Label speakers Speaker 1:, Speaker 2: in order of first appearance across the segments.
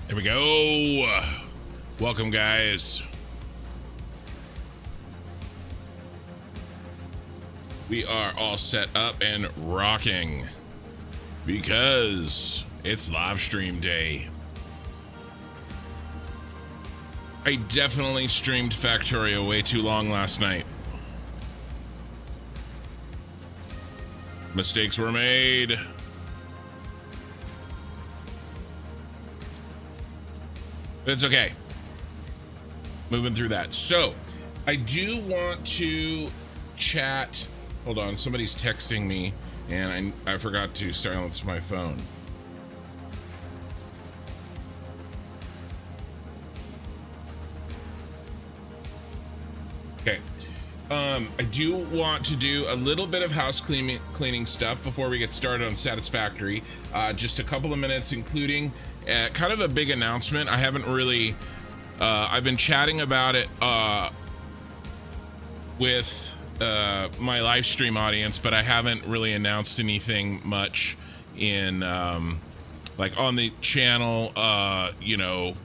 Speaker 1: Here we go. Welcome, guys. We are all set up and rocking because it's live stream day. I definitely streamed Factorio way too long last night. Mistakes were made. But it's okay. Moving through that. So, I do want to chat. Hold on, somebody's texting me, and I forgot to silence my phone. Okay. I do want to do a little bit of house cleaning stuff before we get started on Satisfactory. Just a couple of minutes, including kind of a big announcement. I haven't really, I've been chatting about it with my live stream audience, but I haven't really announced anything much in like on the channel, you know,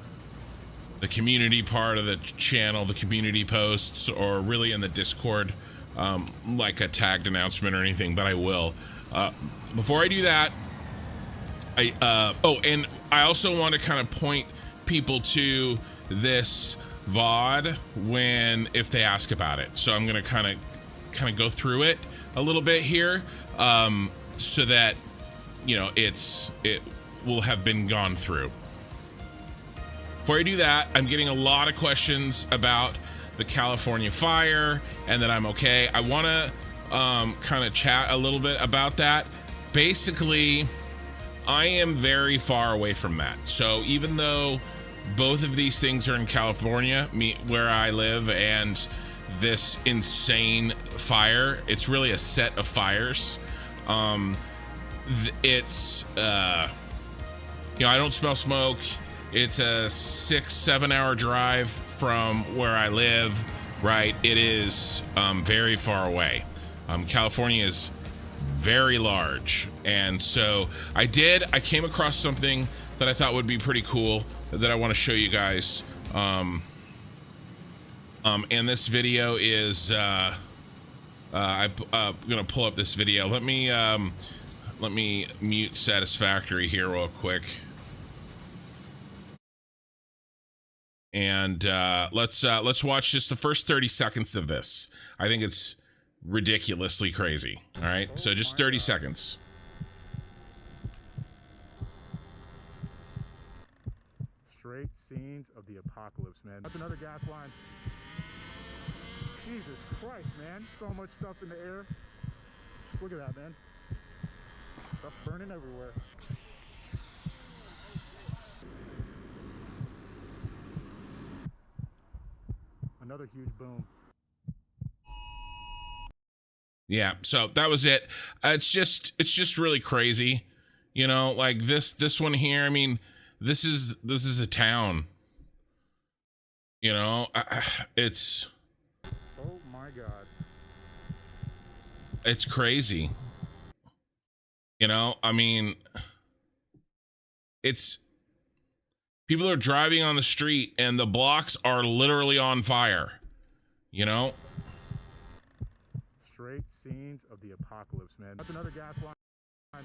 Speaker 1: the community part of the channel, the community posts, or really in the Discord, like a tagged announcement or anything, but I will. Before I do that, oh, and I also want to kind of point people to this VOD if they ask about it. So I'm going to kind of go through it a little bit here, so that, you know, it will have been gone through. Before I do that, I'm getting a lot of questions about the California fire and that I'm okay. I want to kind of chat a little bit about that. Basically, I am very far away from that. So even though both of these things are in California, where I live, and this insane fire, it's really a set of fires. It's, you know, I don't smell smoke. It's a 6-7 hour drive from where I live, right? It is very far away. California is very large. And so I came across something that I thought would be pretty cool that I want to show you guys. And this video is, I'm gonna pull up this video. Let me mute Satisfactory here real quick. And let's watch just the first 30 seconds of this. I think it's ridiculously crazy. All right, so just 30 seconds.
Speaker 2: Straight scenes of the apocalypse, man. That's another gas line. Jesus Christ, man. So much stuff in the air. Look at that, man. Stuff burning everywhere. Another huge boom.
Speaker 1: Yeah, so that was it. It's just really crazy, you know. Like this one here. I mean, this is a town. You know, it's.
Speaker 2: Oh my God.
Speaker 1: It's crazy. You know, I mean, it's. People are driving on the street and the blocks are literally on fire, you know?
Speaker 2: Straight scenes of the apocalypse, man. That's another gas line.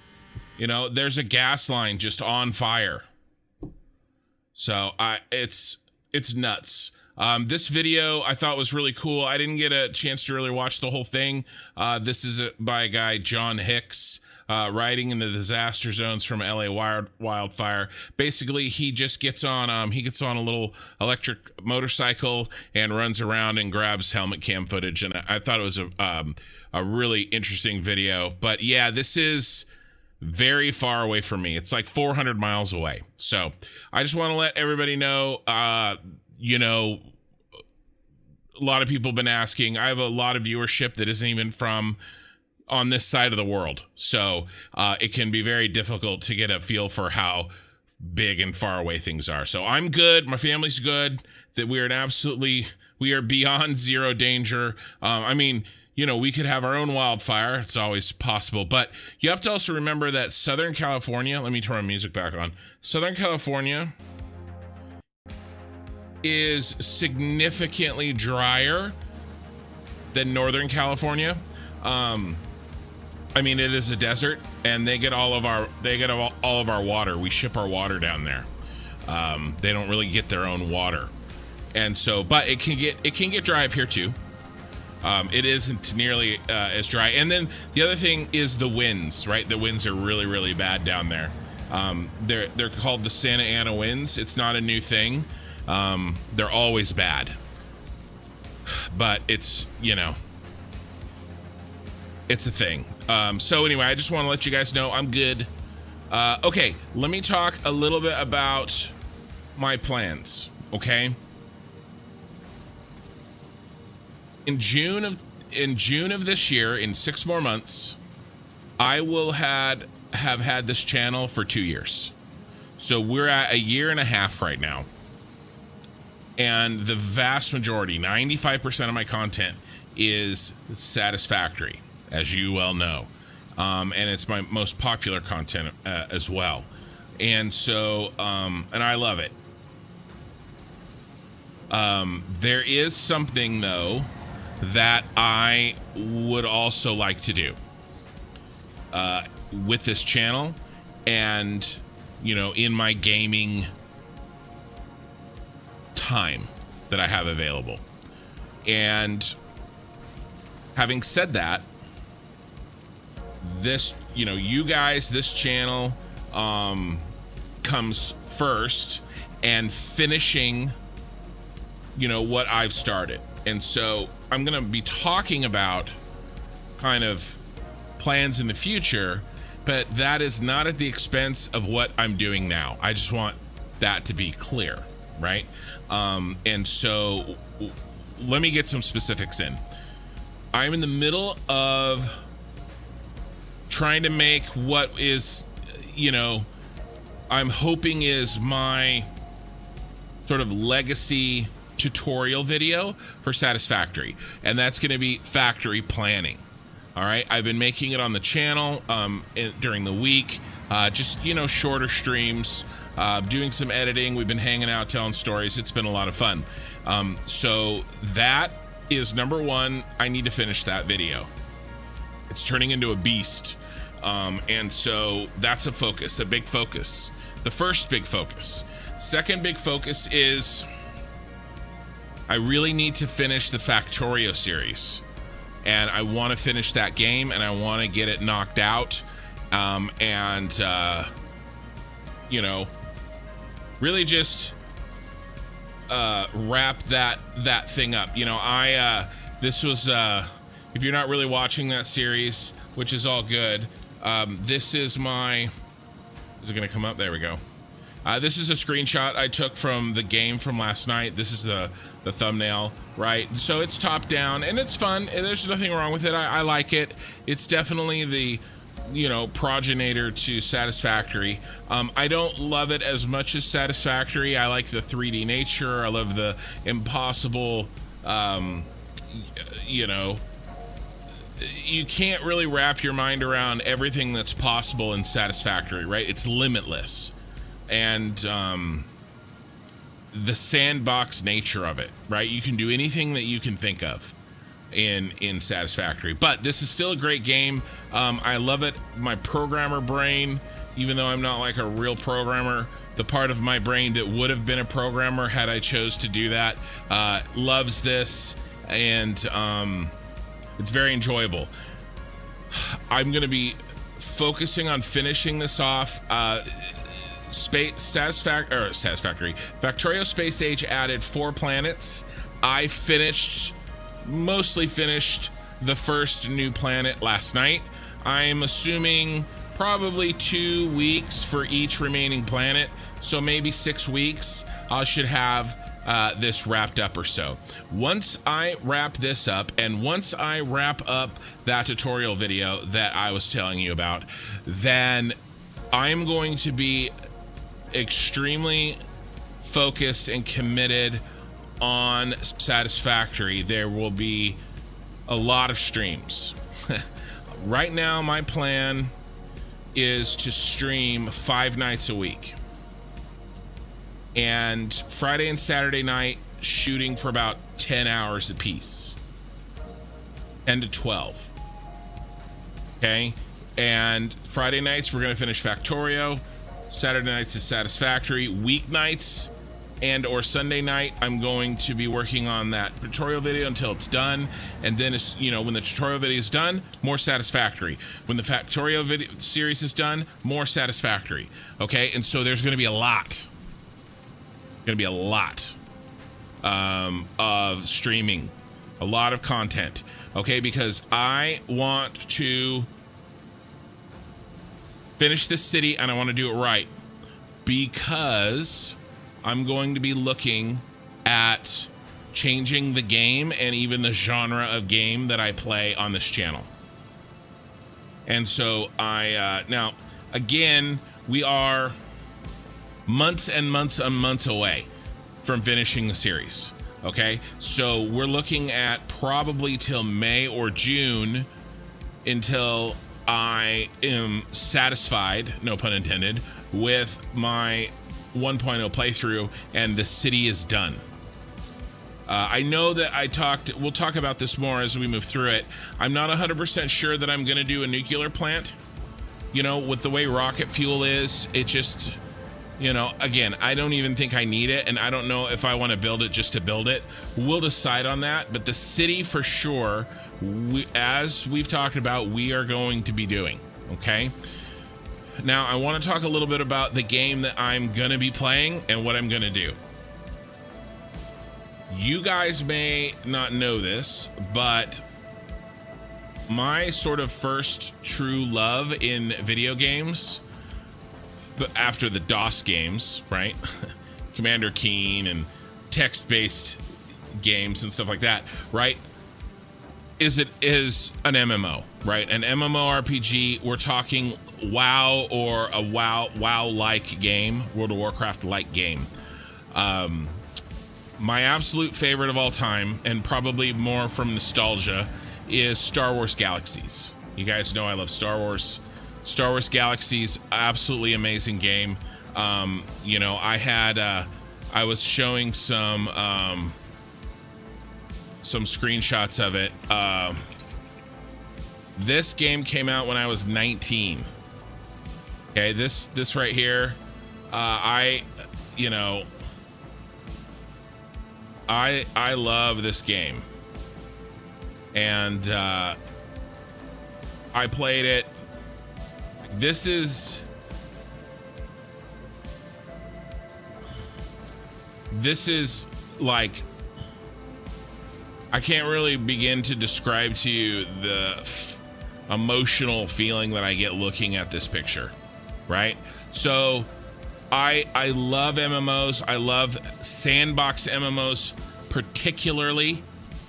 Speaker 1: You know, there's a gas line just on fire. So it's nuts. This video I thought was really cool. I didn't get a chance to really watch the whole thing. This is by a guy, John Hicks. Riding in the disaster zones from LA wildfire. Basically, he just gets on a little electric motorcycle and runs around and grabs helmet cam footage. And I thought it was a really interesting video. But yeah, this is very far away from me. It's like 400 miles away. So I just want to let everybody know, you know, a lot of people have been asking. I have a lot of viewership that isn't even from on this side of the world, so it can be very difficult to get a feel for how big and far away things are. So I'm good, my family's good, that we are beyond zero danger. I mean, you know, we could have our own wildfire, it's always possible, but you have to also remember that Southern California, let me turn my music back on. Southern California is significantly drier than Northern California. I mean, it is a desert, and they get all of our water. We ship our water down there. They don't really get their own water, and so, but it can get dry up here too. It isn't nearly as dry. And then the other thing is the winds, right? The winds are really, really bad down there. They're called the Santa Ana winds. It's not a new thing. They're always bad, but it's, you know, it's a thing. So anyway, I just want to let you guys know I'm good. Okay, let me talk a little bit about my plans, okay? In June of this year, in 6 more months, I will have had this channel for 2 years. So we're at 1.5 years right now. And the vast majority, 95% of my content is Satisfactory, as you well know. And it's my most popular content as well. And so, and I love it. There is something, though, that I would also like to do with this channel and, you know, in my gaming time that I have available. And having said that, this, you know, you guys, this channel comes first, and finishing, you know, what I've started. And so I'm going to be talking about kind of plans in the future, but that is not at the expense of what I'm doing now. I just want that to be clear, right? And so let me get some specifics in. I'm in the middle of trying to make what is, you know, I'm hoping is my sort of legacy tutorial video for Satisfactory, and that's going to be factory planning. All right, I've been making it on the channel during the week, just, you know, shorter streams, doing some editing. We've been hanging out, telling stories. It's been a lot of fun. So that is number one. I need to finish that video. It's turning into a beast. And so that's a focus, a big focus. The first big focus. Second big focus is I really need to finish the Factorio series. And I want to finish that game, and I want to get it knocked out. You know, really just wrap that thing up. You know, this was, if you're not really watching that series, which is all good, this is my, is it going to come up? There we go. This is a screenshot I took from the game from last night. This is the thumbnail, right? So it's top down, and it's fun, and there's nothing wrong with it. I like it. It's definitely the, you know, progenitor to Satisfactory. I don't love it as much as Satisfactory. I like the 3D nature. I love the impossible, you know, you can't really wrap your mind around everything that's possible in Satisfactory, right? It's limitless. And the sandbox nature of it, right? You can do anything that you can think of in Satisfactory. But this is still a great game. I love it. My programmer brain, even though I'm not like a real programmer, the part of my brain that would have been a programmer had I chose to do that, loves this, and it's very enjoyable. I'm going to be focusing on finishing this off. Satisfactory. Factorio Space Age added 4 planets. I mostly finished the first new planet last night. I'm assuming probably 2 weeks for each remaining planet, so maybe 6 weeks I should have this wrapped up or so. Once I wrap this up, and once I wrap up that tutorial video that I was telling you about, then I'm going to be extremely focused and committed on Satisfactory. There will be a lot of streams. Right now, my plan is to stream 5 nights a week. and Friday and Saturday night shooting for about 10 hours apiece, 10 to 12. Okay, and Friday nights we're gonna finish Factorio. Saturday nights is Satisfactory. Weeknights and or Sunday night, I'm going to be working on that tutorial video until it's done. And then, it's, you know, when the tutorial video is done, more Satisfactory. When the Factorio video series is done, more Satisfactory. Okay, and so there's going to be a lot. Going to be a lot of streaming, a lot of content. Okay, because I want to finish this city and I want to do it right, because I'm going to be looking at changing the game and even the genre of game that I play on this channel. And so now again, we are months and months and months away from finishing the series. Okay, so we're looking at probably till May or June until I am satisfied, no pun intended, with my 1.0 playthrough and the city is done. I know that we'll talk about this more as we move through it. I'm not 100% sure that I'm going to do a nuclear plant. You know, with the way rocket fuel is, it just, you know, again, I don't even think I need it, and I don't know if I want to build it just to build it. We'll decide on that, but the city for sure, as we've talked about, we are going to be doing, okay? Now, I want to talk a little bit about the game that I'm going to be playing and what I'm going to do. You guys may not know this, but my sort of first true love in video games, after the DOS games, right? Commander Keen and text-based games and stuff like that, right? Is an MMO, right? An MMORPG. We're talking WoW or a WoW-like game, World of Warcraft-like game. My absolute favorite of all time, and probably more from nostalgia, is Star Wars Galaxies. You guys know I love Star Wars. Star Wars Galaxies, absolutely amazing game. You know, I was showing some screenshots of it. This game came out when I was 19. Okay, this right here, I love this game, and I played it. This is like, I can't really begin to describe to you the emotional feeling that I get looking at this picture, right? So I love MMOs. I love sandbox MMOs particularly.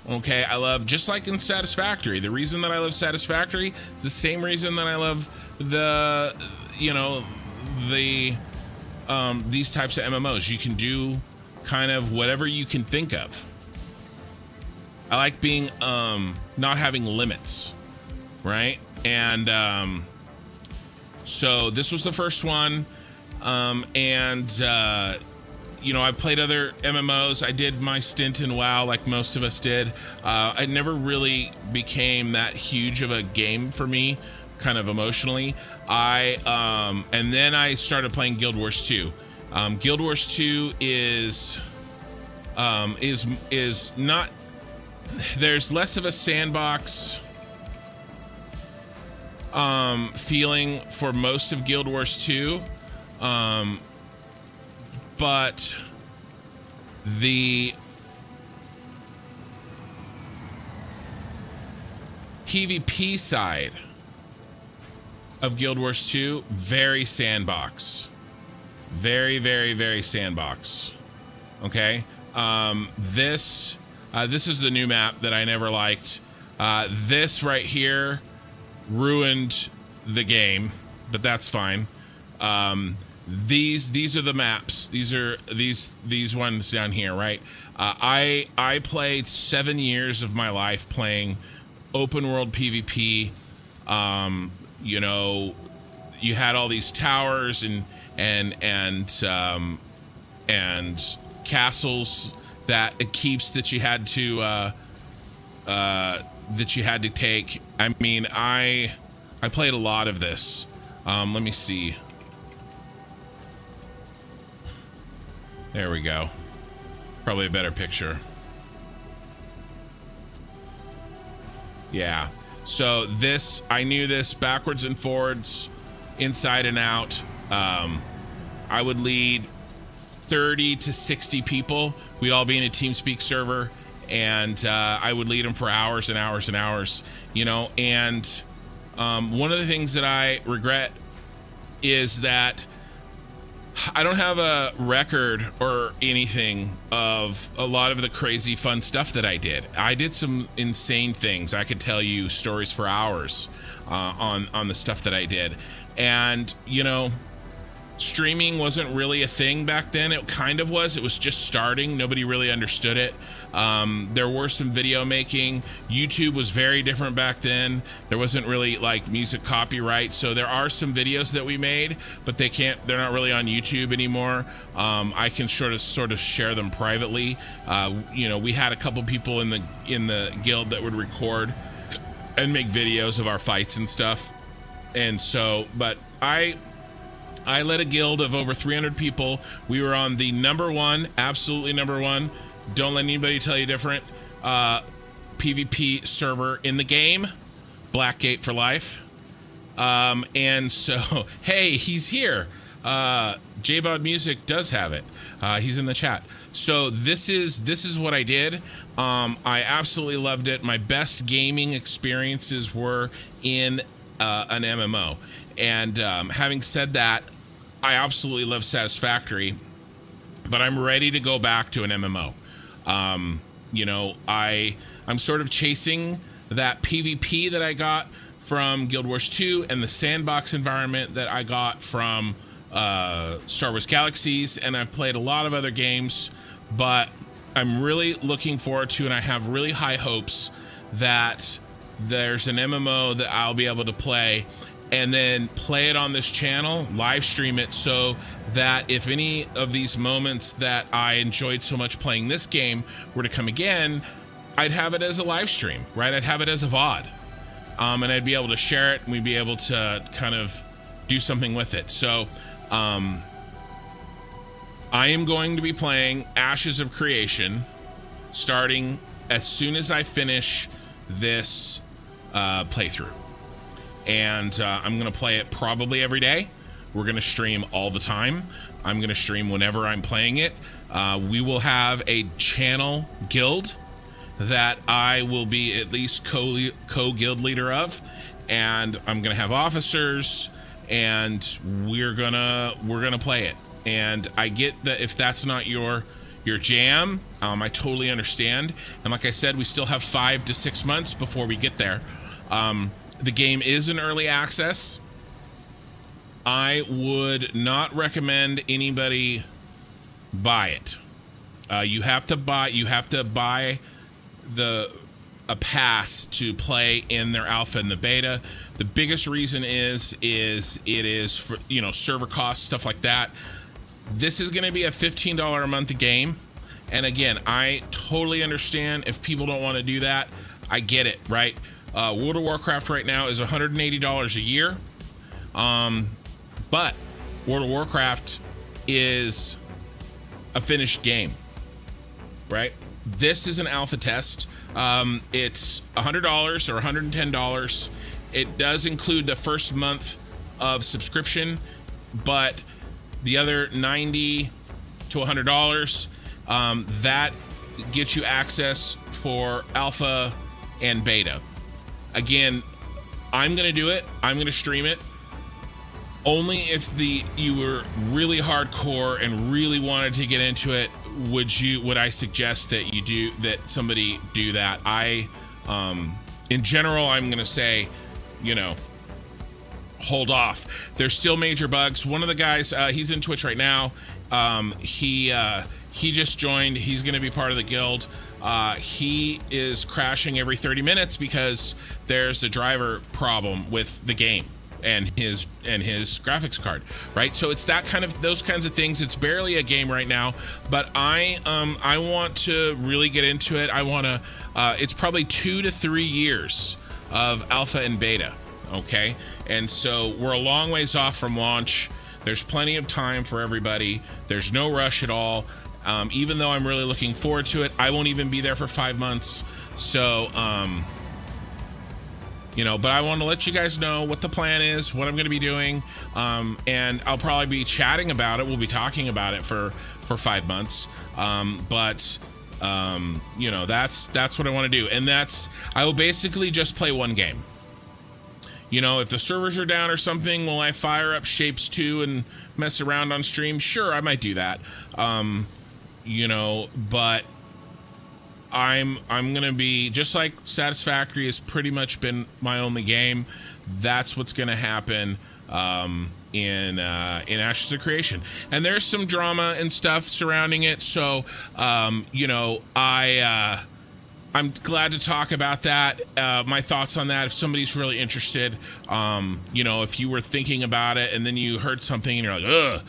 Speaker 1: Okay, I love, just like in Satisfactory, the reason that I love Satisfactory is the same reason that I love these types of MMOs. You can do kind of whatever you can think of. I like being not having limits, right? And so this was the first one, you know, I played other MMOs. I did my stint in WoW like most of us did. I never really became that huge of a game for me, kind of emotionally. And then I started playing Guild Wars 2. Guild Wars 2 is not, there's less of a sandbox feeling for most of Guild Wars 2. But the PvP side of Guild Wars 2, very sandbox. Very, very, very sandbox. Okay? This is the new map that I never liked. This right here ruined the game, but that's fine. These are the maps. These are these ones down here, right? I played 7 years of my life playing open world PvP. You know, you had all these towers and and castles that it keeps that you had to take. I mean, I played a lot of this. Let me see. There we go. Probably a better picture. Yeah. So this, I knew this backwards and forwards, inside and out. I would lead 30 to 60 people. We'd all be in a TeamSpeak server, and I would lead them for hours and hours and hours, you know. And one of the things that I regret is that I don't have a record or anything of a lot of the crazy fun stuff that I did. I did some insane things. I could tell you stories for hours on the stuff that I did. And, you know, streaming wasn't really a thing back then. It kind of was. It was just starting. Nobody really understood it. There were some video making. YouTube was very different back then. There wasn't really like music copyright. So there are some videos that we made, but they're not really on YouTube anymore. I can sort of share them privately. You know, we had a couple people in the guild that would record and make videos of our fights and stuff. And so, but I led a guild of over 300 people. We were on the #1, absolutely #1. Don't let anybody tell you different. PvP server in the game, Blackgate for life. And so, hey, he's here. JBod Music does have it. He's in the chat. So this is what I did. I absolutely loved it. My best gaming experiences were in an MMO. And having said that, I absolutely love Satisfactory, but I'm ready to go back to an MMO. You know, I'm sort of chasing that PvP that I got from Guild Wars 2 and the sandbox environment that I got from Star Wars Galaxies, and I've played a lot of other games, but I'm really looking forward to, and I have really high hopes that there's an MMO that I'll be able to play and then play it on this channel, live stream it, so that if any of these moments that I enjoyed so much playing this game were to come again, I'd have it as a live stream, right? I'd have it as a VOD. And I'd be able to share it, and we'd be able to kind of do something with it. So I am going to be playing Ashes of Creation starting as soon as I finish this playthrough. And I'm going to play it probably every day. We're going to stream all the time. I'm going to stream whenever I'm playing it. We will have a channel guild that I will be at least co-guild leader of. And I'm going to have officers, and we're gonna play it. And I get that if that's not your jam, I totally understand. And like I said, we still have 5 to 6 months before we get there. The game is in early access. I would not recommend anybody buy it. You have to buy a pass to play in their alpha and the beta. The biggest reason is it is for, you know, server costs, stuff like that. This is going to be a $15 a month game. And again, I totally understand if people don't want to do that. I get it, right? World of Warcraft right now is $180 a year. But World of Warcraft is a finished game, right? This is an alpha test. It's $100 or $110. It does include the first month of subscription, but the other $90 to $100, that gets you access for alpha and beta. Again, I'm going to do it. I'm going to stream it. Only if you were really hardcore and really wanted to get into it, would I suggest that somebody do that. In general, I'm going to say, you know, hold off. There's still major bugs. One of the guys, he's in Twitch right now. He just joined. He's going to be part of the guild. He is crashing every 30 minutes because there's a driver problem with the game. and his graphics card, right? So it's those kinds of things. It's barely a game right now, but I want to really get into it. I want to it's probably 2 to 3 years of alpha and beta, okay? And so we're a long ways off from launch. There's plenty of time for everybody. There's no rush at all. Even though I'm really looking forward to it, I won't even be there for 5 months. So, but I want to let you guys know what the plan is, what I'm going to be doing. And I'll probably be chatting about it. We'll be talking about it for 5 months. That's what I want to do. And I will basically just play one game. If the servers are down or something, will I fire up Shapes 2 and mess around on stream? Sure, I might do that. But I'm gonna be, just like Satisfactory has pretty much been my only game. That's what's gonna happen in Ashes of Creation. And there's some drama and stuff surrounding it, so I'm glad to talk about that. My thoughts on that, if somebody's really interested. If you were thinking about it and then you heard something and you're like,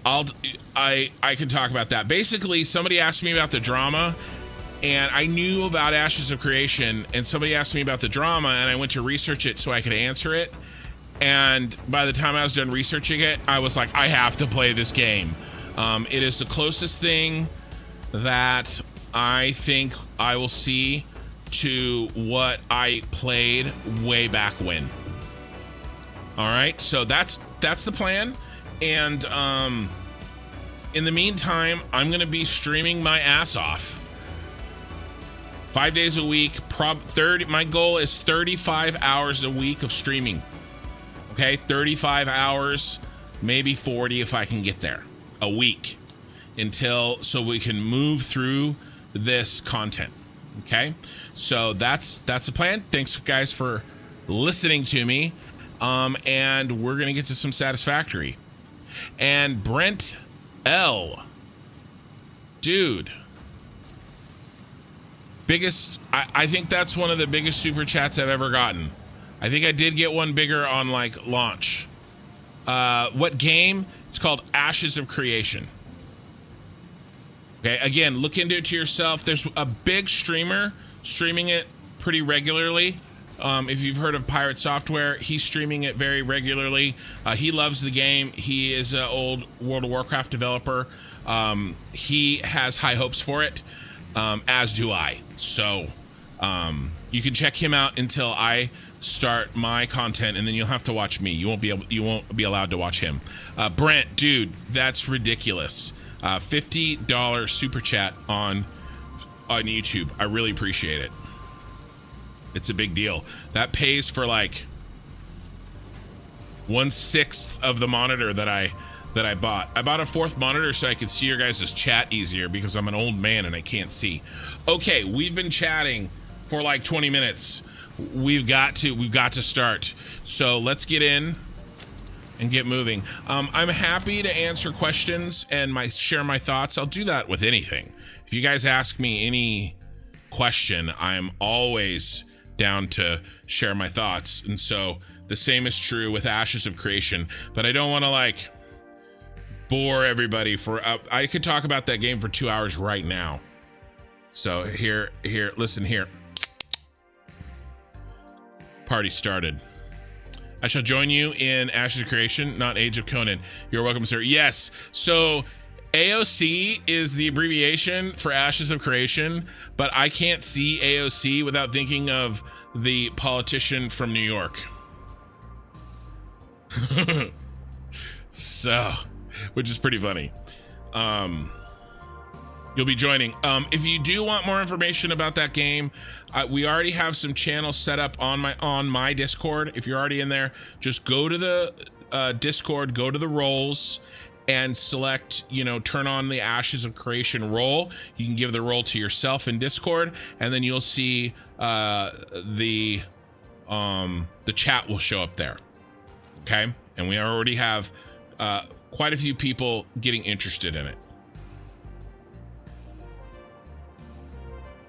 Speaker 1: ugh, I can talk about that. Basically, somebody asked me about the drama, and I knew about Ashes of Creation, and somebody asked me about the drama, and I went to research it so I could answer it. And by the time I was done researching it, I was like, I have to play this game. It is the closest thing that I think I will see to what I played way back when. All right, so that's the plan. And in the meantime, I'm gonna be streaming my ass off 5 days a week. My goal is 35 hours a week of streaming. Okay, 35 hours, maybe 40 if I can get there a week, so we can move through this content. Okay, so that's the plan. Thanks guys for listening to me, and we're gonna get to some Satisfactory. And Brent L, dude, I think that's one of the biggest super chats I've ever gotten. I think I did get one bigger on launch. What game? It's called Ashes of Creation. Okay, again, look into it to yourself. There's a big streamer streaming it pretty regularly. If you've heard of Pirate Software, he's streaming it very regularly. He loves the game. He is an old World of Warcraft developer. He has high hopes for it, as do I. So you can check him out until I start my content, and then you'll have to watch me. You won't be allowed to watch him. Brent, dude, that's ridiculous. $50 super chat on YouTube. I really appreciate it. It's a big deal. That pays for 1/6 of the monitor that I bought. I bought a 4th monitor so I could see your guys' chat easier because I'm an old man and I can't see. Okay, we've been chatting for 20 minutes. We've got to start. So let's get in and get moving. I'm happy to answer questions and share my thoughts. I'll do that with anything. If you guys ask me any question, I'm always down to share my thoughts. And so the same is true with Ashes of Creation, but I don't want to bore everybody I could talk about that game for 2 hours right now. So here, listen here. Party started. I shall join you in Ashes of Creation, not Age of Conan. You're welcome, sir. Yes. So AOC is the abbreviation for Ashes of Creation, but I can't see AOC without thinking of the politician from New York. So, which is pretty funny. You'll be joining. If you do want more information about that game, we already have some channels set up on my Discord. If you're already in there, just go to the Discord, go to the roles, and select, turn on the Ashes of Creation role. You can give the role to yourself in Discord, and then you'll see the chat will show up there. Okay, and we already have quite a few people getting interested in it.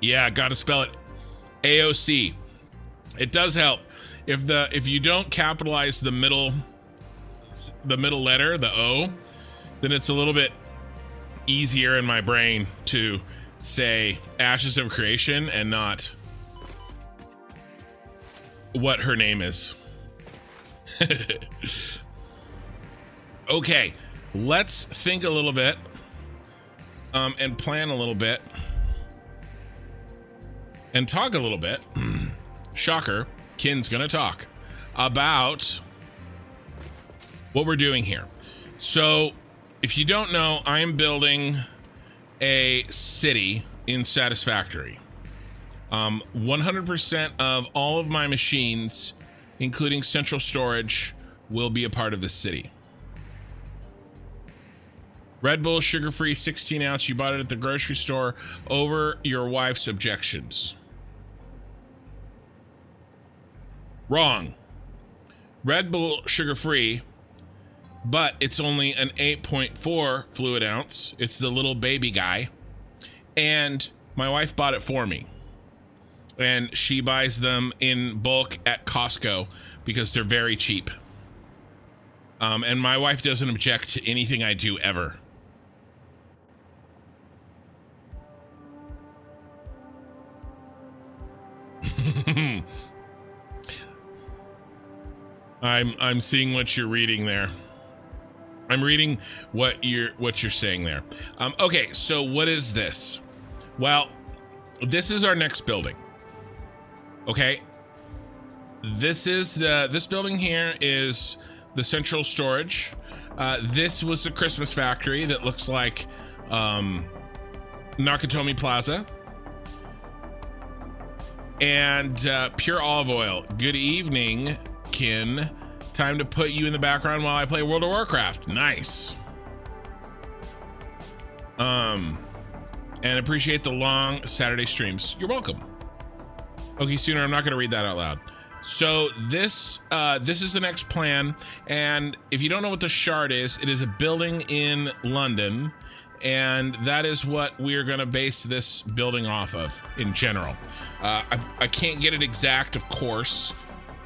Speaker 1: Yeah, gotta spell it AOC. It does help if you don't capitalize the middle letter, the O, then it's a little bit easier in my brain to say Ashes of Creation and not what her name is. Okay, let's think a little bit and plan a little bit and talk a little bit. Shocker, Kin's gonna talk about what we're doing here. So if you don't know, I am building a city in Satisfactory. 100% of all of my machines, including central storage, will be a part of this city. Red Bull sugar-free 16 ounce. You bought it at the grocery store over your wife's objections. Wrong. Red Bull sugar-free, but it's only an 8.4 fluid ounce. It's the little baby guy. And my wife bought it for me. And she buys them in bulk at Costco because they're very cheap. And my wife doesn't object to anything I do ever. I'm seeing what you're reading there. I'm reading what you're saying there. Okay, so what is this? Well, this is our next building. Okay. This building here is the central storage. This was the Christmas factory that looks like Nakatomi Plaza. And pure olive oil. Good evening, Kin. Time to put you in the background while I play World of Warcraft. Nice. And appreciate the long Saturday streams. You're welcome. Okay, Sooner, I'm not going to read that out loud. So this is the next plan, and if you don't know what the Shard is, it is a building in London, and that is what we're going to base this building off of in general. I can't get it exact, of course.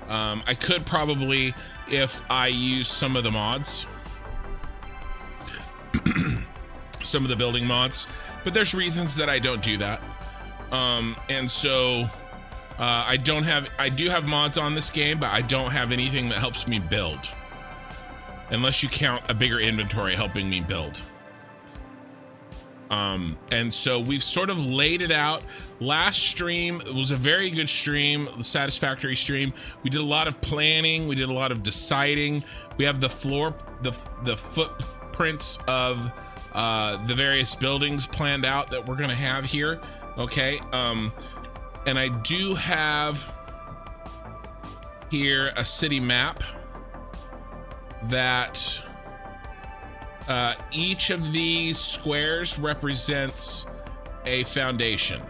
Speaker 1: I could probably if I use some of the mods, some of the building mods, but there's reasons that I don't do that. And so I do have mods on this game, but I don't have anything that helps me build, unless you count a bigger inventory helping me build. And so we've sort of laid it out. Last stream was a very good stream, the Satisfactory stream. We did a lot of planning. We did a lot of deciding. We have the footprints of the various buildings planned out that we're gonna have here. Okay. And I do have here a city map that each of these squares represents a foundation.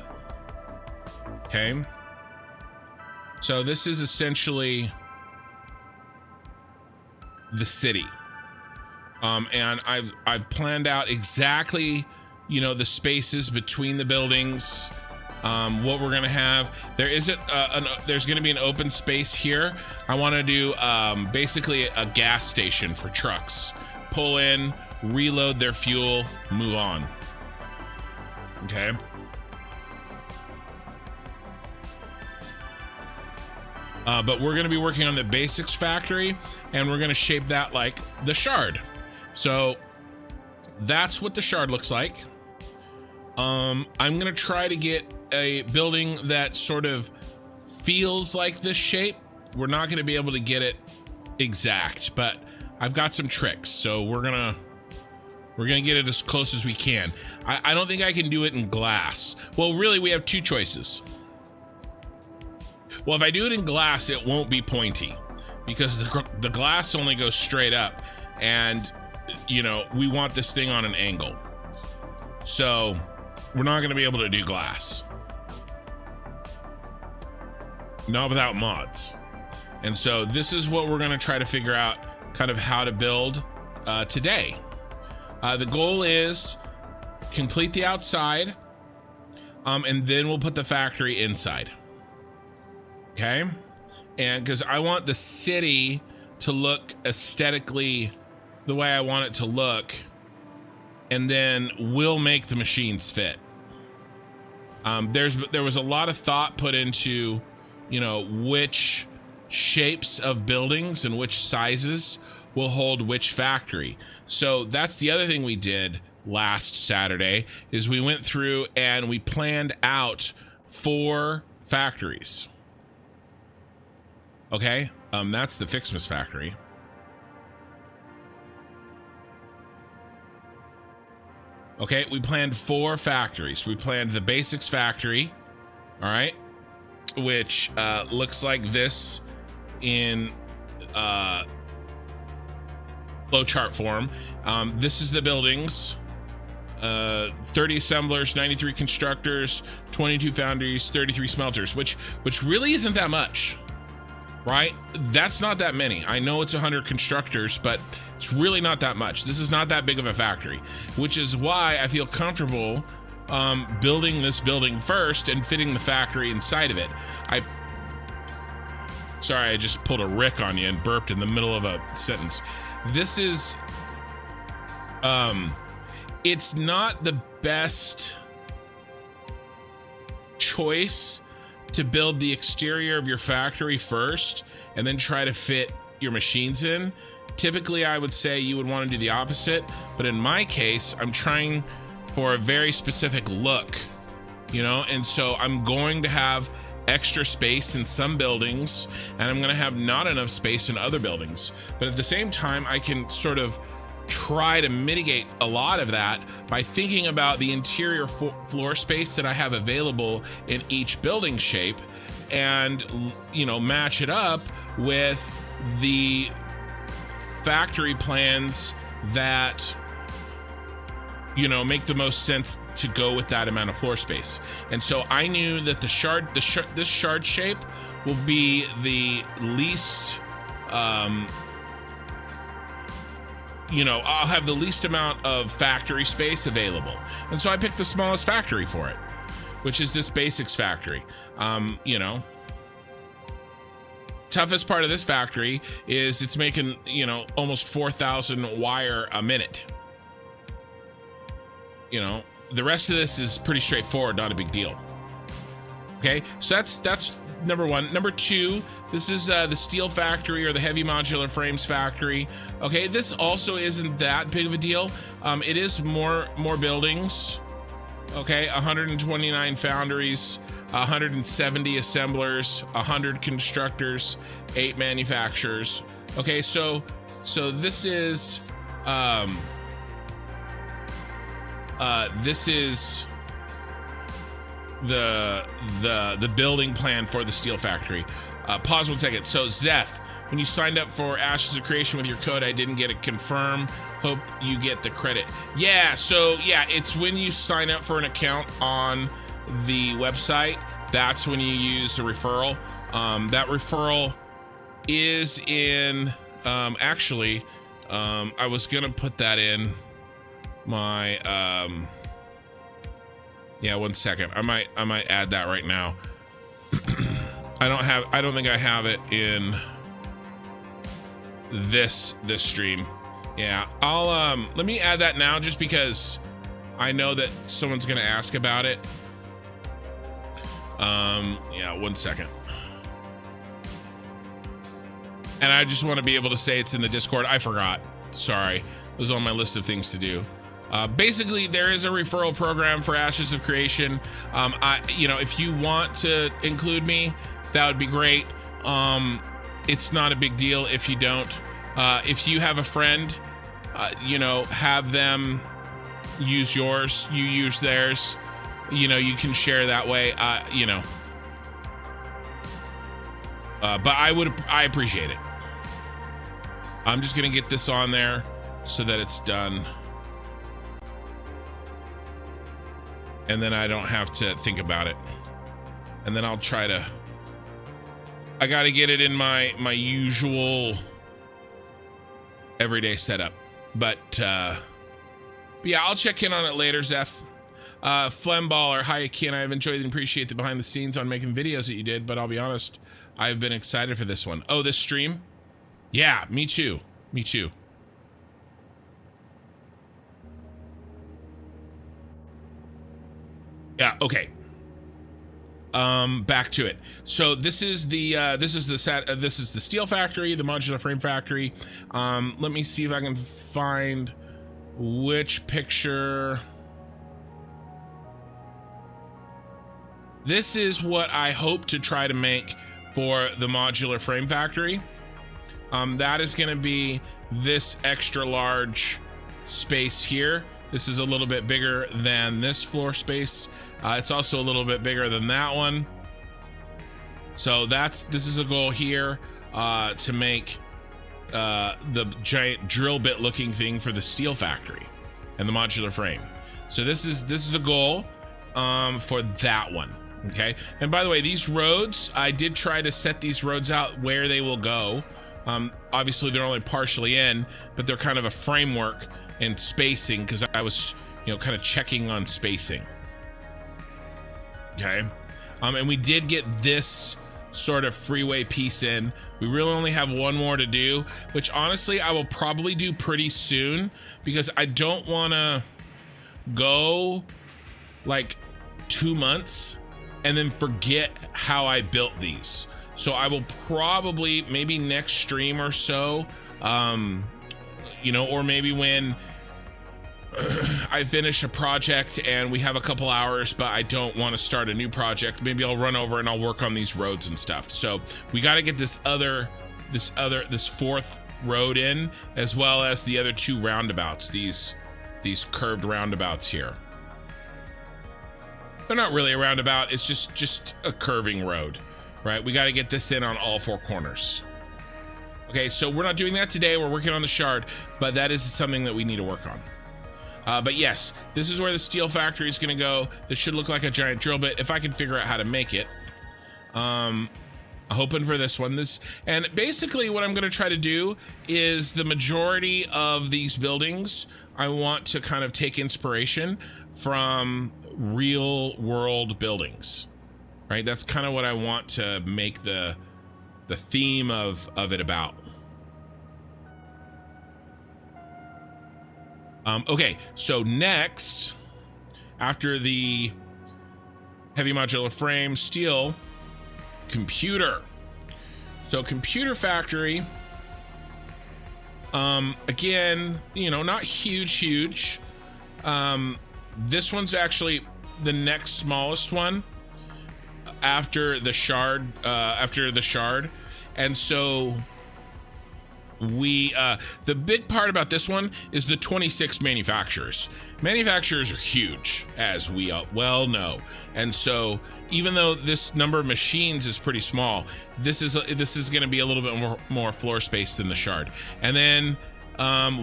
Speaker 1: Okay. So this is essentially the city. And I've planned out exactly, you know, the spaces between the buildings, what we're gonna have. There's gonna be an open space here. I want to do basically a gas station for trucks. Pull in, reload their fuel, move on. Okay. But we're going to be working on the basics factory, and we're going to shape that like the Shard. So that's what the Shard looks like. I'm going to try to get a building that sort of feels like this shape. We're not going to be able to get it exact, but I've got some tricks, so we're gonna get it as close as we can. I don't think I can do it in glass. Well, really, we have two choices. Well, if I do it in glass, it won't be pointy because the glass only goes straight up, and you know, we want this thing on an angle. So we're not gonna be able to do glass. Not without mods. And so this is what we're gonna try to figure out, kind of how to build today. The goal is complete the outside, and then we'll put the factory inside. Okay. And because I want the city to look aesthetically the way I want it to look, and then we'll make the machines fit. There was a lot of thought put into, you know, which shapes of buildings and which sizes will hold which factory. So that's the other thing we did last Saturday, is we went through and we planned out 4 factories. Okay, that's the Fixmas factory. Okay, we planned 4 factories. We planned the basics factory, all right, which looks like this in flowchart form. This is the buildings. 30 assemblers, 93 constructors, 22 foundries, 33 smelters, which really isn't that much, right? That's not that many. I know it's 100 constructors, but it's really not that much. This is not that big of a factory, which is why I feel comfortable building this building first and fitting the factory inside of it. Sorry, I just pulled a Rick on you and burped in the middle of a sentence. This is, it's not the best choice to build the exterior of your factory first and then try to fit your machines in. Typically, I would say you would want to do the opposite, but in my case, I'm trying for a very specific look, you know, and so I'm going to have extra space in some buildings and I'm going to have not enough space in other buildings. But at the same time, I can sort of try to mitigate a lot of that by thinking about the interior floor space that I have available in each building shape and, you know, match it up with the factory plans that, you know, make the most sense to go with that amount of floor space. And so I knew that this shard shape will be the least, you know, I'll have the least amount of factory space available. And so I picked the smallest factory for it, which is this basics factory. You know, toughest part of this factory is it's making, you know, almost 4,000 wire a minute. You know, the rest of this is pretty straightforward, not a big deal. Okay, so that's number 1. Number 2, this is the steel factory or the heavy modular frames factory. Okay, this also isn't that big of a deal. It is more buildings. Okay, 129 foundries, 170 assemblers, 100 constructors, 8 manufacturers. Okay, so this is the building plan for the steel factory. Pause 1 second. So Zeph, when you signed up for Ashes of Creation with your code, I didn't get it confirmed. Hope you get the credit. Yeah, so yeah, it's when you sign up for an account on the website, that's when you use the referral. That referral is in, actually, I was gonna put that in my, yeah, 1 second. I might add that right now. I don't think I have it in this stream. Yeah, I'll let me add that now just because I know that someone's gonna ask about it. Yeah, 1 second. And I just want to be able to say it's in the Discord. I forgot. Sorry. It was on my list of things to do. Basically, there is a referral program for Ashes of Creation. You know, if you want to include me, that would be great. It's not a big deal if you don't. If you have a friend, you know, have them use yours, you use theirs. You know, you can share that way. You know, but I appreciate it. I'm just gonna get this on there so that it's done. And then I don't have to think about it. And then I'll try to, I got to get it in my usual everyday setup. But yeah, I'll check in on it later, Zeph. Flemballer, hi Ken, I've enjoyed and appreciate the behind the scenes on making videos that you did, but I'll be honest, I've been excited for this one. Oh, this stream? Yeah, me too. Me too. Yeah, okay. Back to it. So this is the steel factory, the modular frame factory. Let me see if I can find which picture. This is what I hope to try to make for the modular frame factory. That is going to be this extra large space here. This is a little bit bigger than this floor space. It's also a little bit bigger than that one. So this is a goal here, to make the giant drill bit looking thing for the steel factory and the modular frame. So this is the goal for that one. Okay. And by the way, these roads, I did try to set these roads out where they will go. Obviously they're only partially in, but they're kind of a framework and spacing, because I was, kind of checking on spacing. Okay. And we did get this sort of freeway piece in. We really only have one more to do, which honestly I will probably do pretty soon, because I don't want to go like 2 months and then forget how I built these. So I will probably, maybe next stream or so, or maybe when I finish a project and we have a couple hours, but I don't want to start a new project, maybe I'll run over and I'll work on these roads and stuff. So we got to get this fourth road in, as well as the other two roundabouts, these curved roundabouts here. They're not really a roundabout, it's just a curving road, right? We got to get this in on all four corners. Okay, so we're not doing that today, we're working on the shard, but that is something that we need to work on. But yes, this is where the steel factory is going to go. This should look like a giant drill bit if I can figure out how to make it. Hoping for this one. And basically what I'm going to try to do is the majority of these buildings, I want to kind of take inspiration from real world buildings, right? That's kind of what I want to make the theme of it about. Okay, so next, after the heavy modular frame, steel, computer. So computer factory, again, not huge. This one's actually the next smallest one after the shard, and so the big part about this one is the 26 manufacturers. Manufacturers are huge, as we well know, and so even though this number of machines is pretty small, this is going to be a little bit more floor space than the shard. And then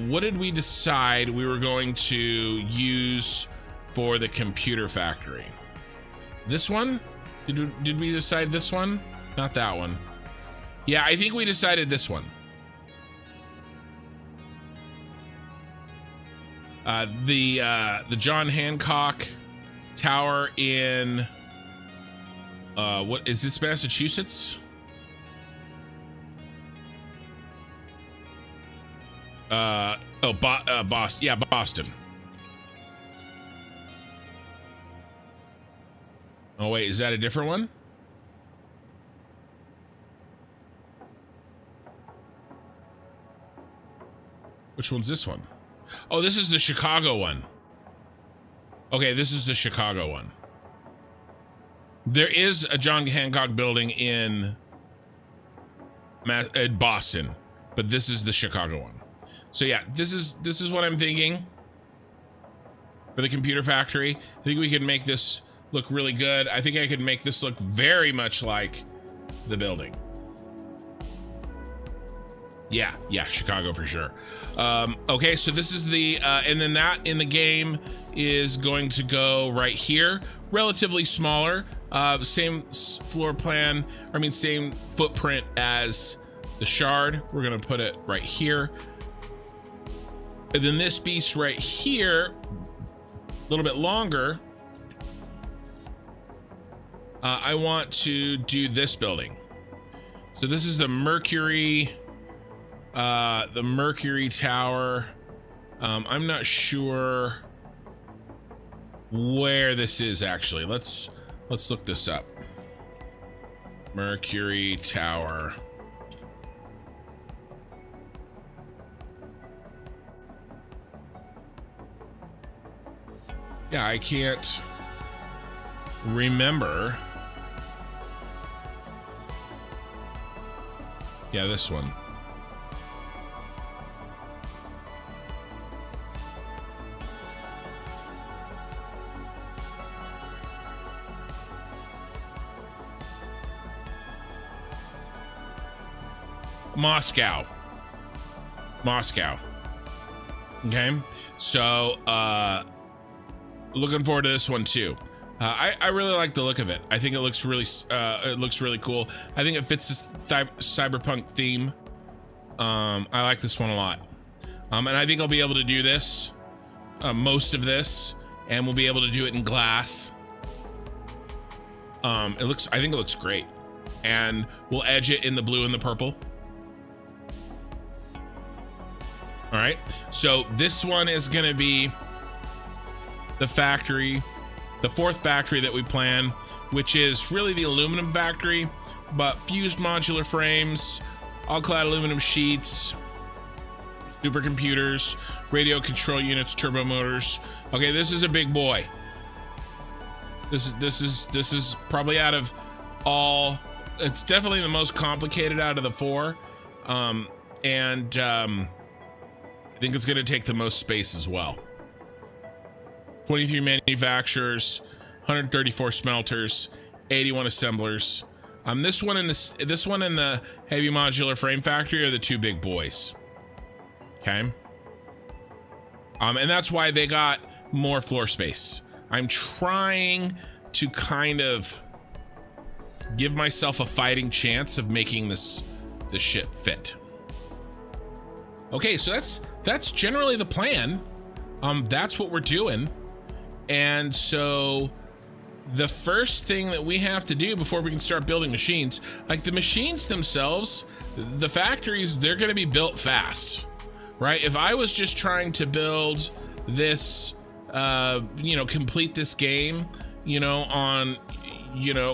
Speaker 1: what did we decide we were going to use for the computer factory? This one? Did we decide this one? Not that one. Yeah, I think we decided this one. The John Hancock Tower in what is this, Massachusetts? Boston. Yeah, Boston. Oh wait, is that a different one? Which one's this one? Oh, this is the Chicago one. Okay, this is the Chicago one. There is a John Hancock building in Boston, but this is the Chicago one. So yeah, this is what I'm thinking for the computer factory. I think we could make this look really good. I think I could make this look very much like the building. Yeah, Chicago for sure. Okay, so this is the, and then that in the game is going to go right here. Relatively smaller, same floor plan, same footprint as the shard. We're gonna put it right here. And then this beast right here, a little bit longer, I want to do this building. So this is the Mercury Tower. I'm not sure where this is actually. Let's look this up. Mercury Tower. Yeah, I can't remember. Yeah, this one. Moscow. Okay, so looking forward to this one too. I really like the look of it. I think it looks really cool. I think it fits this cyberpunk theme. I like this one a lot. And I think I'll be able to do this, most of this, and we'll be able to do it in glass. I think it looks great, and we'll edge it in the blue and the purple. All right, so this one is gonna be the factory, the fourth factory that we plan, which is really the aluminum factory, but fused modular frames, all-clad aluminum sheets, supercomputers, radio control units, turbo motors. Okay, this is a big boy. This is probably out of all, it's definitely the most complicated out of the four, I think it's going to take the most space as well. 23 manufacturers, 134 smelters, 81 assemblers. This one and the heavy modular frame factory are the two big boys. Okay. And that's why they got more floor space. I'm trying to kind of give myself a fighting chance of making this shit fit. Okay, so that's generally the plan. That's what we're doing. And so the first thing that we have to do before we can start building machines, like the machines themselves, the factories, they're going to be built fast, right? If I was just trying to build this, complete this game, on,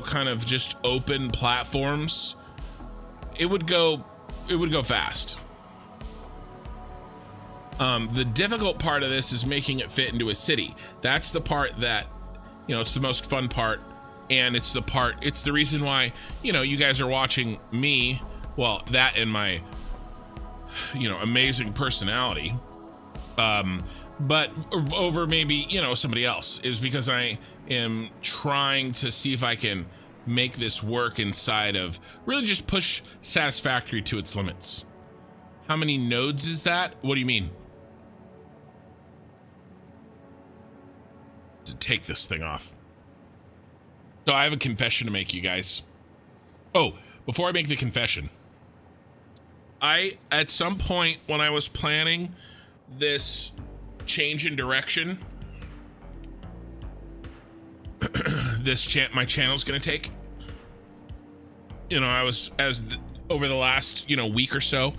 Speaker 1: kind of just open platforms, it would go fast. The difficult part of this is making it fit into a city. That's the part that, it's the most fun part, and it's the reason why, you guys are watching me, well, that and my, amazing personality, but over maybe, somebody else, is because I am trying to see if I can make this work inside of, really just push Satisfactory to its limits. How many nodes is that? What do you mean? To take this thing off. So I have a confession to make, you guys. Oh, before I make the confession, at some point when I was planning this change in direction, my channel's gonna take, over the last, week or so,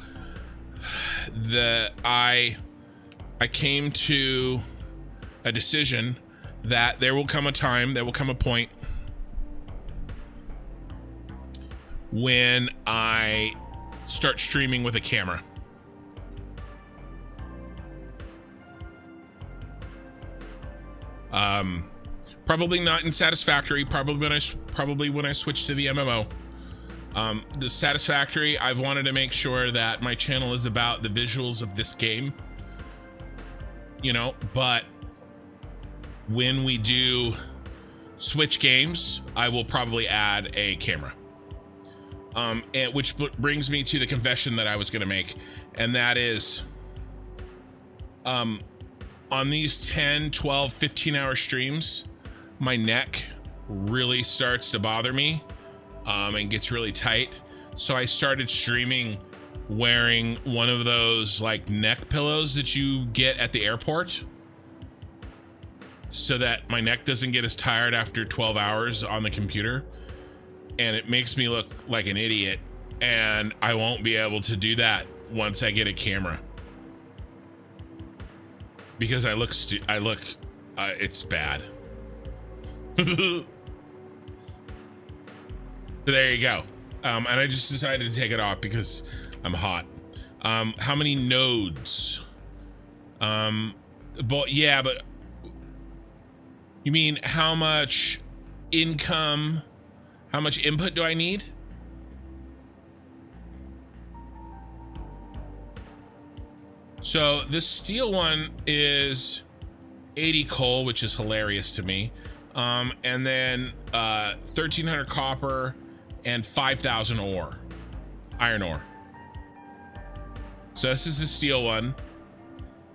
Speaker 1: I came to a decision that there will come a point when I start streaming with a camera. Probably not in Satisfactory, probably when I switch to the MMO. The Satisfactory, I've wanted to make sure that my channel is about the visuals of this game, but when we do switch games, I will probably add a camera. And which brings me to the confession that I was going to make, and that is, on these 10, 12, 15-hour streams, my neck really starts to bother me, and gets really tight. So I started streaming wearing one of those like neck pillows that you get at the airport, so that my neck doesn't get as tired after 12 hours on the computer. and it makes me look like an idiot, and I won't be able to do that once I get a camera because it's bad. So there you go. And I just decided to take it off because I'm hot. How many nodes? But yeah, but you mean how much income, how much input do I need? So this steel one is 80 coal, which is hilarious to me. And then 1,300 copper and 5,000 ore, iron ore. So this is the steel one,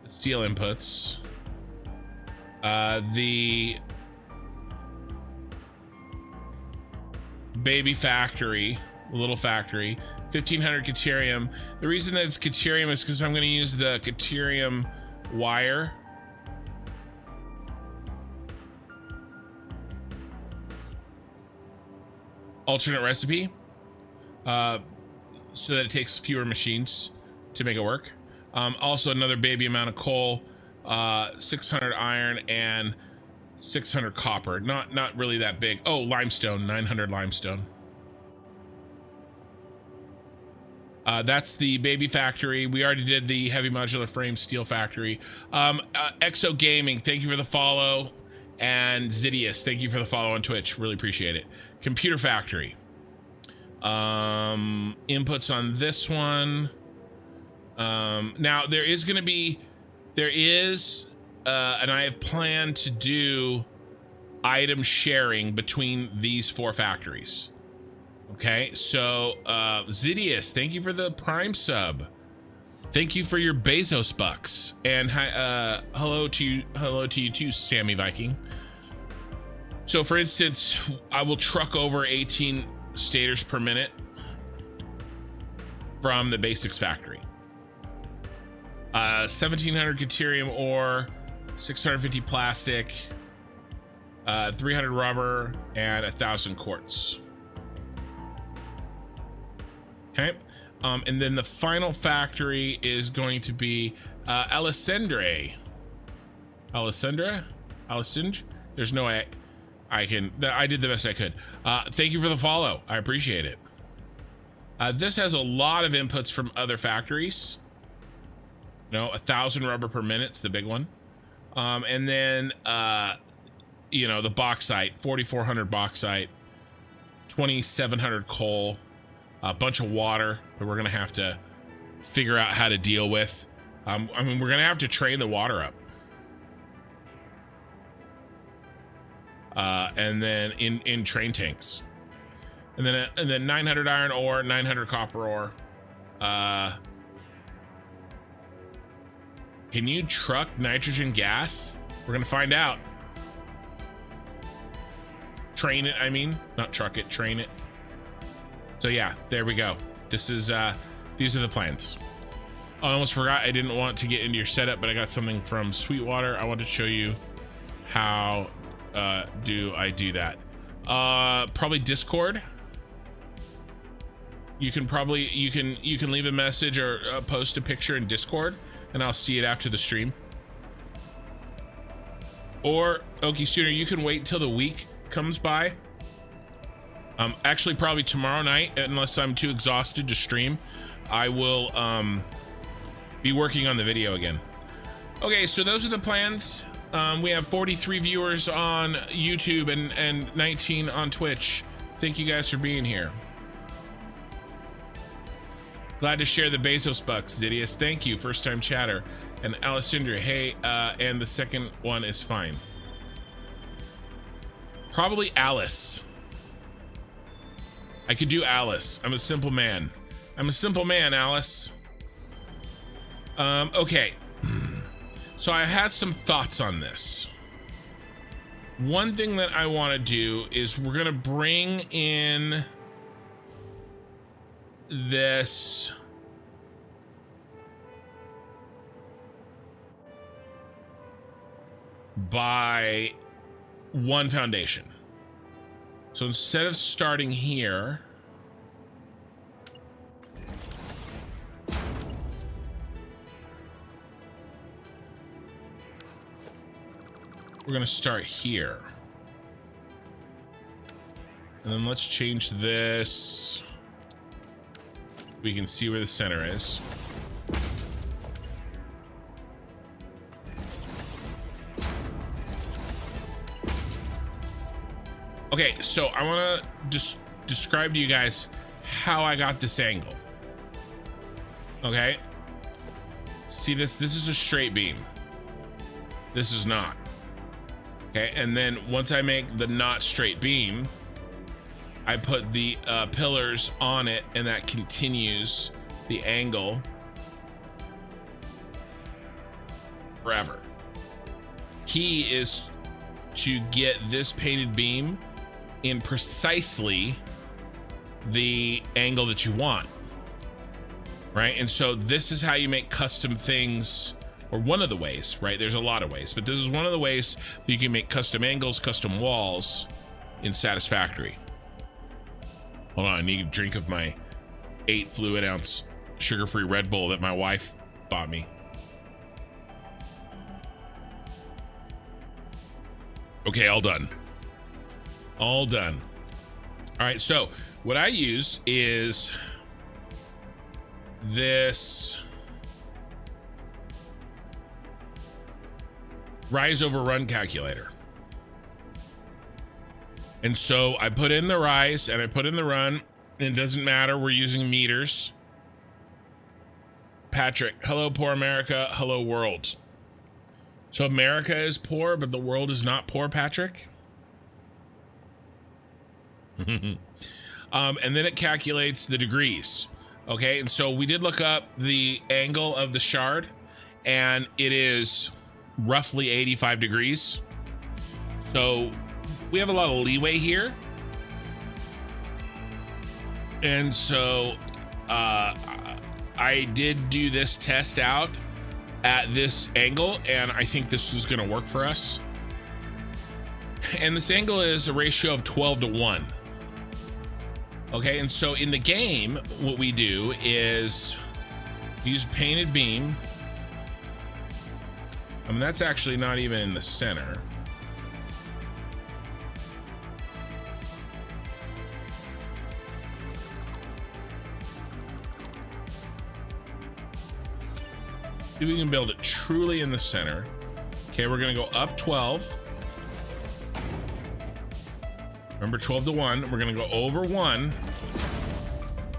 Speaker 1: the steel inputs. The baby factory, little factory, 1,500 Caterium. The reason that it's Caterium is because I'm going to use the Caterium wire. Alternate recipe, so that it takes fewer machines to make it work. Also another baby amount of coal, 600 iron and 600 copper. Not really that big. Oh, limestone, 900 limestone. That's the baby factory. We already did the heavy modular frame steel factory. Exo Gaming, thank you for the follow. And Zidius, thank you for the follow on Twitch. Really appreciate it. Computer factory. Inputs on this one. Now there is going to be, and I have planned to do item sharing between these 4 factories. Okay, so Zidius, thank you for the Prime sub. Thank you for your Bezos bucks, and hello to you too, Sammy Viking. So for instance, I will truck over 18 stators per minute from the basics factory. 1,700 Caterium ore, 650 plastic, 300 rubber, and 1,000 quartz. Okay, and then the final factory is going to be Alessandra. There's no way I did the best I could. Thank you for the follow. I appreciate it. This has a lot of inputs from other factories. You know, 1,000 rubber per minute's the big one. And then, you know, the bauxite, 4,400 bauxite, 2,700 coal, a bunch of water that we're going to have to figure out how to deal with. I mean, we're going to have to train the water up. And then in train tanks, and then 900 iron ore, 900 copper ore. Can you truck nitrogen gas? We're gonna find out. Train it, I mean, not truck it, train it. So yeah, there we go. This is these are the plans. I almost forgot, I didn't want to get into your setup, but I got something from Sweetwater. I want to show you how do I do that. Probably Discord. You can leave a message or post a picture in Discord, and I'll see it after the stream. Or Okie Sooner, you can wait till the week comes by. Actually, probably tomorrow night, unless I'm too exhausted to stream, I will be working on the video again. Okay, so those are the plans. We have 43 viewers on YouTube and 19 on Twitch. Thank you guys for being here. Glad to share the Bezos bucks, Zidius. Thank you, first time chatter. And Alessandra, hey, and the second one is fine. Probably Alice. I could do Alice. I'm a simple man. I'm a simple man, Alice. Okay. So I had some thoughts on this. One thing that I want to do is we're going to bring in this by one foundation. So instead of starting here, we're gonna start here. And then let's change this. We can see where the center is. Okay, so I want to just describe to you guys how I got this angle. Okay, see this? This is a straight beam. This is not. Okay, and then once I make the not straight beam, I put the pillars on it, and that continues the angle forever. Key is to get this painted beam in precisely the angle that you want, right? And so this is how you make custom things, or one of the ways, right? There's a lot of ways, but this is one of the ways that you can make custom angles, custom walls in Satisfactory. Hold on, I need a drink of my 8 fluid ounce sugar-free Red Bull that my wife bought me. Okay, all done. All done. All right, so what I use is this rise over run calculator. And so I put in the rise and I put in the run, and it doesn't matter, we're using meters. Patrick, hello poor America, hello world. So America is poor, but the world is not poor, Patrick. And then it calculates the degrees. Okay, and so we did look up the angle of the shard, and it is roughly 85 degrees. So we have a lot of leeway here. And so I did do this test out at this angle, and I think this is going to work for us. And this angle is a ratio of 12:1. Okay, and so in the game, what we do is use painted beam. I mean, that's actually not even in the center. See if we can build it truly in the center. Okay, we're gonna go up 12. Remember 12:1, we're gonna go over 1.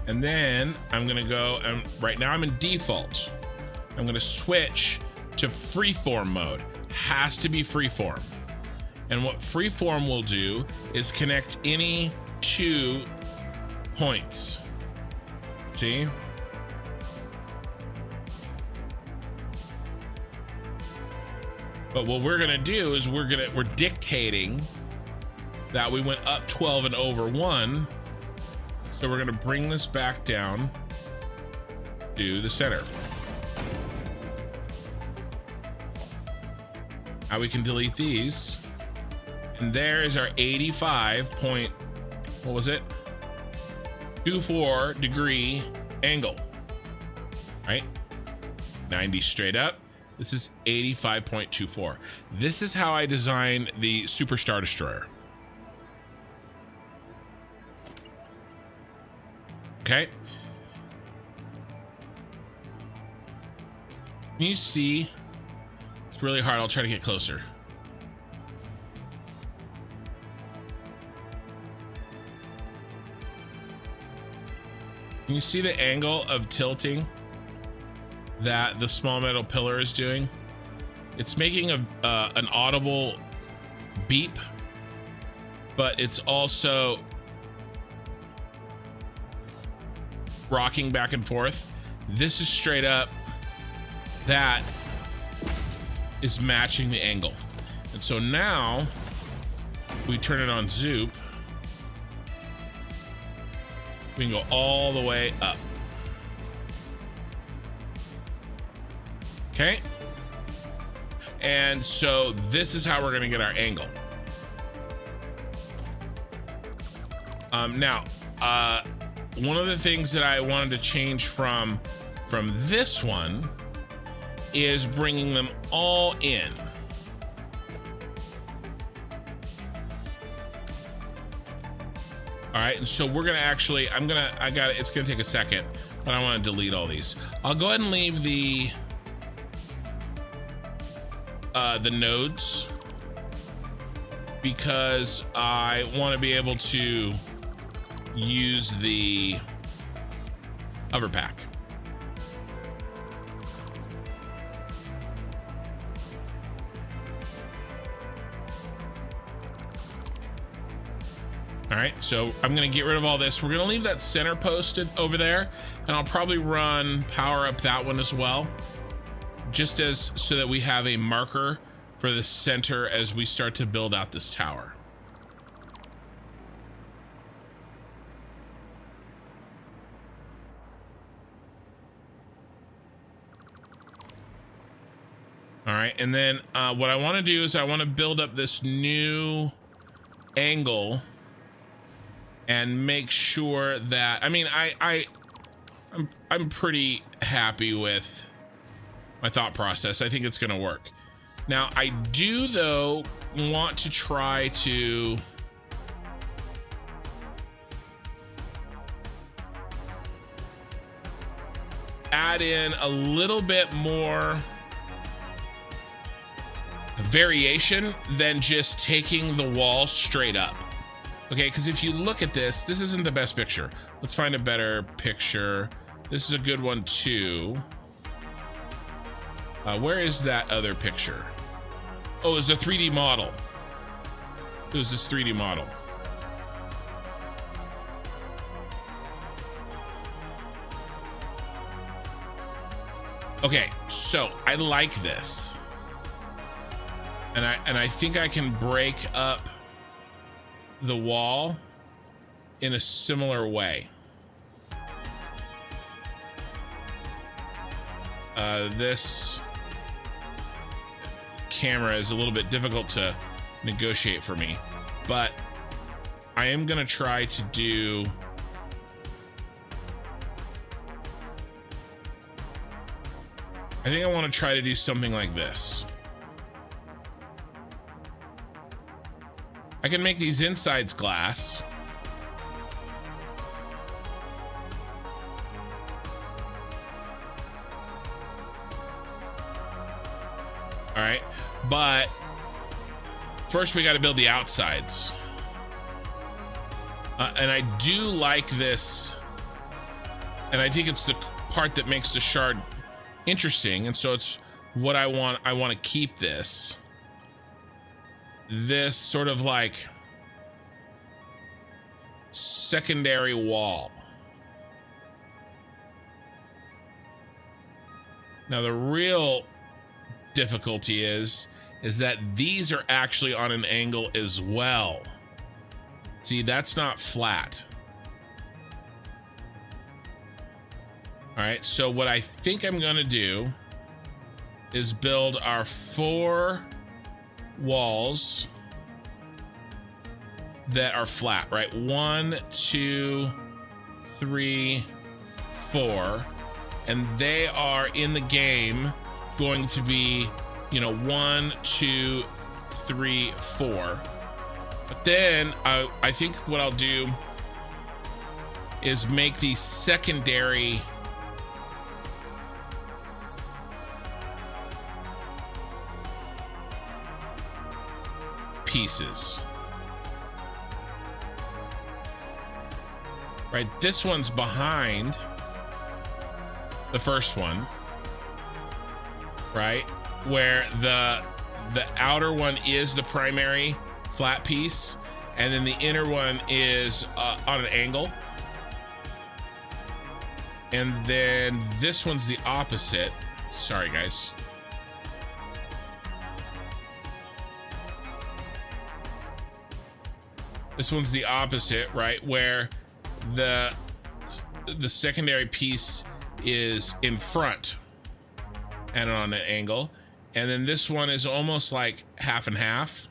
Speaker 1: And then I'm gonna go, and right now I'm in default. I'm gonna switch to freeform mode. Has to be freeform. And what freeform will do is connect any 2 points. See? But what we're gonna do is we're dictating that we went up 12 and over 1. So we're gonna bring this back down to the center. Now we can delete these. And there is our 85 point, what was it? 24 degree angle, right? 90 straight up. This is 85.24. This is how I design the Super Star Destroyer. Okay. Can you see? It's really hard. I'll try to get closer. Can you see the angle of tilting that the small metal pillar is doing? It's making an audible beep, but it's also rocking back and forth. This is straight up. That is matching the angle. And so now we turn it on zoop. We can go all the way up. Okay. And so this is how we're going to get our angle. Now, one of the things that I wanted to change from this one is bringing them all in. All right, and so we're gonna actually, it's gonna take a second, but I wanna delete all these. I'll go ahead and leave the nodes because I wanna be able to use the hover pack. All right, so I'm gonna get rid of all this. We're gonna leave that center posted over there, and I'll probably run power up that one as well, just as so that we have a marker for the center as we start to build out this tower. All right, and then what I want to do is I want to build up this new angle and make sure that, I mean, I'm pretty happy with my thought process. I think it's going to work. Now, I do though want to try to add in a little bit more variation than just taking the wall straight up. Okay, because if you look at this isn't the best picture. Let's find a better picture. This is a good one too. Where is that other picture? Oh, it was a 3D model. It was this 3D model. Okay, so I like this. And I think I can break up the wall in a similar way. This camera is a little bit difficult to negotiate for me, but I am gonna try to do I think I want to try to do something like this. I can make these insides glass. All right, but first we got to build the outsides. And I do like this, and I think it's the part that makes the shard interesting, and so it's what I want. I want to keep this sort of like secondary wall. Now the real difficulty is that these are actually on an angle as well. See, that's not flat. All right, so what I think I'm gonna do is build our 4 walls that are flat, right? 1, 2, 3, 4, and they are in the game going to be, you know, 1, 2, 3, 4. But then I think what I'll do is make these secondary pieces. Right, this one's behind the first one, right? Where the outer one is the primary flat piece, and then the inner one is on an angle. And then this one's the opposite. Sorry, guys. This one's the opposite, right? Where the secondary piece is in front and on an angle. And then this one is almost like half and half.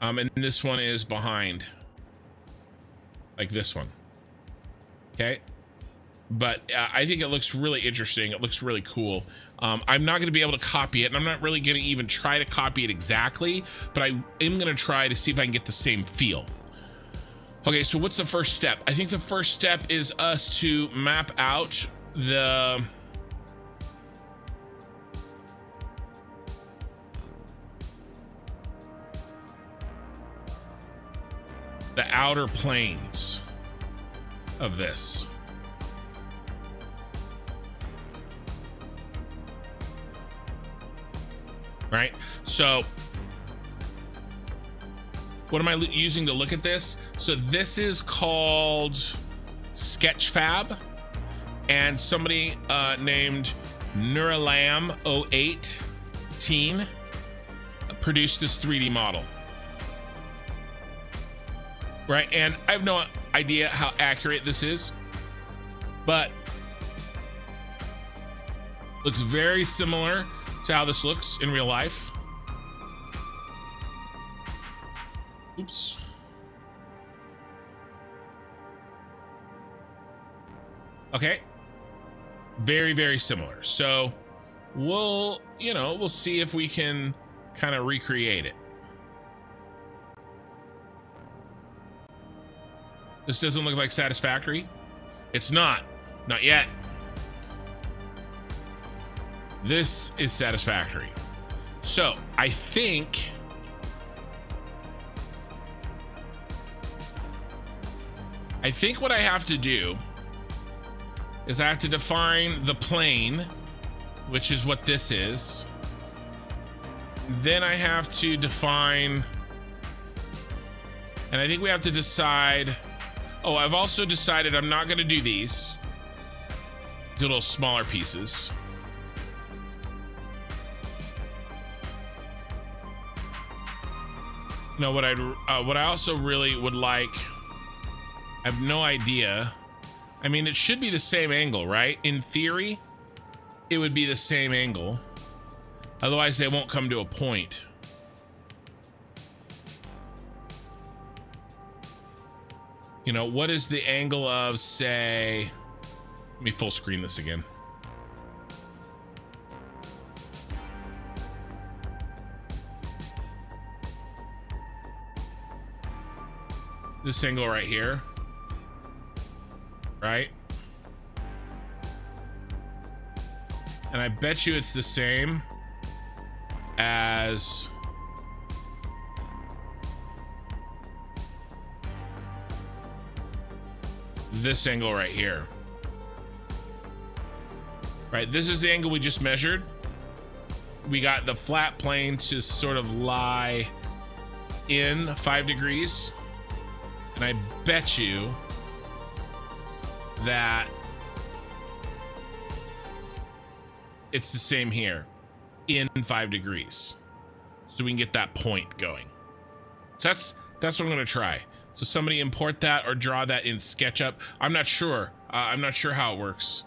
Speaker 1: And this one is behind. like this one. Okay. But I think it looks really interesting. It looks really cool. I'm not going to be able to copy it, and I'm not really going to even try to copy it exactly, but I am going to try to see if I can get the same feel. Okay, so what's the first step? I think the first step is us to map out the outer planes of this. Right? So what am I using to look at this? So this is called Sketchfab, and somebody named Neuralam08 teen produced this 3D model. Right? And I have no idea how accurate this is, but looks very similar to how this looks in real life. Oops. Okay. Very, very similar. So we'll see if we can kind of recreate it. This doesn't look like Satisfactory. It's not yet. This is Satisfactory. So I think what I have to do is I have to define the plane, which is what this is. Then I have to define, and I think we have to decide. Oh, I've also decided I'm not going to do these little smaller pieces. No, what I also really would like, I have no idea. I mean, it should be the same angle, right? In theory, it would be the same angle. Otherwise, they won't come to a point. You know, what is the angle of, say, let me full screen this again. This angle right here, right? And I bet you it's the same as this angle right here. Right, this is the angle we just measured. We got the flat plane to sort of lie in 5 degrees. And I bet you that it's the same here in 5 degrees. So we can get that point going. So that's what I'm going to try. So somebody import that or draw that in SketchUp. I'm not sure. I'm not sure how it works.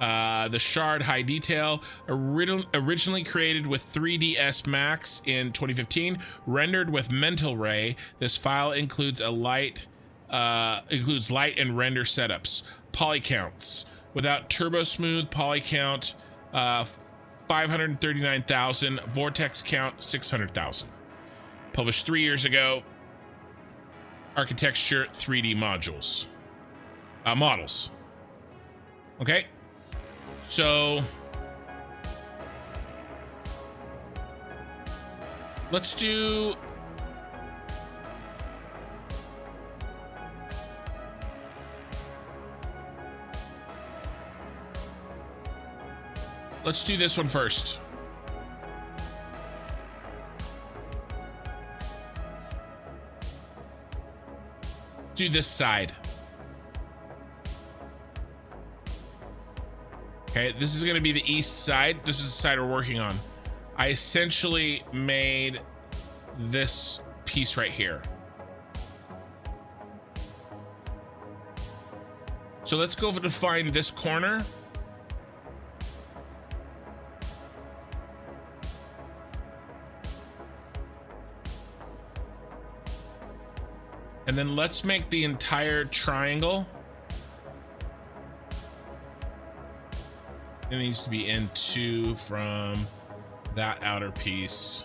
Speaker 1: The shard high detail, originally created with 3ds Max in 2015, rendered with Mental Ray. This file includes light and render setups. Poly counts without turbo smooth poly count 539,000, vortex count 600,000. Published 3 years ago. Architecture 3D models. Okay. So let's do this one first. Do this side. Okay, this is going to be the east side. This is the side we're working on. I essentially made this piece right here. So let's go define this corner. And then let's make the entire triangle. It needs to be in 2 from that outer piece.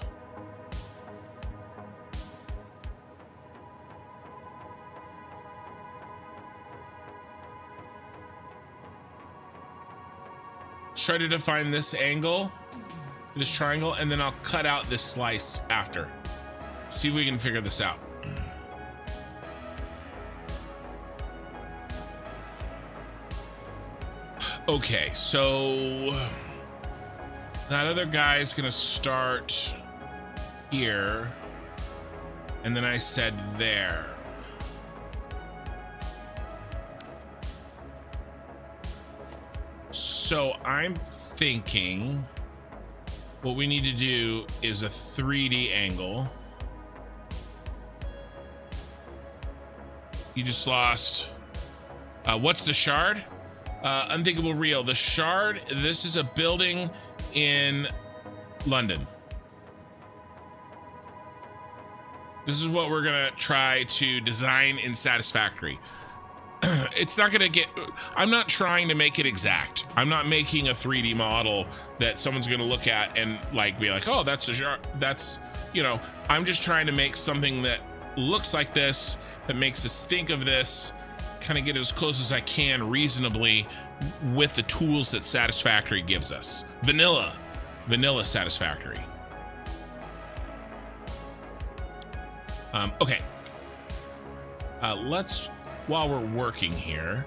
Speaker 1: Try to define this angle, this triangle, and then I'll cut out this slice after. See if we can figure this out. Okay, so that other guy is gonna start here, and then I said there. So I'm thinking what we need to do is a 3D angle. You just lost. What's the shard? Unthinkable real. The shard, this is a building in London. This is what we're gonna try to design in Satisfactory. It's not gonna get, I'm not trying to make it exact. I'm not making a 3D model that someone's gonna look at and like be like, oh, that's a shard. That's, you know, I'm just trying to make something that looks like this, that makes us think of this, kind of get as close as I can reasonably with the tools that Satisfactory gives us. Vanilla Satisfactory. Okay. Let's, while we're working here,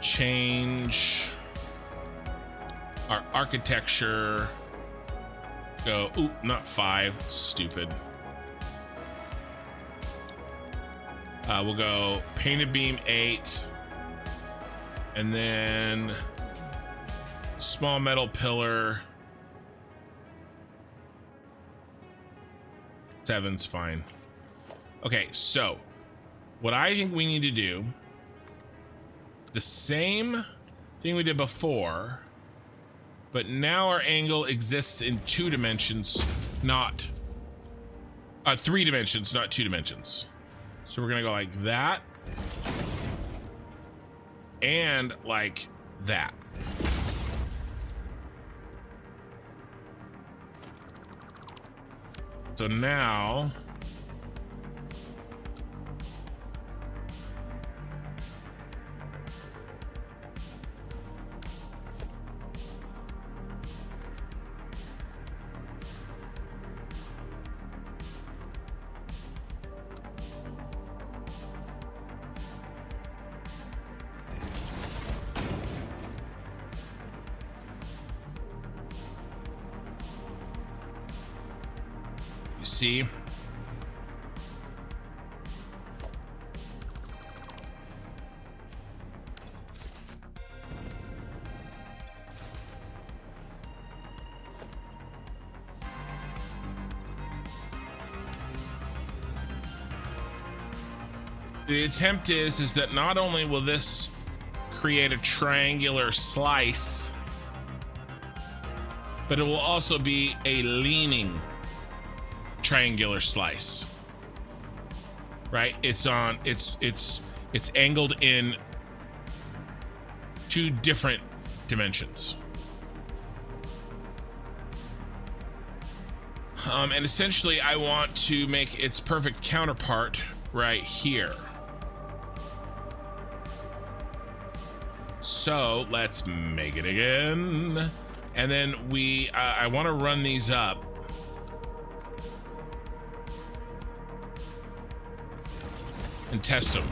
Speaker 1: change our architecture. Go, oop, not 5, stupid. We'll go painted beam 8, and then small metal pillar 7's fine. Okay, so what I think we need to do, the same thing we did before, but now our angle exists in 2 dimensions, not 3 dimensions, not 2 dimensions. So we're gonna go like that and like that. So now see. The attempt is that not only will this create a triangular slice, but it will also be a leaning triangular slice, right? It's angled in 2 different dimensions. And essentially I want to make its perfect counterpart right here. So let's make it again. And then I want to run these up. And test them.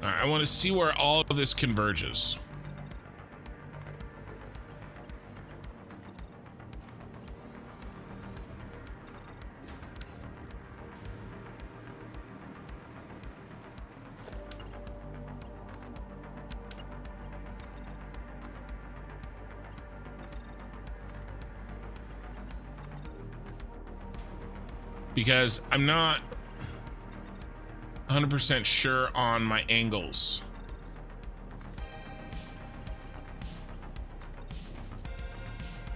Speaker 1: I want to see where all of this converges. because I'm not 100% sure on my angles.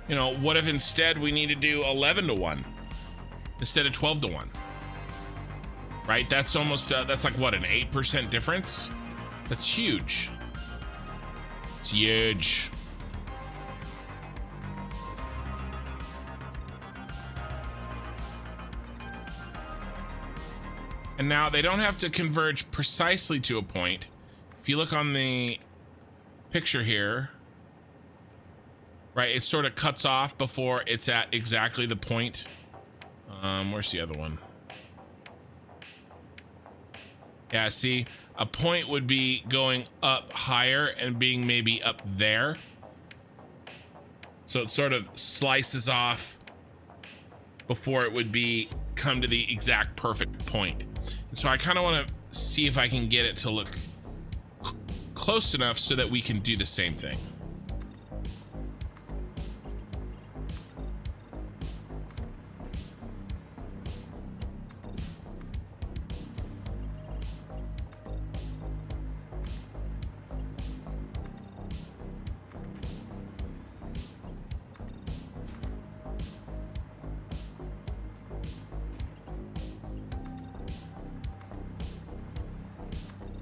Speaker 1: You know, what if instead we need to do 11 to 1 instead of 12 to 1? Right? That's almost, that's like what, an 8% difference? That's huge. It's huge. And now they don't have to converge precisely to a point. If you look on the picture here, right, it sort of cuts off before it's at exactly the point. Where's the other one? Yeah, see, a point would be going up higher and being maybe up there. So it sort of slices off before it would be come to the exact perfect point. And so I kind of want to see if I can get it to look close enough so that we can do the same thing.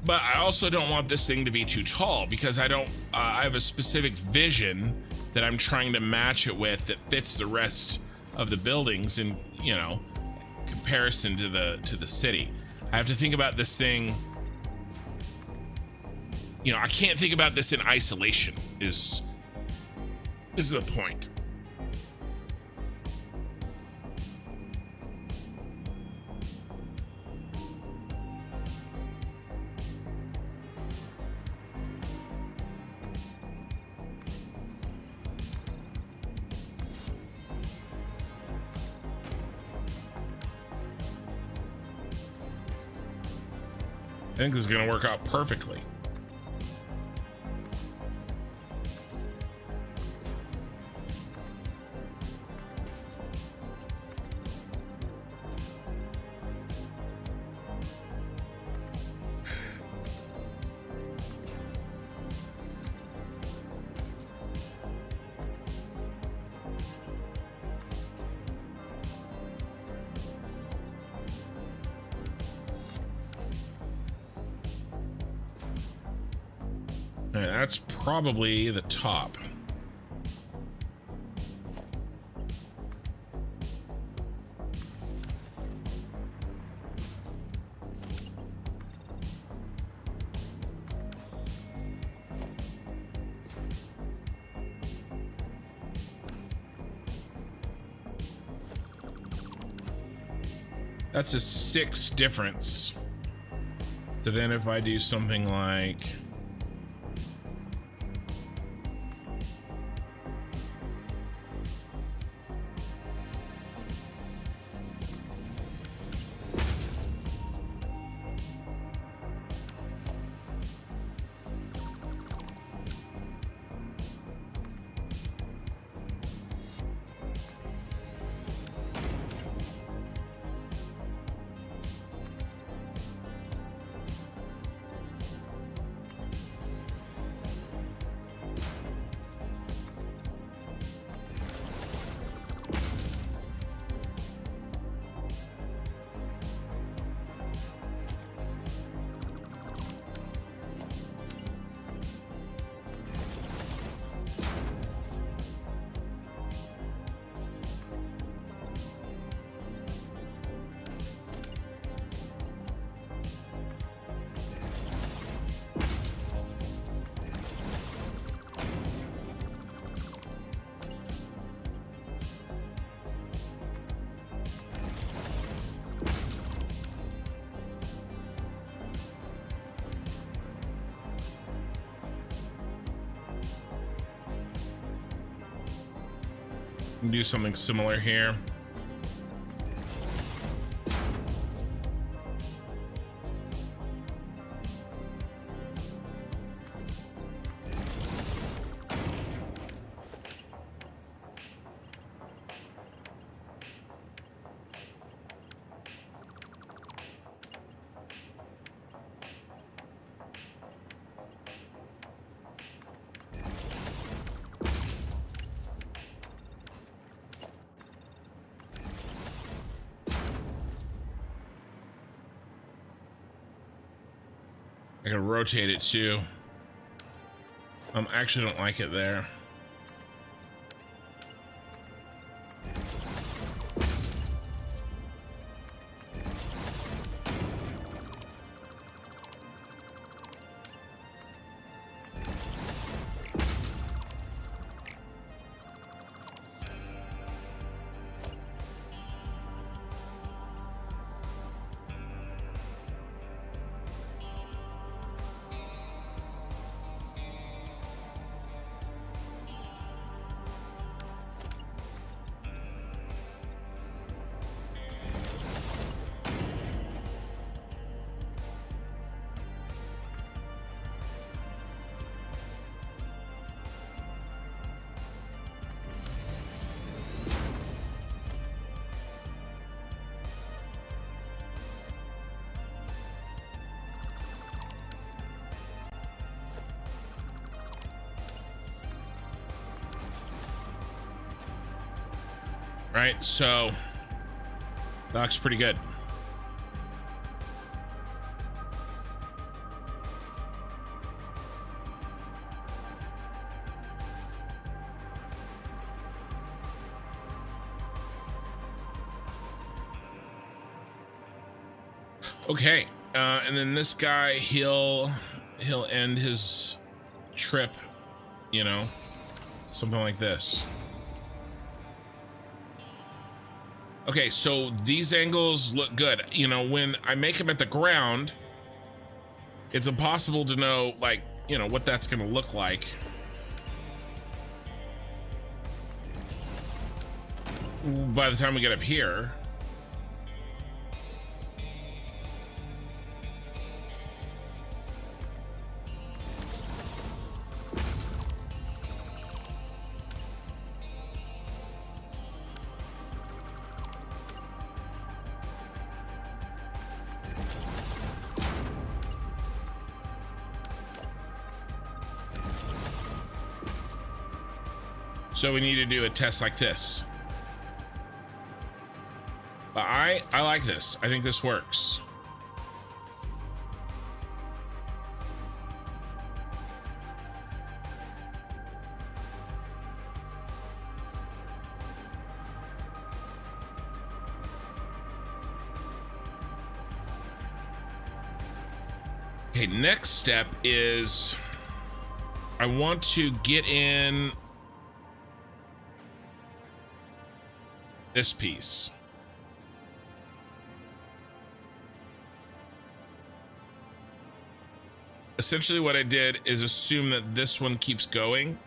Speaker 1: But I also don't want this thing to be too tall because I don't, I have a specific vision that I'm trying to match it with that fits the rest of the buildings in, you know, comparison to the city. I have to think about this thing, you know, I can't think about this in isolation is the point. I think this is going to work out perfectly. All right, that's probably the top. That's a 6 difference. So then if I do something like do something similar here. I can rotate it too. I actually don't like it there. Right, so that looks pretty good. Okay, and then this guy, he'll end his trip, you know, something like this. Okay, so these angles look good. You know, when I make them at the ground, it's impossible to know, like, you know, what that's gonna look like. By the time we get up here. So we need to do a test like this. But I like this. I think this works. Okay, next step is I want to get in this piece. Essentially what I did is assume that this one keeps going.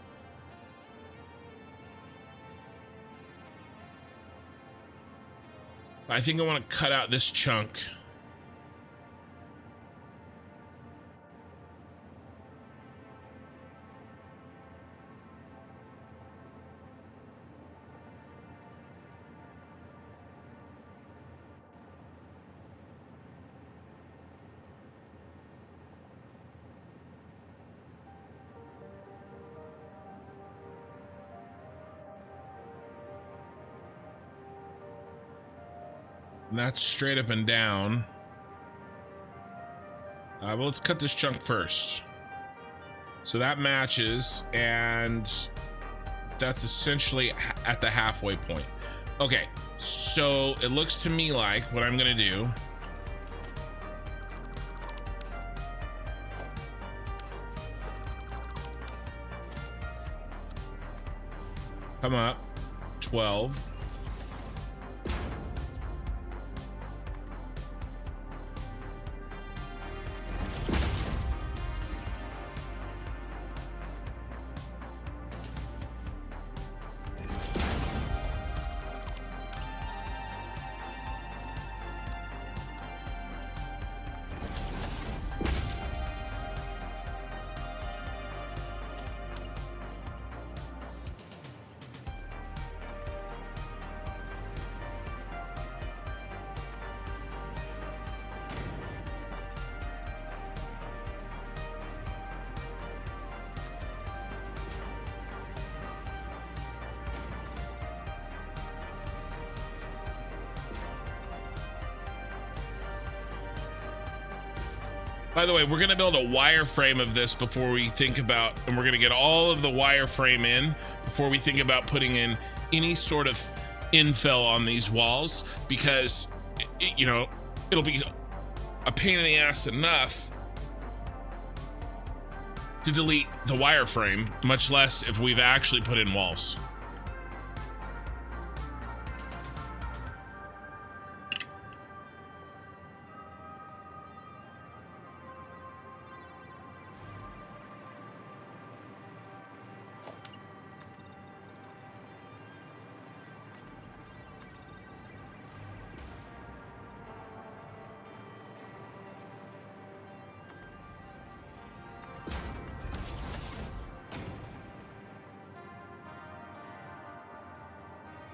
Speaker 1: I think I want to cut out this chunk. And that's straight up and down. Well, let's cut this chunk first. So that matches, and that's essentially at the halfway point. Okay, so it looks to me like what I'm gonna do come up 12. By the way, we're gonna build a wireframe of this before we think about, and we're gonna get all of the wireframe in before we think about putting in any sort of infill on these walls, because you know, it'll be a pain in the ass enough to delete the wireframe, much less if we've actually put in walls.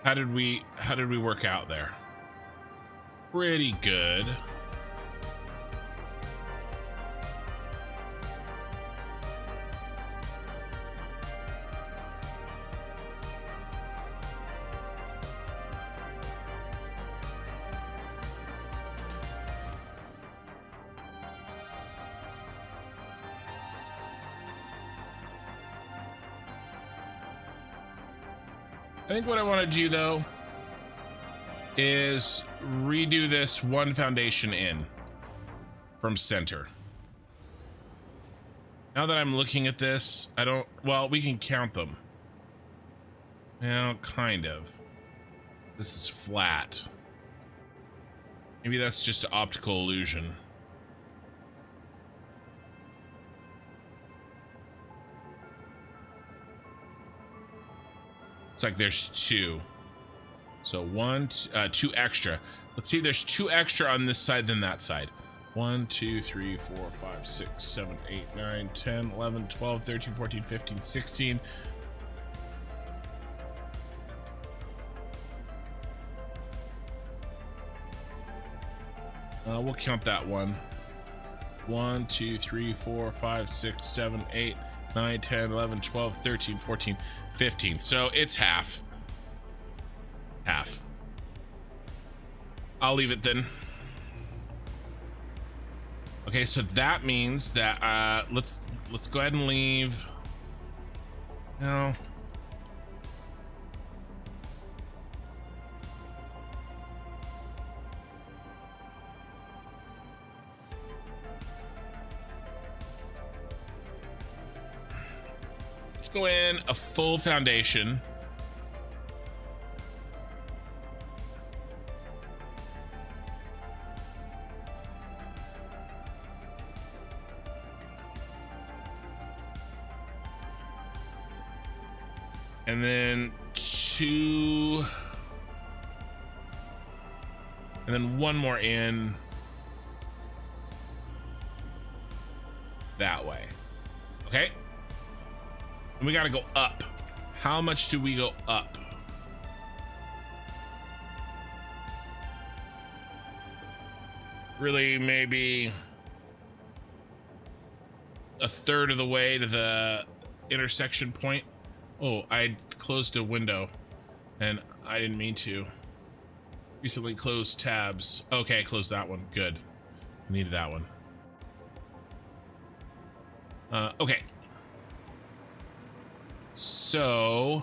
Speaker 1: How did we work out there? Pretty good. I think what I want to do though is redo this one foundation in from center. Now that I'm looking at this, well, we can count them. Well, kind of. This is flat. Maybe that's just an optical illusion. It's like there's two. So two extra. Let's see, there's two extra on this side than that side. 1, 2, 3, 4, 5, 6, 7, 8, 9, 10, 11, 12, 13, 14, 15, 16. We'll count that one. 1, 2, 3, 4, 5, 6, 7, 8, 9, 10, 11, 12, 13, 14, 15. So it's half. Half. I'll leave it then. Okay, so that means that let's go ahead and leave. No. Let's go in a full foundation. And then two, and then one more in that way. Okay. And we got to go up. How much do we go up? Really, maybe a third of the way to the intersection point. Oh, I closed a window and I didn't mean to. Recently closed tabs. Okay, closed that one. Good. Needed that one. Okay. So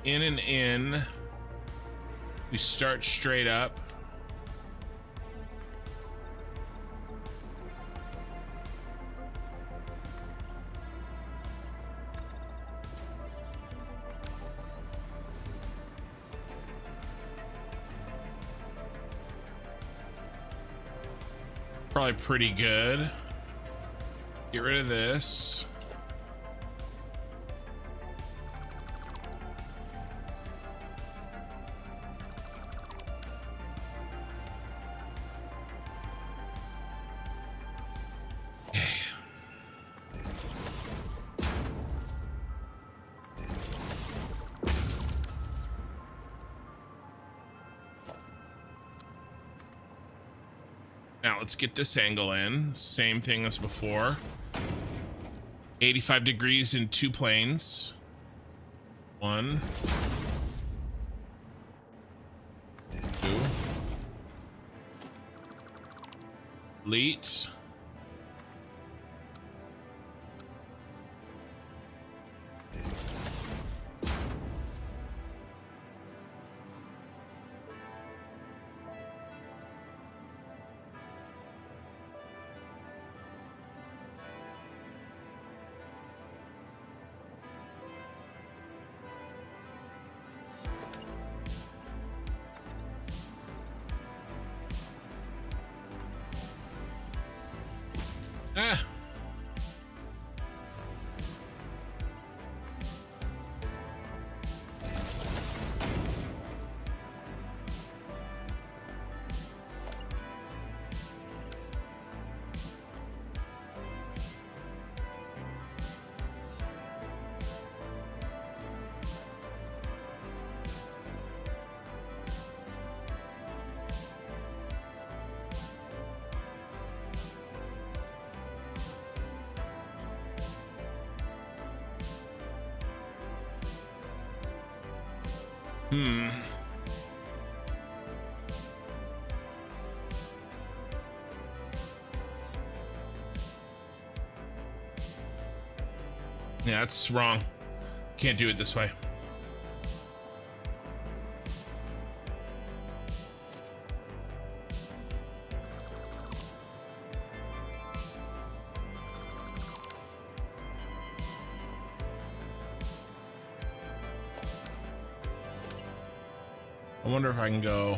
Speaker 1: in and in, we start straight up. Probably pretty good. Get rid of this. Now let's get this angle in. Same thing as before. 85 degrees in two planes. One. Delete. Ah. Yeah, that's wrong. Can't do it this way. I wonder if I can go.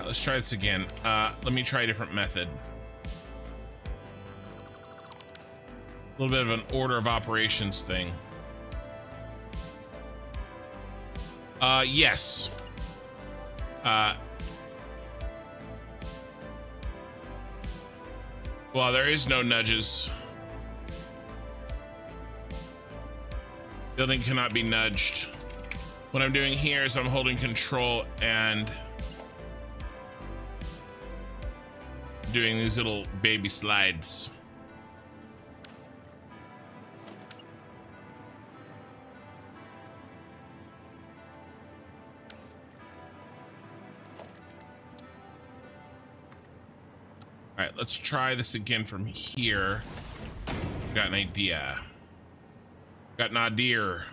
Speaker 1: Let's try this again. Let me try a different method. A little bit of an order of operations thing. Yes. Well, there is no nudges. Building cannot be nudged. What I'm doing here is I'm holding control and doing these little baby slides. All right, let's try this again from here. Got an idea. Got an idea.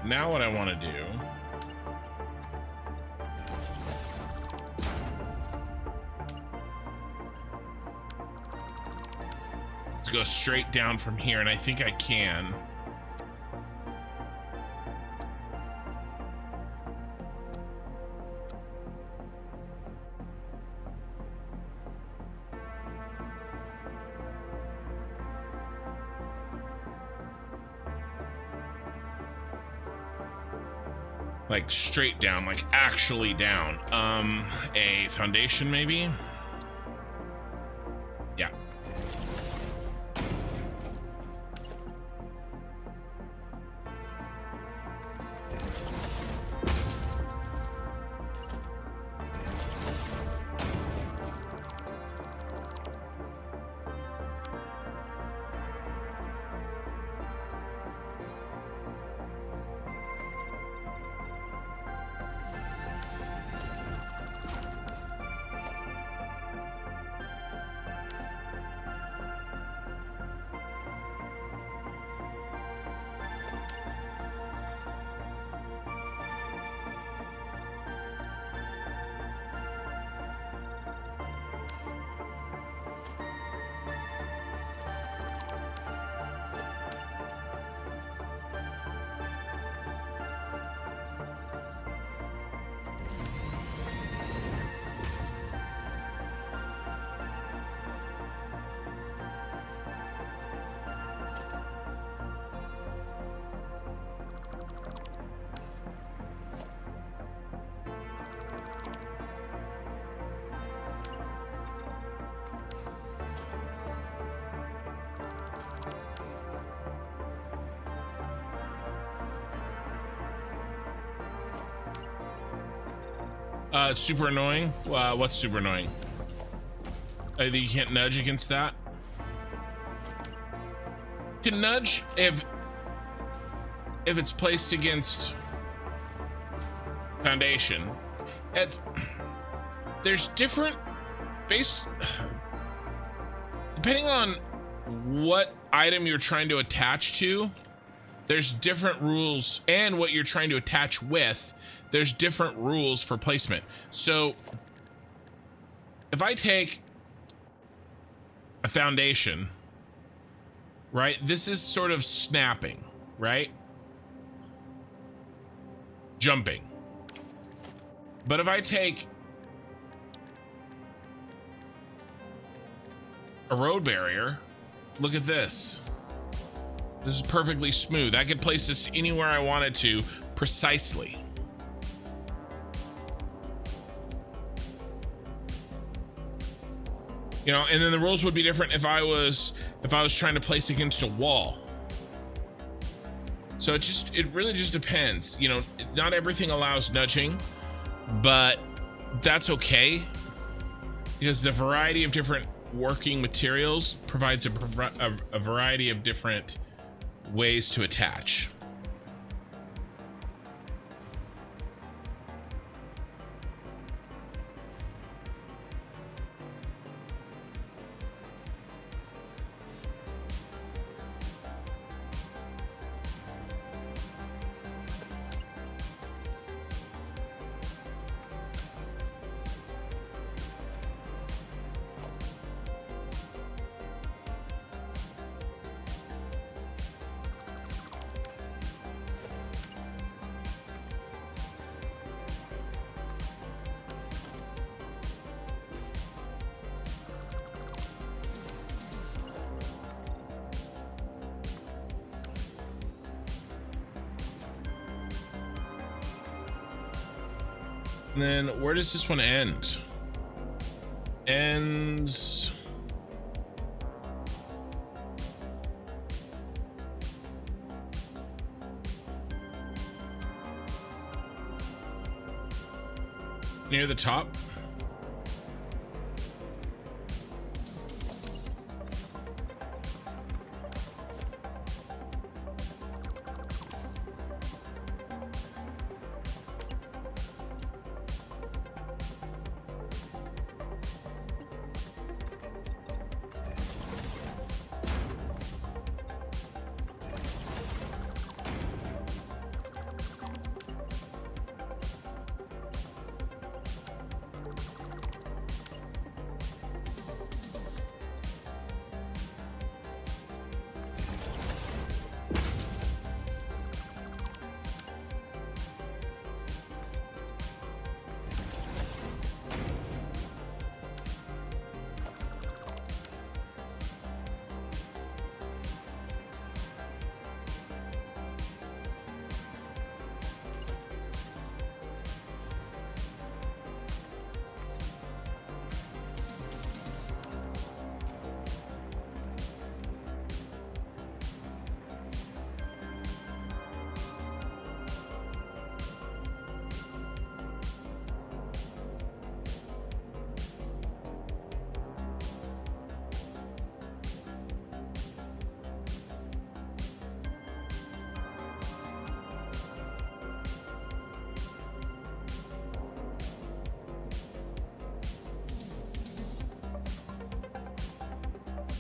Speaker 1: Now what I want to do is go straight down from here, and I think I can. Like straight down, like actually down. A foundation maybe? Yeah. It's super annoying. What's super annoying? I think you can't nudge against that. You can nudge if it's placed against foundation. There's different depending on what item you're trying to attach to, there's different rules, and what you're trying to attach with, there's different rules for placement. So if I take a foundation, right? This is sort of snapping, right? Jumping. But if I take a road barrier, look at this. This is perfectly smooth. I could place this anywhere I wanted to precisely. You know, and then the rules would be different if I was trying to place against a wall. So it really just depends. You know, not everything allows nudging, but that's okay because the variety of different working materials provides a variety of different ways to attach. And then where does this one end? Ends near the top.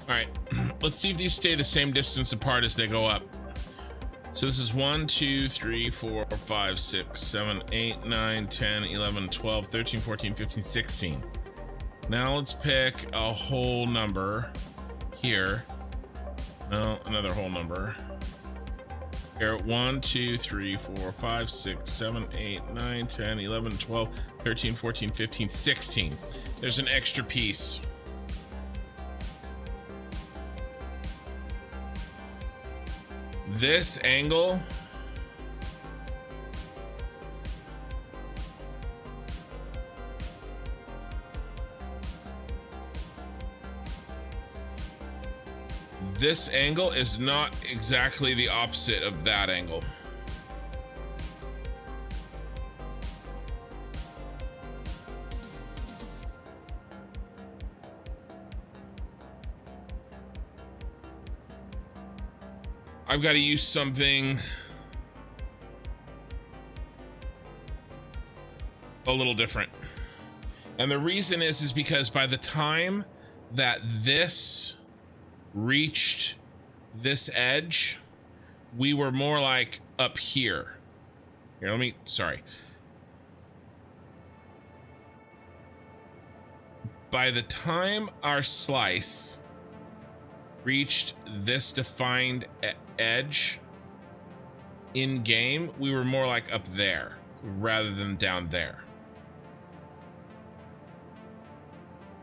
Speaker 1: All right, let's see if these stay the same distance apart as they go up. So this is 1, 2, 3, 4, 5, 6, 7, 8, 9, 10, 11, 12, 13, 14, 15, 16. Now let's pick a whole number here. No, another whole number. Here, 1, 2, 3, 4, 5, 6, 7, 8, 9, 10, 11, 12, 13, 14, 15, 16. There's an extra piece. This angle is not exactly the opposite of that angle. I've got to use something a little different. And the reason is because by the time that this reached this edge, we were more like up here. Here, sorry. By the time our slice reached this defined edge in game, we were more like up there rather than down there.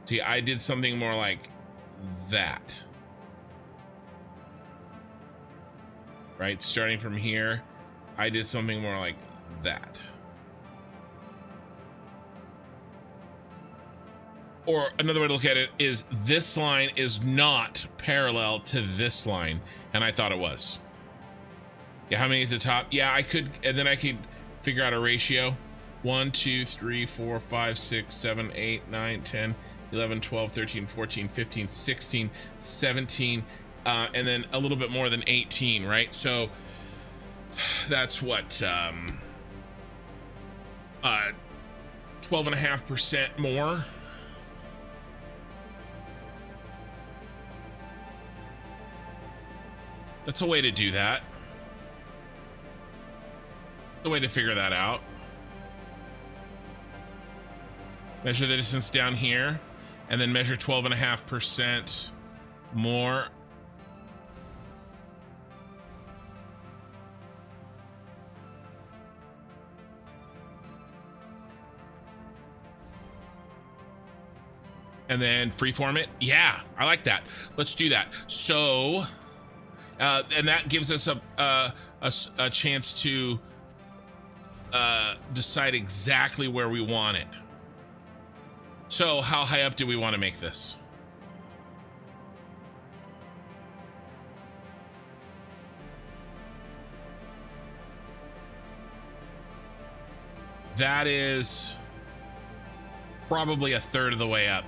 Speaker 1: See, I did something more like that. Right, starting from here, I did something more like that. Or another way to look at it is this line is not parallel to this line, and I thought it was. Yeah, how many at the top? Yeah, I could, and then I could figure out a ratio. 1, 2, 3, 4, 5, 6, 7, 8, 9, 10, 11, 12, 13, 14, 15, 16, 17, and then a little bit more than 18, right? So that's what, 12.5% more. That's a way to do that. The way to figure that out. Measure the distance down here, and then measure 12.5% more. And then freeform it. Yeah, I like that. Let's do that. So, and that gives us a chance to decide exactly where we want it. So how high up do we want to make this? That is probably a third of the way up.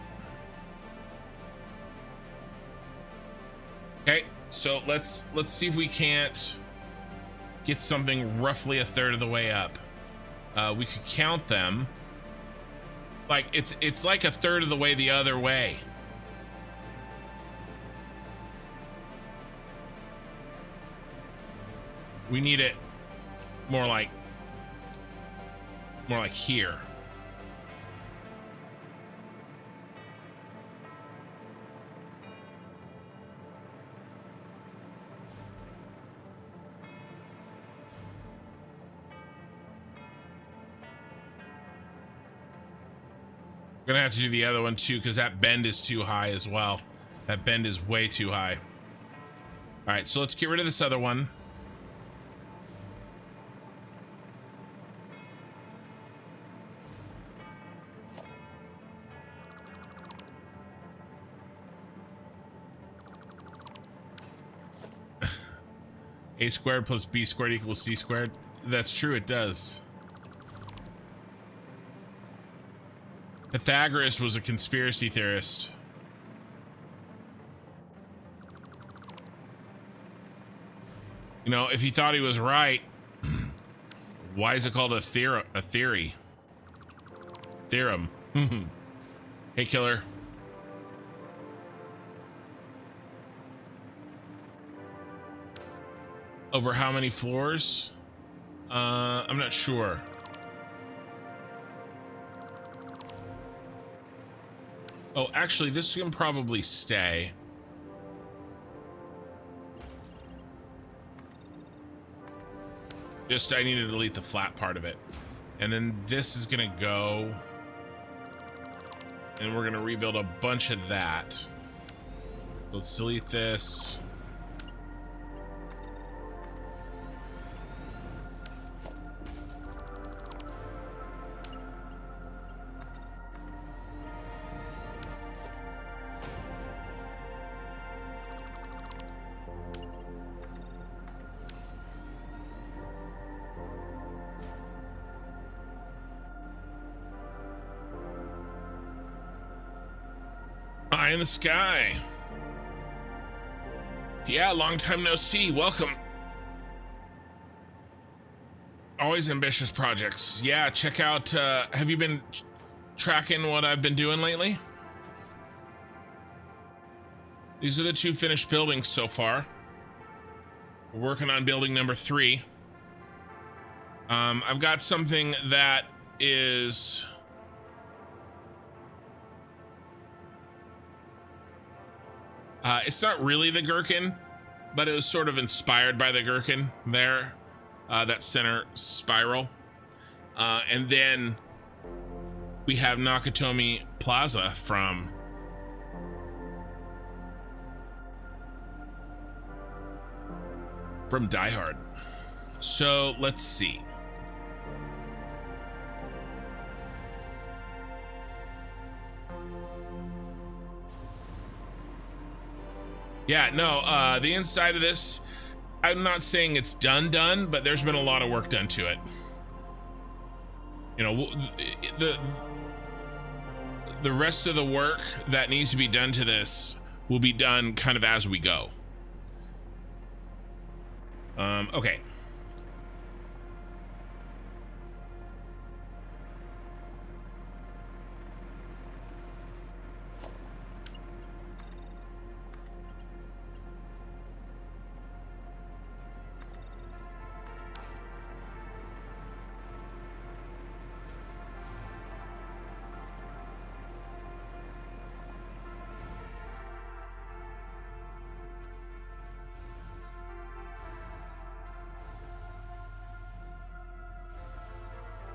Speaker 1: Okay, so let's see if we can't get something roughly a third of the way up. We could count them. Like it's like a third of the way the other way. We need it more like here. We're gonna have to do the other one too, because that bend is too high as well. That bend is way too high. All right, so let's get rid of this other one. A squared plus B squared equals C squared. That's true, it does. Pythagoras was a conspiracy theorist. You know, if he thought he was right, why is it called a theorem? A theory. Theorem. Hey, killer. over how many floors? I'm not sure. Oh, actually, this can probably stay. Just, I need to delete the flat part of it. And then this is gonna go. And we're gonna rebuild a bunch of that. Let's delete this. Eye in the sky. Yeah, long time no see. Welcome. Always ambitious projects. Yeah, check out, have you been tracking what I've been doing lately? These are the 2 finished buildings so far. We're working on building number 3. I've got something that is... it's not really the gherkin, but it was sort of inspired by the gherkin there, that center spiral. And then we have Nakatomi Plaza from Die Hard. So let's see. Yeah, no, the inside of this, I'm not saying it's done, but there's been a lot of work done to it. You know, the rest of the work that needs to be done to this will be done kind of as we go. Okay.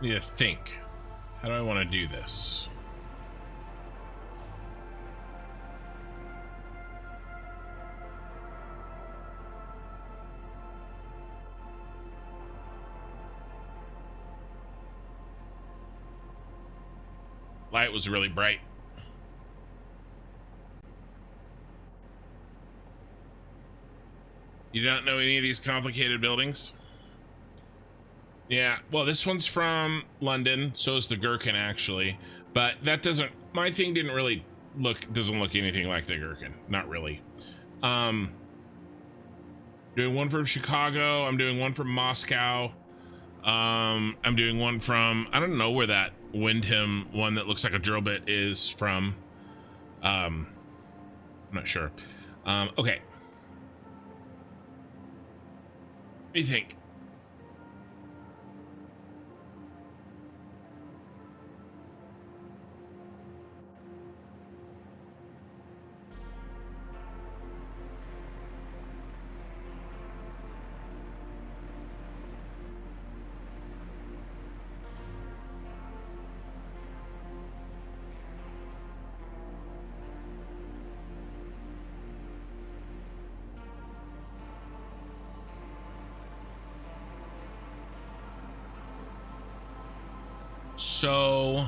Speaker 1: Need to think. How do I want to do this? Light was really bright. You don't know any of these complicated buildings? Yeah, well, this one's from London, so is the gherkin actually, but that doesn't, my thing didn't really doesn't look anything like the gherkin, not really. Doing one from Chicago, I'm doing one from Moscow, I'm doing one from, I don't know where that Windham one that looks like a drill bit is from. I'm not sure. Okay. What do you think? So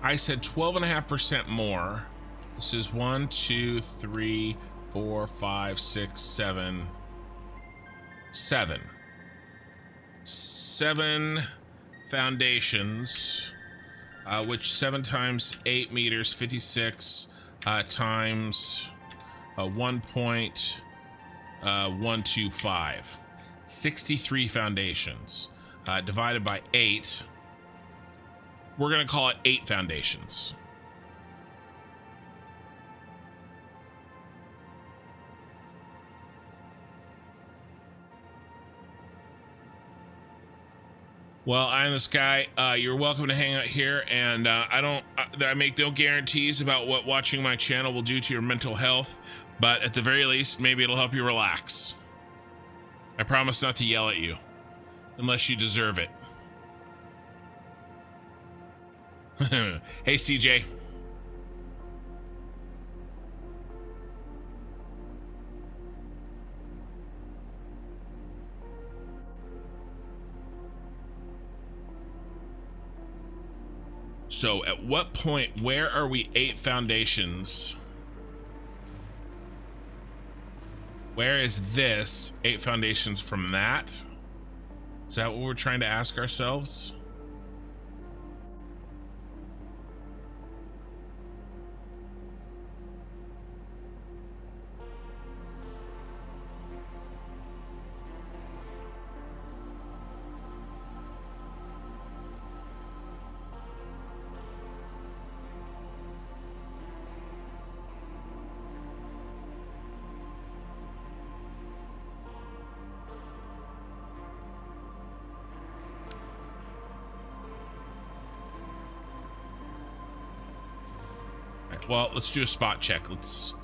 Speaker 1: I said 12.5% more. This is 1, 2, 3, 4, 5, 6, 7. 7 foundations, which 7 times 8 meters, 56 times 1.125. 63 foundations divided by 8. We're gonna call it 8 foundations. Well, I'm this guy. You're welcome to hang out here, and I make no guarantees about what watching my channel will do to your mental health, but at the very least, maybe it'll help you relax. I promise not to yell at you, unless you deserve it. Hey, CJ. So at what point, where are we 8 foundations? Where is this 8 foundations from that? Is that what we're trying to ask ourselves? Well, let's do a spot check. Let's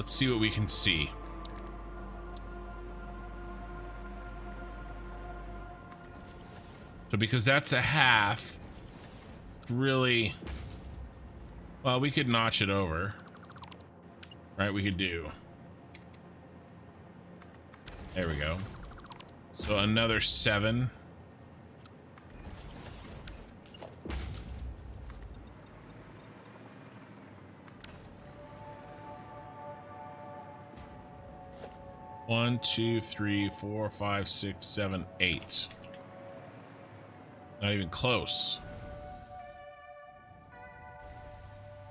Speaker 1: see what we can see. So because that's a half, really, well, we could notch it over, right? We could do, there we go. So another 7. One, 2, 3, 4, 5, 6, 7, 8. Not even close.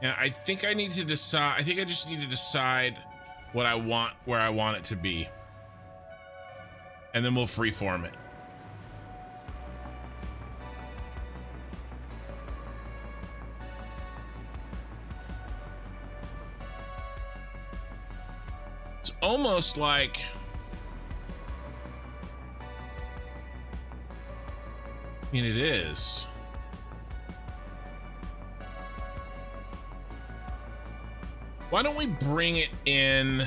Speaker 1: And I think I need to decide. I think I just need to decide what I want, where I want it to be, and then we'll freeform it. It's almost like I mean, it is. Why don't we bring it in?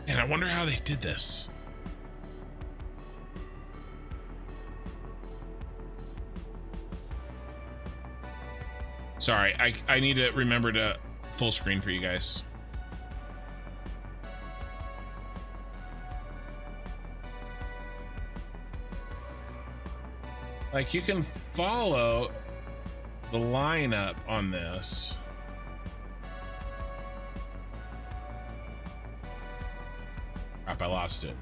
Speaker 1: And I wonder how they did this. Sorry, I need to remember to full screen for you guys. Like, you can follow the lineup on this. Crap, I lost it.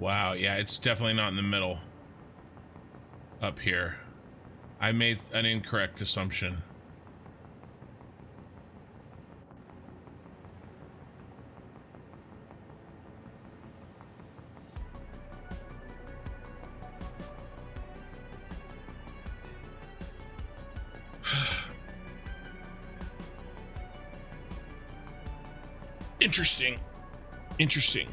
Speaker 1: Wow, yeah, it's definitely not in the middle up here. I made an incorrect assumption. Interesting. Interesting.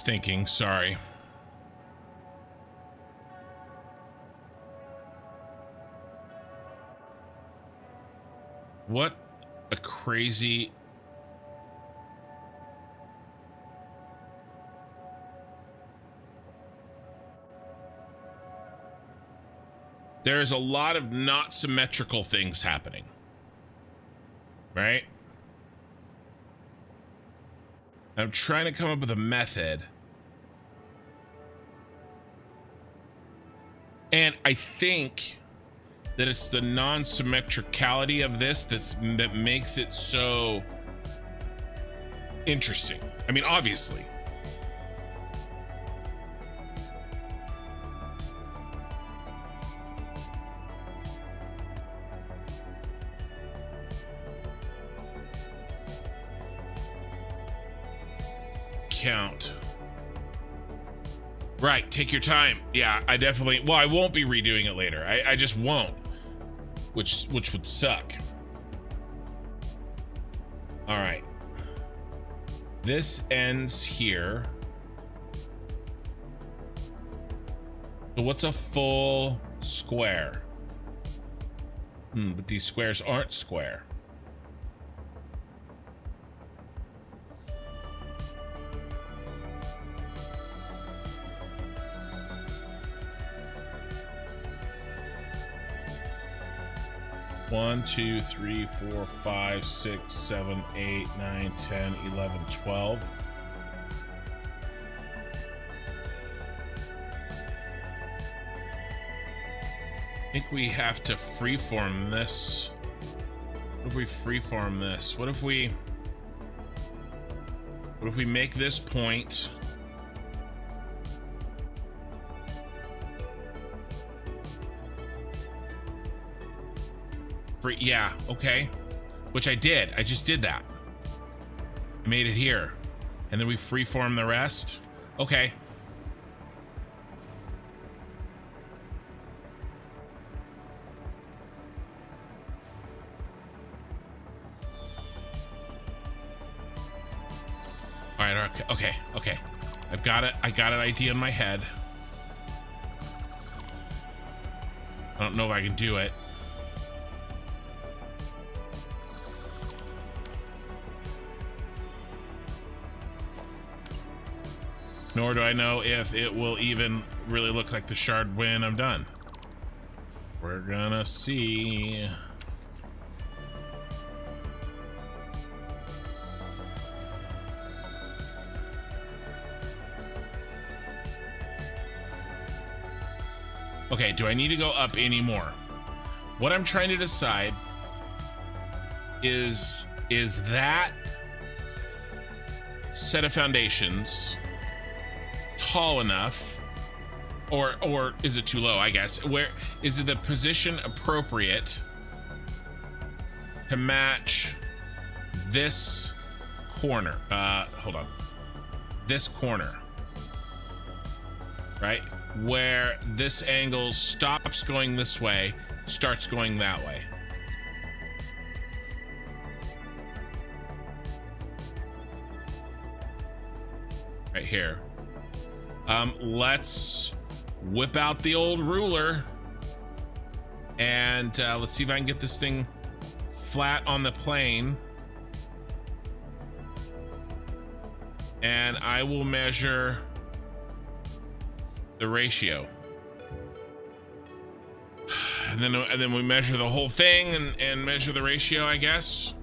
Speaker 1: thinking, sorry. What a crazy... There's a lot of not symmetrical things happening. Right? I'm trying to come up with a method. And I think that it's the non-symmetricality of this that makes it so interesting. I mean, obviously. Count. Right, take your time. Yeah, I definitely, well, I won't be redoing it later. I just won't. Which would suck. All right. This ends here. So what's a full square? But these squares aren't square. One, 2, 3, 4, 5, 6, 7, 8, 9, 10, 11, 12. I think we have to freeform this. What if we freeform this? What if we make this point? Yeah, okay. Which I did. I just did that. I made it here. And then we freeform the rest. Okay. All right, okay. I've got it. I got an idea in my head. I don't know if I can do it. Nor do I know if it will even really look like the shard when I'm done. We're gonna see. Okay, do I need to go up anymore? What I'm trying to decide is that set of foundations tall enough, or is it too low? I guess. Where is it the position appropriate to match this corner? Hold on. This corner, right? Where this angle stops going this way, starts going that way. Right here. Let's whip out the old ruler and let's see if I can get this thing flat on the plane. And I will measure the ratio. And then we measure the whole thing and measure the ratio, I guess.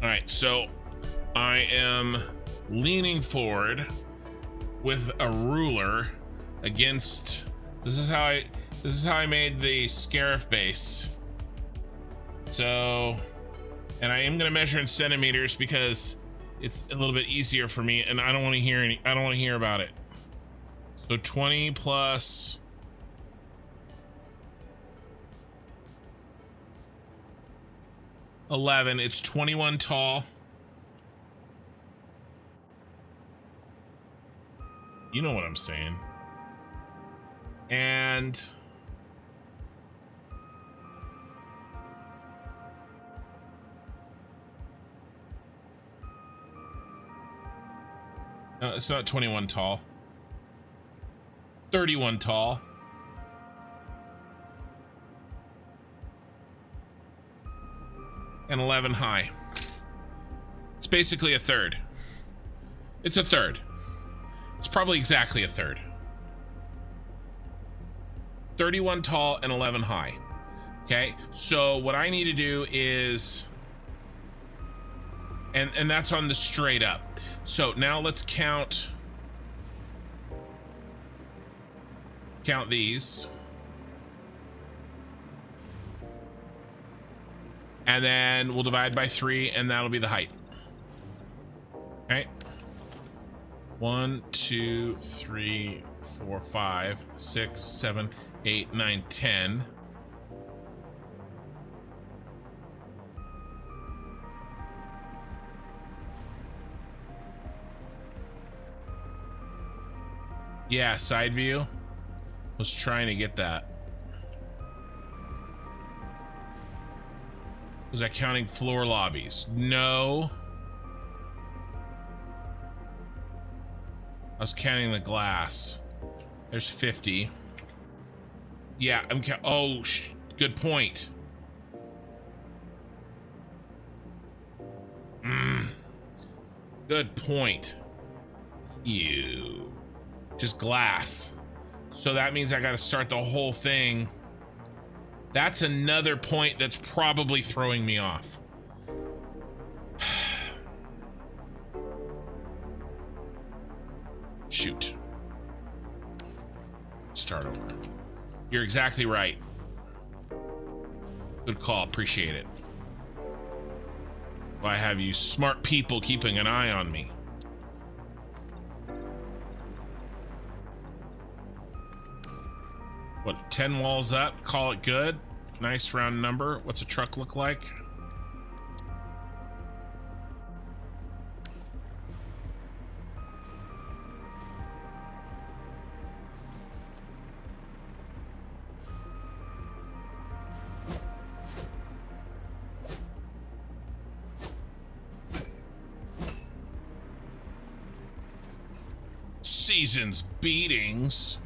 Speaker 1: All right, so I am leaning forward with a ruler against, this is how I made the Scarif base. So, and I am going to measure in centimeters because it's a little bit easier for me, and I don't want to hear about it. So 20 plus 11, it's 21 tall. You know what I'm saying. And No, it's not 21 tall. 31 tall. And 11 high. It's basically a third. It's a third. It's probably exactly a third. 31 tall and 11 high. Okay, so what I need to do is, and that's on the straight up. So now let's count these. And then we'll divide by 3, and that'll be the height. Okay. 1, 2, 3, 4, 5, 6, 7, 8, 9, 10. Yeah, side view. Was trying to get that. Was I counting floor lobbies? No. I was counting the glass. There's 50. Yeah, I'm oh, good point. Good point. You. Just glass. So that means I got to start the whole thing. That's another point that's probably throwing me off. Shoot. Start over. You're exactly right. Good call. Appreciate it. Why have you smart people keeping an eye on me? What, 10 walls up? Call it good. Nice round number. What's a truck look like? Season's beatings.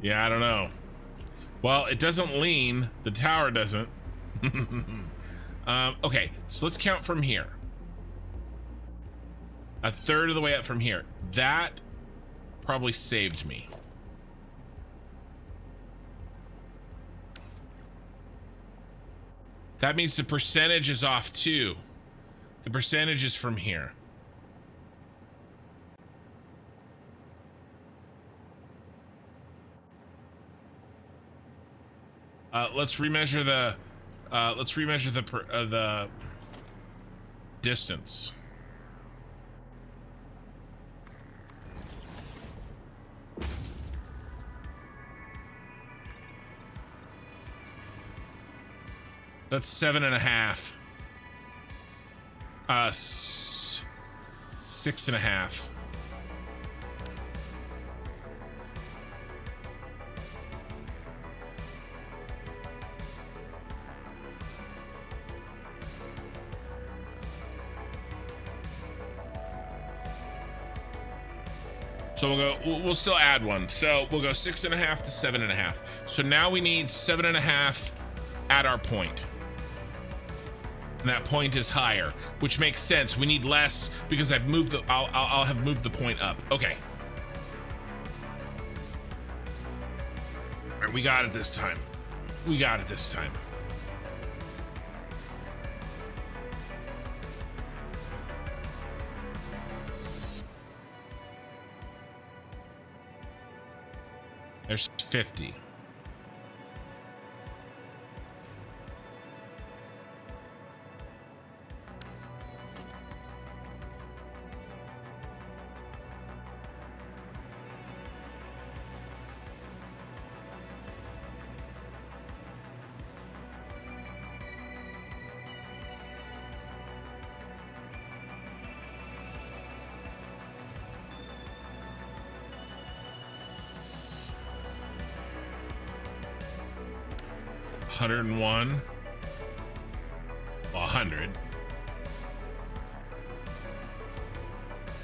Speaker 1: Yeah, I don't know. Well, it doesn't lean. The tower doesn't. Okay, so let's count from here. A third of the way up from here. That probably saved me. That means the percentage is off too. The percentage is from here. Let's remeasure the the distance. That's 7.5. 6.5. So we'll still add one. So we'll go 6.5 to 7.5. So now we need 7.5 at our point. And that point is higher, which makes sense. We need less because I've moved the, I'll have moved the point up. Okay. All right, we got it this time. We got it this time. There's 50. $101. 100.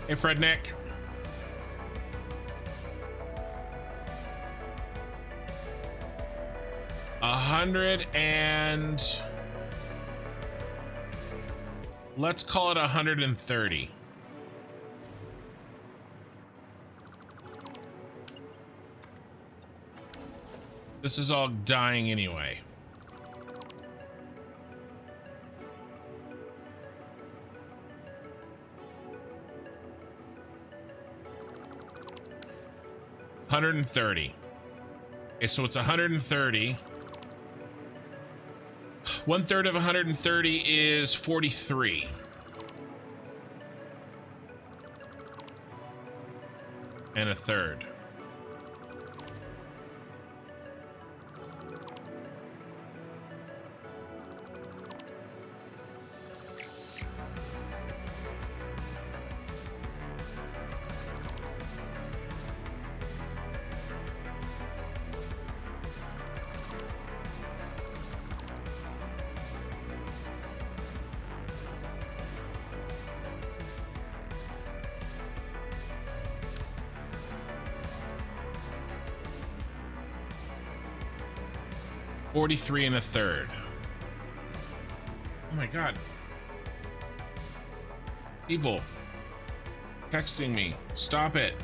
Speaker 1: Hey, Fred Nick. Let's call it 130. This is all dying anyway. $130. Okay, so it's 130. 1/3 of 130 is 43. And a third. $43 and a third. Oh my God. People texting me. Stop it.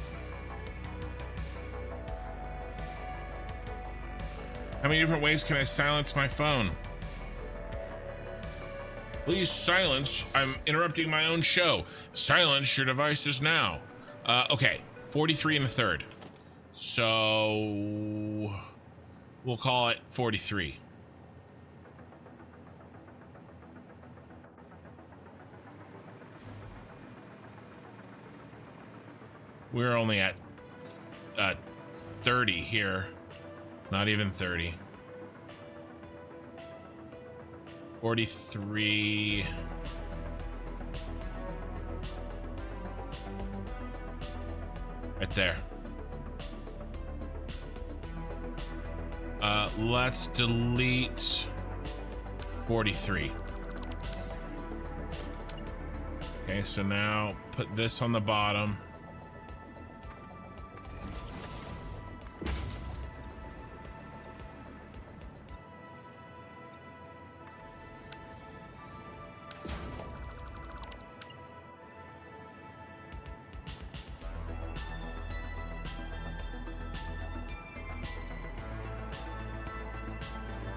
Speaker 1: How many different ways can I silence my phone? Please silence. I'm interrupting my own show. Silence your devices now. Okay. 43 and a third. So we'll call it 43. We're only at 30 here. Not even 30. 43. Right there. Let's delete 43. Okay, so now put this on the bottom.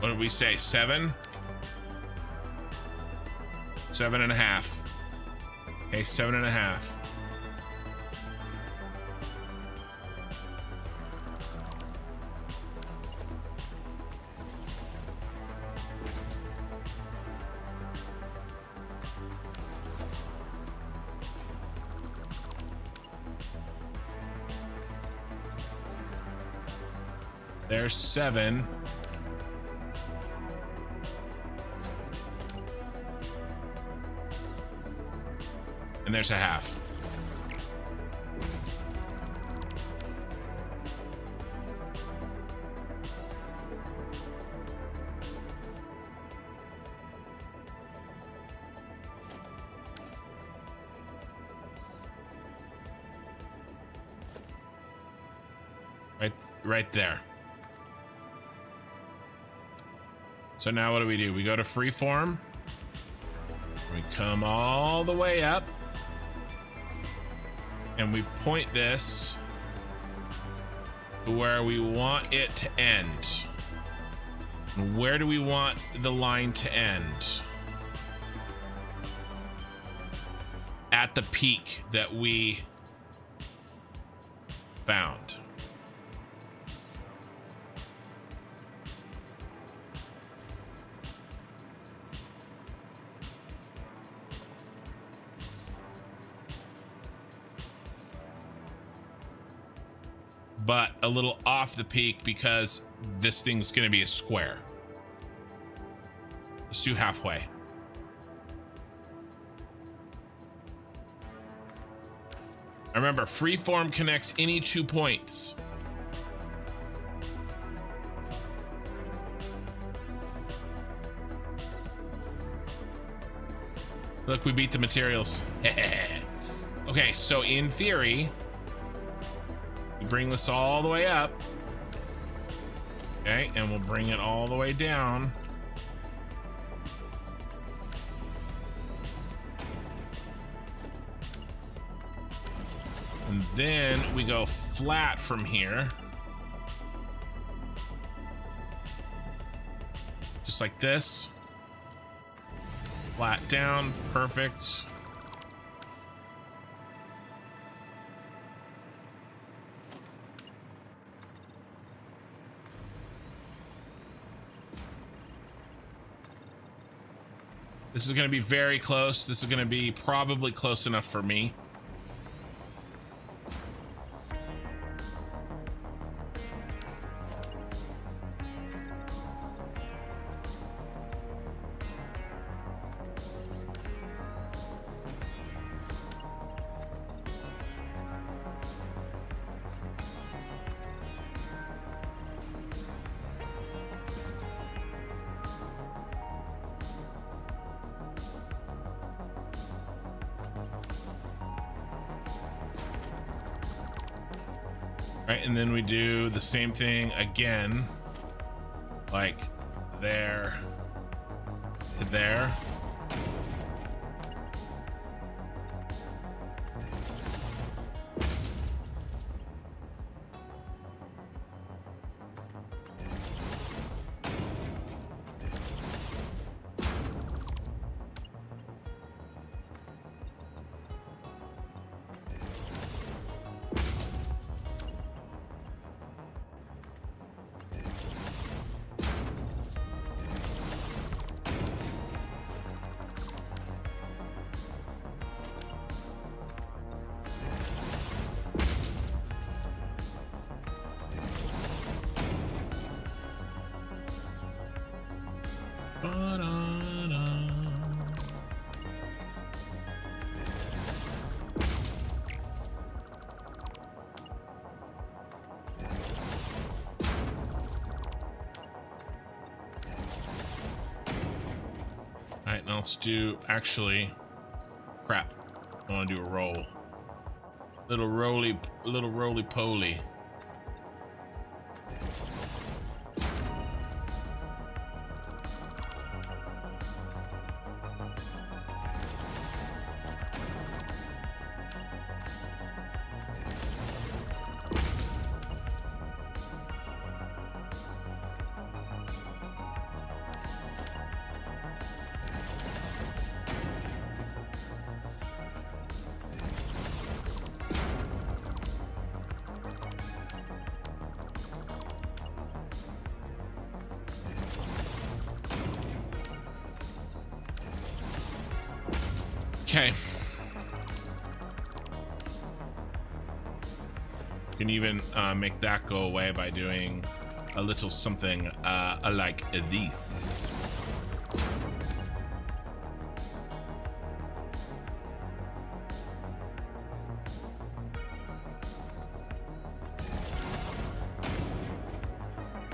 Speaker 1: What did we say? 7? 7.5. Okay, 7.5. There's 7. And there's a half. Right there. So now what do? We go to freeform. We come all the way up. And we point this to where we want it to end. And where do we want the line to end? At the peak that we found. But a little off the peak because this thing's gonna be a square. Let's do halfway. Remember, freeform connects any 2 points. Look, we beat the materials. Okay, so in theory, we bring this all the way up. Okay, and we'll bring it all the way down. And then we go flat from here. Just like this. Flat down, perfect. This is going to be very close. This is going to be probably close enough for me. Right, and then we do the same thing again, like there to there. Alright, now let's do, actually, crap. I want to do a roll. Little roly-poly. Okay. You can even make that go away by doing a little something like this.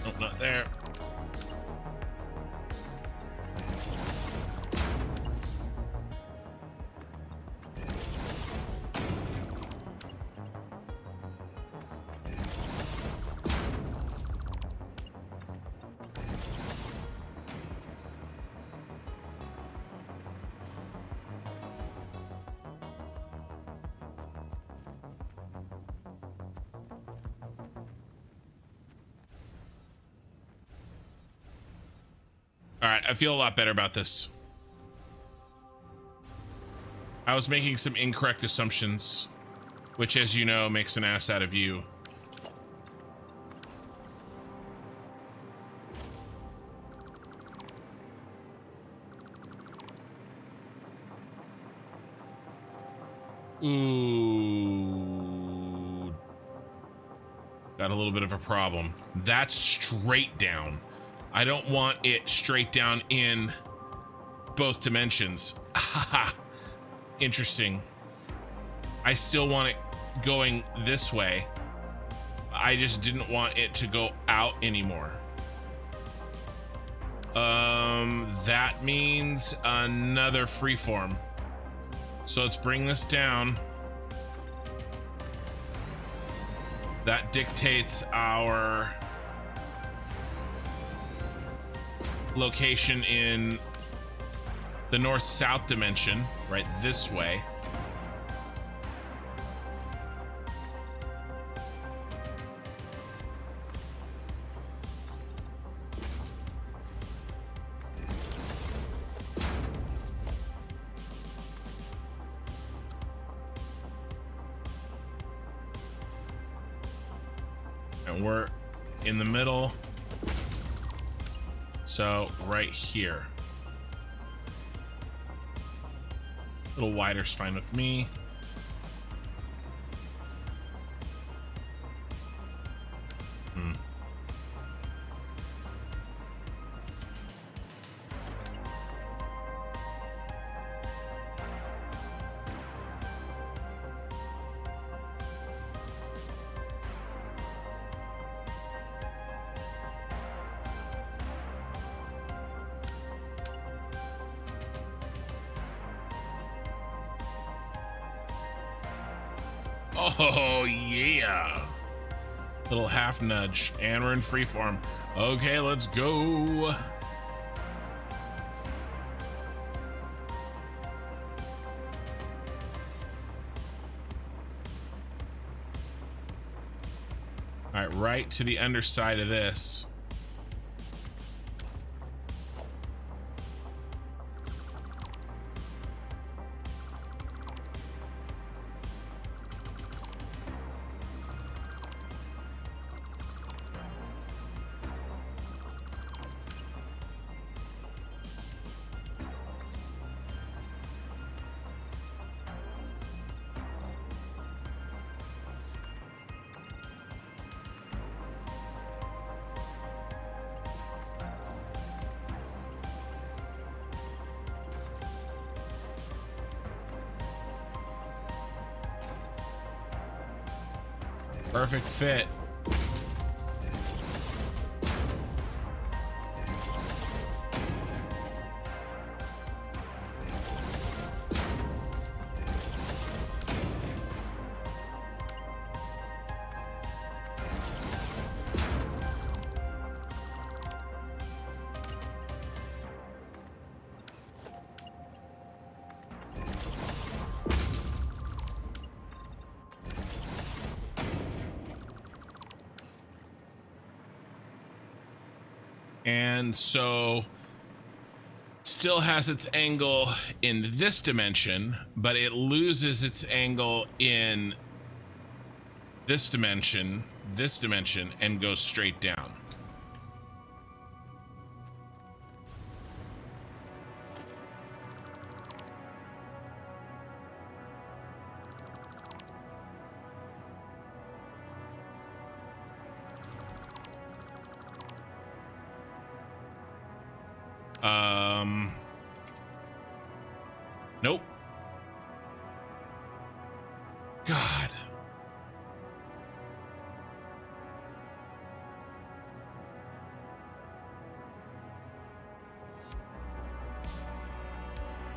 Speaker 1: Nope, not there. All right, I feel a lot better about this. I was making some incorrect assumptions, which, as you know, makes an ass out of you. Ooh. Got a little bit of a problem. That's straight down. I don't want it straight down in both dimensions. Interesting. I still want it going this way. I just didn't want it to go out anymore. That means another freeform. So let's bring this down. That dictates our location in the north-south dimension, right this way. And we're in the middle. So right here. A little wider's fine with me. Oh yeah, little half nudge, and we're in freeform. Okay, let's go. All right, right to the underside of this. Perfect fit. And so it still has its angle in this dimension, but it loses its angle in this dimension, and goes straight down. Nope. God.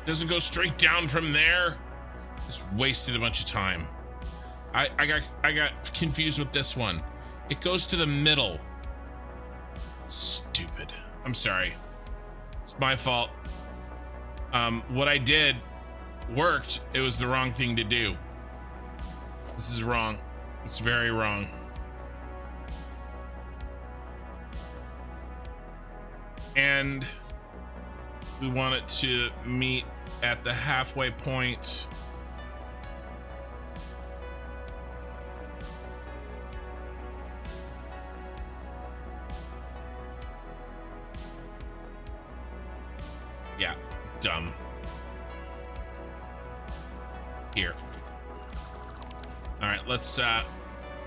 Speaker 1: Doesn't go straight down from there. Just wasted a bunch of time. I got confused with this one. It goes to the middle. Stupid. I'm sorry. It's my fault. What I did worked. It was the wrong thing to do. This is wrong. It's very wrong. And we want it to meet at the halfway point. Yeah, dumb. Here. All right, let's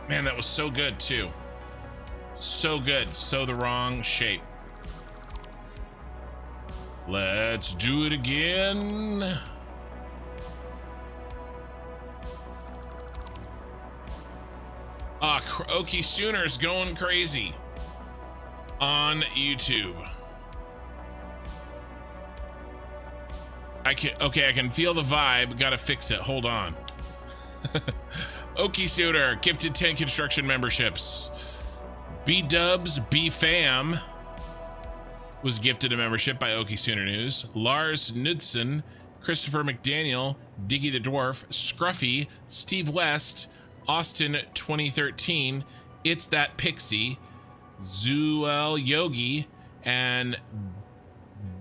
Speaker 1: man, that was so good too. So good. So the wrong shape. Let's do it again. Okie Sooner's going crazy on YouTube. I can feel the vibe. Gotta fix it. Hold on. Okie Suitor gifted 10 construction memberships. B-Dubs B-Fam was gifted a membership by Okie Sooner News. Lars Knudsen, Christopher McDaniel, Diggy the Dwarf, Scruffy, Steve West, Austin 2013, It's That Pixie, Zuel Yogi, and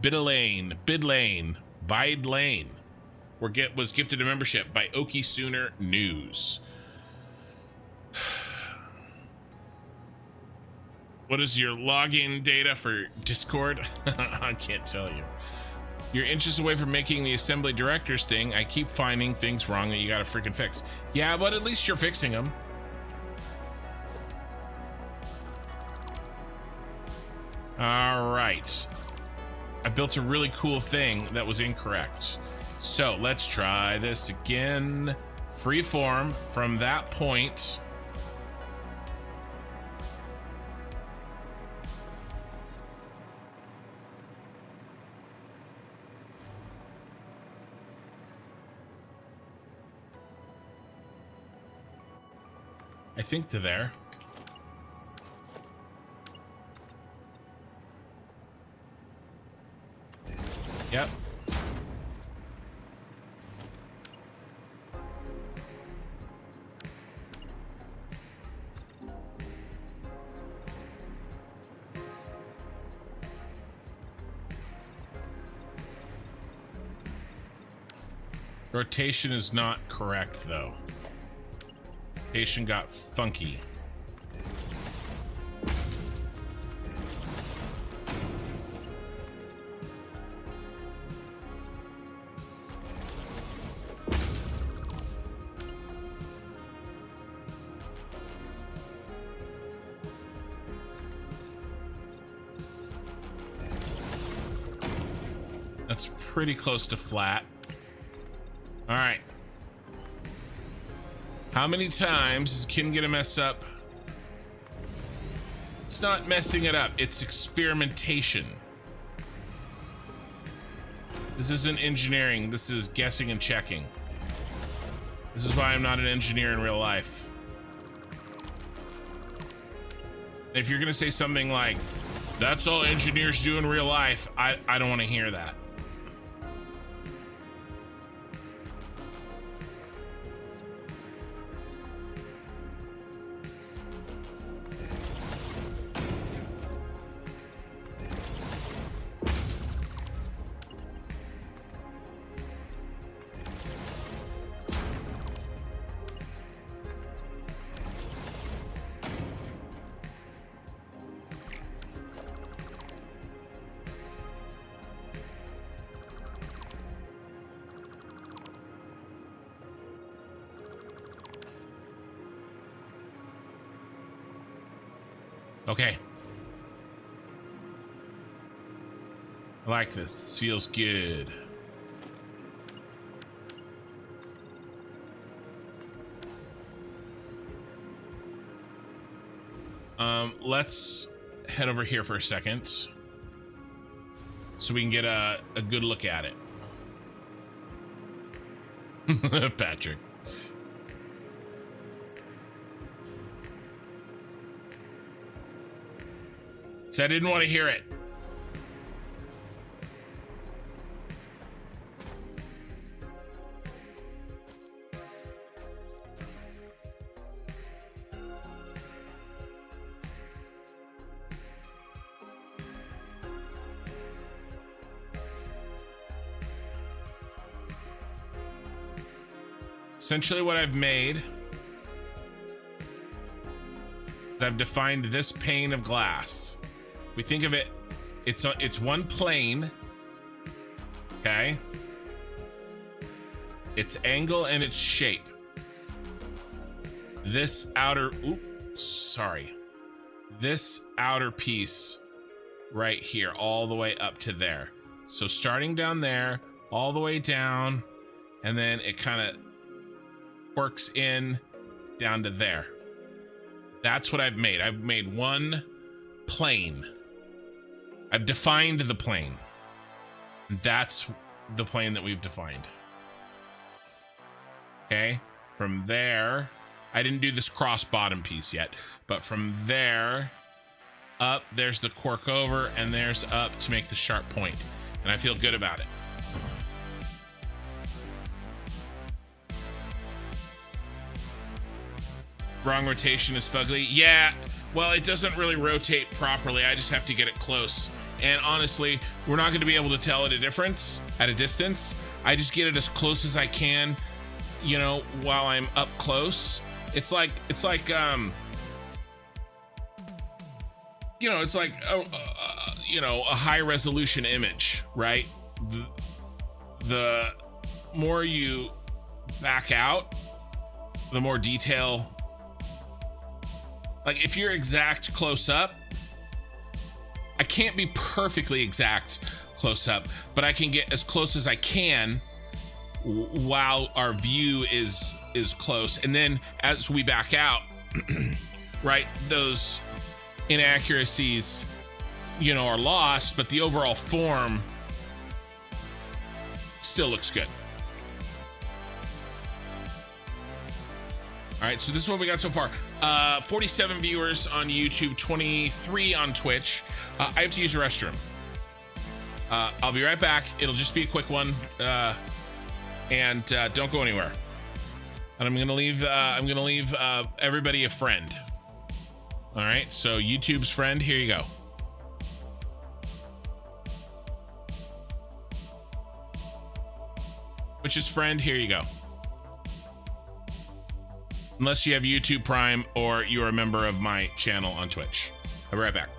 Speaker 1: Bidlane was gifted a membership by Okie Sooner News. What is your login data for Discord? I can't tell you. You're inches away from making the assembly directors thing. I keep finding things wrong that you gotta freaking fix. Yeah, but at least you're fixing them. All right. I built a really cool thing that was incorrect. So let's try this again. Freeform from that point. I think to there. Yep. Rotation is not correct, though. Rotation got funky. That's pretty close to flat. All right. How many times is Kin gonna mess up? It's not messing it up, it's experimentation. This isn't engineering, this is guessing and checking. This is why I'm not an engineer in real life. If you're gonna say something like, that's all engineers do in real life, I don't wanna hear that. Okay. I like this. This feels good. Let's head over here for a second so we can get a good look at it. Patrick. So I didn't want to hear it. Essentially what I've made is I've defined this pane of glass. We think of it, it's one plane, okay? Its angle and its shape. This outer, this outer piece right here, all the way up to there. So starting down there, all the way down, and then it kind of works in down to there. That's what I've made. I've made one plane. I've defined the plane. That's the plane that we've defined. Okay, from there, I didn't do this cross bottom piece yet, but from there up, there's the cork over, and there's up to make the sharp point, and I feel good about it. Wrong rotation is fugly. Yeah, well, it doesn't really rotate properly. I just have to get it close. And honestly, we're not going to be able to tell it a difference at a distance. I just get it as close as I can, you know, while I'm up close. It's like you know, it's like you know, a high resolution image, right? The more you back out, the more detail. Like if you're exact close up, I can't be perfectly exact close up, but I can get as close as I can while our view is close. And then as we back out, right, those inaccuracies, you know, are lost, but the overall form still looks good. All right, so this is what we got so far. 47 viewers on YouTube, 23 on Twitch. I have to use the restroom. I'll be right back. It'll just be a quick one, and don't go anywhere. And I'm gonna leave everybody a friend. All right, so YouTube's friend, here you go. Twitch's friend, here you go. Unless you have YouTube Prime or you're a member of my channel on Twitch. I'll be right back.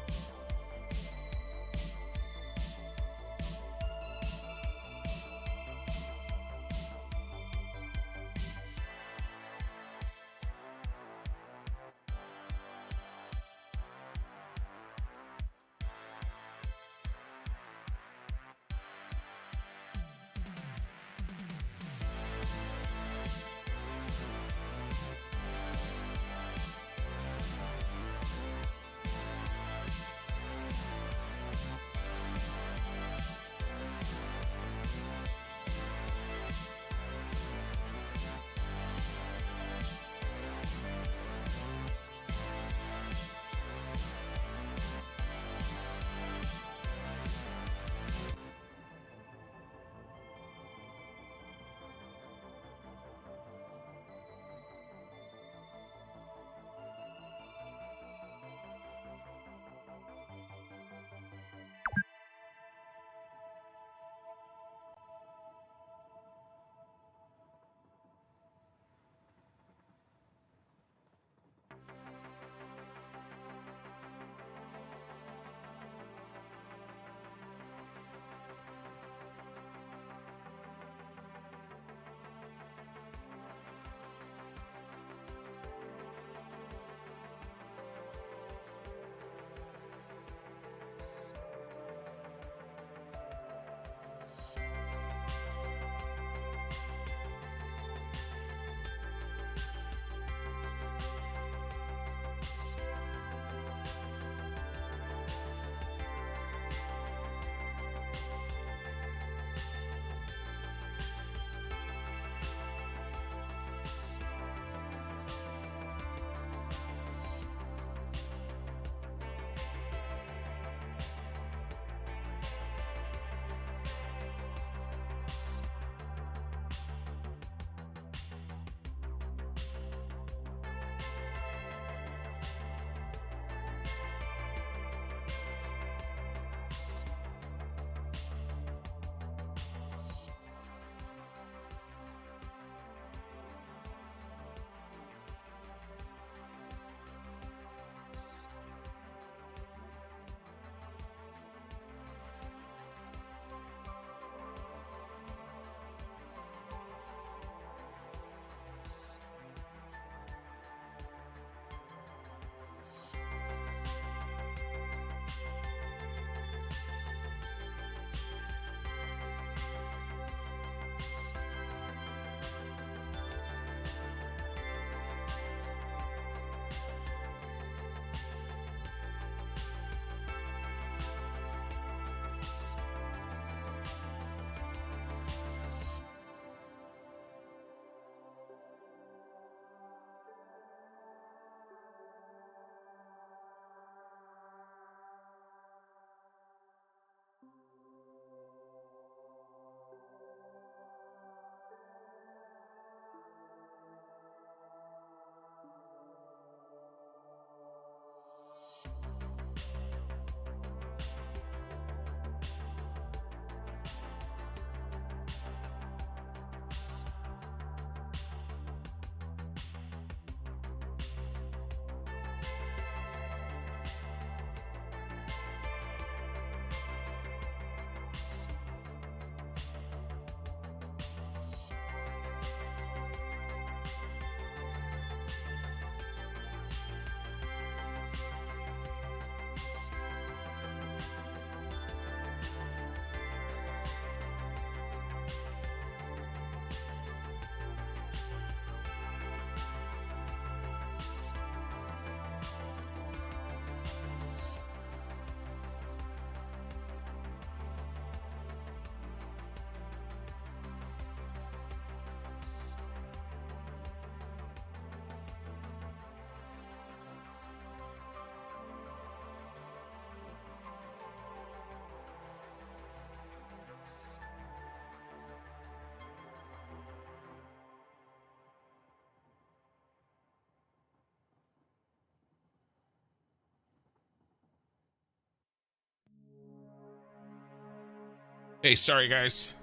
Speaker 1: Hey, sorry guys.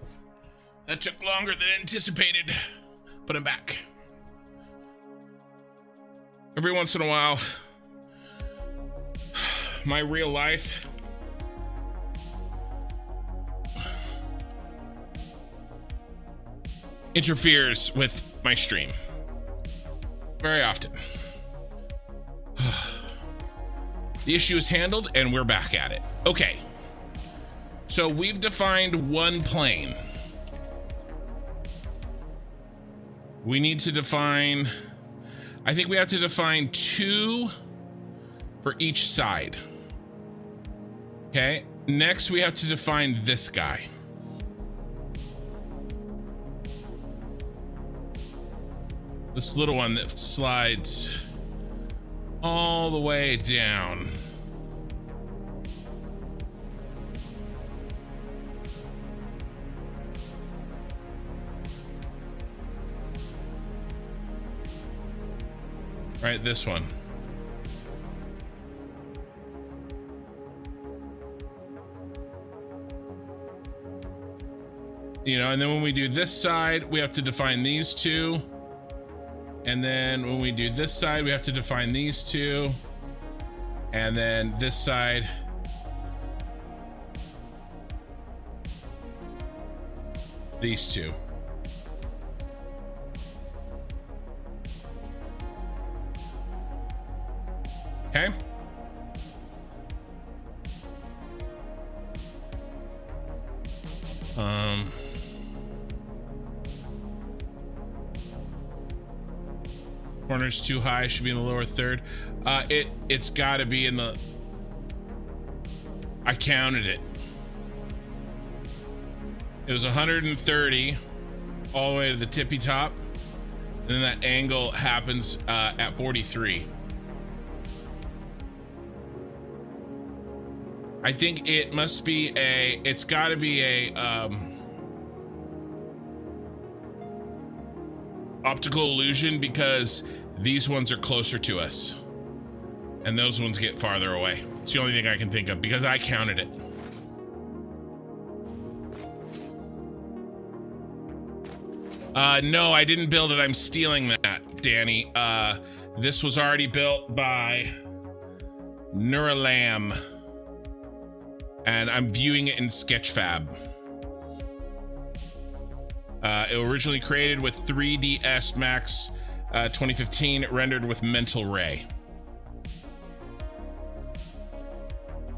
Speaker 1: That took longer than anticipated, but I'm back. Every once in a while, my real life interferes with my stream. Very often. The issue is handled and we're back at it. Okay. So we've defined one plane. We need to define, I think we have to define 2 for each side. Okay. Next we have to define this guy. This little one that slides all the way down. Right, this one. You know, and then when we do this side, we have to define these 2. And then when we do this side, we have to define these 2. And then this side. These 2. Okay. Corner's too high, should be in the lower third. It's got to be in the, I counted it. It was 130 all the way to the tippy top, and then that angle happens at 43. I think it must be a, it's got to be a optical illusion, because these ones are closer to us and those ones get farther away. It's the only thing I can think of because I counted it. No, I didn't build it. I'm stealing that, Danny. This was already built by Neuralam, and I'm viewing it in Sketchfab. It was originally created with 3ds Max 2015, rendered with Mental Ray.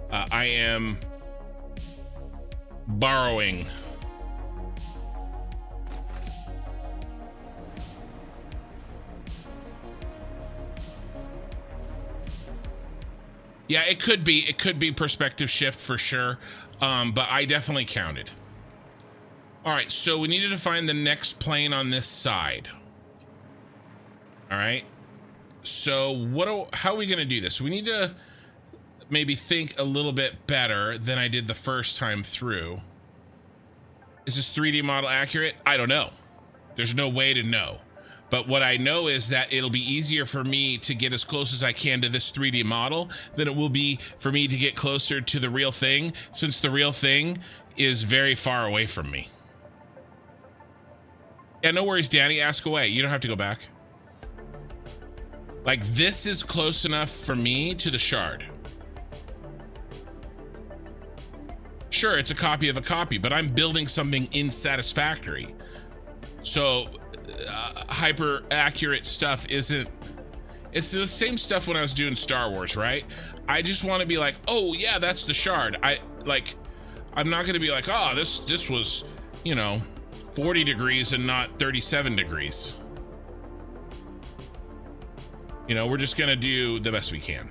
Speaker 1: I am borrowing. Yeah, it could be perspective shift for sure, but I definitely counted. All right, so we need to find the next plane on this side. All right, so how are we gonna do this? We need to maybe think a little bit better than I did the first time through. Is this 3D model accurate? I don't know. There's no way to know. But what I know is that it'll be easier for me to get as close as I can to this 3D model than it will be for me to get closer to the real thing, since the real thing is very far away from me. Yeah, no worries, Danny. Ask away. You don't have to go back. Like, this is close enough for me to the shard. Sure, it's a copy of a copy, but I'm building something in Satisfactory. So hyper accurate stuff isn't, it's the same stuff when I was doing Star Wars, right? I just want to be like, oh yeah, that's the shard. I'm not going to be like, oh, this was, you know, 40 degrees and not 37 degrees. You know, we're just going to do the best we can.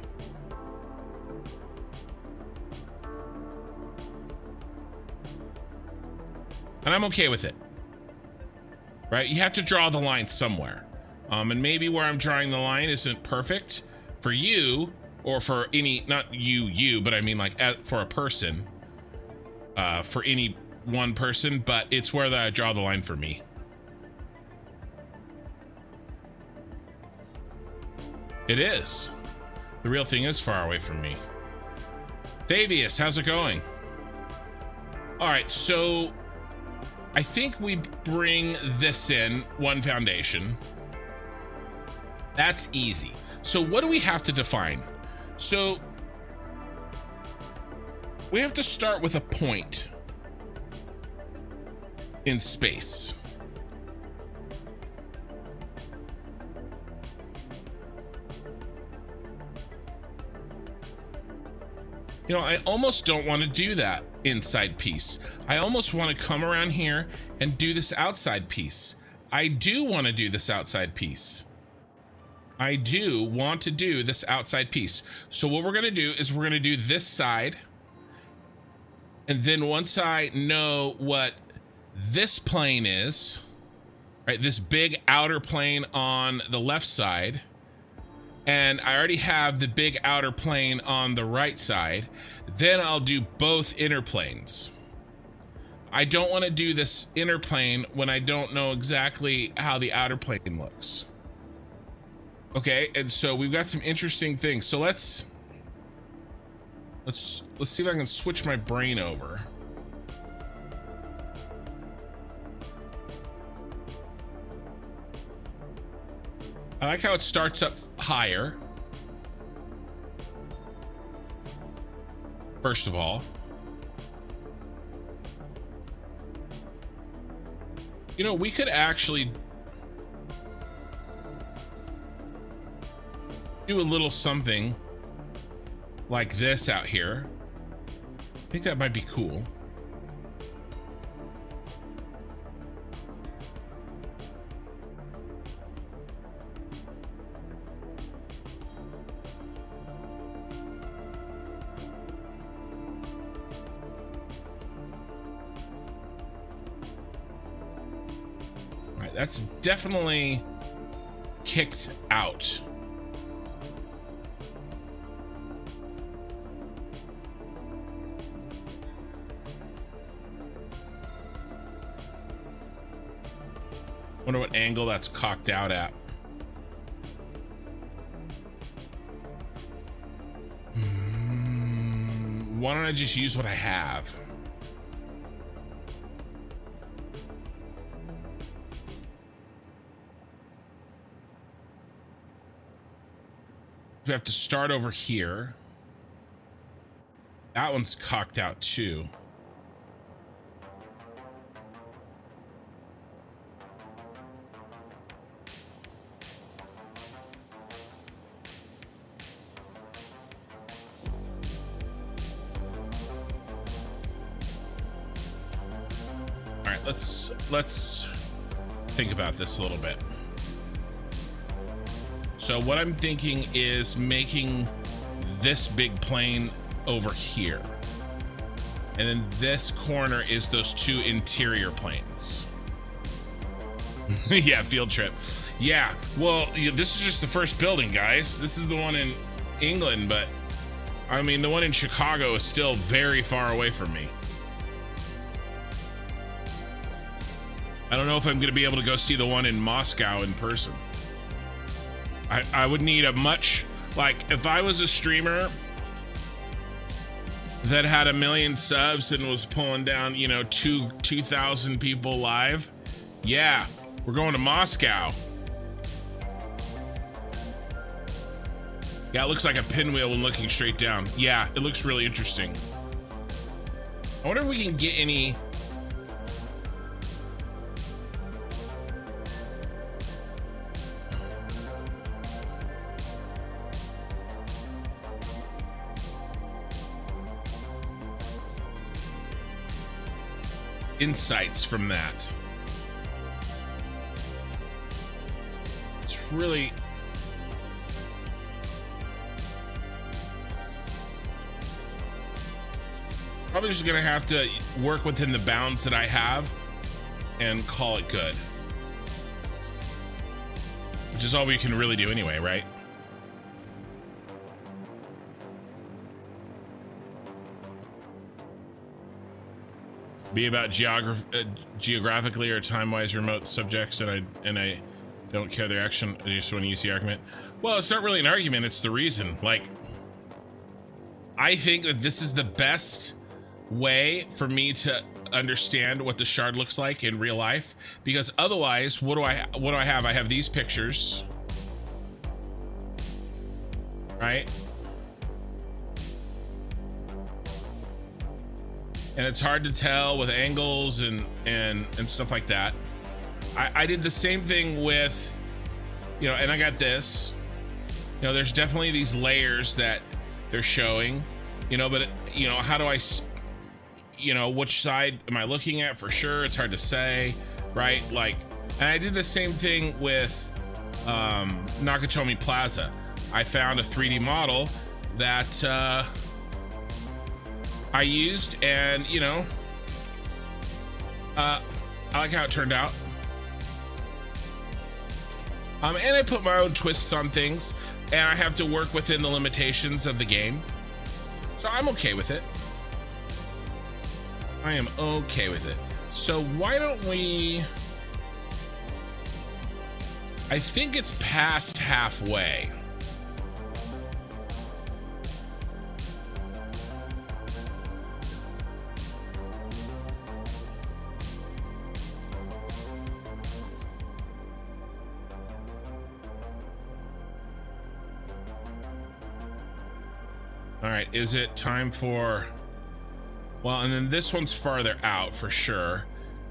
Speaker 1: And I'm okay with it. Right? You have to draw the line somewhere. And maybe where I'm drawing the line isn't perfect for you, or for any, not you, but I mean like for a person, for any one person, but it's where I draw the line for me. It is. The real thing is far away from me. Thavius, how's it going? All right, so I think we bring this in one foundation. That's easy. So what do we have to define? So we have to start with a point in space. You know, I almost don't want to do that inside piece. I almost want to come around here and do this outside piece. I do want to do this outside piece. I do want to do this outside piece. So what we're going to do is we're going to do this side. And then once I know what this plane is, right, this big outer plane on the left side, and I already have the big outer plane on the right side, then I'll do both inner planes. I don't want to do this inner plane when I don't know exactly how the outer plane looks. Okay, and so we've got some interesting things. So let's see if I can switch my brain over. I like how it starts up higher. First of all. You know, we could actually do a little something like this out here. I think that might be cool. All right, that's definitely kicked out. Wonder what angle that's cocked out at. Why don't I just use what I have? We have to start over here. That one's cocked out too. Let's think about this a little bit. So what I'm thinking is making this big plane over here. And then this corner is those two interior planes. Yeah, field trip. Yeah, well, this is just the first building, guys. This is the one in England, but I mean, the one in Chicago is still very far away from me. I don't know if I'm going to be able to go see the one in Moscow in person. I would need a much, like, if I was a streamer that had 1 million subs and was pulling down, you know, 2,000 people live, yeah, we're going to Moscow. Yeah, it looks like a pinwheel when looking straight down. Yeah, it looks really interesting. I wonder if we can get any... insights from that. It's really... probably just gonna have to work within the bounds that I have and call it good. Which is all we can really do anyway, right? Be about geographically or time-wise remote subjects, and I don't care their action. I just want to use the argument. Well, it's not really an argument. It's the reason. Like, I think that this is the best way for me to understand what the shard looks like in real life, because otherwise, what do I have? I have these pictures, right? And it's hard to tell with angles and stuff like that. I did the same thing with, you know, and I got this, you know, there's definitely these layers that they're showing, you know, but you know, how do I, you know, which side am I looking at? For sure, it's hard to say, right? Like, and I did the same thing with Nakatomi Plaza. I found a 3D model that I used, and you know, I like how it turned out. And I put my own twists on things, and I have to work within the limitations of the game. So I'm okay with it. I am okay with it. So why don't we... I think it's past halfway. All right, is it time for... Well, and then this one's farther out for sure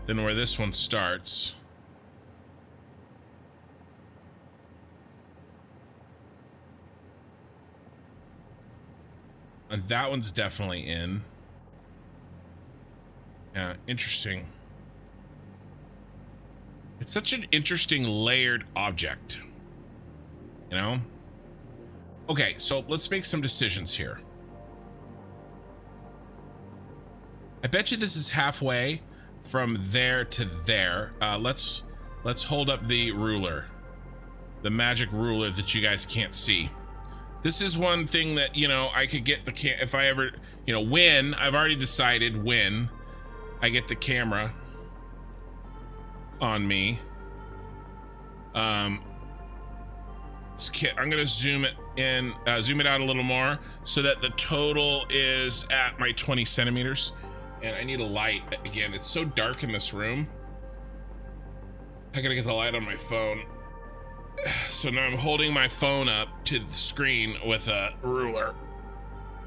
Speaker 1: than where this one starts. And that one's definitely in. Yeah, interesting. It's such an interesting layered object, you know? Okay, so let's make some decisions here. I bet you this is halfway from there to there. Let's hold up the ruler, the magic ruler that you guys can't see. This is one thing that, you know, I could get the if I ever, you know, when I've already decided when I get the camera on me. I'm gonna zoom it in, zoom it out a little more so that the total is at my 20 centimeters. And I need a light. Again, it's so dark in this room. I gotta get the light on my phone. So now I'm holding my phone up to the screen with a ruler.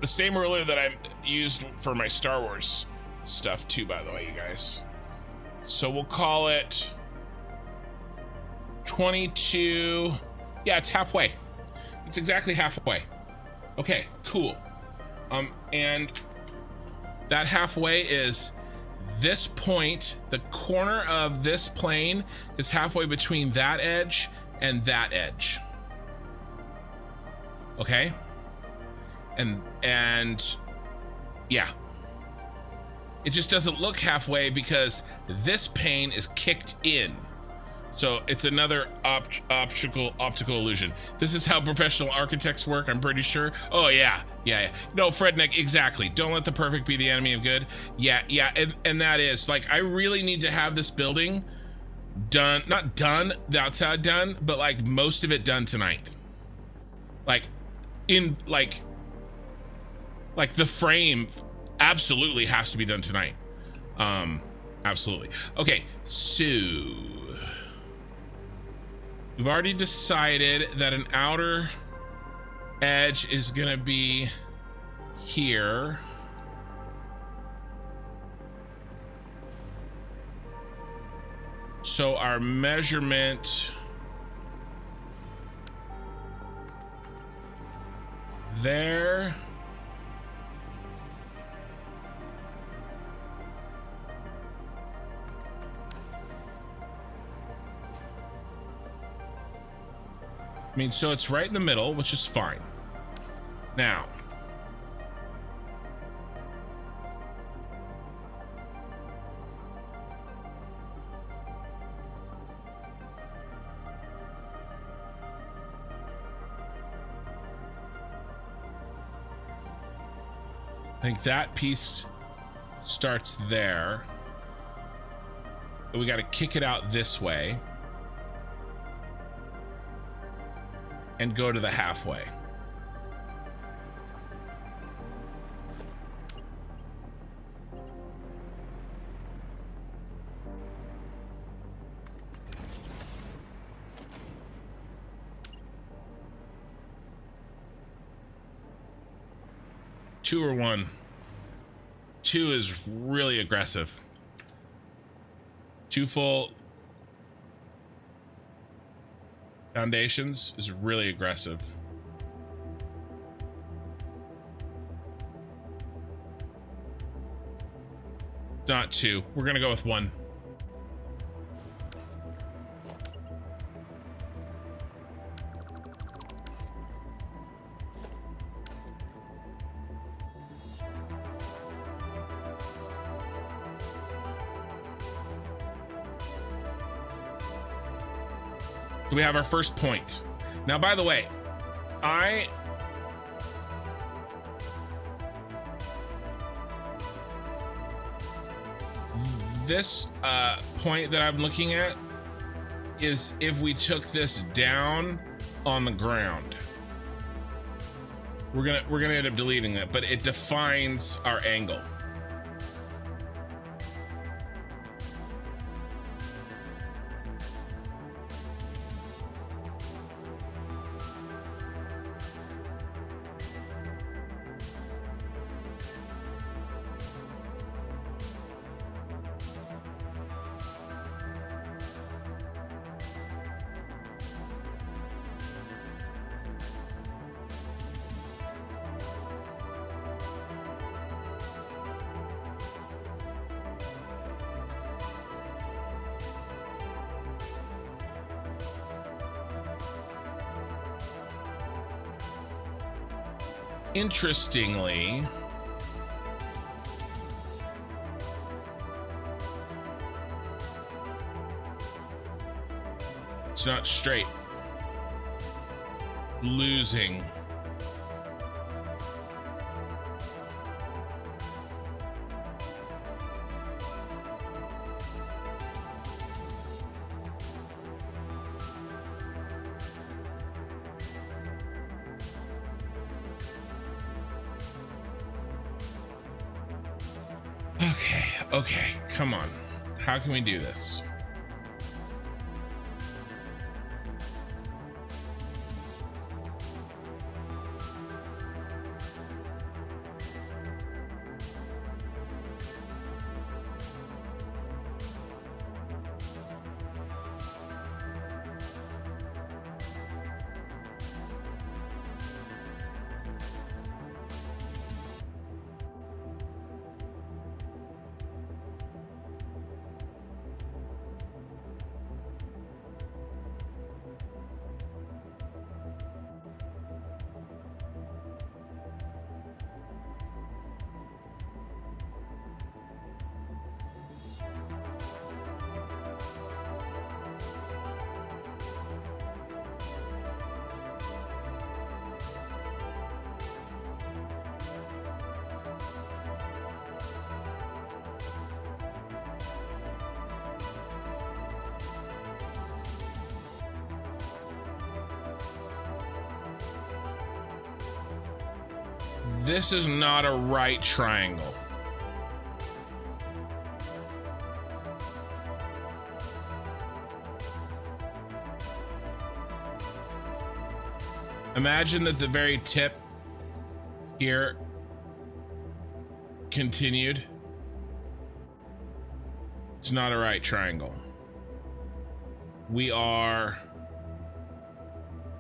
Speaker 1: The same ruler that I used for my Star Wars stuff too, by the way, you guys. So we'll call it 22. Yeah, it's halfway. It's exactly halfway. Okay, cool. And that halfway is this point. The corner of this plane is halfway between that edge and that edge. Okay? And yeah. It just doesn't look halfway because this pane is kicked in. So it's another optical illusion. This is how professional architects work, I'm pretty sure. Oh yeah. No, Frednick, exactly. Don't let the perfect be the enemy of good. Yeah, and that is, like, I really need to have this building done, not done, the outside done, but like most of it done tonight. Like, in, like the frame absolutely has to be done tonight. Absolutely. Okay, so we've already decided that an outer edge is gonna be here. So our measurement there. I mean, so it's right in the middle, which is fine. Now, I think that piece starts there. We got to kick it out this way and go to the halfway. 2 or 1? 2 is really aggressive. 2 full foundations is really aggressive. Not 2. We're gonna go with 1. We have our first point. Now, by the way, this point that I'm looking at is if we took this down on the ground. We're gonna end up deleting that, but it defines our angle. Interestingly, it's not straight. Losing. Okay, come on. How can we do this? This is not a right triangle. Imagine that the very tip here continued. It's not a right triangle. We are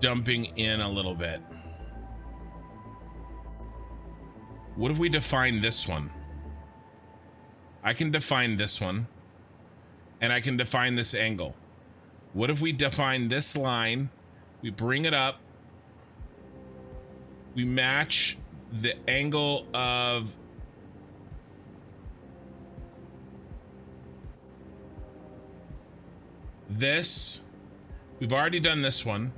Speaker 1: dumping in a little bit. What if we define this one? I can define this one, and I can define this angle. What if we define this line, we bring it up, we match the angle of this. We've already done this one.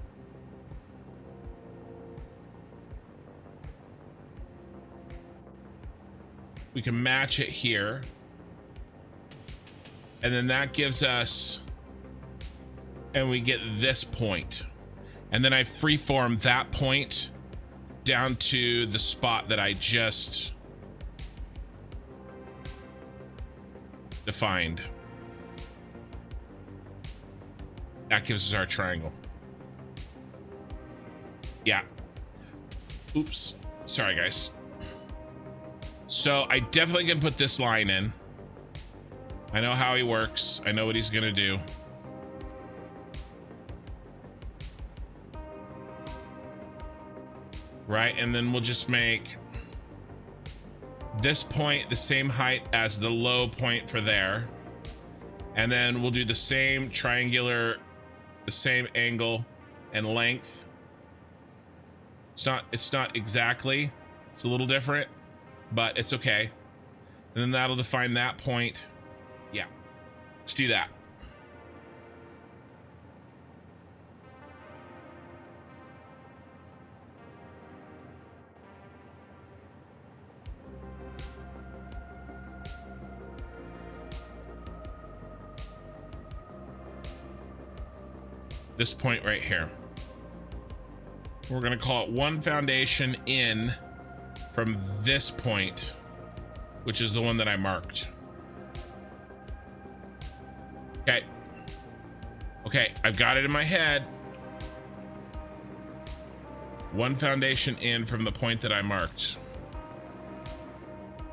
Speaker 1: We can match it here. And then that gives us, and we get this point. And then I freeform that point down to the spot that I just defined. That gives us our triangle. Yeah. Oops. Sorry, guys. So I definitely can put this line in. I know how he works. I know what he's gonna do. Right, and then we'll just make this point the same height as the low point for there. And then we'll do the same triangular, the same angle and length. It's not exactly, it's a little different, but it's okay. And then that'll define that point. Yeah, let's do that. This point right here. We're gonna call it one foundation in from this point, which is the one that I marked. Okay. Okay, I've got it in my head. One foundation in from the point that I marked.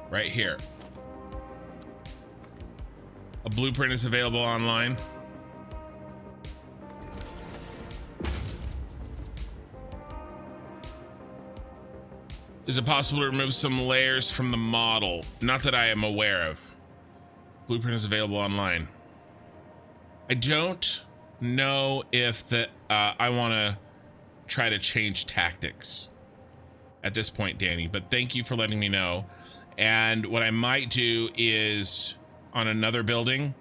Speaker 1: Right here. A blueprint is available online. Is it possible to remove some layers from the model? Not that I am aware of. Blueprint is available online. I don't know if I want to try to change tactics at this point, Danny, but thank you for letting me know. And what I might do is on another building,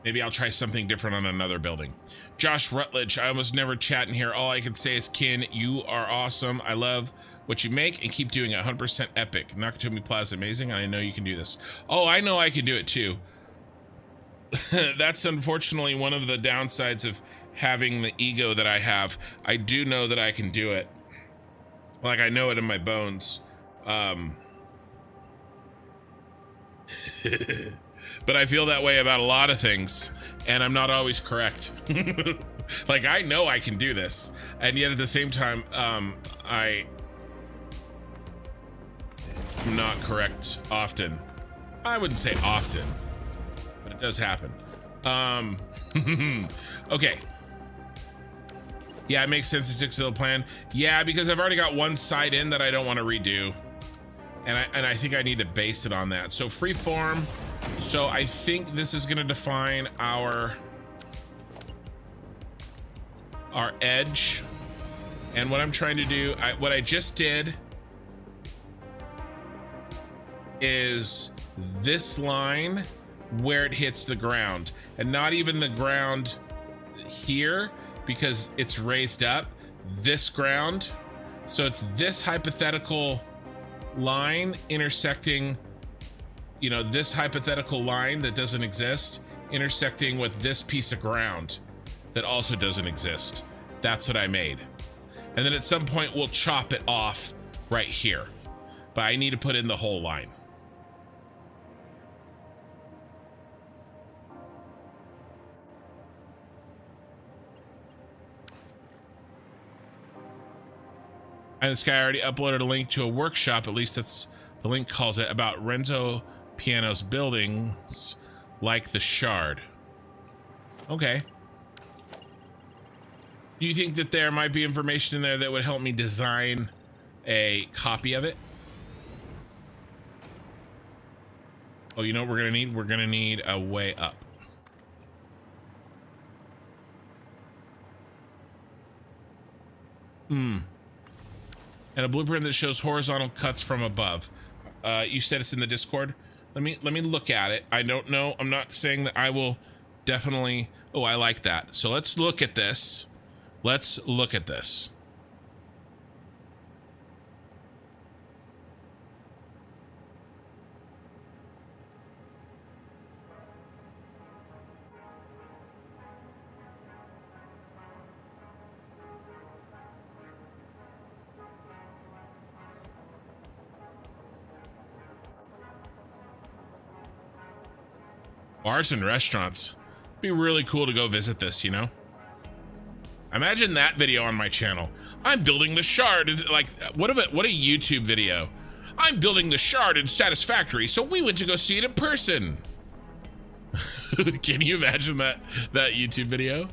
Speaker 1: maybe I'll try something different on another building. Josh Rutledge, I almost never chat in here. All I can say is, Kin, you are awesome. I love what you make and keep doing it. 100% epic. Nakatomi Plaza, amazing. I know you can do this. Oh, I know I can do it too. That's unfortunately one of the downsides of having the ego that I have. I do know that I can do it. Like, I know it in my bones. But I feel that way about a lot of things, and I'm not always correct. Like, I know I can do this, and yet at the same time, I'm not correct often. I wouldn't say often, but it does happen. Okay. Yeah, it makes sense to stick to the plan. Yeah, because I've already got one side in that I don't want to redo. And I think I need to base it on that. So freeform. So I think this is gonna define our edge. And what I'm trying to do, what I just did is this line where it hits the ground, and not even the ground here because it's raised up, this ground. So it's this hypothetical line intersecting, you know, this hypothetical line that doesn't exist intersecting with this piece of ground that also doesn't exist. That's what I made. And then at some point we'll chop it off right here, but I need to put in the whole line. And this guy already uploaded a link to a workshop, at least that's the link calls it, about Renzo Piano's buildings like the Shard. Okay. Do you think that there might be information in there that would help me design a copy of it? Oh, you know what we're gonna need? We're gonna need a way up. And a blueprint that shows horizontal cuts from above. You said it's in the Discord. Let me look at it. I don't know. I'm not saying that I will definitely. Oh, I like that. So let's look at this. Let's look at this. Bars and restaurants. Be really cool to go visit this, you know? Imagine that video on my channel. I'm building the Shard. Like, what a YouTube video. I'm building the shard in Satisfactory, so we went to go see it in person. Can you imagine that YouTube video?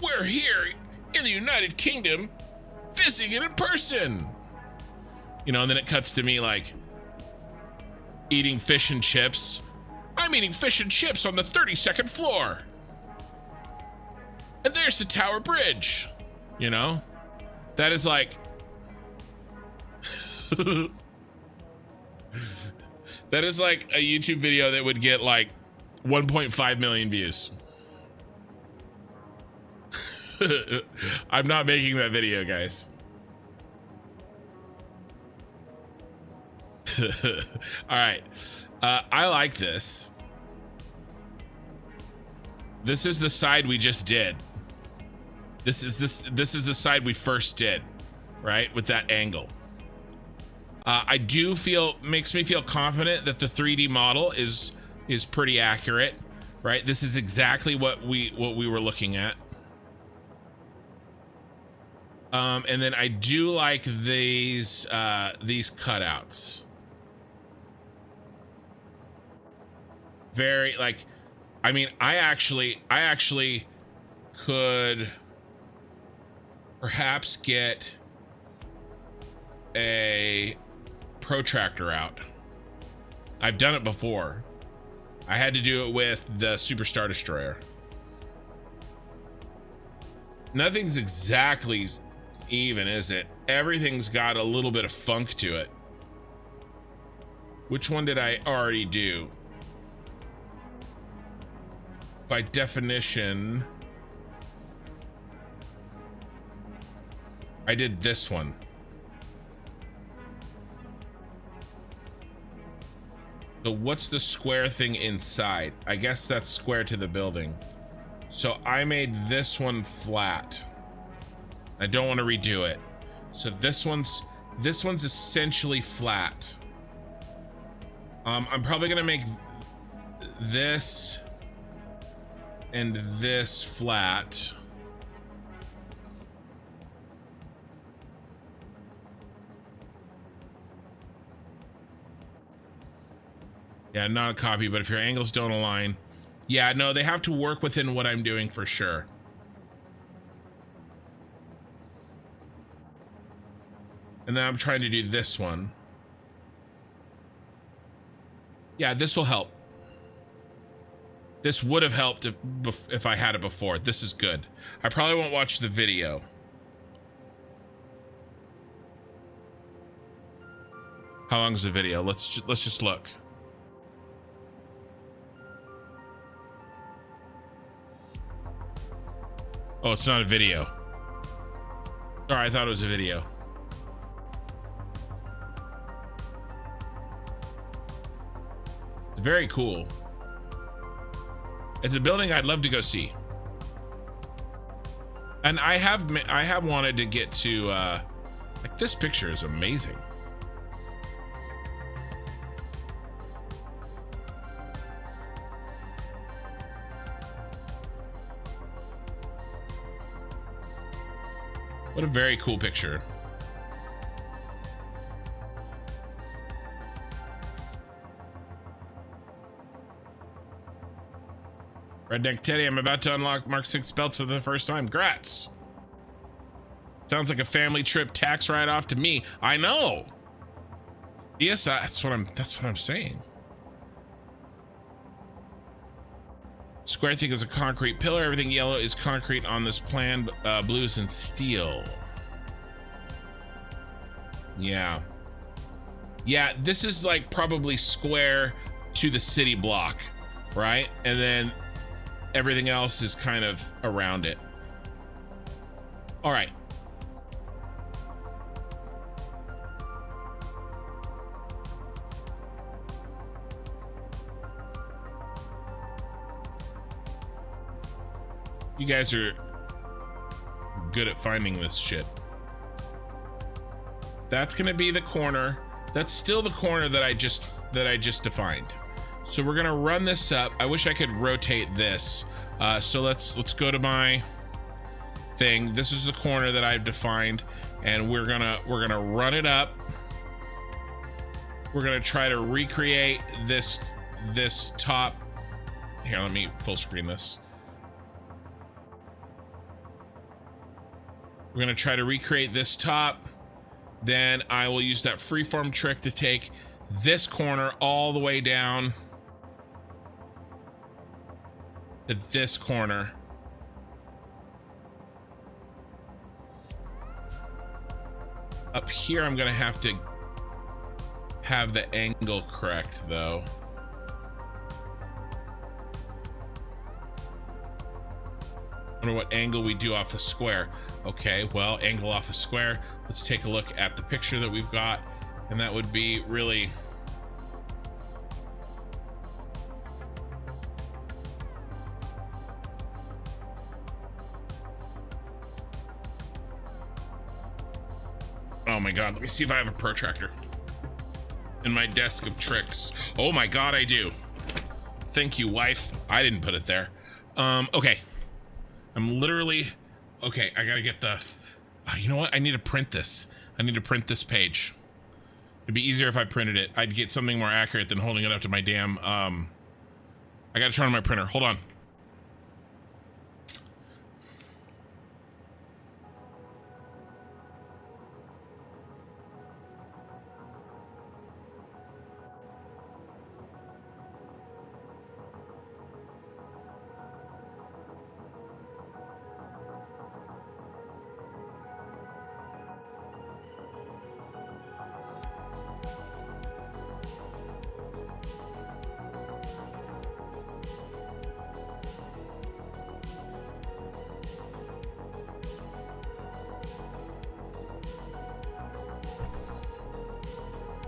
Speaker 1: We're here in the United Kingdom visiting it in person. You know, and then it cuts to me like eating fish and chips. I'm eating fish and chips on the 32nd floor. And there's the Tower Bridge. You know, that is like, that is like a YouTube video that would get like 1.5 million views. I'm not making that video, guys. All right. I like this. This is the side we just did. This is the side we first did, right? With that angle. I do feel, makes me feel confident that the 3D model is pretty accurate, right? This is exactly what we were looking at. And then I do like these cutouts. Very, like, I mean, I actually could perhaps get a protractor out. I've done it before. I had to do it with the Super Star Destroyer. Nothing's exactly even, is it? Everything's got a little bit of funk to it. Which one did I already do? By definition, I did this one. So what's the square thing inside? I guess that's square to the building. So I made this one flat. I don't want to redo it. So this one's essentially flat. I'm probably gonna make this and this flat. Yeah, not a copy, but if your angles don't align. Yeah, no, they have to work within what I'm doing for sure. And then I'm trying to do this one. Yeah, this will help. This would have helped if I had it before. This is good. I probably won't watch the video. How long is the video? Let's just look. Oh, it's not a video. Sorry, I thought it was a video. It's very cool. It's a building I'd love to go see. And I have wanted to get to, like, this picture is amazing. What a very cool picture. Redneck Teddy, I'm about to unlock Mark 6 belts for the first time. Grats. Sounds like a family trip tax write-off to me. I know. Yes, that's what I'm saying. Square thing is a concrete pillar. Everything yellow is concrete on this plan. Blue is in steel. Yeah. Yeah, this is like probably square to the city block, right? And then everything else is kind of around it. All right. You guys are good at finding this shit. That's gonna be the corner. That's still the corner that I just defined. So we're gonna run this up. I wish I could rotate this. So let's go to my thing. This is the corner that I've defined, and we're gonna run it up. We're gonna try to recreate this top. Here, let me full screen this. We're gonna try to recreate this top. Then I will use that freeform trick to take this corner all the way down to this corner. Up here, I'm gonna have to have the angle correct though. I wonder what angle we do off a square. Okay, well, angle off a square. Let's take a look at the picture that we've got, and that would be really... Oh my god, let me see if I have a protractor in my desk of tricks. Oh my god, I do. Thank you, wife. I didn't put it there. Okay. I'm literally... Okay, I gotta get the... you know what? I need to print this. I need to print this page. It'd be easier if I printed it. I'd get something more accurate than holding it up to my damn... I gotta turn on my printer. Hold on.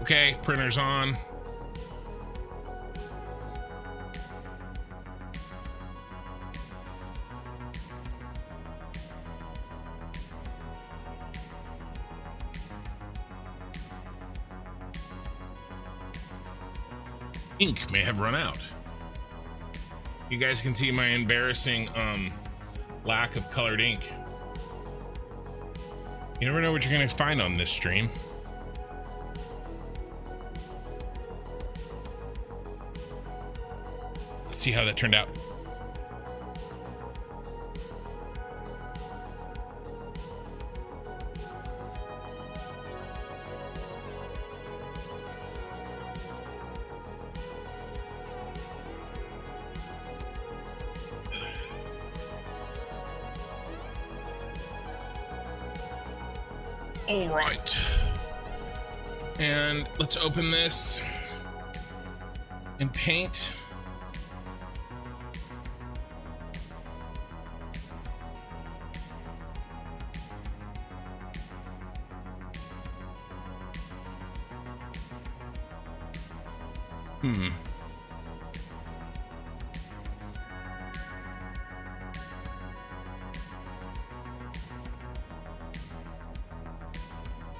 Speaker 1: Okay, printer's on. Ink may have run out. You guys can see my embarrassing lack of colored ink. You never know what you're gonna find on this stream. See how that turned out. All right. And let's open this in Paint.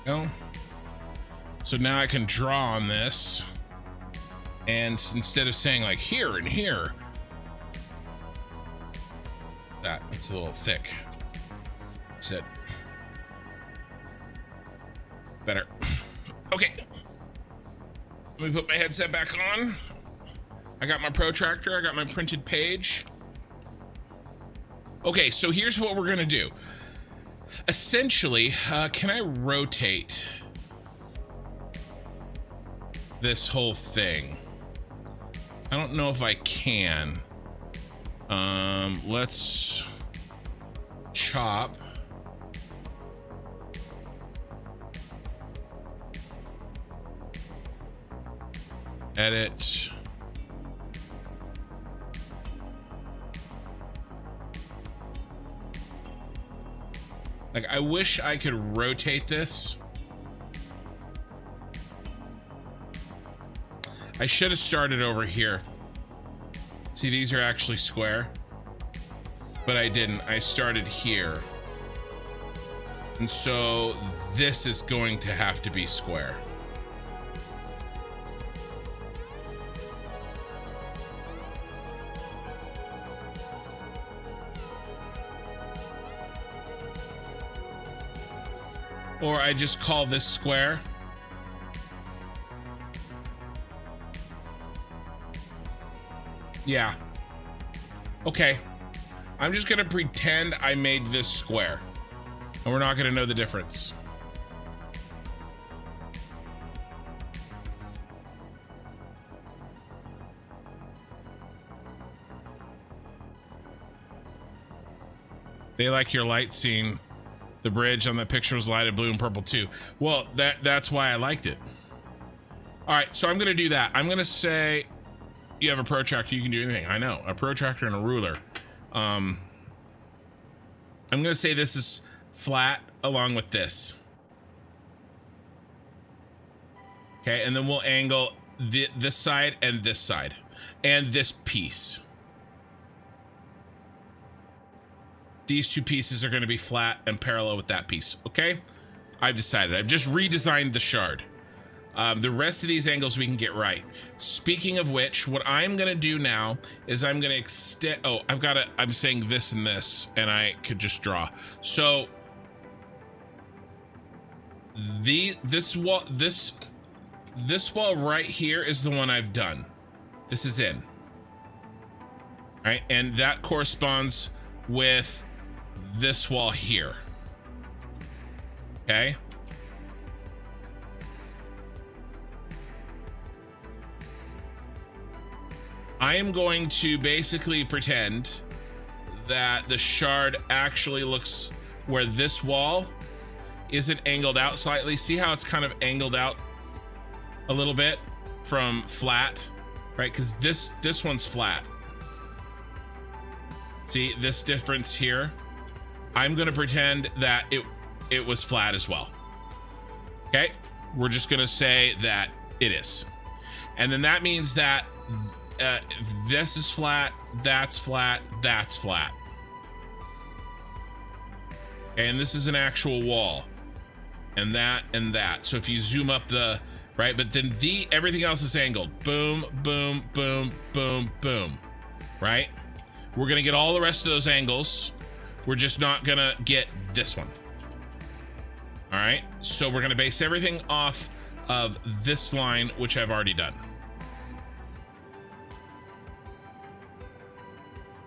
Speaker 1: Go. So now I can draw on this, and instead of saying like here and here, that's a little thick. That's it. Better. Okay. Let me put my headset back on. I got my protractor, I got my printed page. Okay, so here's what we're gonna do. Essentially, can I rotate this whole thing? I don't know if I can. Let's chop. Edit. Like, I wish I could rotate this. I should have started over here. See, these are actually square, but I didn't. I started here. And so this is going to have to be square. or I just call this square. Yeah. Okay. I'm just gonna pretend I made this square, and we're not gonna know the difference. They like your light scene. The bridge on that picture was lighted blue and purple too. Well, that's why I liked it. All right, so I'm gonna do that. I'm gonna say you have a protractor, you can do anything. I know, a protractor and a ruler. I'm gonna say this is flat along with this. Okay, and then we'll angle this side and this side and this piece. These two pieces are going to be flat and parallel with that piece. Okay, I've decided. I've just redesigned the shard. The rest of these angles we can get right. Speaking of which, what I'm going to do now is I'm going to extend. Oh, I'm saying this and this, and I could just draw. So this wall right here is the one I've done. This is in. All right, and that corresponds with this wall here. Okay. I am going to basically pretend that the shard actually looks where this wall isn't angled out slightly. See how it's kind of angled out a little bit from flat, right? Because this one's flat. See this difference here? I'm gonna pretend that it was flat as well. Okay, we're just gonna say that it is. And then that means that this is flat, that's flat, that's flat. Okay, and this is an actual wall. And that and that. So if you zoom up the, right, but then everything else is angled. Boom, boom, boom, boom, boom. Right? We're gonna get all the rest of those angles. We're just not gonna get this one. All right, so we're gonna base everything off of this line, which I've already done.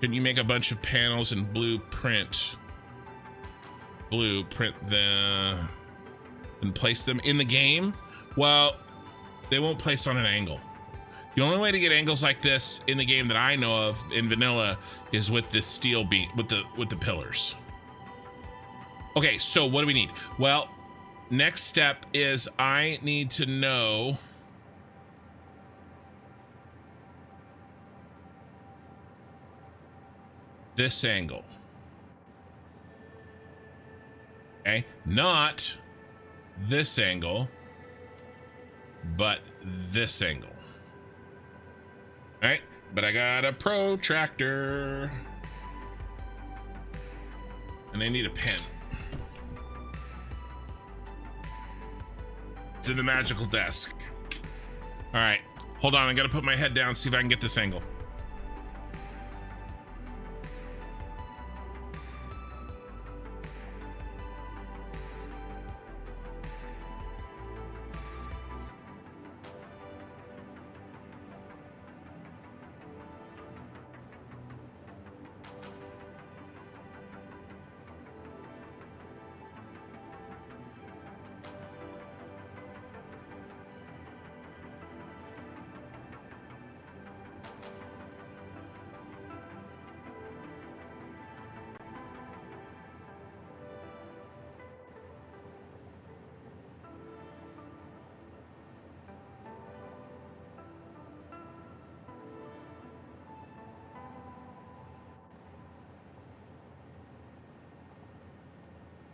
Speaker 1: Can you make a bunch of panels and blueprint them and place them in the game? Well, they won't place on an angle. The only way to get angles like this in the game that I know of in vanilla is with this steel beam, with the pillars. Okay, so what do we need? Well, next step is I need to know this angle. Okay, not this angle, but this angle. All right, but I got a protractor and I need a pen. It's in the magical desk. All right, hold on. I gotta put my head down, see if I can get this angle.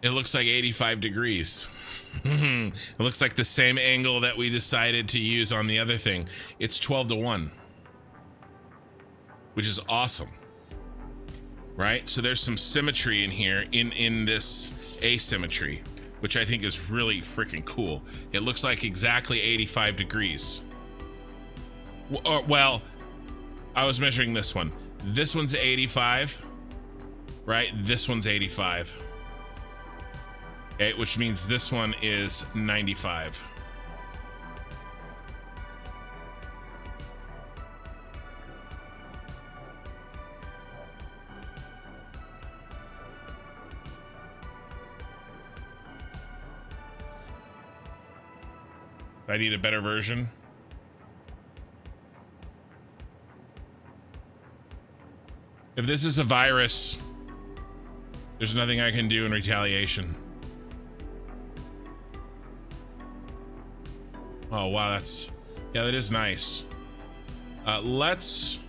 Speaker 1: It looks like 85 degrees. It looks like the same angle that we decided to use on the other thing. It's 12:1, which is awesome, right? So there's some symmetry in here, in this asymmetry, which I think is really freaking cool. It looks like exactly 85 degrees. Well, I was measuring this one. This one's 85, right? This one's 85. Okay, which means this one is 95. I need a better version. If this is a virus, there's nothing I can do in retaliation. Oh, wow, that's... Yeah, that is nice. Let's...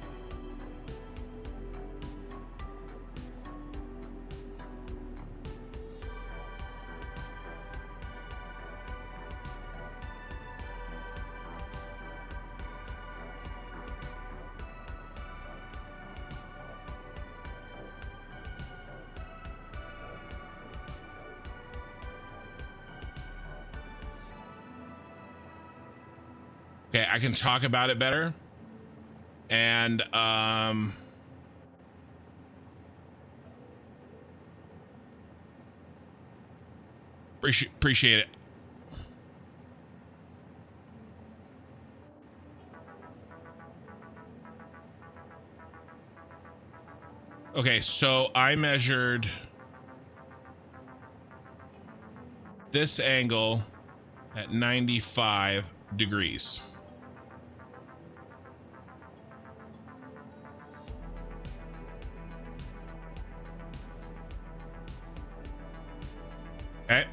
Speaker 1: Okay, I can talk about it better. And, appreciate it. Okay, so I measured this angle at 95 degrees. Okay,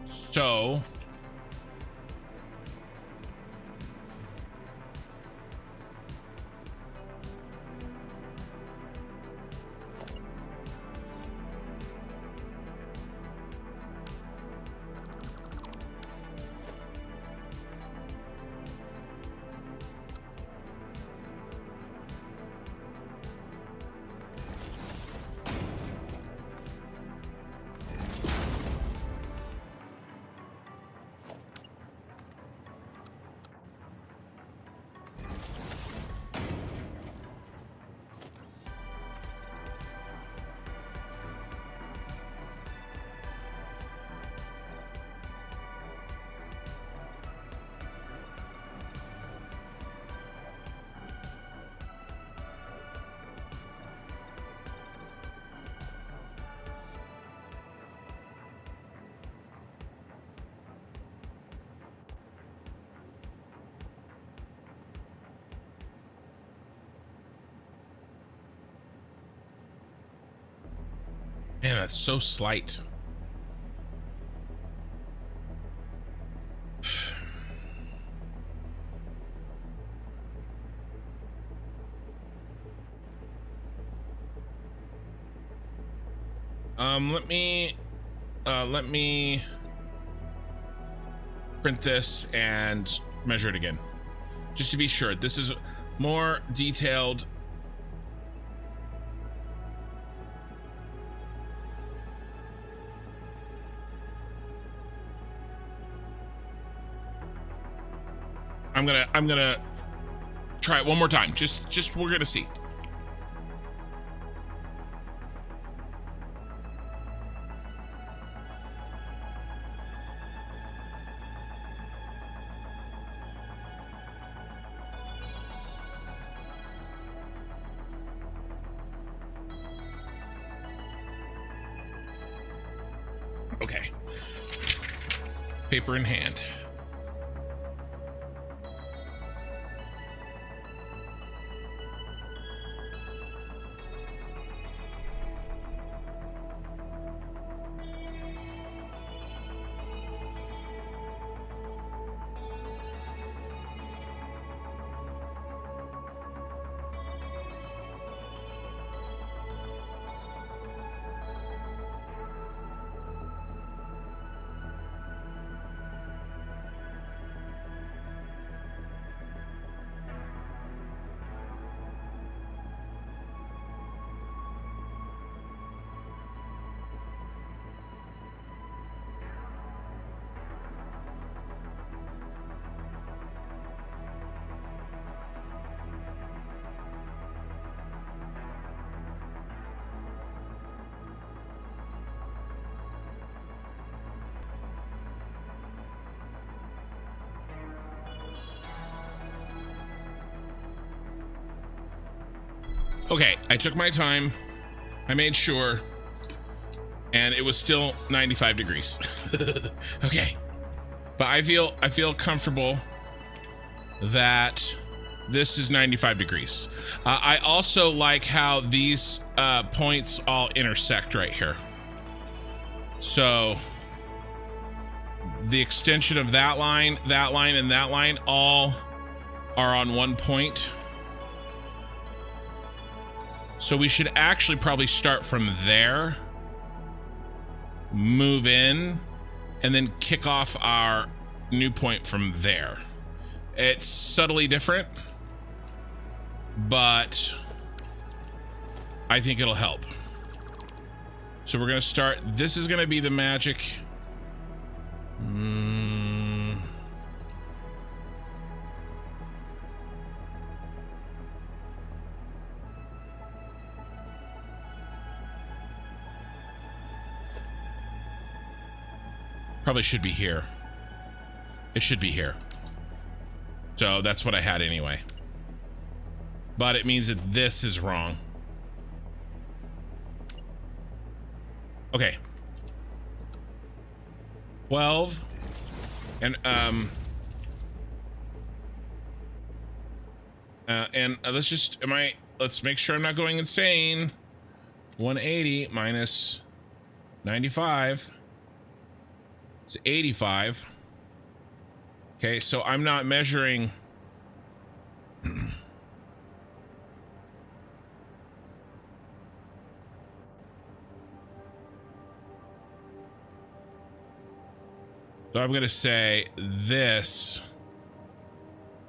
Speaker 1: so man, that's so slight. Let me print this and measure it again, just to be sure. This is more detailed. I'm gonna try it one more time. Just we're gonna see. Okay. Paper in hand. Okay, I took my time. I made sure. And it was still 95 degrees. Okay. But I feel comfortable that this is 95 degrees. I also like how these points all intersect right here. So the extension of that line, and that line all are on one point. So we should actually probably start from there, move in, and then kick off our new point from there. It's subtly different, but I think it'll help. So we're gonna start, this is gonna be the magic. Probably should be here. It should be here. So that's what I had anyway. But it means that this is wrong. Okay. 12. And let's just, let's make sure I'm not going insane. 180 minus 95. It's 85. Okay, so I'm not measuring. So I'm gonna say this.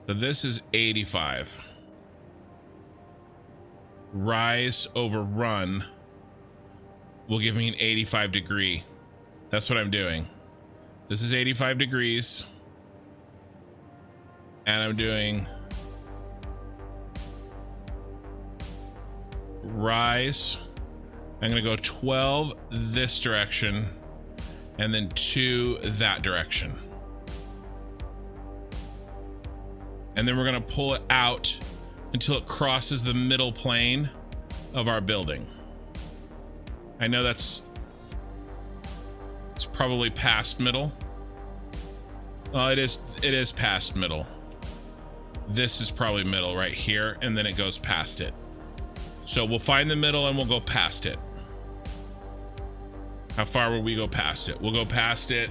Speaker 1: So this is 85. Rise over run will give me an 85 degree. That's what I'm doing. This is 85 degrees. And I'm doing rise. I'm gonna go 12 this direction and then 2 that direction. And then we're gonna pull it out until it crosses the middle plane of our building. I know it's probably past middle. It is past middle. This is probably middle right here, and then it goes past it. So we'll find the middle and we'll go past it. How far will we go past it? We'll go past it.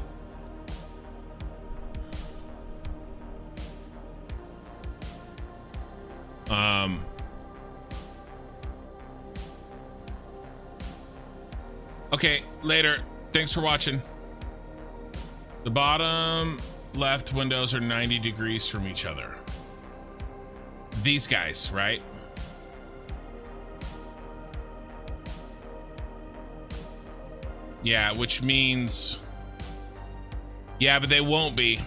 Speaker 1: Okay, later. Thanks for watching. The bottom left windows are 90 degrees from each other. These guys, right? Yeah, which means... Yeah, but they won't be.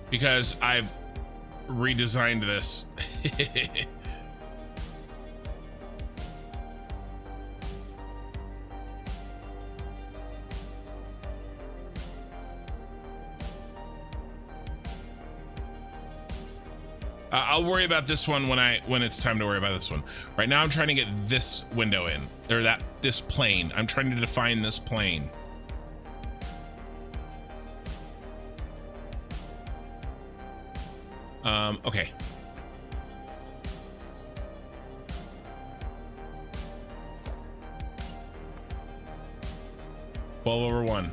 Speaker 1: Because I've redesigned this. I'll worry about this one when it's time to worry about this one. Right now I'm trying to get this window in, or this plane. I'm trying to define this plane. Okay. (12/1).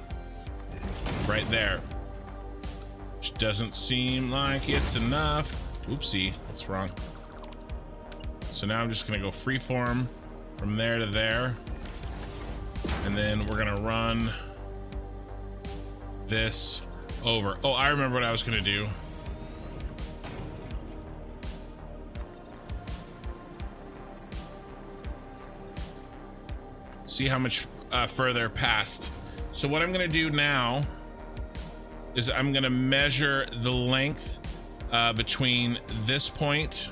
Speaker 1: Right there. Which doesn't seem like it's enough. Oopsie, that's wrong. So now I'm just gonna go freeform from there to there. And then we're gonna run this over. Oh, I remember what I was gonna do. See how much further past. So what I'm gonna do now is I'm gonna measure the length between this point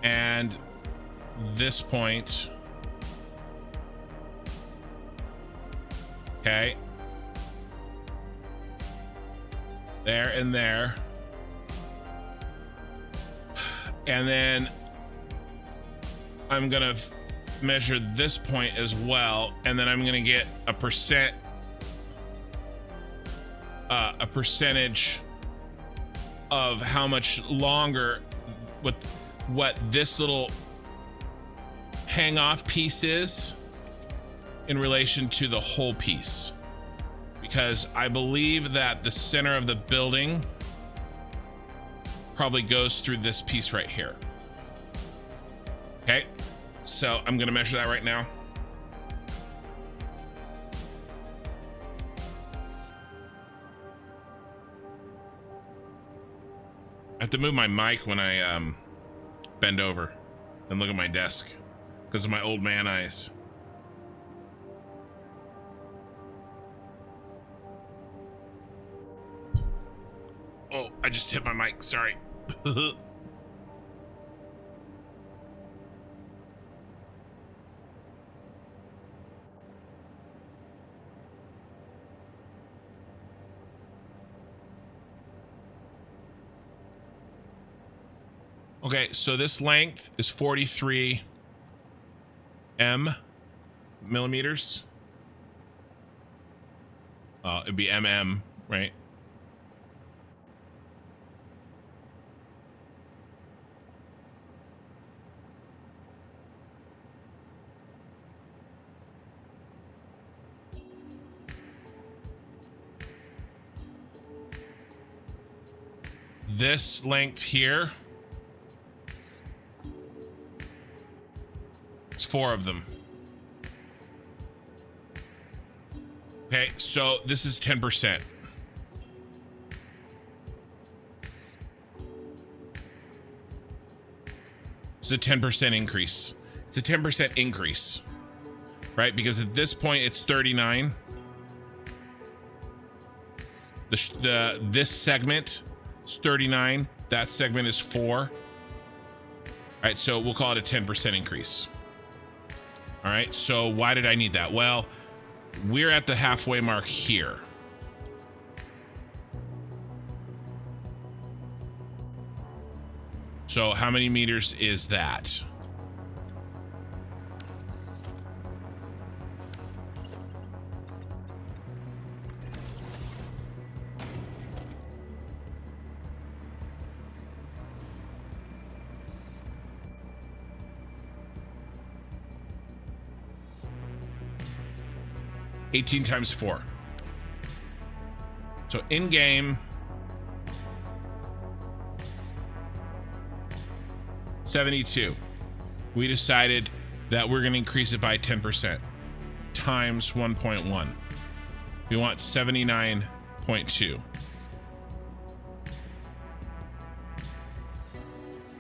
Speaker 1: and this point. Okay. There and there. And then I'm gonna measure this point as well, and then I'm gonna get a percentage of how much longer with what this little hang off piece is in relation to the whole piece, because I believe that the center of the building probably goes through this piece right here. Okay, so I'm gonna measure that right now. I have to move my mic when I bend over and look at my desk because of my old man eyes. Oh, I just hit my mic, sorry. Okay, so this length is 43 millimeters. It'd be right? This length here, it's 4 of them. Okay, so this is 10%. It's a 10% increase. It's a 10% increase, right? Because at this point it's 39. This segment is 39. That segment is 4. All right, so we'll call it a 10% increase. All right, so why did I need that? Well, we're at the halfway mark here. So how many meters is that? $18 times 4. So in game, 72. We decided that we're going to increase it by 10% times 1.1. We want 79.2.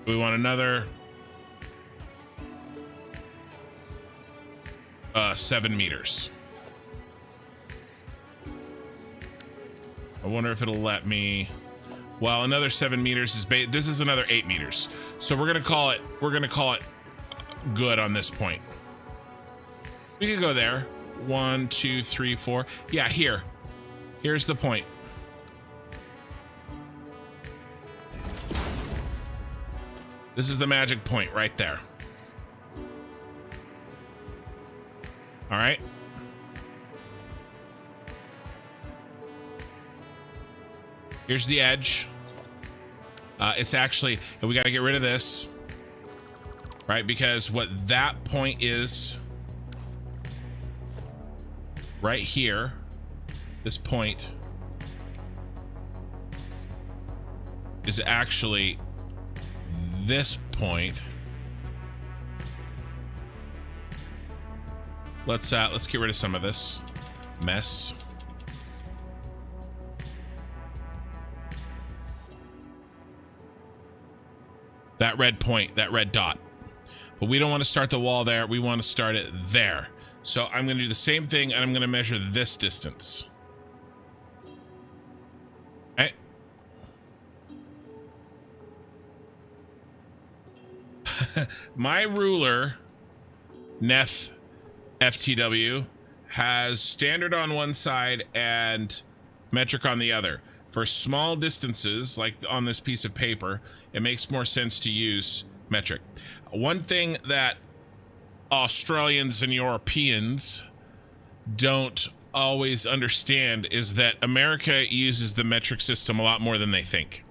Speaker 1: We want another 7 meters. I wonder if it'll let me. Well, another 7 meters is this is another 8 meters. So we're gonna call it good on this point. We could go there. 1, 2, 3, 4. Yeah, here's the point. This is the magic point right there. All right. Here's the edge. It's actually, and we got to get rid of this, right? Because what that point is right here, this point is actually this point. Let's get rid of some of this mess. That red point, that red dot. But we don't want to start the wall there. We want to start it there. So I'm going to do the same thing, and I'm going to measure this distance. Okay. My ruler, Nef FTW, has standard on one side and metric on the other. For small distances, like on this piece of paper, it makes more sense to use metric. One thing that Australians and Europeans don't always understand is that America uses the metric system a lot more than they think.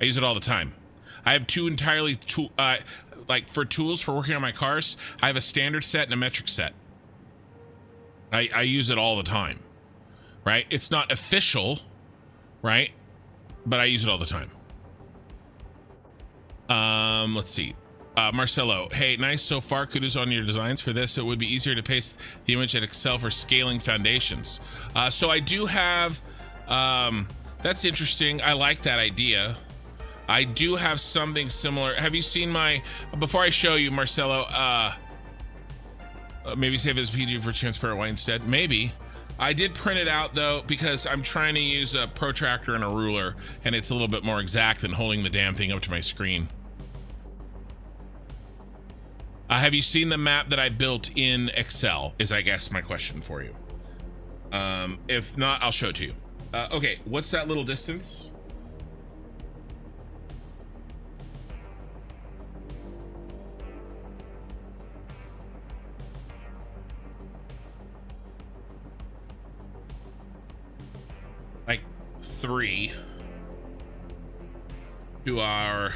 Speaker 1: I use it all the time. I have two entirely, like for tools for working on my cars, I have a standard set and a metric set. I use it all the time, right? It's not official, right? But I use it all the time. Let's see. Marcelo, hey, nice so far. Kudos on your designs for this. It would be easier to paste the image at Excel for scaling foundations. So I do have, that's interesting. I like that idea. I do have something similar. Have you seen my, before I show you, Marcelo, maybe save it as PG for transparent white instead. Maybe. I did print it out though, because I'm trying to use a protractor and a ruler, and it's a little bit more exact than holding the damn thing up to my screen. Have you seen the map that I built in Excel, is I guess my question for you. If not, I'll show it to you. Okay, what's that little distance? Like 3 to our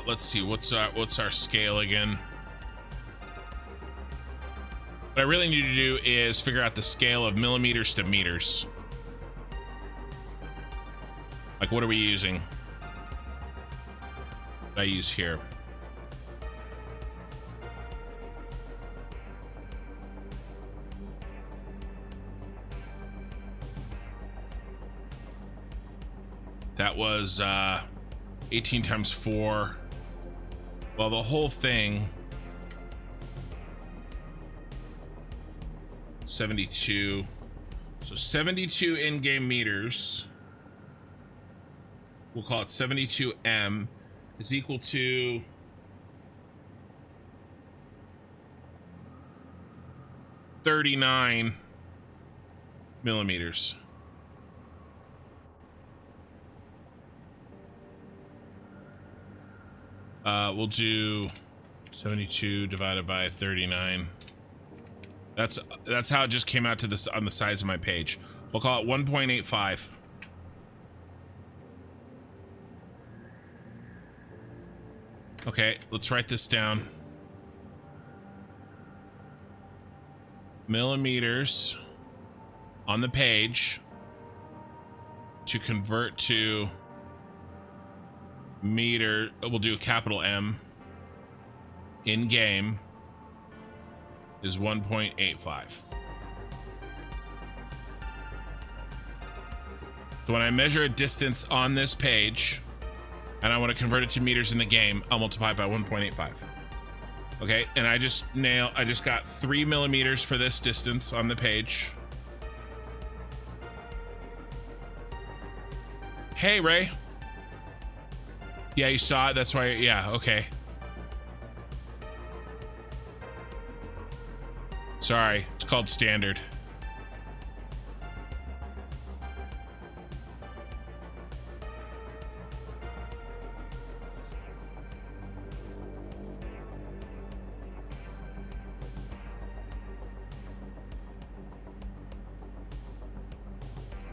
Speaker 1: let's see, what's our scale again? What I really need to do is figure out the scale of millimeters to meters. Like, what are we using? What I use here. That was 18 times 4. Well, the whole thing 72. So 72 in-game meters. We'll call it 72 M is equal to 39 millimeters. We'll do 72 divided by 39. That's how it just came out to this on the size of my page. We'll call it 1.85. Okay, let's write this down. Millimeters on the page to convert to meter, we'll do a capital M. In game is 1.85. So when I measure a distance on this page and I want to convert it to meters in the game, I'll multiply it by 1.85. Okay, and I just got 3 millimeters for this distance on the page. Hey, Ray. Yeah, you saw it. That's why. Yeah, okay. Sorry, it's called standard.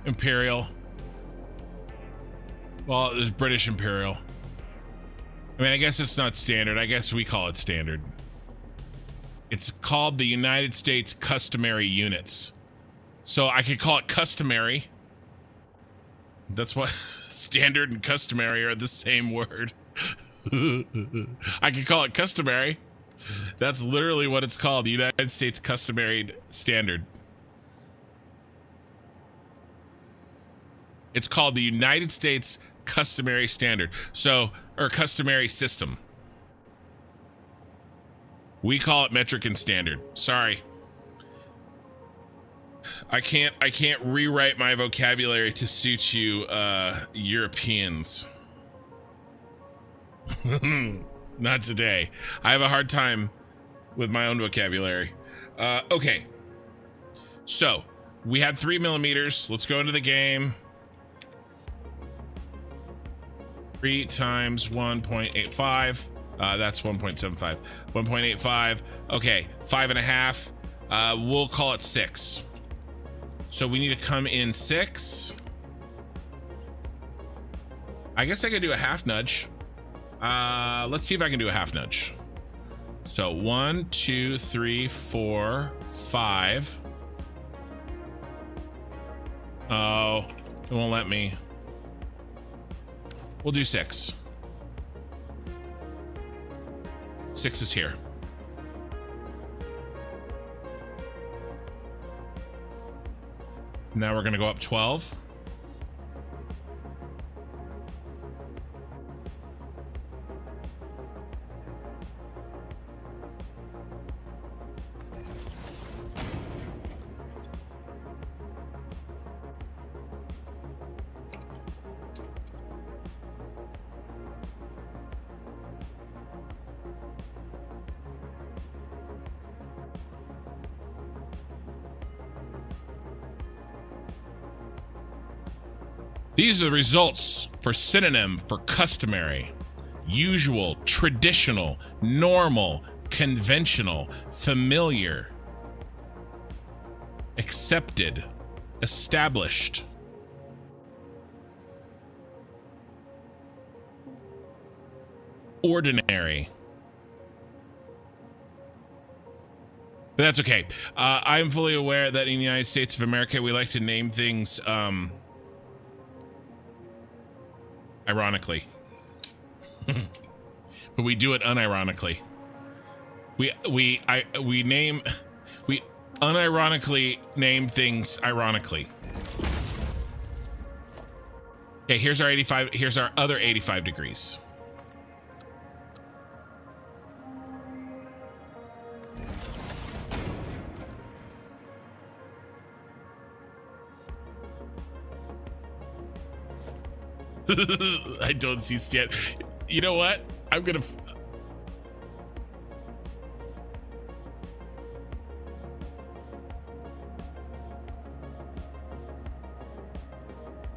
Speaker 1: Imperial. Well, it's British Imperial. I mean, I guess it's not standard. I guess we call it standard. It's called the United States Customary Units. So I could call it customary. That's what standard and customary are the same word. I could call it customary. That's literally what it's called. The United States Customary Standard. It's called the United States Customary Standard. So, or customary system. We call it metric and standard. Sorry. I can't rewrite my vocabulary to suit you Europeans. Not today. I have a hard time with my own vocabulary. Okay. So, we had 3 millimeters. Let's go into the game. 3 times 1.85. That's 1.75. 1.85. Okay, 5.5. We'll call it 6. So we need to come in 6. I guess I could do a half nudge. Let's see if I can do a half nudge. So 1, 2, 3, 4, 5. Oh, it won't let me. We'll do 6. 6 is here. Now we're gonna go up 12. These are the results for synonym for customary, usual, traditional, normal, conventional, familiar, accepted, established. Ordinary. But that's okay. I'm fully aware that in the United States of America, we like to name things, ironically. But we do it unironically. We unironically name things ironically. Okay, here's our 85, here's our other 85 degrees. I don't see Stan. You know what? I'm gonna.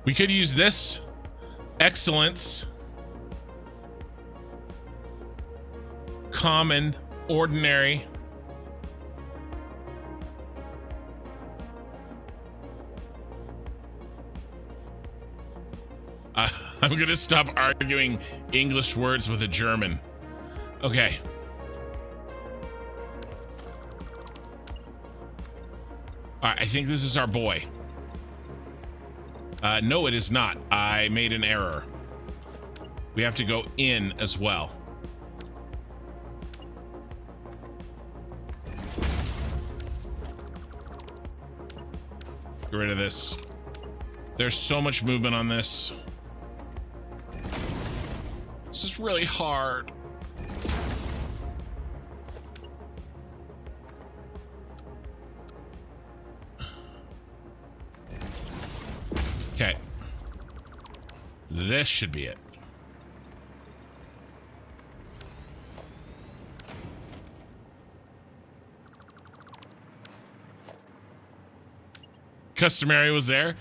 Speaker 1: We could use this. Excellence. Common. Ordinary. I'm gonna stop arguing English words with a German. Okay. All right, I think this is our boy. No, it is not. I made an error. We have to go in as well. Get rid of this. There's so much movement on this. This is really hard. Okay. This should be it. Customary was there.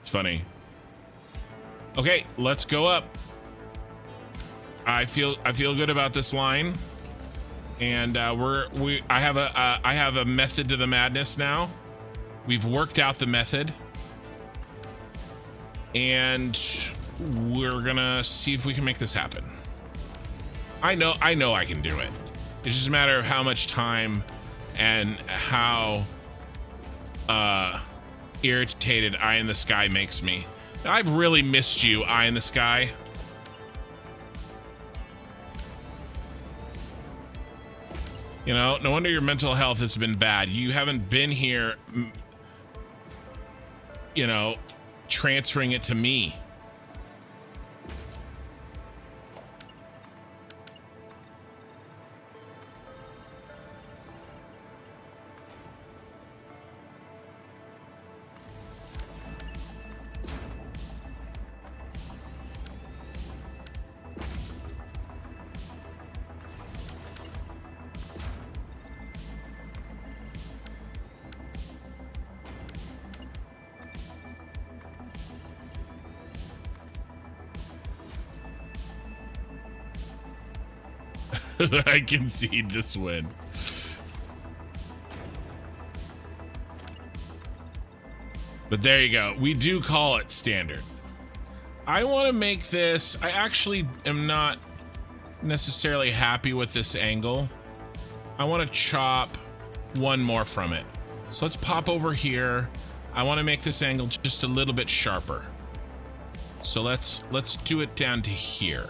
Speaker 1: It's funny. Okay, let's go up. I feel good about this line, and I have a method to the madness now. We've worked out the method, and we're gonna see if we can make this happen. I know I can do it. It's just a matter of how much time and how irritated Eye in the Sky makes me. I've really missed you, Eye in the Sky. You know, no wonder your mental health has been bad. You haven't been here, you know, transferring it to me. I concede this win. But there you go. We do call it standard. I want to make this... I actually am not necessarily happy with this angle. I want to chop one more from it. So let's pop over here. I want to make this angle just a little bit sharper. So let's do it down to here.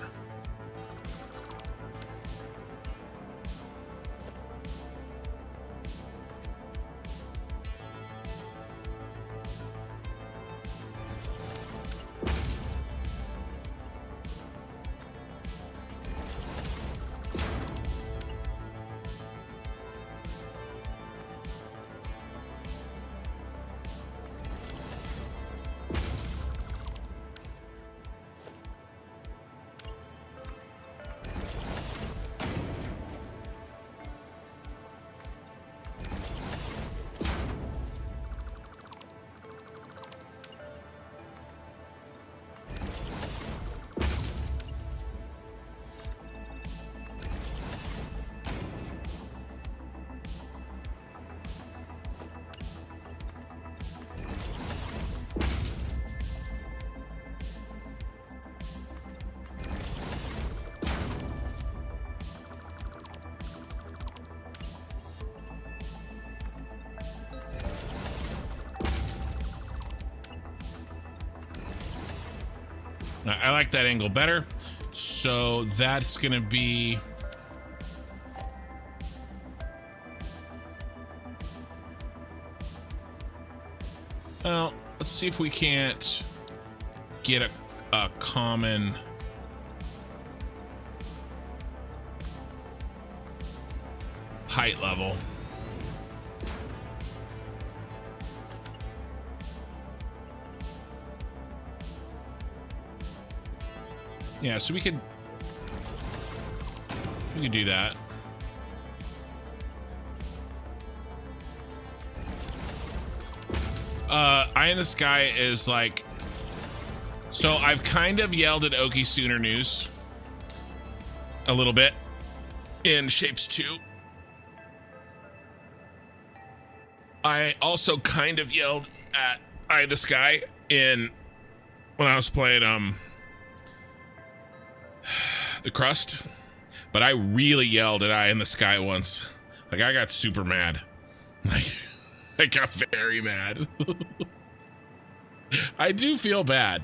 Speaker 1: I like that angle better. So that's gonna be... Well, let's see if we can't get a common... height level. Yeah, so we could do that. Eye in the Sky is like, so I've kind of yelled at Okie Sooner News a little bit in Shapes 2. I also kind of yelled at Eye in the Sky when I was playing The Crust, but I really yelled at Eye in the Sky once. Like, I got super mad. Like, I got very mad. I do feel bad.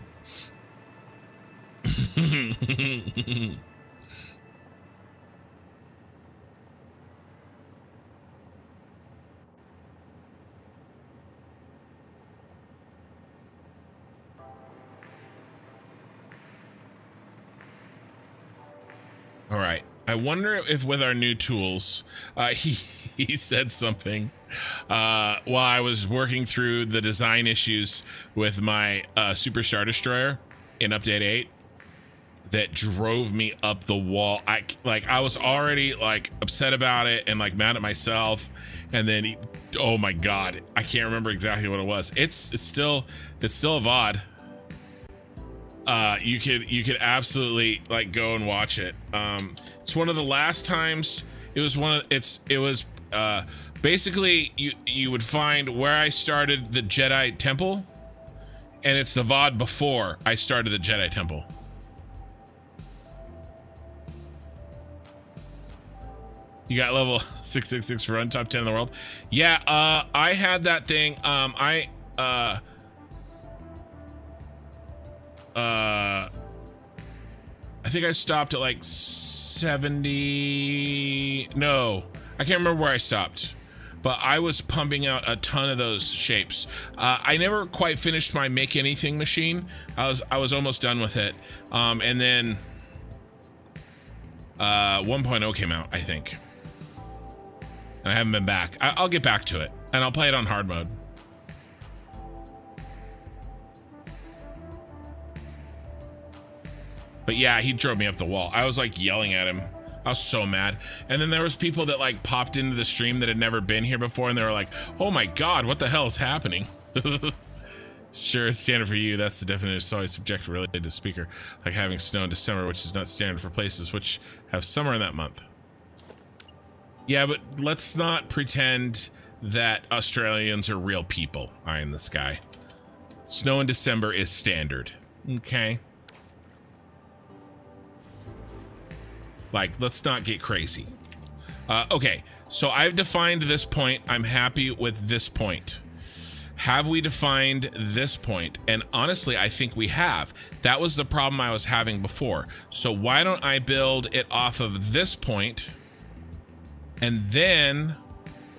Speaker 1: All right. I wonder if with our new tools, he said something while I was working through the design issues with my Superstar Destroyer in Update 8 that drove me up the wall. I was already like upset about it and like mad at myself, and then oh my god, I can't remember exactly what it was. It's still a VOD. You could absolutely like go and watch it. It's one of the last times. It was basically you would find where I started the Jedi Temple, and it's the VOD before I started the Jedi Temple. You got level 666 for run, top 10 in the world. Yeah, I had that thing. I think I stopped at like 70. No, I can't remember where I stopped, but I was pumping out a ton of those shapes. I never quite finished my make anything machine. I was almost done with it. And then 1.0 came out, I think. And I haven't been back. I'll get back to it, and I'll play it on hard mode. But yeah, he drove me up the wall. I was like yelling at him. I was so mad. And then there was people that like popped into the stream that had never been here before, and they were like, oh my god, what the hell is happening? Sure, it's standard for you. That's the definition. It's always subject related to speaker. Like having snow in December, which is not standard for places which have summer in that month. Yeah, but let's not pretend that Australians are real people. Eye in the sky. Snow in December is standard. Okay. Like, let's not get crazy. Okay, so I've defined this point. I'm happy with this point. Have we defined this point? And honestly, I think we have. That was the problem I was having before. So why don't I build it off of this point, and then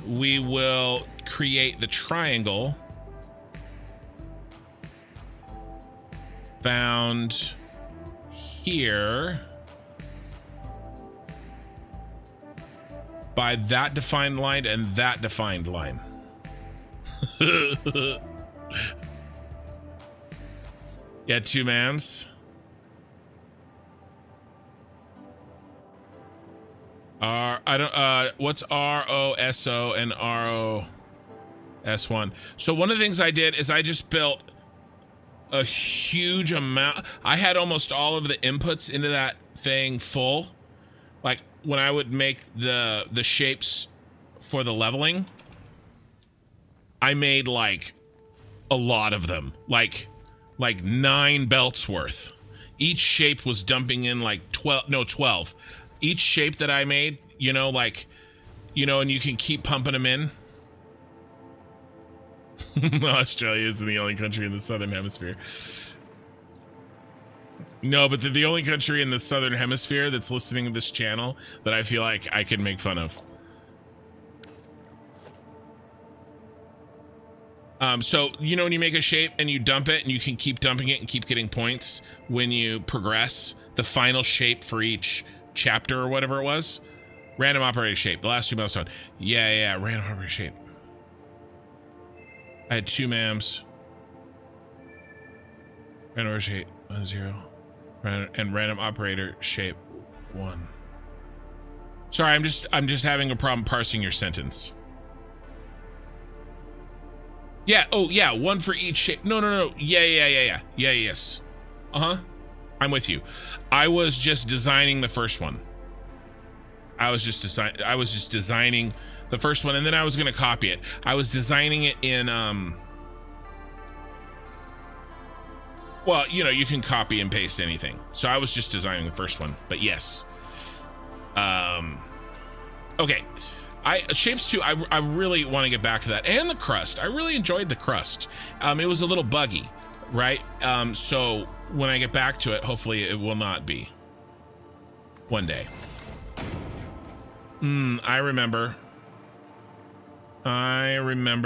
Speaker 1: we will create the triangle found here by that defined line and that defined line. Yeah, 2 mams. What's ROSO and ROS1? So one of the things I did is I just built a huge amount. I had almost all of the inputs into that thing full. Like when I would make the shapes for the leveling, I made like a lot of them, like 9 belts worth. Each shape was dumping in like 12. Each shape that I made, you know, like, you know, and you can keep pumping them in. Australia is the only country in the Southern Hemisphere. No, but the only country in the Southern Hemisphere that's listening to this channel that I feel like I can make fun of. So, you know, when you make a shape and you dump it and you can keep dumping it and keep getting points when you progress the final shape for each chapter or whatever it was. Random operator shape, the last 2 milestone. Yeah, random operator shape. I had 2 mams. Random operator shape 1 0. And random operator shape 1. Sorry, I'm just having a problem parsing your sentence. Yeah, oh yeah, 1 for each shape. No. Yeah, yes. I'm with you. I was just designing the first one. I was just designing the first one, and then I was gonna copy it. I was designing it in well, you know, you can copy and paste anything. So I was just designing the first one, but yes. Okay. Shapes 2, I really want to get back to that. And the crust. I really enjoyed the crust. It was a little buggy, right? So when I get back to it, hopefully it will not be. One day. I remember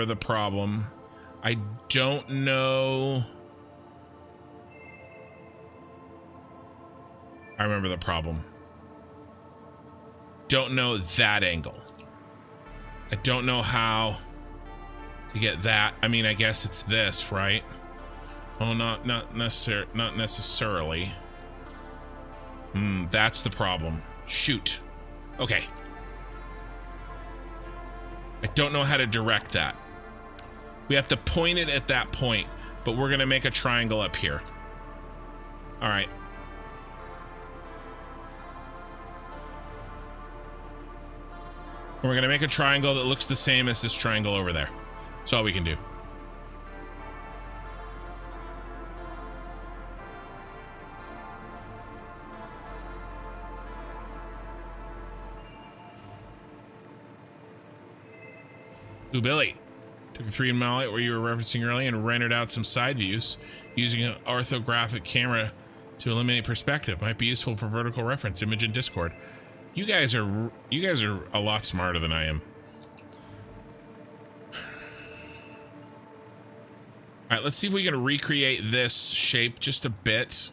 Speaker 1: the problem. I don't know. I remember the problem. Don't know that angle. I don't know how to get that. I mean, I guess it's this, right? Oh, not necessarily. That's the problem. Shoot. Okay. I don't know how to direct that. We have to point it at that point, but we're gonna make a triangle up here. All right. We're gonna make a triangle that looks the same as this triangle over there. That's all we can do. Ooh, Billy. Took a 3 mile where you were referencing earlier and rendered out some side views using an orthographic camera to eliminate perspective. Might be useful for vertical reference. Image in Discord. You guys are a lot smarter than I am. All right, let's see if we can recreate this shape just a bit.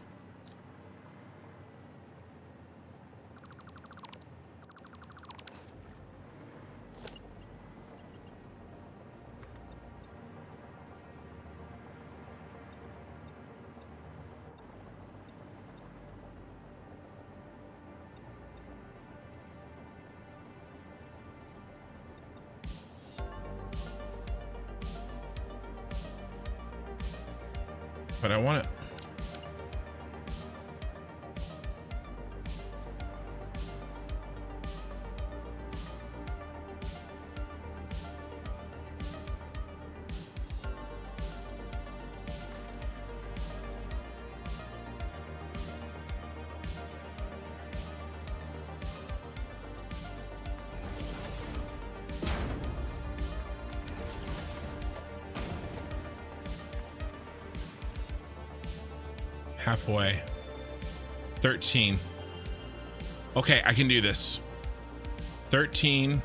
Speaker 1: But I want it. halfway. 13. Okay, I can do this. 13.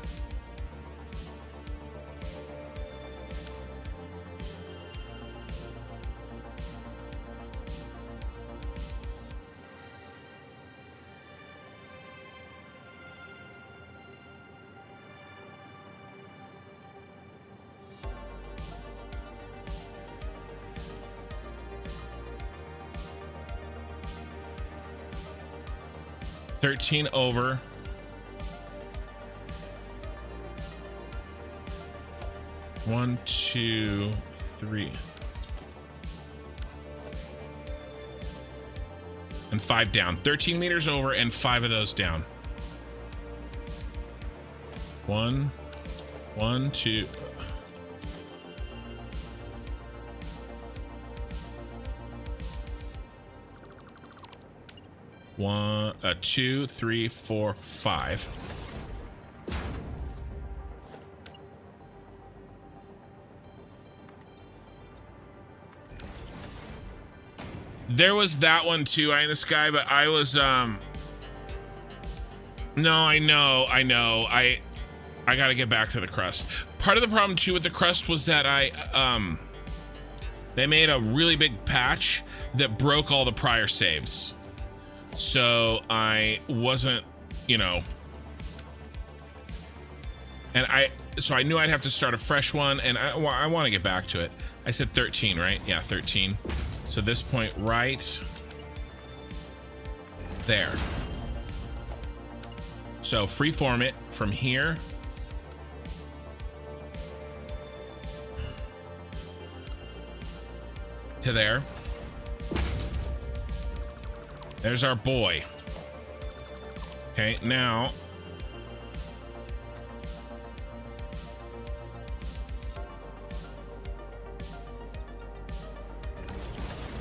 Speaker 1: Over. One, two, three. And 5 down. 13 meters over and 5 of those down. 1, 2. One, 2, 3, 4, 5. There was that one too, eye in the sky, but I was no, I know. I gotta get back to the crust. Part of the problem too with the crust was that they made a really big patch that broke all the prior saves. So I wasn't, you know, and so I knew I'd have to start a fresh one, and I want to get back to it. I said 13, right? Yeah, 13. So this point right there. So freeform it from here to there. There's our boy. Okay, now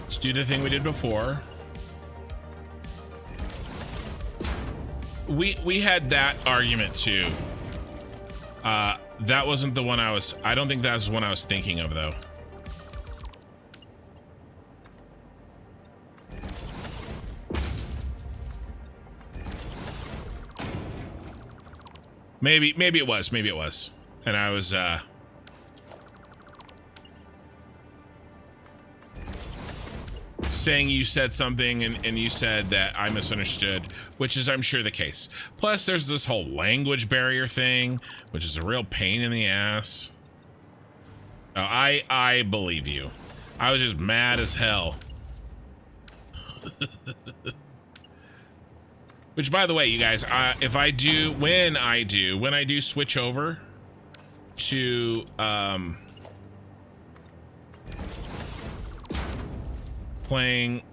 Speaker 1: let's do the thing we did before. We had that argument too. That wasn't the one I don't think that was the one I was thinking of though. Maybe it was. And I was saying you said something and you said that I misunderstood, which is I'm sure the case. Plus there's this whole language barrier thing, which is a real pain in the ass. Oh, I believe you. I was just mad as hell. Which, by the way, you guys, when I do switch over to playing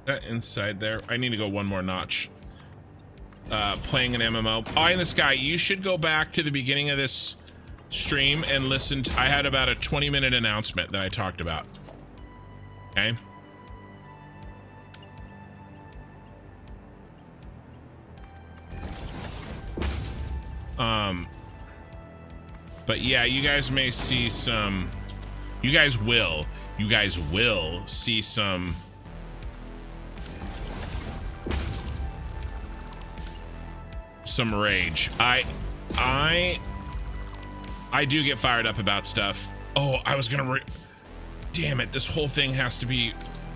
Speaker 1: that inside there, I need to go one more notch. Playing an MMO, Eye in the Sky, you should go back to the beginning of this stream and listen to, I had about a 20-minute announcement that I talked about. Okay. But yeah, you guys may see some, you guys will see some rage. I do get fired up about stuff. Oh, I was gonna damn it, this whole thing has to be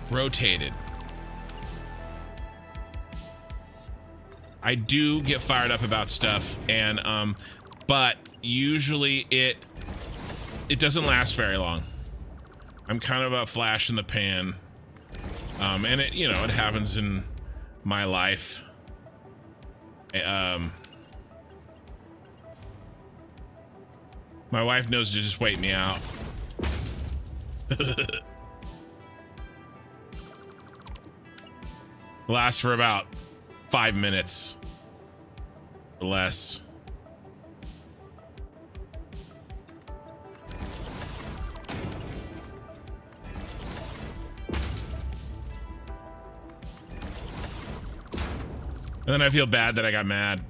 Speaker 1: rotated. I do get fired up about stuff, and but usually it doesn't last very long. I'm kind of a flash in the pan, and it, you know, it happens in my life. My wife knows to just wait me out. Lasts for about 5 minutes or less. And then I feel bad that I got mad.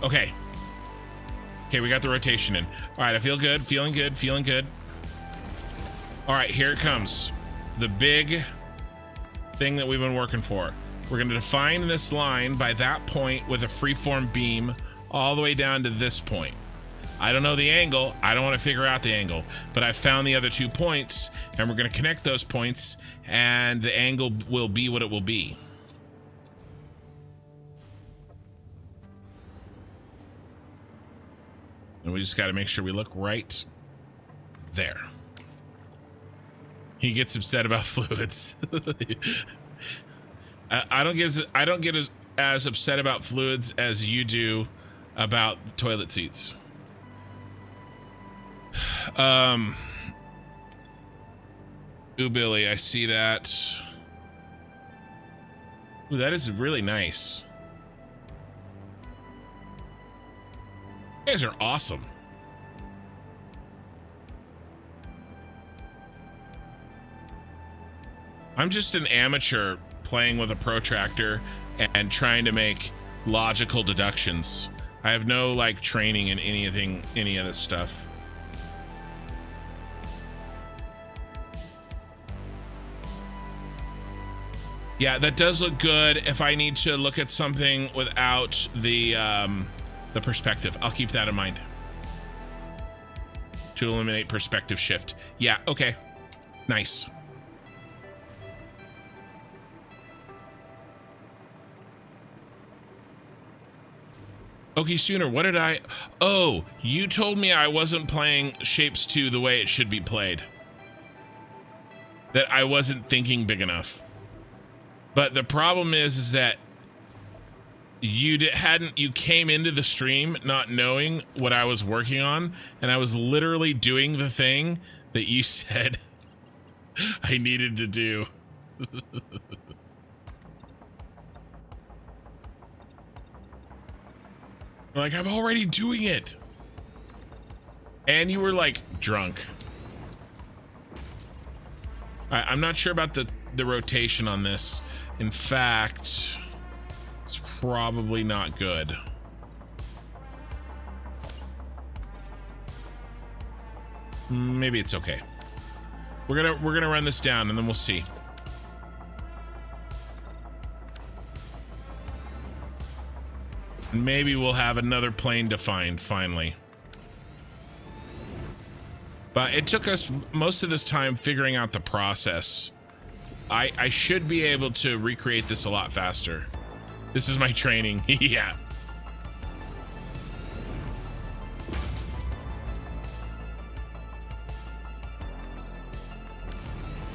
Speaker 1: Okay. Okay, we got the rotation in. All right, I feel good, feeling good, feeling good. All right, here it comes. The big thing that we've been working for. We're going to define this line by that point with a freeform beam all the way down to this point. I don't know the angle. I don't want to figure out the angle, but I found the other 2 points, and we're going to connect those points, and the angle will be what it will be. And we just got to make sure we look right there. He gets upset about fluids. I don't get as upset about fluids as you do about toilet seats. Ooh, Billy, I see that. Ooh, that is really nice. You guys are awesome. I'm just an amateur playing with a protractor and trying to make logical deductions. I have no like training in any of this stuff. Yeah, that does look good. If I need to look at something without the perspective, I'll keep that in mind. To eliminate perspective shift. Yeah, okay. Nice. Okay, Sooner, what did I... Oh, you told me I wasn't playing Shapes 2 the way it should be played. That I wasn't thinking big enough. But the problem is that you came into the stream not knowing what I was working on, and I was literally doing the thing that you said I needed to do. Like, I'm already doing it. And you were like drunk. I'm not sure about the rotation on this. In fact, it's probably not good. Maybe it's okay. We're gonna run this down and then we'll see. Maybe we'll have another plane defined finally. But it took us most of this time figuring out the process. I should be able to recreate this a lot faster. This is my training. Yeah.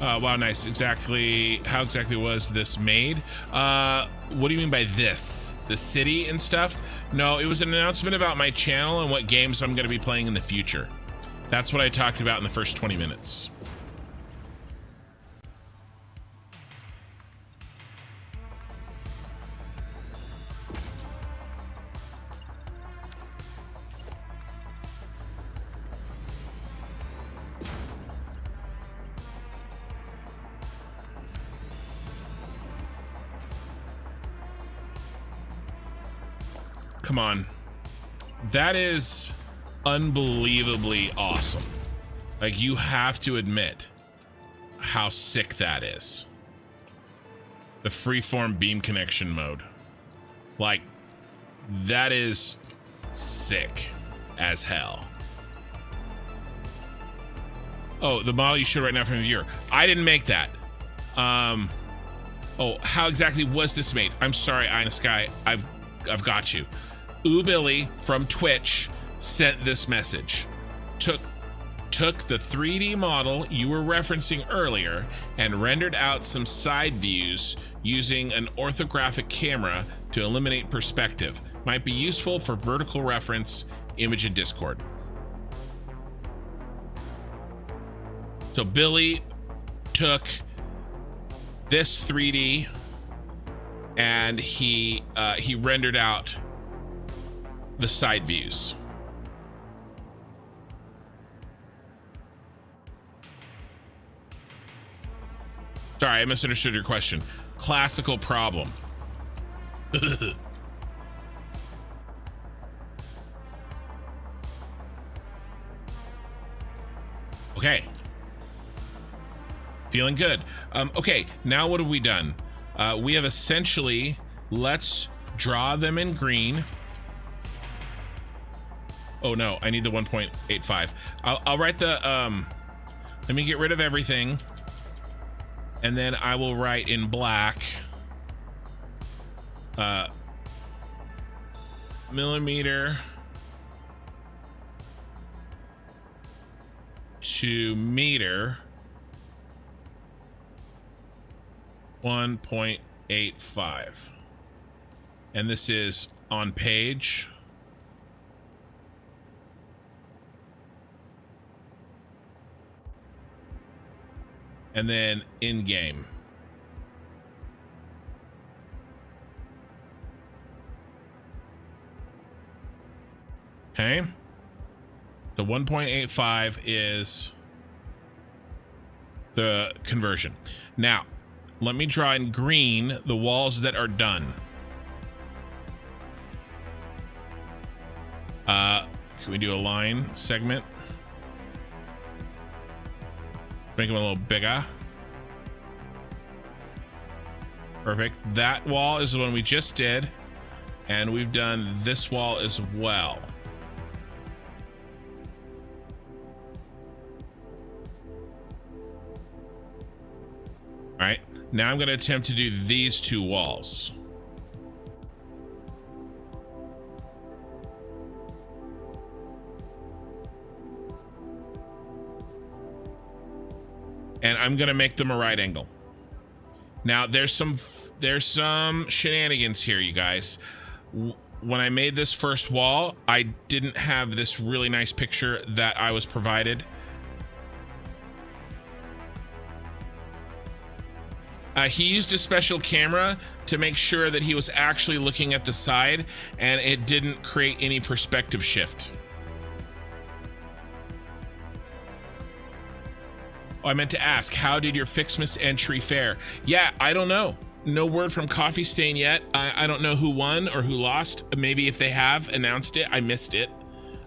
Speaker 1: Wow, nice. Exactly. How exactly was this made? What do you mean by this? The city and stuff? No, it was an announcement about my channel and what games I'm going to be playing in the future. That's what I talked about in the first 20 minutes. Come on. That is unbelievably awesome. Like, you have to admit how sick that is. The freeform beam connection mode. Like, that is sick as hell. Oh, the model you showed right now from the viewer. I didn't make that. Oh, how exactly was this made? I'm sorry, Ina Sky. I've got you. Billy from Twitch sent this message. Took the 3D model you were referencing earlier and rendered out some side views using an orthographic camera to eliminate perspective. Might be useful for vertical reference. Image in Discord. So Billy took this 3D and he rendered out the side views. Sorry, I misunderstood your question. Classical problem. Okay. Feeling good. Okay, now what have we done? We have essentially, let's draw them in green. Oh no, I need the 1.85. I'll write the, let me get rid of everything. And then I will write in black, millimeter to meter 1.85. And this is on page. And then in game. Okay. The 1.85 is the conversion. Now, let me draw in green the walls that are done. Can we do a line segment? Make them a little bigger. Perfect. That wall is the one we just did. And we've done this wall as well. All right. Now I'm going to attempt to do these two walls. And I'm gonna make them a right angle. Now there's some shenanigans here, you guys. When I made this first wall, I didn't have this really nice picture that I was provided. He used a special camera to make sure that he was actually looking at the side and it didn't create any perspective shift. Oh, I meant to ask, how did your Fixmas entry fare? Yeah, I don't know. No word from Coffee Stain yet. I don't know who won or who lost. Maybe if they have announced it, I missed it.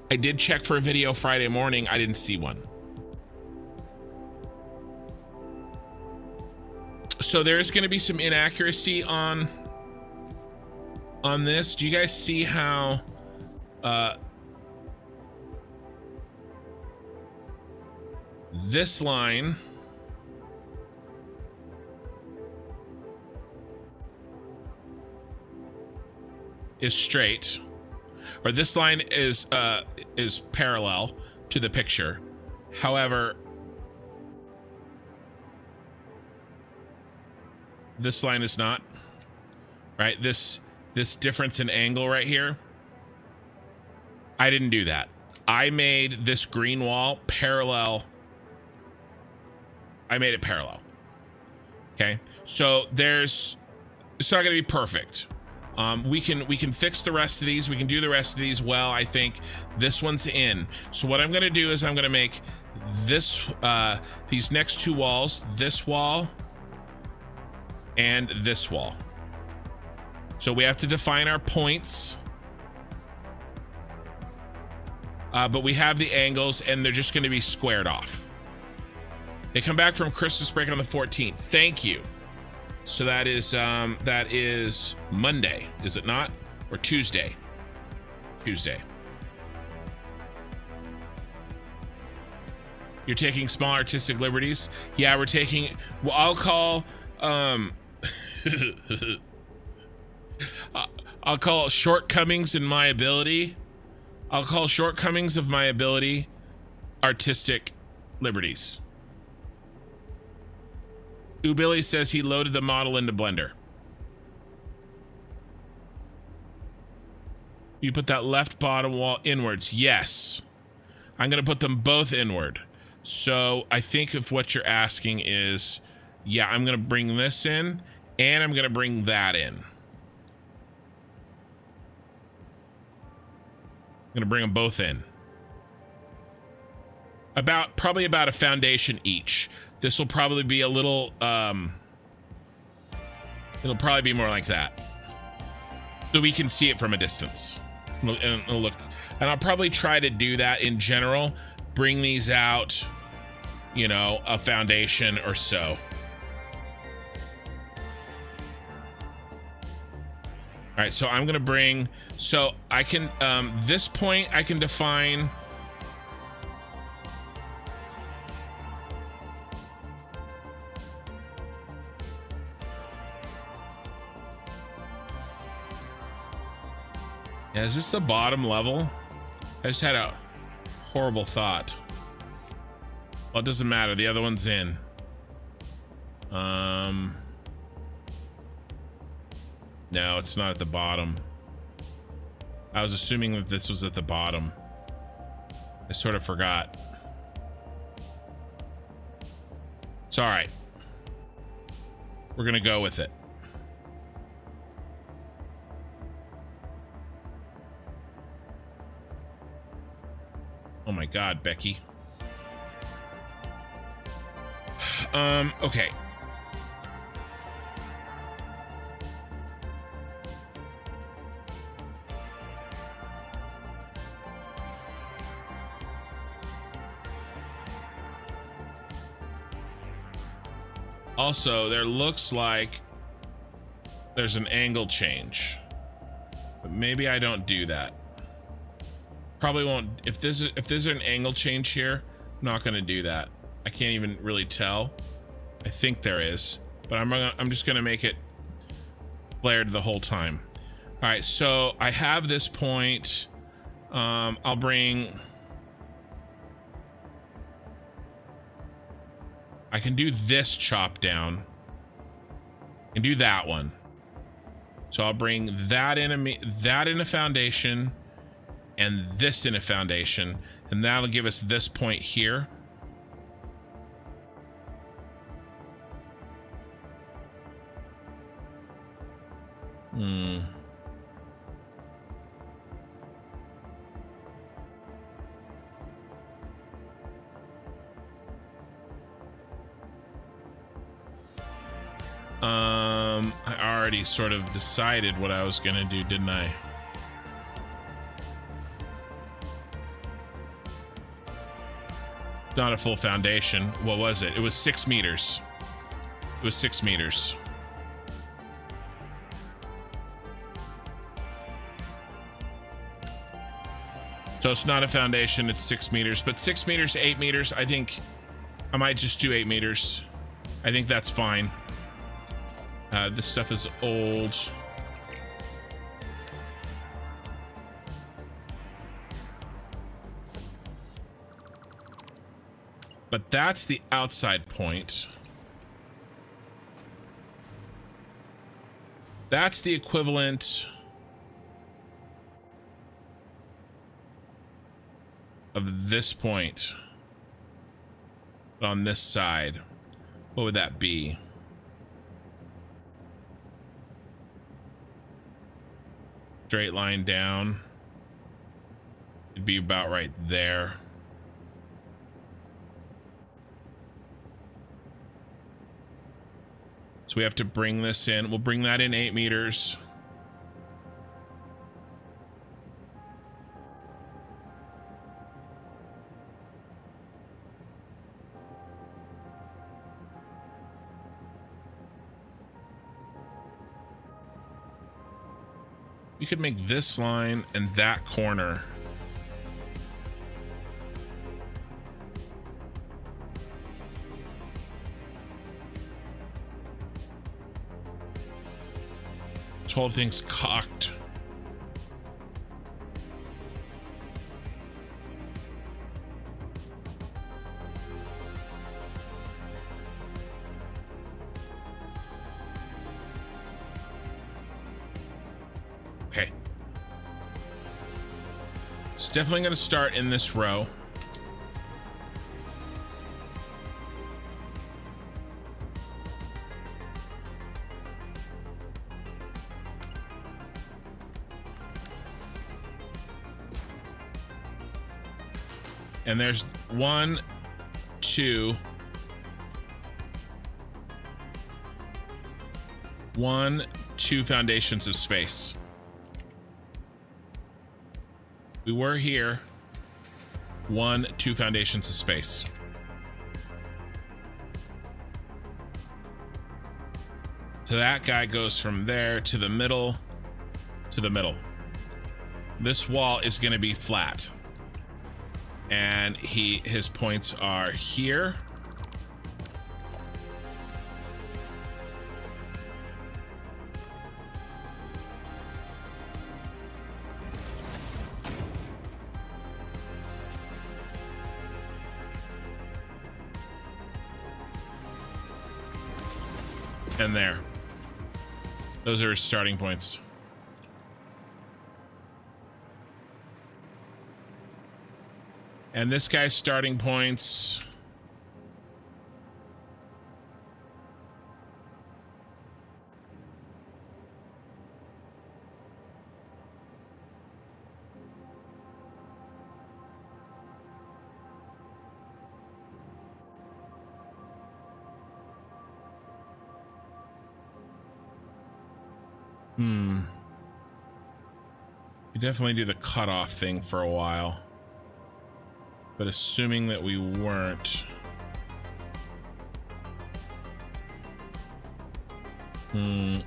Speaker 1: I did check for a video Friday morning. I didn't see one. So there's going to be some inaccuracy on this. Do you guys see how this line is straight, or this line is parallel to the picture. However, this line is not, right? This difference in angle right here, I didn't do that. I made this green wall parallel. I made it parallel. Okay, so it's not going to be perfect. We can fix the rest of these. We can do the rest of these well. I think this one's in. So what I'm going to do is I'm going to make this these next two walls, this wall and this wall. So we have to define our points. But we have the angles and they're just going to be squared off. They come back from Christmas break on the 14th. Thank you. So that is Monday, is it not? Or Tuesday? Tuesday. You're taking small artistic liberties? Yeah, we're taking, well, I'll call I'll call shortcomings in my ability. I'll call shortcomings of my ability artistic liberties. Billy says he loaded the model into Blender. You put that left bottom wall inwards. Yes. I'm going to put them both inward. So I think if what you're asking is, yeah, I'm going to bring this in and I'm going to bring that in. I'm going to bring them both in. Probably about a foundation each. This will probably be a little, it'll probably be more like that. So we can see it from a distance. And it'll look, and I'll probably try to do that in general. Bring these out you know, a foundation or so. All right, so I'm gonna bring, so I can, this point I can define. Yeah, is this the bottom level? I just had a horrible thought. Well, it doesn't matter, the other one's in. No, it's not at the bottom. I was assuming that this was at the bottom. I sort of forgot. It's all right. We're gonna go with it. Oh my God, Becky. Okay. Also, there looks like there's an angle change, but maybe I don't do that. Probably won't. If there's an angle change here, I'm not going to do that. I can't even really tell. I think there is, but I'm just going to make it flared the whole time. All right, so I have this point. I'll bring. I can do this chop down. I can do that one. So I'll bring that in a foundation and this in a foundation, and that'll give us this point here. I already sort of decided what I was gonna do, didn't I? Not a full foundation. What was it? It was 6 meters. It was 6 meters. So it's not a foundation, it's 6 meters, but 6 meters, 8 meters, I think I might just do 8 meters. I think that's fine. This stuff is old. But that's the outside point. That's the equivalent of this point. But on this side, what would that be? Straight line down. It'd be about right there. So we have to bring this in. We'll bring that in 8 meters. We could make this line and that corner. This whole thing's cocked. Okay. It's definitely going to start in this row. And there's 1, 2, 1, 2 foundations of space. We were here. 1, 2 foundations of space. So that guy goes from there to the middle to the middle. This wall is going to be flat. And his points are here. And there. Those are starting points. And this guy's starting points. We definitely do the cutoff thing for a while. But assuming that we weren't.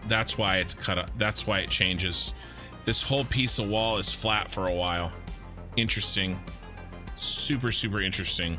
Speaker 1: That's why it's cut up. That's why it changes. This whole piece of wall is flat for a while. Interesting. Super, super interesting.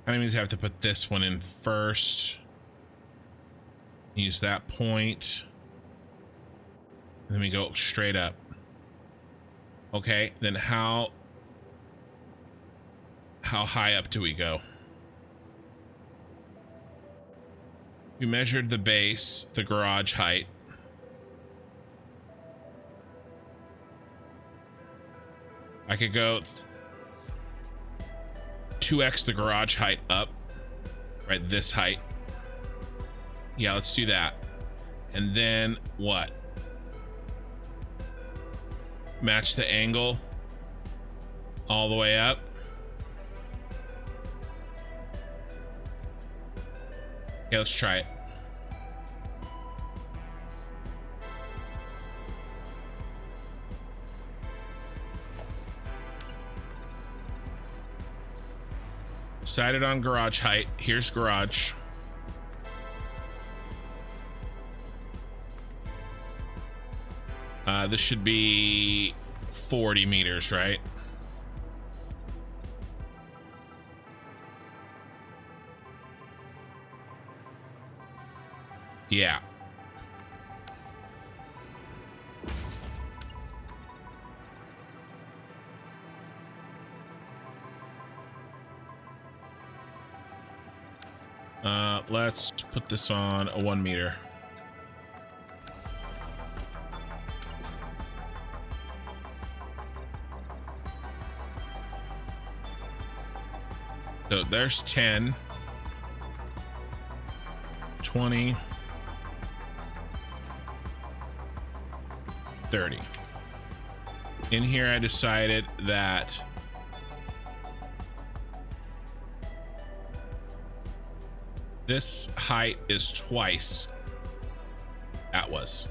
Speaker 1: That means I have to put this one in first. Use that point. And then we go straight up. Okay, then how high up do we go? We measured the base, the garage height. I could go 2x the garage height up, right? This height. Yeah, let's do that. And then what? Match the angle all the way up. Okay, let's try it. Decided on garage height. Here's garage. This should be 40 meters, right? Yeah. Let's put this on a 1 meter. So there's 10, 20, 30. In here, I decided that this height is twice that was.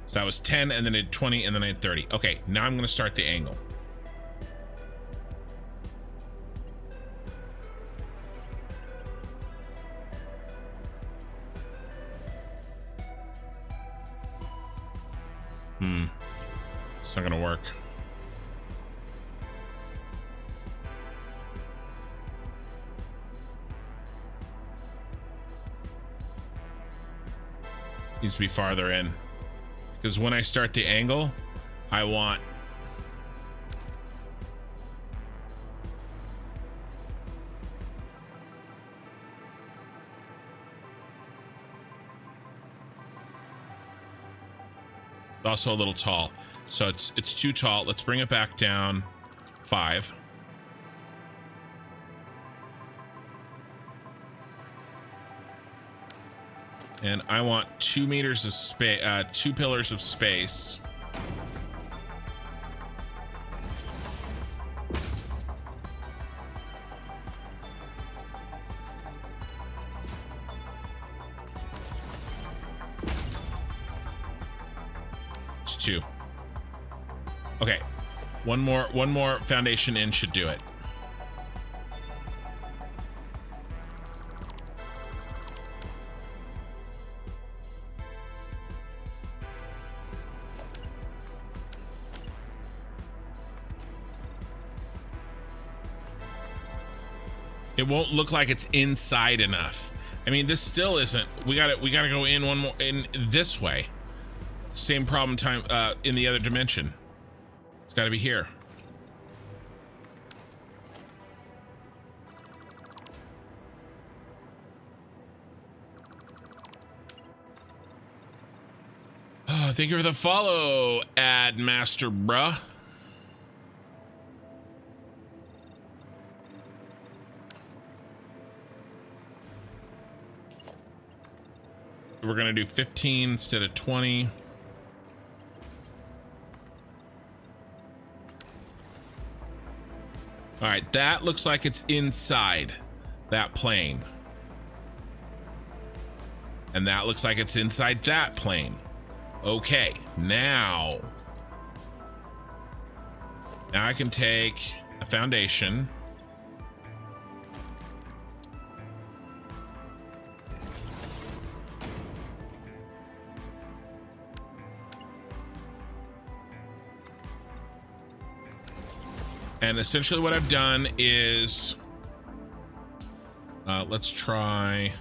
Speaker 1: So that was 10, and then I did 20, and then I had 30. Okay, now I'm going to start the angle. It's not going to work. Needs to be farther in, because when I start the angle, I want Also a little tall. So it's too tall. Let's bring it back down 5. And I want 2 meters of space, 2 pillars of space. It's 2. Okay. One more foundation in should do it. It won't look like it's inside enough. I mean, this still isn't. We gotta go in one more in this way. Same problem time in the other dimension. It's got to be here. Oh, thank you for the follow, ad master, bruh. We're gonna do 15 instead of 20. All right, that looks like it's inside that plane. And that looks like it's inside that plane. Okay, now I can take a foundation. And essentially what I've done is, let's try.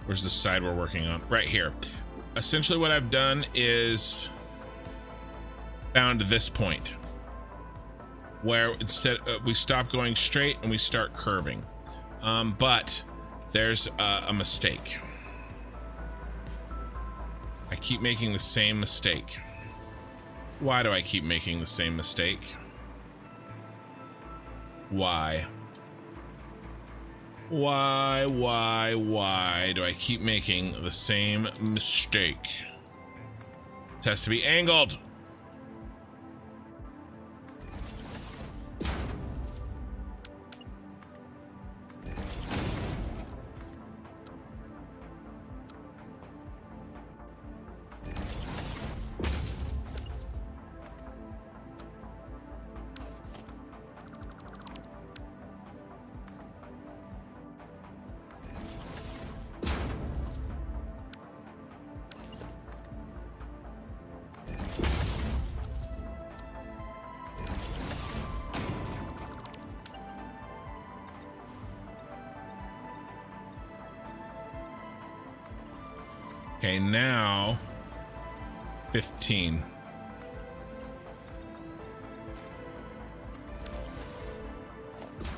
Speaker 1: Where's the side we're working on? Right here. Essentially what I've done is found this point where instead we stop going straight and we start curving. But there's a mistake. I keep making the same mistake. Why do I keep making the same mistake? Why? Why do I keep making the same mistake? It has to be angled. Okay, now 15.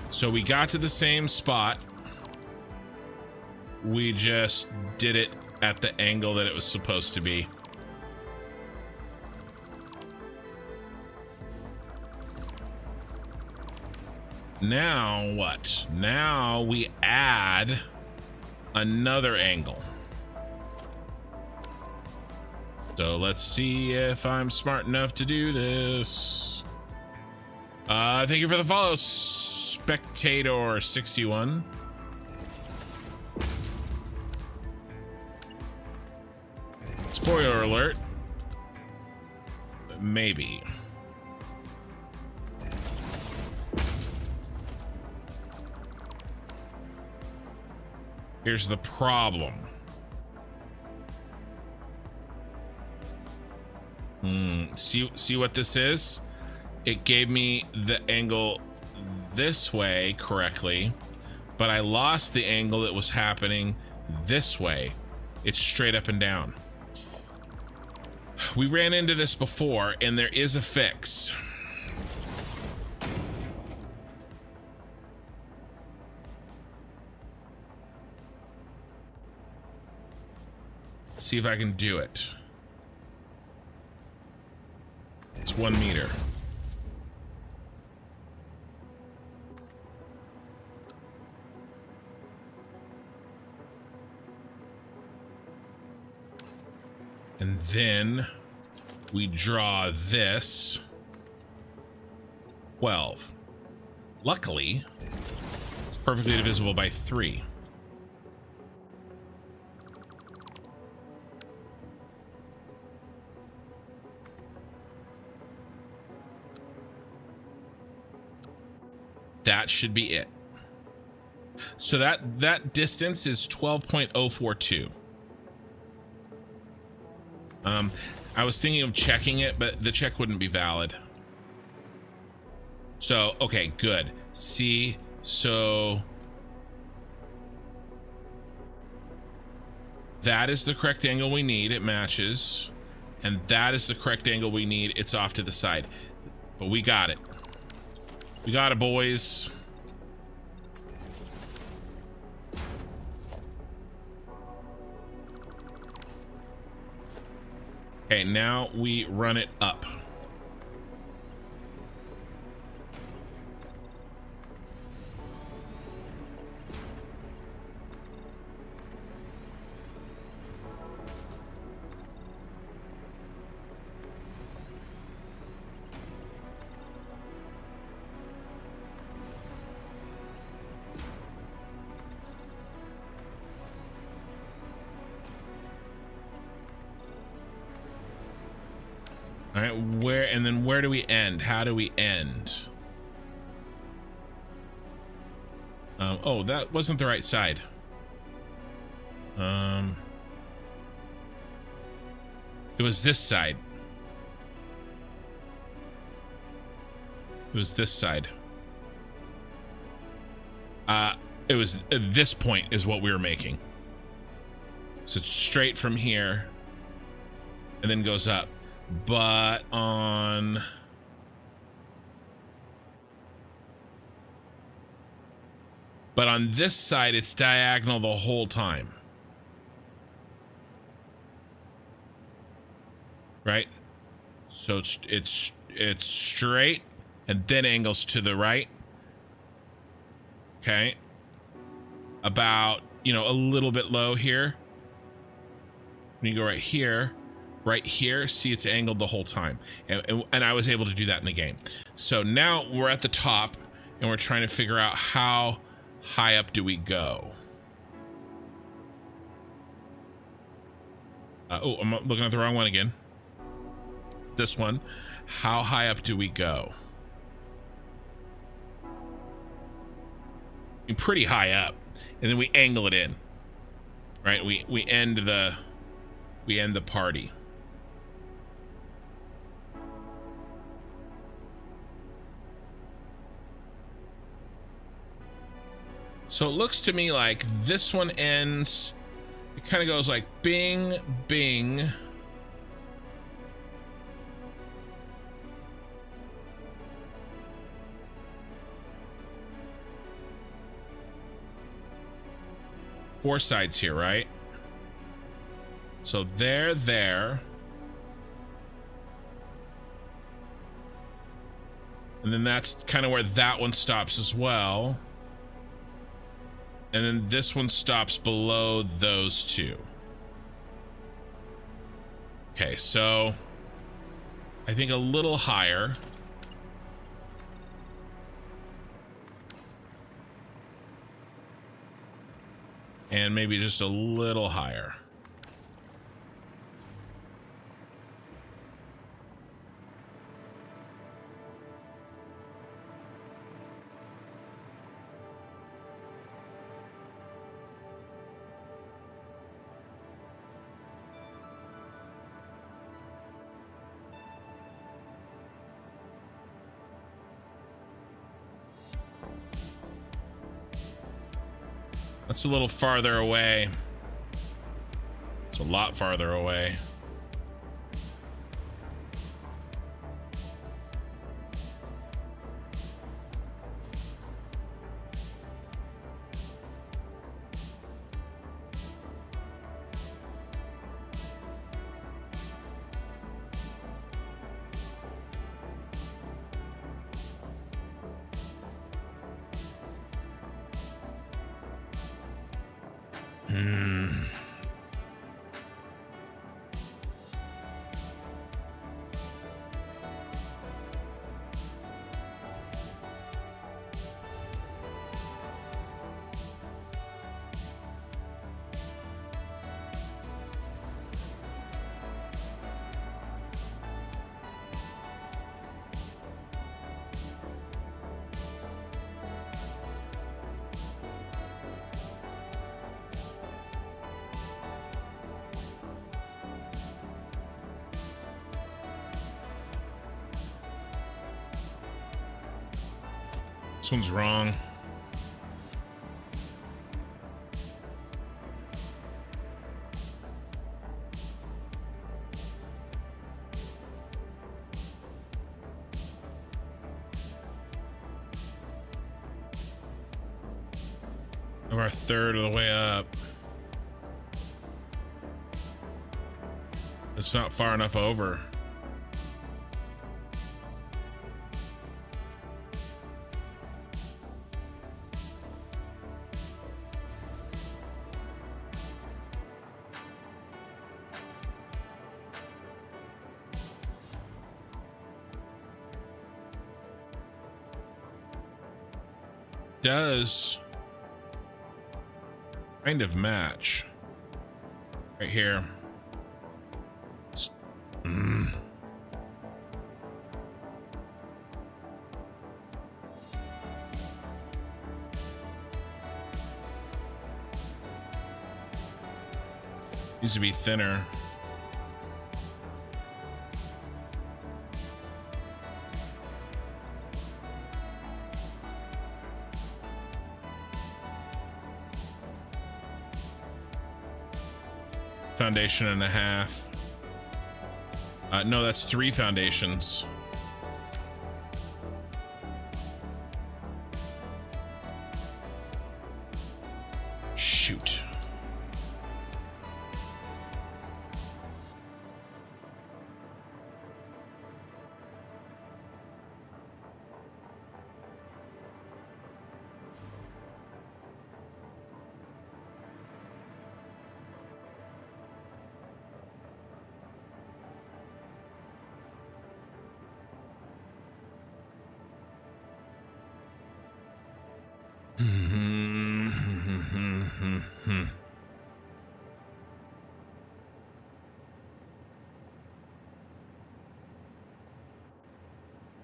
Speaker 1: So we got to the same spot. We just did it at the angle that it was supposed to be. Now what? Now we add another angle. So let's see if I'm smart enough to do this. Thank you for the follow, Spectator61. Spoiler alert. Maybe. Here's the problem. See what this is? It gave me the angle this way correctly, but I lost the angle that was happening this way. It's straight up and down. We ran into this before, and there is a fix. see if I can do it. It's 1 meter. And then we draw this 12. Luckily, it's perfectly divisible by 3. That should be it. So that distance is 12.042. I was thinking of checking it, but the check wouldn't be valid. So, okay, good. See, so that is the correct angle we need. It matches. And that is the correct angle we need. It's off to the side. But we got it. We got it, boys. Okay, now we run it up. All right, where do we end? How do we end? Oh, that wasn't the right side. It was this side. It was this side. It was this point is what we were making. So it's straight from here and then goes up. But on this side, it's diagonal the whole time. Right? So it's straight and then angles to the right. Okay. About, you know, a little bit low here. When you go right here, see, it's angled the whole time. And I was able to do that in the game. So now we're at the top and we're trying to figure out how high up do we go. Oh, I'm looking at the wrong one again. This one. How high up do we go? Pretty high up. And then we angle it in. Right? We end the party. So it looks to me like this one ends, it kind of goes like bing, bing. Four sides here, right? So there. And then that's kind of where that one stops as well. And then this one stops below those two. Okay, so I think a little higher. And maybe just a little higher. That's a little farther away. It's a lot farther away. This one's wrong. We're a third of the way up. It's not far enough over. Does kind of match right here. Needs to be thinner. Foundation and a half. No, that's 3 foundations. Shoot.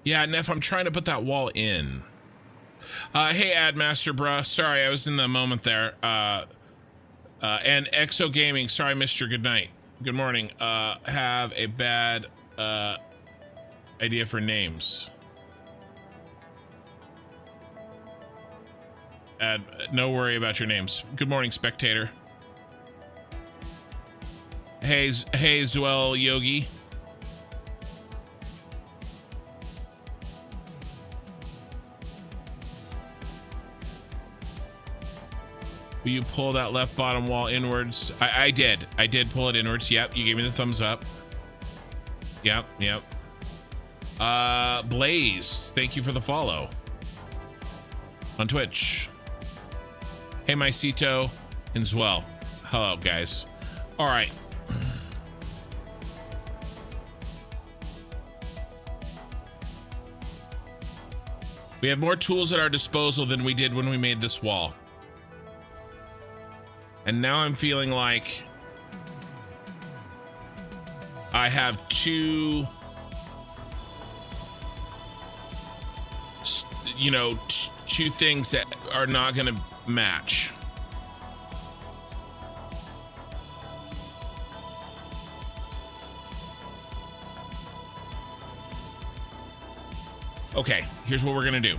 Speaker 1: Yeah, Neff, I'm trying to put that wall in. Hey, Admaster, bruh. Sorry, I was in the moment there. And Exo Gaming, sorry I missed your good night. Good morning. Have a bad idea for names. No worry about your names. Good morning, spectator. Hey, Zuel Yogi. Will you pull that left bottom wall inwards? I did. I did pull it inwards. Yep, you gave me the thumbs up. Yep. Blaze, thank you for the follow on Twitch. Hey, Mycito and Zwell. Hello, guys. All right. We have more tools at our disposal than we did when we made this wall. And now I'm feeling like I have two, you know, two things that are not going to match. Okay, here's what we're going to do.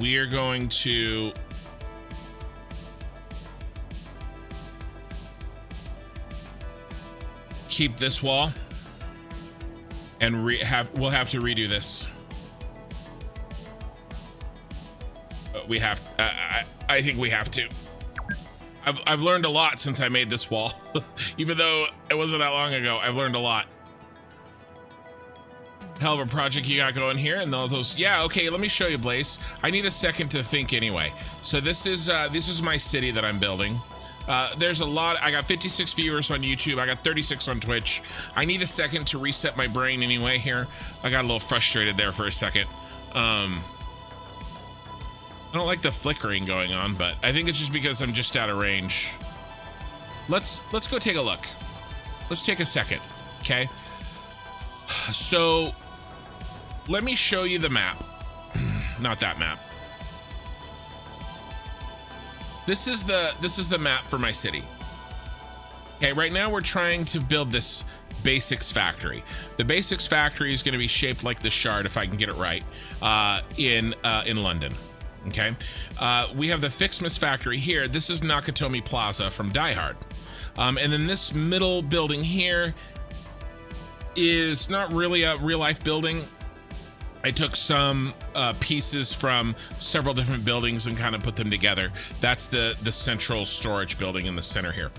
Speaker 1: We're going to keep this wall and we'll have to redo this. I think we have to. I've learned a lot since I made this wall. Even though it wasn't that long ago, I've learned a lot. Hell of a project you got going here, and those. Yeah, okay. Let me show you, Blaze. I need a second to think anyway. So this is my city that I'm building. There's a lot. I got 56 viewers on YouTube. I got 36 on Twitch. I need a second to reset my brain anyway here. I got a little frustrated there for a second. I don't like the flickering going on, but I think it's just because I'm just out of range. Let's go take a look. Let's take a second, okay? So let me show you the map. Not that map. This is the map for my city. Okay, right now we're trying to build this basics factory. The basics factory is going to be shaped like the Shard, if I can get it right, in London. Okay, we have the Fixmas factory here. This is Nakatomi Plaza from Die Hard, and then this middle building here is not really a real-life building. I took some pieces from several different buildings and kind of put them together. That's the central storage building in the center here.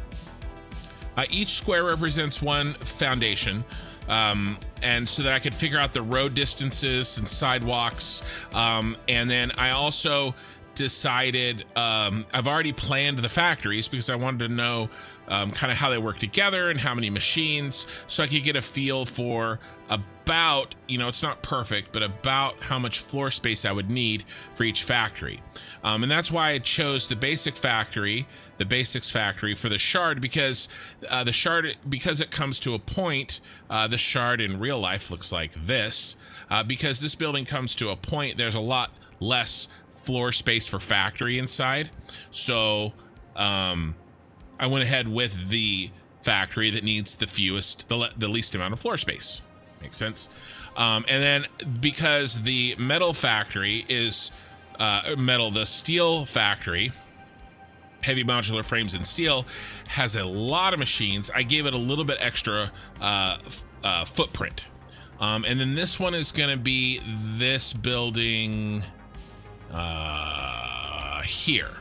Speaker 1: Each square represents one foundation, and so that I could figure out the road distances and sidewalks. And then I also decided, I've already planned the factories because I wanted to know kind of how they work together and how many machines, so I could get a feel for about, you know, it's not perfect, but about how much floor space I would need for each factory. And that's why I chose the basics factory for the Shard, because the Shard, because it comes to a point, the Shard in real life looks like this. Because this building comes to a point, there's a lot less floor space for factory inside. So I went ahead with the factory that needs the least amount of floor space. Makes sense. And then because the metal factory is the steel factory, heavy modular frames and steel, has a lot of machines, I gave it a little bit extra footprint. And then this one is going to be this building here,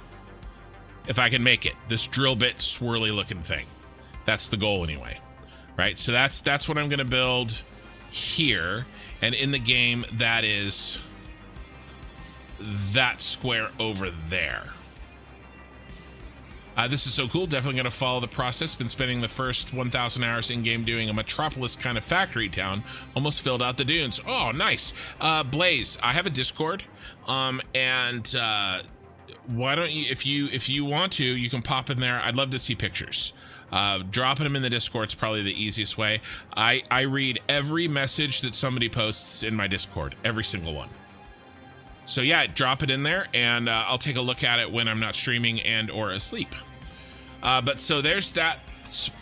Speaker 1: if I can make it, this drill bit swirly looking thing. That's the goal anyway, right? So that's what I'm going to build here, and in the game that is that square over there. This is so cool. Definitely going to follow the process. Been spending the first 1,000 hours in game doing a metropolis kind of factory town. Almost filled out the dunes. Oh, nice. Blaze, I have a Discord, and why don't you, if you want to, you can pop in there. I'd love to see pictures. Dropping them in the Discord is probably the easiest way. I read every message that somebody posts in my Discord, every single one. So yeah, drop it in there, and I'll take a look at it when I'm not streaming and or asleep. But so there's that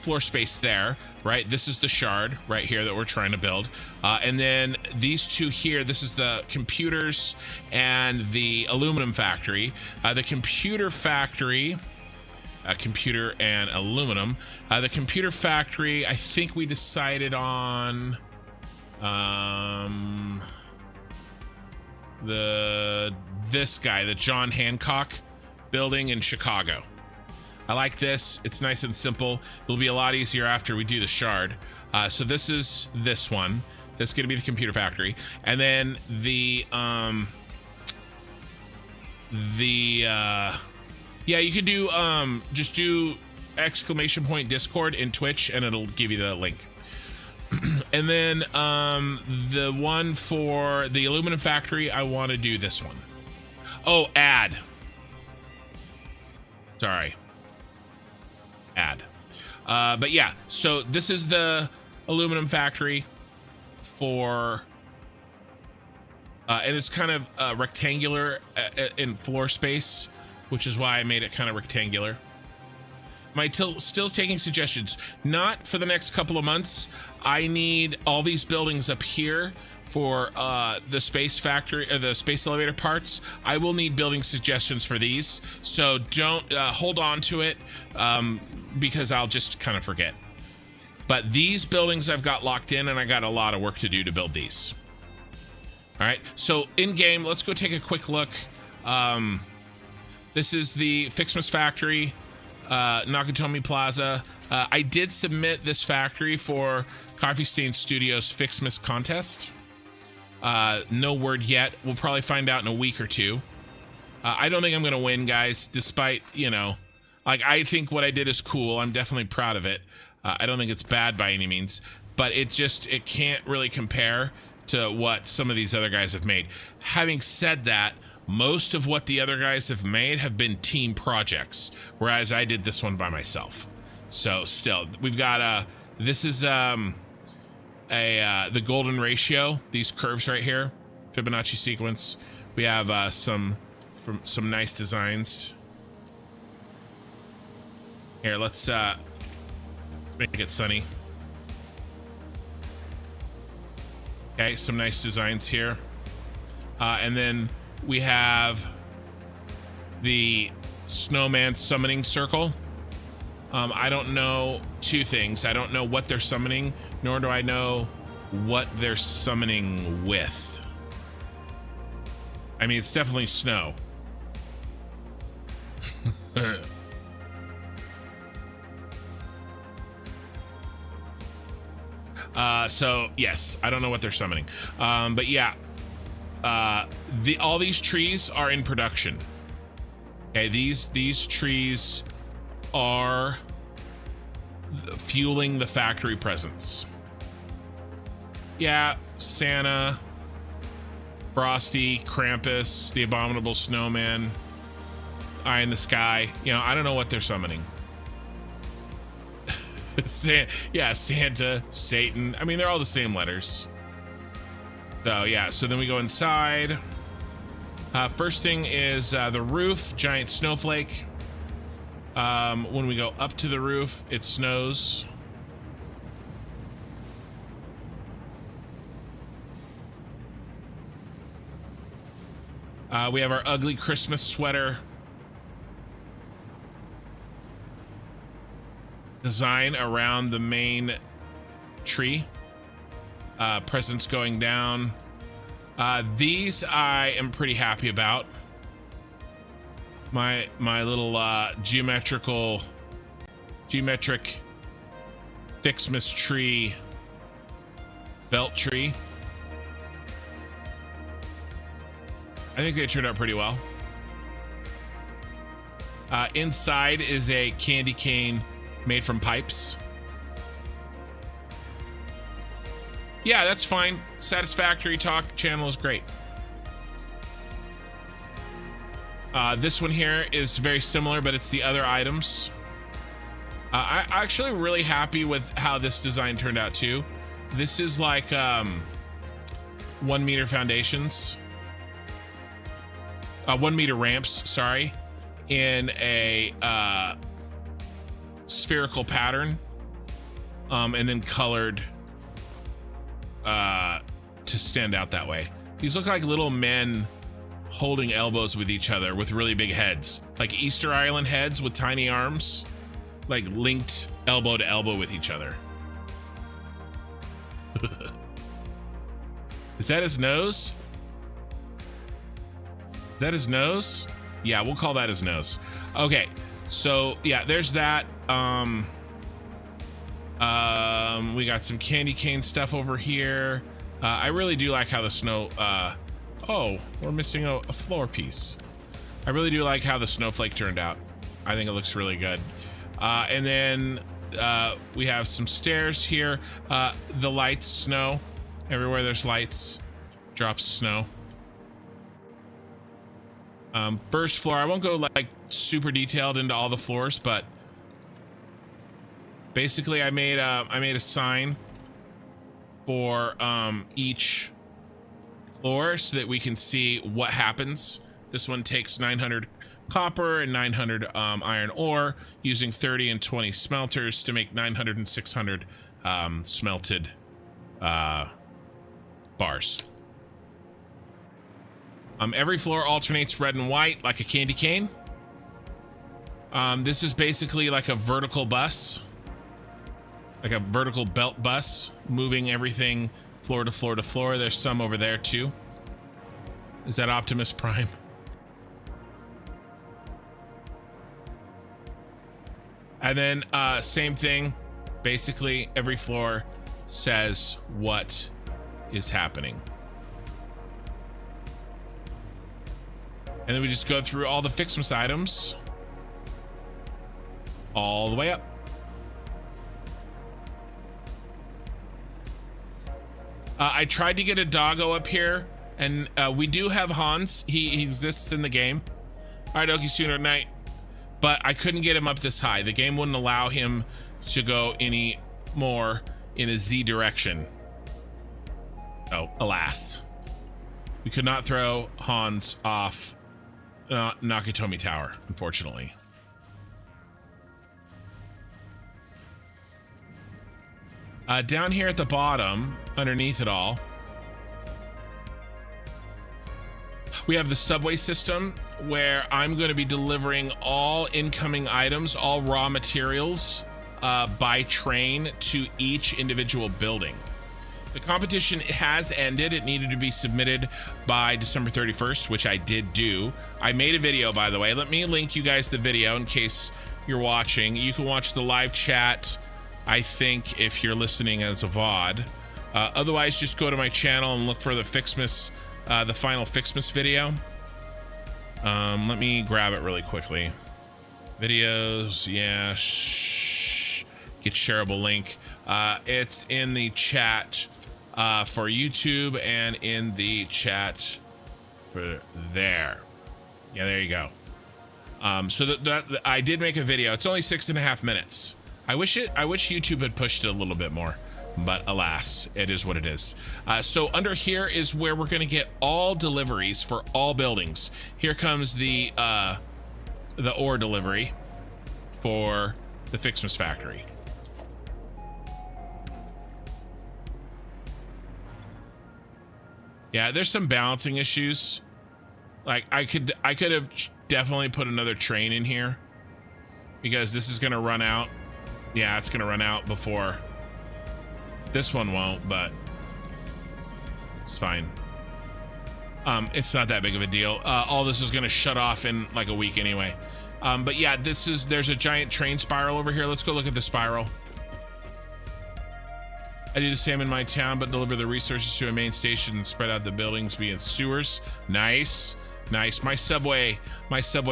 Speaker 1: floor space there, right? This is the Shard right here that we're trying to build. And then these two here, this is the computers and the aluminum factory. The computer factory, computer and aluminum. The computer factory, I think we decided on this guy, the John Hancock building in Chicago. I like this. It's nice and simple. It'll be a lot easier after we do the Shard. So this is this one. This is going to be the computer factory. And then yeah, you could do just do ! Discord in Twitch, and it'll give you the link. And then the one for the aluminum factory, I want to do this one. Oh, add. Sorry. Add. But yeah, so this is the aluminum factory for and it's kind of rectangular in floor space, which is why I made it kind of rectangular. My still taking suggestions, not for the next couple of months. I need all these buildings up here for the space factory, or the space elevator parts. I will need building suggestions for these, so don't hold on to it, because I'll just kind of forget. But these buildings I've got locked in, and I got a lot of work to do to build these. All right, so in game, let's go take a quick look. This is the Fixmas factory. Nakatomi Plaza. I did submit this factory for Coffee Stain Studios Fixmas contest. No word yet. We'll probably find out in a week or two. I don't think I'm gonna win, guys, despite, you know, like, I think what I did is cool. I'm definitely proud of it. I don't think it's bad by any means, but it can't really compare to what some of these other guys have made. Having said that, most of what the other guys have made have been team projects, whereas I did this one by myself. So still, we've got this is the golden ratio, these curves right here, Fibonacci sequence. We have some nice designs. Here, let's make it sunny. Okay, some nice designs here. And then we have the snowman summoning circle. I don't know two things. I don't know what they're summoning, nor do I know what they're summoning with. I mean, it's definitely snow. So yes, I don't know what they're summoning. But yeah, all these trees are in production. Okay, these trees are fueling the factory presence. Yeah, Santa, Frosty, Krampus, the Abominable Snowman, Eye in the Sky. You know, I don't know what they're summoning. Yeah, Santa, Satan. I mean, they're all the same letters. So yeah, so then we go inside. First thing is the roof, giant snowflake. When we go up to the roof, it snows. We have our ugly Christmas sweater design around the main tree. Presents going down. These I am pretty happy about. My little geometric Fixmas tree, belt tree. I think they turned out pretty well. Inside is a candy cane made from pipes. Yeah, that's fine. Satisfactory Talk channel is great. This one here is very similar, but it's the other items. I'm actually really happy with how this design turned out too. This is like 1 meter foundations. 1 meter ramps, sorry, in a spherical pattern, and then colored to stand out that way. These look like little men holding elbows with each other with really big heads, like Easter Island heads with tiny arms, like linked elbow to elbow with each other. Is that his nose? Is that his nose? Yeah, we'll call that his nose. Okay, so yeah, there's that. We got some candy cane stuff over here. I really do like how the snow, oh, we're missing a floor piece. I really do like how the snowflake turned out. I think it looks really good. And then we have some stairs here. The lights, snow. Everywhere there's lights, drops snow. First floor, I won't go like super detailed into all the floors, but basically I made a sign for each floor so that we can see what happens. This one takes 900 copper and 900 iron ore, using 30 and 20 smelters to make 900 and 600 smelted bars. Every floor alternates red and white like a candy cane. This is basically like a vertical bus, like a vertical belt bus, moving everything floor to floor to floor. There's some over there too. Is that Optimus Prime? And then same thing, basically every floor says what is happening. And then we just go through all the Fixmas items all the way up. I tried to get a doggo up here, and we do have Hans. He exists in the game. All right, Okie Sooner Night. But I couldn't get him up this high. The game wouldn't allow him to go any more in a Z direction. Oh, alas. We could not throw Hans off Nakatomi Tower, unfortunately. Down here at the bottom, underneath it all, we have the subway system where I'm going to be delivering all incoming items, all raw materials by train to each individual building. The competition has ended. It needed to be submitted by December 31st, which I did do. I made a video, by the way. Let me link you guys the video in case you're watching. You can watch the live chat, I think, if you're listening as a VOD. Otherwise, just go to my channel and look for the Fixmas, the final Fixmas video. Let me grab it really quickly. Videos, yeah, get shareable link. It's in the chat for YouTube and in the chat for there. Yeah, there you go. So that I did make a video. It's only 6.5 minutes. I wish YouTube had pushed it a little bit more, but alas, it is what it is. So under here is where we're going to get all deliveries for all buildings. Here comes the ore delivery for the Fixmas factory. Yeah, there's some balancing issues. Like I could have definitely put another train in here because this is going to run out. Yeah, it's gonna run out before this one won't, but it's fine. It's not that big of a deal. All this is gonna shut off in like a week anyway. But yeah, there's a giant train spiral over here. Let's go look at the spiral. I do the same in my town, but deliver the resources to a main station and spread out the buildings via sewers. Nice, nice. My subway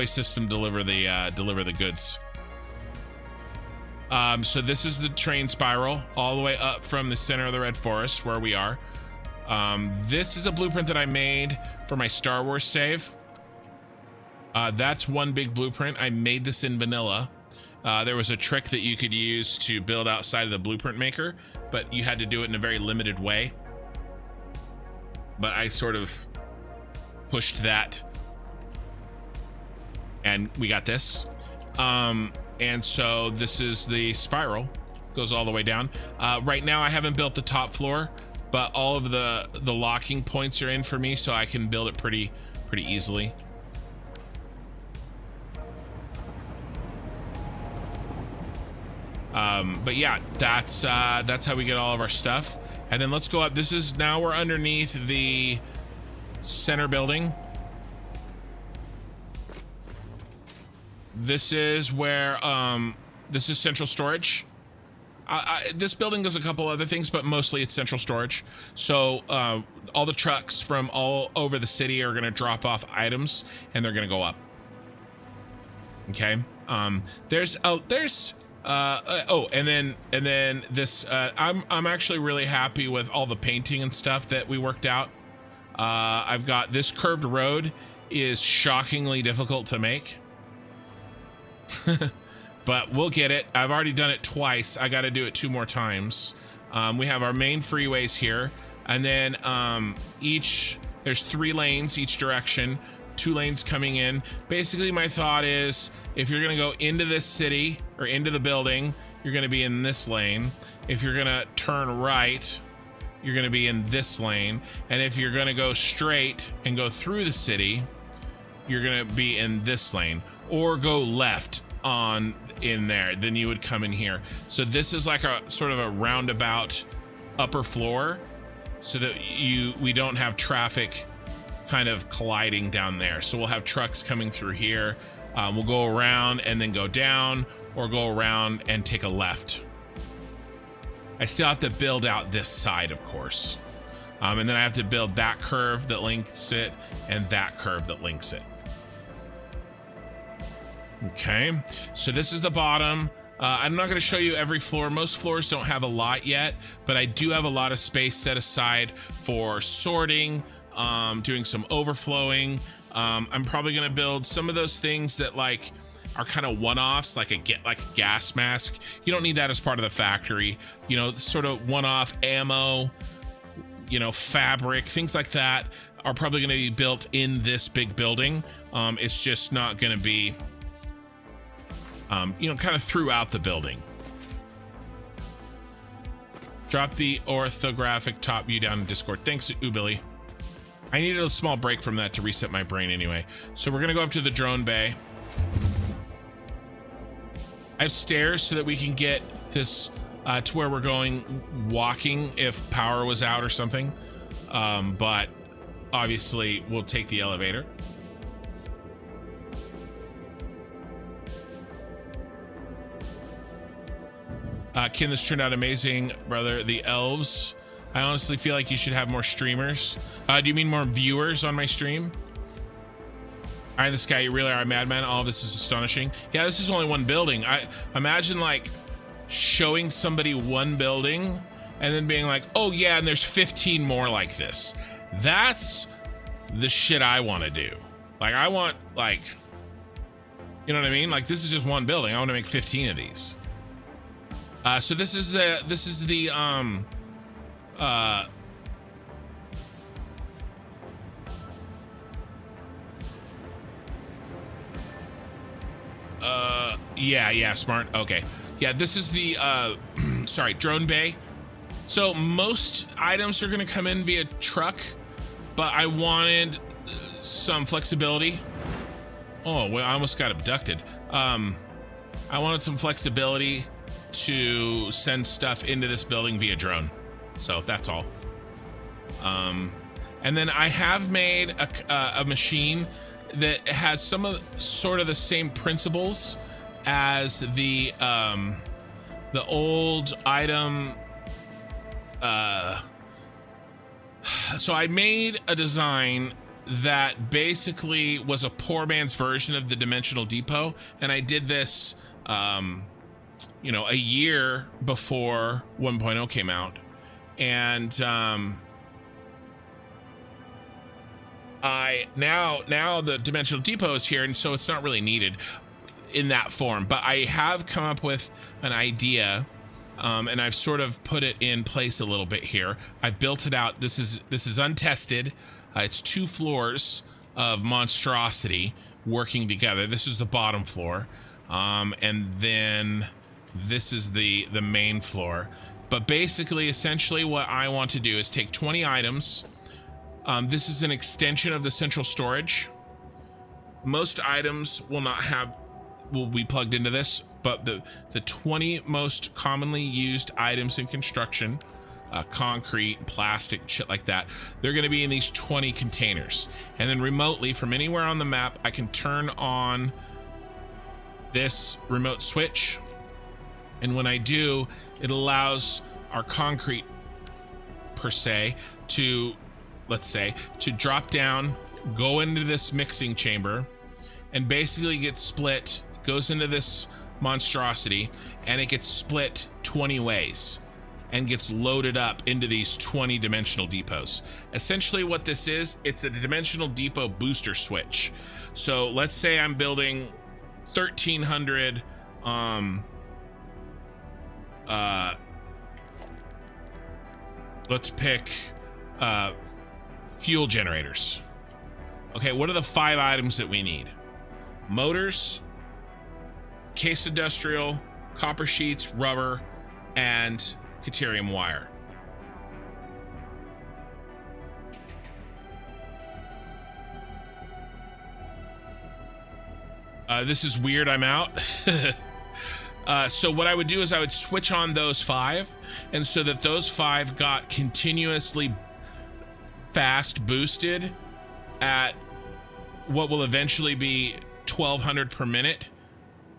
Speaker 1: system deliver the goods. So this is the train spiral all the way up from the center of the Red Forest where we are. This is a blueprint that I made for my Star Wars save. That's one big blueprint. I made this in vanilla. There was a trick that you could use to build outside of the blueprint maker, but you had to do it in a very limited way. But I sort of pushed that and we got this. And so this is the spiral, goes all the way down. Right now I haven't built the top floor, but all of the locking points are in for me, so I can build it pretty easily. But yeah, that's how we get all of our stuff. And then let's go up. Now we're underneath the center building. This is where this is central storage. This building does a couple other things, but mostly it's central storage. So all the trucks from all over the city are going to drop off items and they're going to go up. Okay. And then this I'm actually really happy with all the painting and stuff that we worked out. I've got this curved road is shockingly difficult to make. But we'll get it. I've already done it twice. I got to do it 2 more times. We have our main freeways here, and then there's 3 lanes each direction, 2 lanes coming in. Basically, my thought is if you're going to go into this city or into the building, you're going to be in this lane. If you're going to turn right, you're going to be in this lane. And if you're going to go straight and go through the city, you're going to be in this lane. Or go left on in there, then you would come in here. So this is like a sort of a roundabout upper floor so that we don't have traffic kind of colliding down there. So we'll have trucks coming through here. We'll go around and then go down, or go around and take a left. I still have to build out this side, of course. And then I have to build that curve that links it and that curve that links it. Okay, so this is the bottom. I'm not going to show you every floor. Most floors don't have a lot yet, but I do have a lot of space set aside for sorting, doing some overflowing. I'm probably going to build some of those things that like are kind of one-offs, like a gas mask. You don't need that as part of the factory. You know, sort of one-off ammo, you know, fabric, things like that are probably going to be built in this big building. It's just not going to be, you know, kind of throughout the building. Drop the orthographic top view down in Discord. Thanks, Billy. I needed a small break from that to reset my brain anyway. So we're going to go up to the drone bay. I have stairs so that we can get this to where we're going walking if power was out or something. But obviously we'll take the elevator. Ken, this turned out amazing, brother. The elves. I honestly feel like you should have more streamers. Do you mean more viewers on my stream? All right, this guy, you really are a madman. All of this is astonishing. Yeah, this is only one building. I imagine like showing somebody one building and then being like, oh yeah, and there's 15 more like this. That's the shit I want to do. Like I want like, you know what I mean? Like this is just one building. I want to make 15 of these. So this is the yeah, smart. Okay. Yeah, this is the sorry, drone bay. So most items are going to come in via truck, but I wanted some flexibility. Oh, well, I almost got abducted. I wanted some flexibility to send stuff into this building via drone. So that's all. And then I have made a machine that has some of sort of the same principles as the old item. So I made a design that basically was a poor man's version of the Dimensional Depot, and I did this you know, a year before 1.0 came out. And now the Dimensional Depot is here, and so it's not really needed in that form, but I have come up with an idea, and I've sort of put it in place a little bit here. I built it out. This is untested. It's 2 floors of monstrosity working together. This is the bottom floor, and then this is the main floor. But basically, essentially what I want to do is take 20 items. This is an extension of the central storage. Most items will be plugged into this, but the 20 most commonly used items in construction, concrete, plastic, shit like that, they're going to be in these 20 containers. And then remotely from anywhere on the map, I can turn on this remote switch. And when I do, it allows our concrete, per se, to, let's say, to drop down, go into this mixing chamber, and basically get split, goes into this monstrosity, and it gets split 20 ways and gets loaded up into these 20 dimensional depots. Essentially what this is, it's a dimensional depot booster switch. So let's say I'm building 1,300 let's pick fuel generators. Okay, what are the 5 items that we need? Motors, case industrial, copper sheets, rubber, and Caterium wire. This is weird, I'm out. So what I would do is I would switch on those 5, and so that those 5 got continuously fast boosted at what will eventually be 1,200 per minute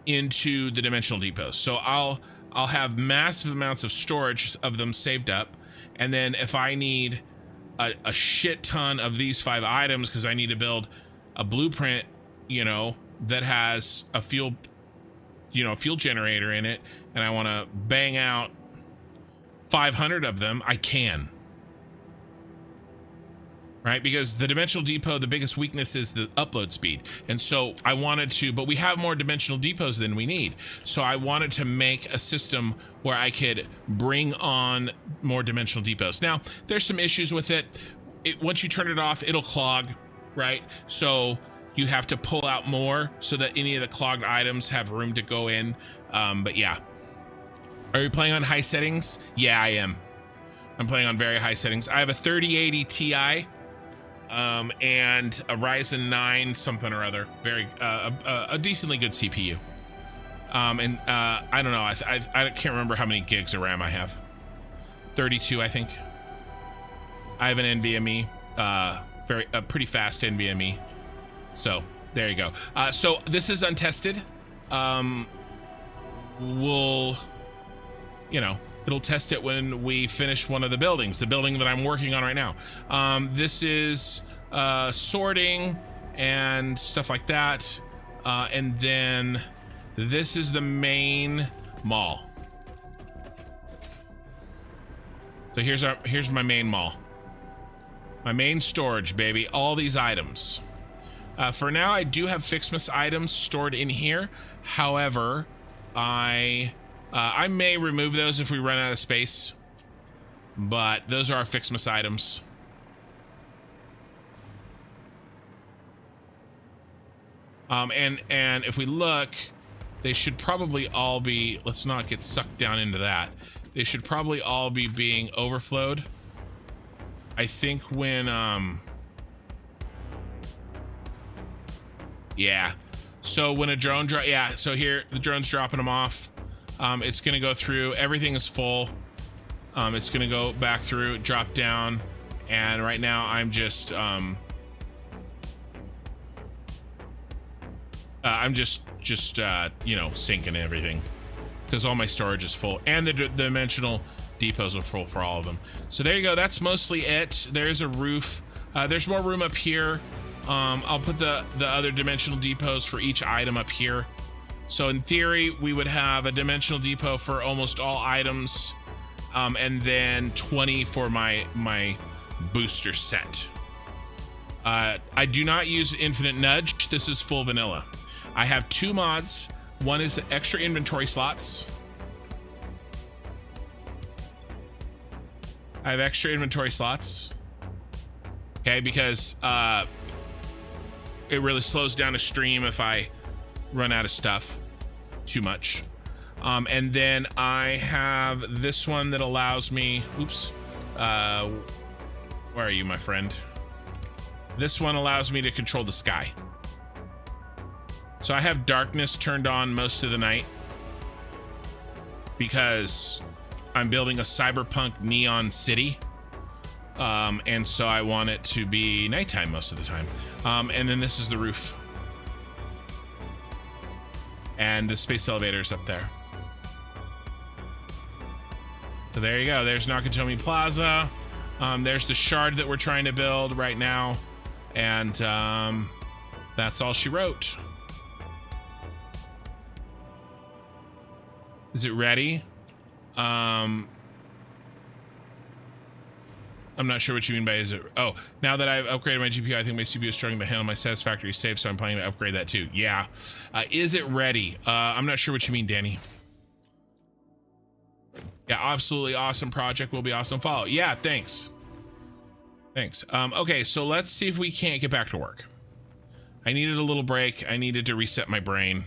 Speaker 1: into the dimensional depots. So I'll have massive amounts of storage of them saved up, and then if I need a shit ton of these 5 items because I need to build a blueprint, you know, that has a fuel, fuel generator in it, and I want to bang out 500 of them, I can. Right? Because the dimensional depot, the biggest weakness is the upload speed. And so I wanted to, but we have more dimensional depots than we need. So I wanted to make a system where I could bring on more dimensional depots. Now, there's some issues with it. Once you turn it off, it'll clog, right? So you have to pull out more so that any of the clogged items have room to go in. But yeah. Are you playing on high settings? Yeah, I am. I'm playing on very high settings. I have a 3080 Ti. And a Ryzen 9 something or other, a decently good CPU. I don't know, I can't remember how many gigs of RAM I have. 32, I think. I have an NVMe, a pretty fast NVMe. So there you go. So this is untested. We'll, it'll test it when we finish one of the buildings, the building that I'm working on right now. This is sorting and stuff like that. And then this is the main mall. So here's my main mall. My main storage, baby. All these items. For now, I do have Fixmas items stored in here. However, I may remove those if we run out of space, but those are our Fixmas items. And if we look, they should probably all be, let's not get sucked down into that. They should probably all be being overflowed. I think when, yeah. So when a drone so here, the drone's dropping them off. It's gonna go through, everything is full. It's gonna go back through, drop down, and right now I'm just sinking everything because all my storage is full and the dimensional depots are full for all of them. So there you go. That's mostly it. There's a roof. There's more room up here. I'll put the other dimensional depots for each item up here. So in theory, we would have a dimensional depot for almost all items, and then 20 for my booster set. I do not use Infinite Nudge. This is full vanilla. I have 2 mods. One is extra inventory slots. I have extra inventory slots. Okay, because it really slows down a stream if I run out of stuff too much. And then I have this one that allows me, where are you, my friend? This one allows me to control the sky. So I have darkness turned on most of the night because I'm building a cyberpunk neon city. And so I want it to be nighttime most of the time. And then this is the roof. And the space elevator's up there. So there you go. There's Nakatomi Plaza. There's the shard that we're trying to build right now. And that's all she wrote. Is it ready? I'm not sure what you mean by is it. Oh, now that I've upgraded my GPU, I think my CPU is struggling to handle my Satisfactory save, so I'm planning to upgrade that too. Yeah. Is it ready? I'm not sure what you mean, Danny. Yeah, absolutely awesome project. Will be awesome follow. Yeah, thanks. Thanks. Okay, so let's see if we can't get back to work. I needed a little break. I needed to reset my brain.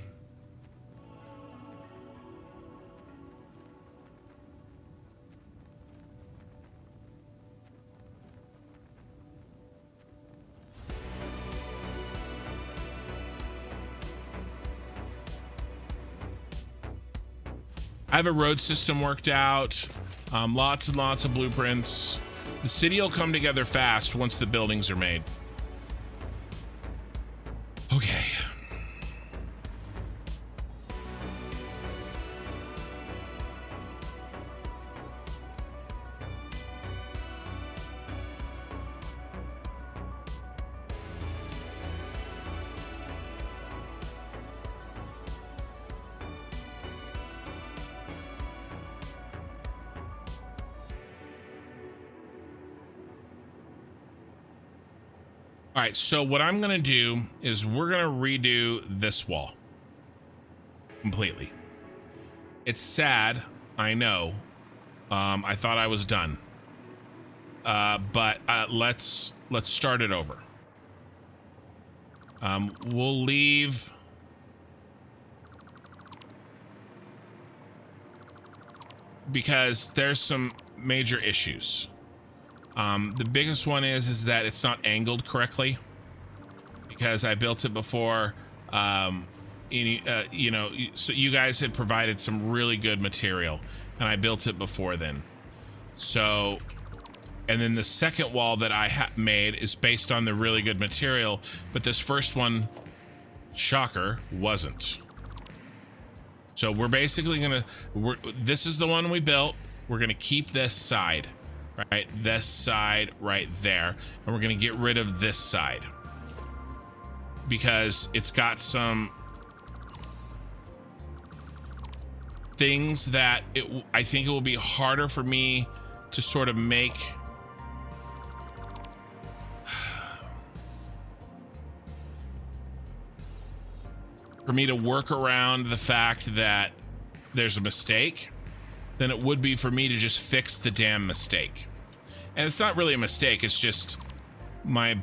Speaker 1: I have a road system worked out, lots and lots of blueprints. The city will come together fast once the buildings are made. Okay. All right, so what I'm gonna do is we're gonna redo this wall completely. It's sad, I know. I thought I was done, but let's start it over. We'll leave. Because there's some major issues. The biggest one is that it's not angled correctly, because I built it before. You know, so you guys had provided some really good material, and I built it before then. So, and then the second wall that I made is based on the really good material, but this first one, shocker, wasn't. So we're basically gonna, this is the one we built. We're gonna keep this side, right? This side right there. And we're gonna get rid of this side, because it's got some things that I think it will be harder for me to sort of make for me to work around the fact that there's a mistake than it would be for me to just fix the damn mistake. And it's not really a mistake, it's just my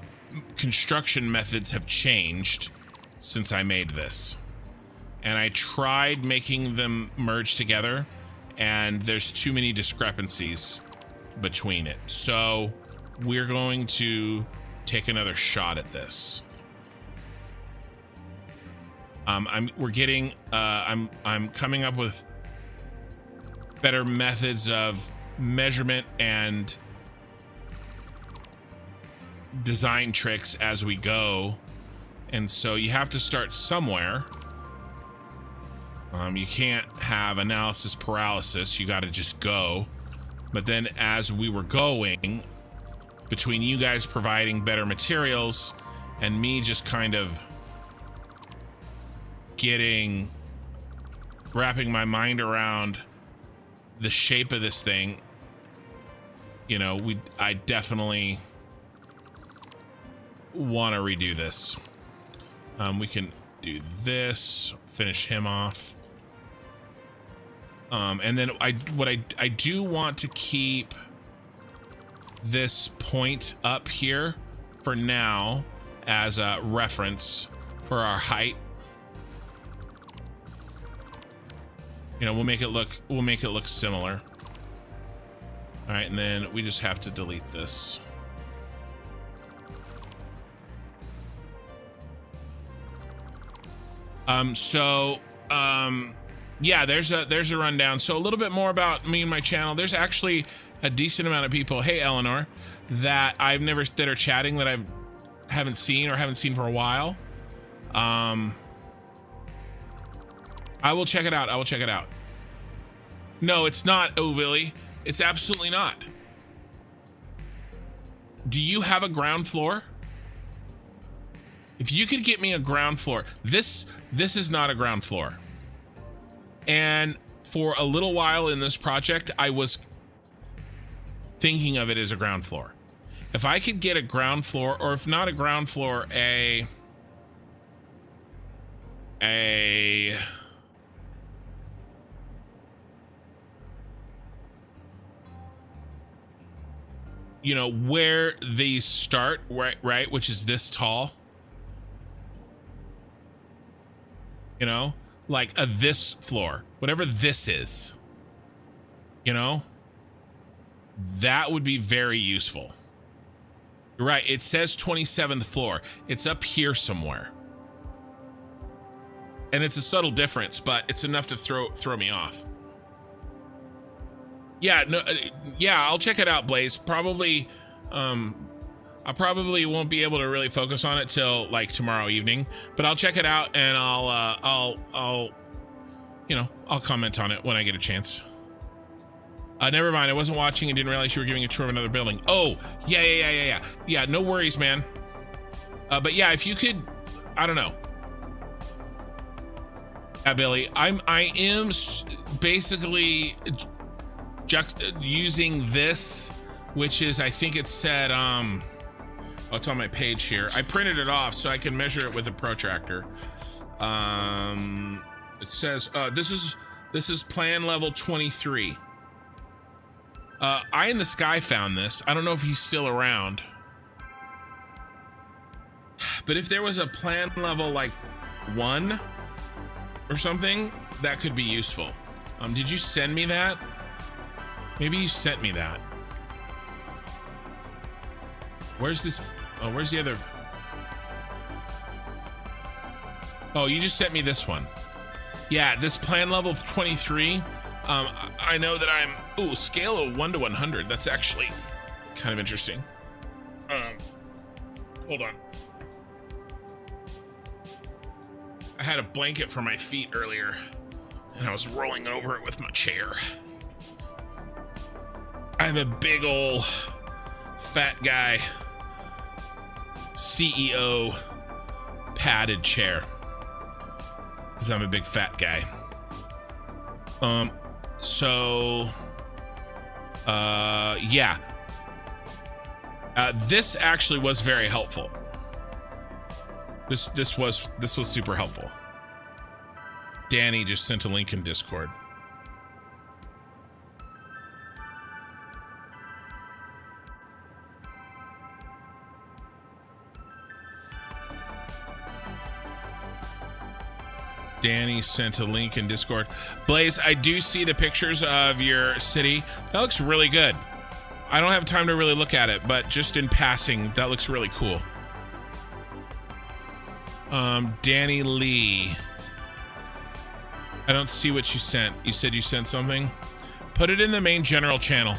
Speaker 1: construction methods have changed since I made this. And I tried making them merge together, and there's too many discrepancies between it. So we're going to take another shot at this. I'm coming up with better methods of measurement and design tricks as we go. And so you have to start somewhere. You can't have analysis paralysis. You got to just go. But then as we were going, between you guys providing better materials and me just kind of wrapping my mind around the shape of this thing, you know, I definitely want to redo this. We can do this, finish him off. And then I do want to keep this point up here for now as a reference for our height. You know, we'll make it look similar. All right, and then we just have to delete this. Yeah, there's a rundown. So a little bit more about me and my channel. There's actually a decent amount of people, hey Eleanor, that are chatting that I haven't seen for a while. I will check it out. No, it's not, oh Billy. It's absolutely not. Do you have a ground floor? If you could get me a ground floor, this is not a ground floor. And for a little while in this project, I was thinking of it as a ground floor. If I could get a ground floor, or if not a ground floor, you know, where these start, right, which is this tall. You know, like this floor, whatever this is, you know, that would be very useful. You're right. It says 27th floor. It's up here somewhere. And it's a subtle difference, but it's enough to throw me off. Yeah, no, yeah, I'll check it out, Blaze. Probably, I probably won't be able to really focus on it till like tomorrow evening, but I'll check it out and I'll comment on it when I get a chance. Never mind, I wasn't watching and didn't realize you were giving a tour of another building. Oh, yeah. Yeah, no worries, man. But yeah, if you could, I don't know. Yeah, Billy, I am basically using this, which is, I think it said Oh, it's on my page here. I printed it off so I can measure it with a protractor. It says this is plan level 23. Eye in the Sky found this. I don't know if he's still around. But if there was a plan level like 1 or something, that could be useful. Did you send me that? Maybe you sent me that. Where's this? Oh, where's the other? Oh, you just sent me this one. Yeah, this plan level 23. I know that I'm, ooh, scale of 1 to 100. That's actually kind of interesting. Hold on. I had a blanket for my feet earlier, and I was rolling over it with my chair. I have a big ol' fat guy CEO padded chair, because I'm a big fat guy. Yeah. This actually was very helpful. This was super helpful. Danny just sent a link in Discord. Danny sent a link in Discord. Blaze, I do see the pictures of your city. That looks really good. I don't have time to really look at it, but just in passing, that looks really cool. Danny Lee. I don't see what you sent. You said you sent something? Put it in the main general channel.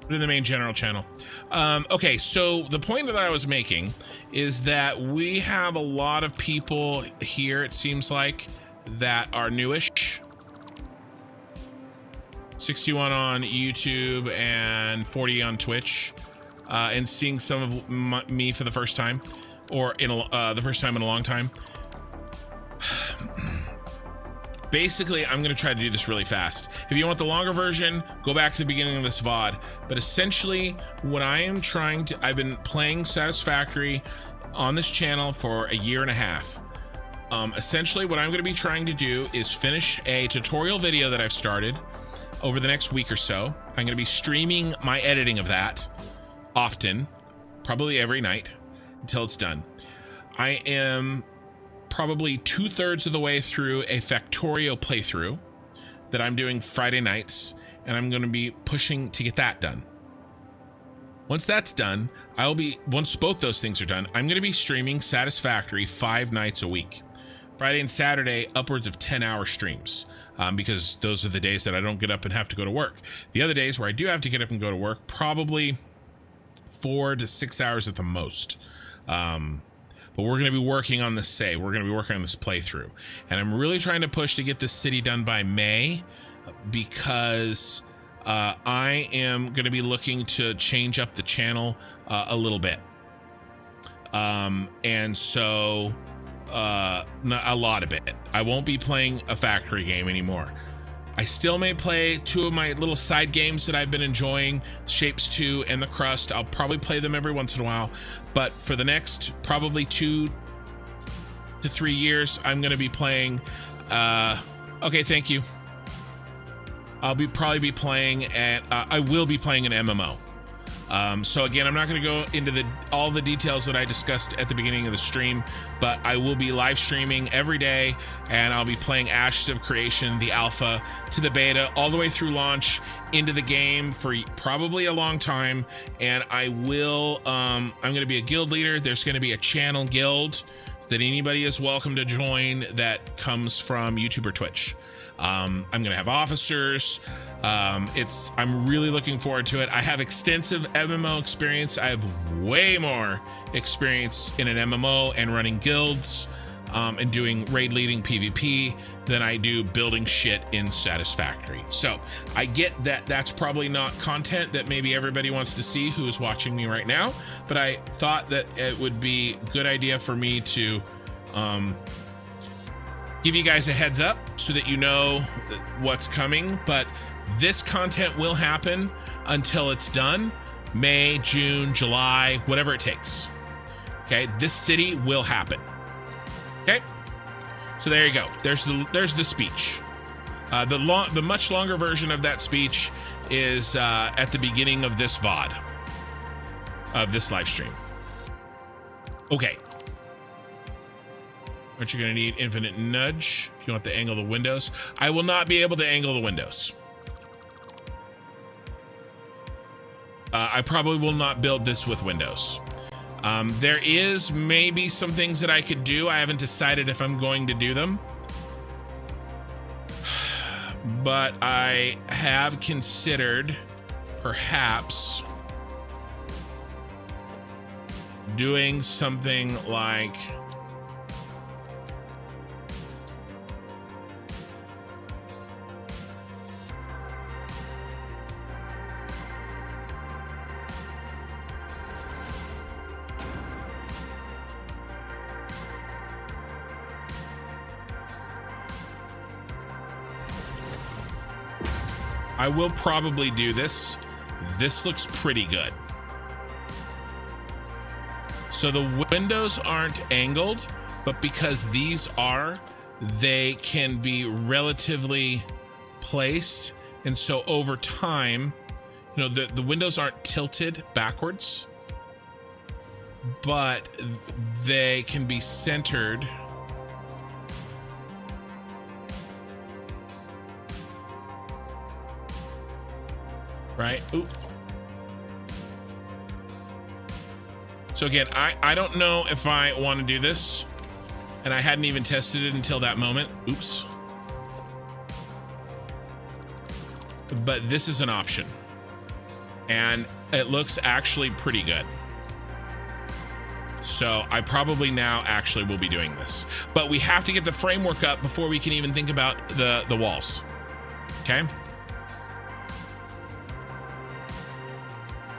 Speaker 1: Put it in the main general channel. Okay, so the point that I was making is that we have a lot of people here, it seems like, that are newish. 61 on YouTube and 40 on Twitch. And seeing some of me for the first time, or in the first time in a long time. Basically, I'm going to try to do this really fast. If you want the longer version, go back to the beginning of this VOD. But essentially, what I am trying to... I've been playing Satisfactory on this channel for a year and a half. Essentially, what I'm going to be trying to do is finish a tutorial video that I've started over the next week or so. I'm going to be streaming my editing of that often, probably every night until it's done. I am probably 2/3 of the way through a Factorio playthrough that I'm doing Friday nights, and I'm going to be pushing to get that done. Once that's done, once both those things are done, I'm going to be streaming Satisfactory 5 nights a week. Friday and Saturday, upwards of 10-hour streams, because those are the days that I don't get up and have to go to work. The other days where I do have to get up and go to work, probably 4 to 6 hours at the most. But we're going to be working on this We're going to be working on this playthrough. And I'm really trying to push to get this city done by May, because I am going to be looking to change up the channel a little bit. And so a lot of it. I won't be playing a factory game anymore. I still may play 2 of my little side games that I've been enjoying, Shapes 2 and The Crust. I'll probably play them every once in a while, but for the next probably 2 to 3 years, I'm going to be playing, okay, thank you. I will be playing an MMO. So again, I'm not going to go into all the details that I discussed at the beginning of the stream, but I will be live streaming every day, and I'll be playing Ashes of Creation, the alpha to the beta, all the way through launch into the game for probably a long time. And I will, I'm going to be a guild leader. There's going to be a channel guild that anybody is welcome to join that comes from YouTube or Twitch. I'm going to have officers. I'm really looking forward to it. I have extensive MMO experience. I have way more experience in an MMO and running guilds, and doing raid leading PvP than I do building shit in Satisfactory. So I get that that's probably not content that maybe everybody wants to see who is watching me right now, but I thought that it would be a good idea for me to give you guys a heads up so that you know what's coming. But this content will happen until it's done. May, June, July, whatever it takes. Okay, this city will happen. Okay, so there you go. There's the speech. The much longer version of that speech is at the beginning of this VOD, of this live stream. Okay. Aren't you going to need infinite nudge if you want to angle the windows? I will not be able to angle the windows. I probably will not build this with windows. There is maybe some things that I could do. I haven't decided if I'm going to do them. But I have considered perhaps doing something like I will probably do this. This looks pretty good. So the windows aren't angled, but because these are, they can be relatively placed. And so over time, you know, the windows aren't tilted backwards, but they can be centered. Right? Oop. So again, I don't know if I want to do this, and I hadn't even tested it until that moment. Oops. But this is an option, and it looks actually pretty good. So I probably now actually will be doing this, but we have to get the framework up before we can even think about the walls. Okay.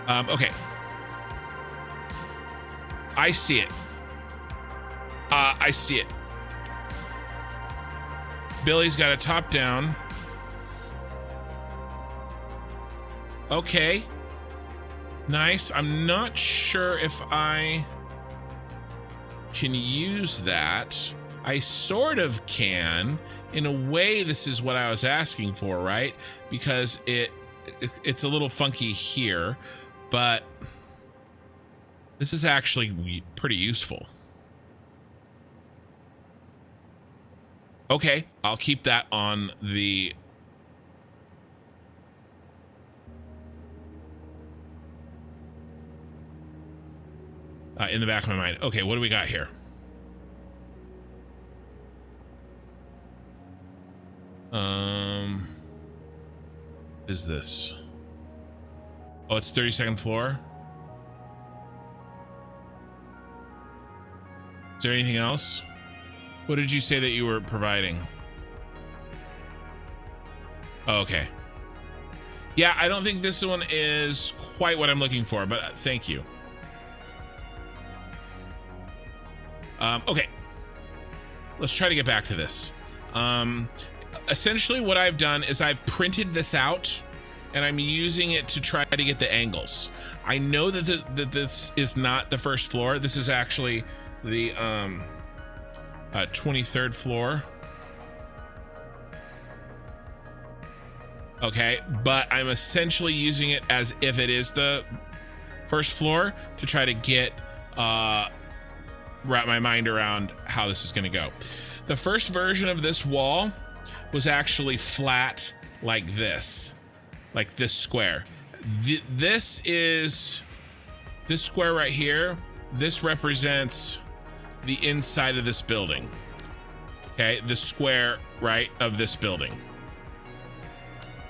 Speaker 1: Okay. I see it. I see it. Billy's got a top down. Okay. Nice. I'm not sure if I can use that. I sort of can. In a way, this is what I was asking for, right? Because it's a little funky here. But this is actually pretty useful. Okay, I'll keep that on the... in the back of my mind. Okay, what do we got here? What is this? Oh, it's 32nd floor. Is there anything else? What did you say that you were providing? Oh, okay. Yeah, I don't think this one is quite what I'm looking for, but thank you. Okay. Let's try to get back to this. Essentially what I've done is I've printed this out, and I'm using it to try to get the angles. I know that this is not the first floor. This is actually the 23rd floor. Okay, but I'm essentially using it as if it is the first floor to try to get wrap my mind around how this is going to go. The first version of this wall was actually flat like this square. This square right here, this represents the inside of this building. Okay, the square, right, of this building.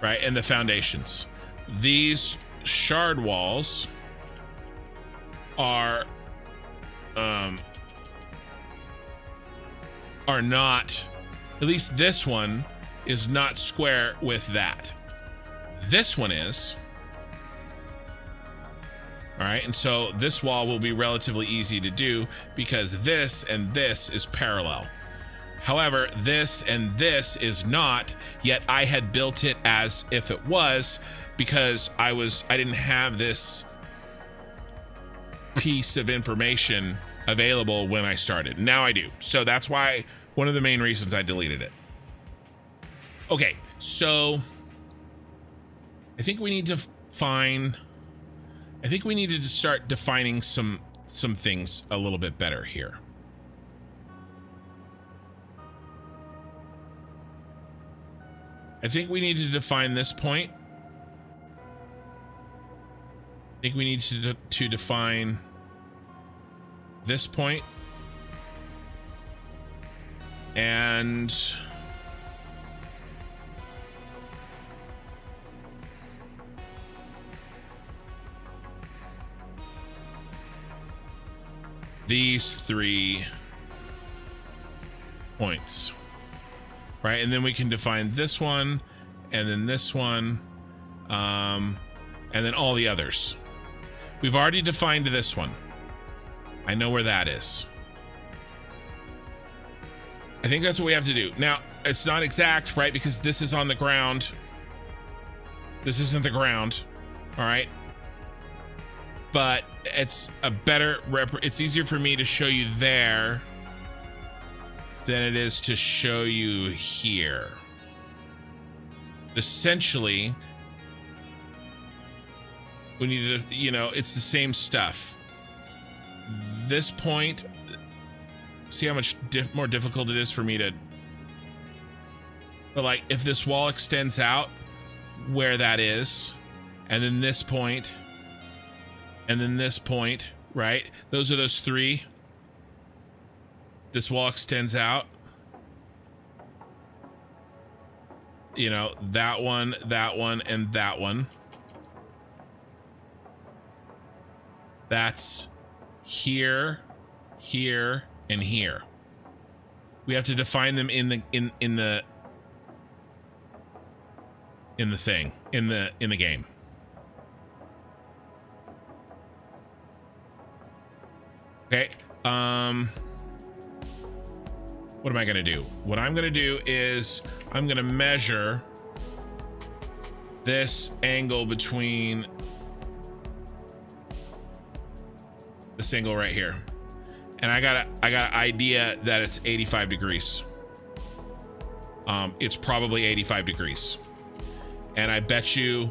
Speaker 1: Right, and the foundations. These shard walls are not, at least this one is not square with that. This one is. All right, and so this wall will be relatively easy to do because this and this is parallel. However, this and this is not, yet I had built it as if it was because I didn't have this piece of information available when I started. Now I do. So that's why one of the main reasons I deleted it. Okay, so I think we need to I think we needed to start defining some things a little bit better here. I think we need to define this point. I think we need to define this point. And these 3 points, right? And then we can define this one, and then this one, and then all the others. We've already defined this one. I know where that is. I think that's what we have to do. Now, it's not exact, right? Because this is on the ground. This isn't the ground, all right? But it's a better it's easier for me to show you there than it is to show you here. Essentially, we need to, you know, it's the same stuff. This point, see how much more difficult it is for me to, but like if this wall extends out where that is, and then this point, and then this point, right? Those are those 3. This wall extends out. You know, that one, and that one. That's here, here, and here. We have to define them in the thing, in the game. Okay, what am I gonna do? What I'm gonna do is I'm gonna measure this angle between this angle right here. And I got an idea that it's 85 degrees. It's probably 85 degrees. And I bet you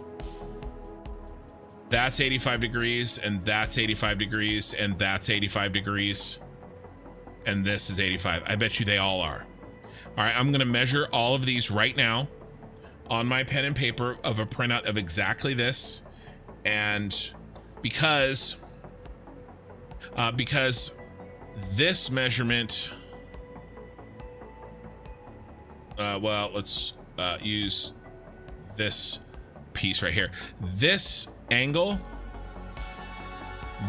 Speaker 1: that's 85 degrees, and that's 85 degrees, and that's 85 degrees, and this is 85. I bet you they all are. All right, I'm gonna measure all of these right now on my pen and paper of a printout of exactly this. And because this measurement, well, let's use this piece right here. This angle,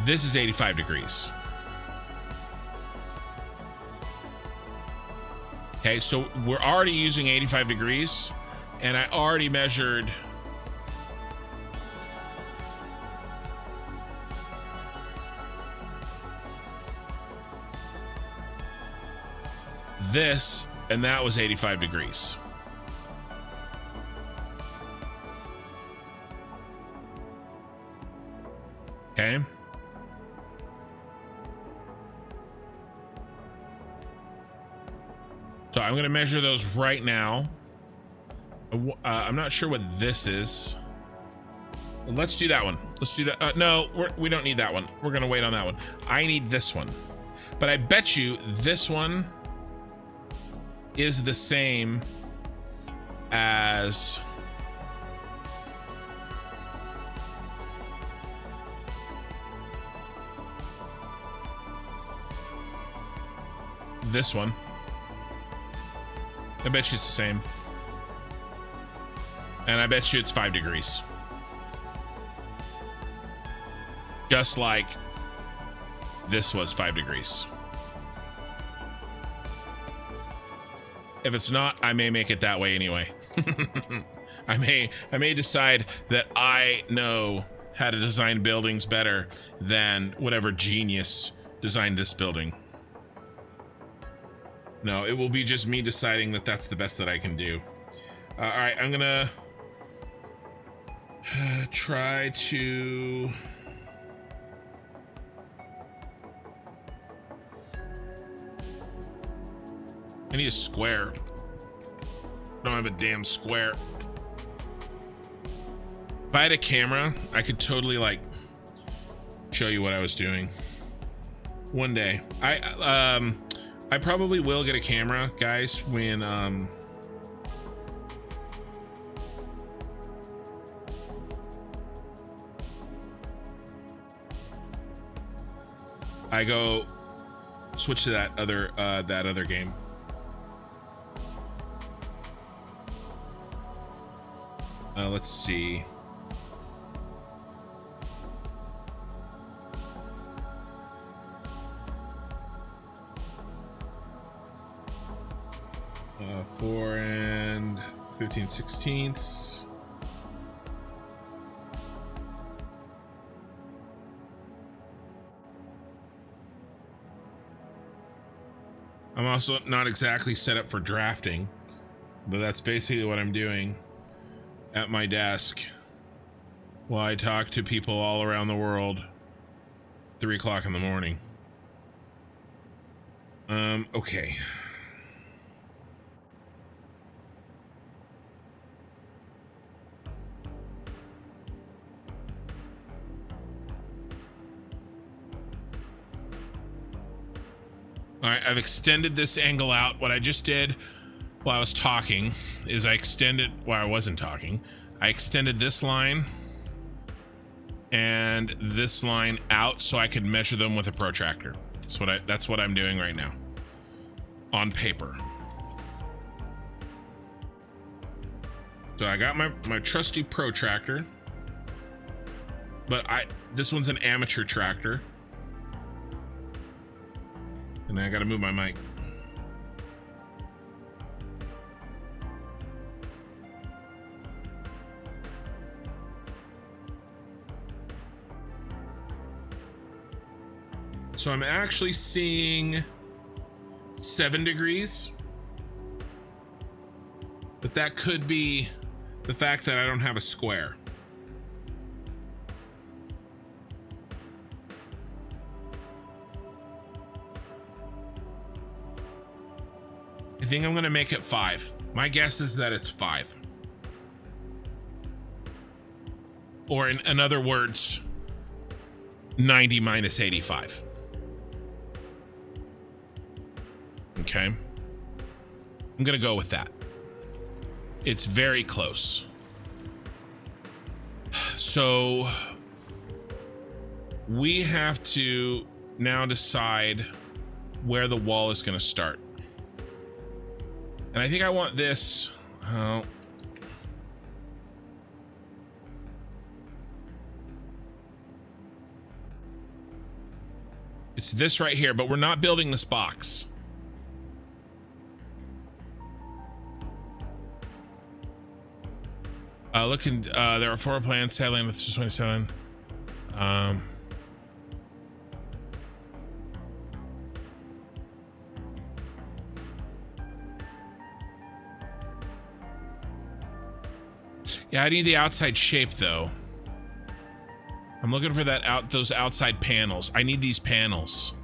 Speaker 1: this is 85 degrees. Okay, so we're already using 85 degrees, and I already measured this, and that was 85 degrees. Okay. So I'm going to measure those right now. I'm not sure what this is. Let's do that one. Let's do that. No, we don't need that one. We're going to wait on that one. I need this one. But I bet you this one is the same as this one. I bet you it's the same. And I bet you it's 5 degrees. Just like this was 5 degrees. If it's not, I may make it that way anyway. I may decide that I know how to design buildings better than whatever genius designed this building. No, it will be just me deciding that that's the best that I can do. All right, I'm gonna try to I need a square. I don't have a damn square. If I had a camera, I could totally like show you what I was doing. One day. I probably will get a camera, guys, when I go switch to that other game. Let's see. 4 and 15/16. I'm also not exactly set up for drafting, but that's basically what I'm doing at my desk while I talk to people all around the world 3 o'clock in the morning. Okay. All right, I've extended this angle out. What I just did while I was talking is I extended, while I wasn't talking, I extended this line and this line out so I could measure them with a protractor. That's what I'm doing right now on paper. So I got my trusty protractor, but this one's an amateur tractor. And I gotta move my mic. So I'm actually seeing 7 degrees, but that could be the fact that I don't have a square. I think I'm gonna make it 5. My guess is that it's 5. Or in other words, 90 minus 85. Okay. I'm gonna go with that. It's very close. So we have to now decide where the wall is gonna start. And I think I want this. Oh. It's this right here, but we're not building this box. There are 4 plans, sadly, and it's just 27. Yeah, I need the outside shape though. I'm looking for those outside panels. I need these panels.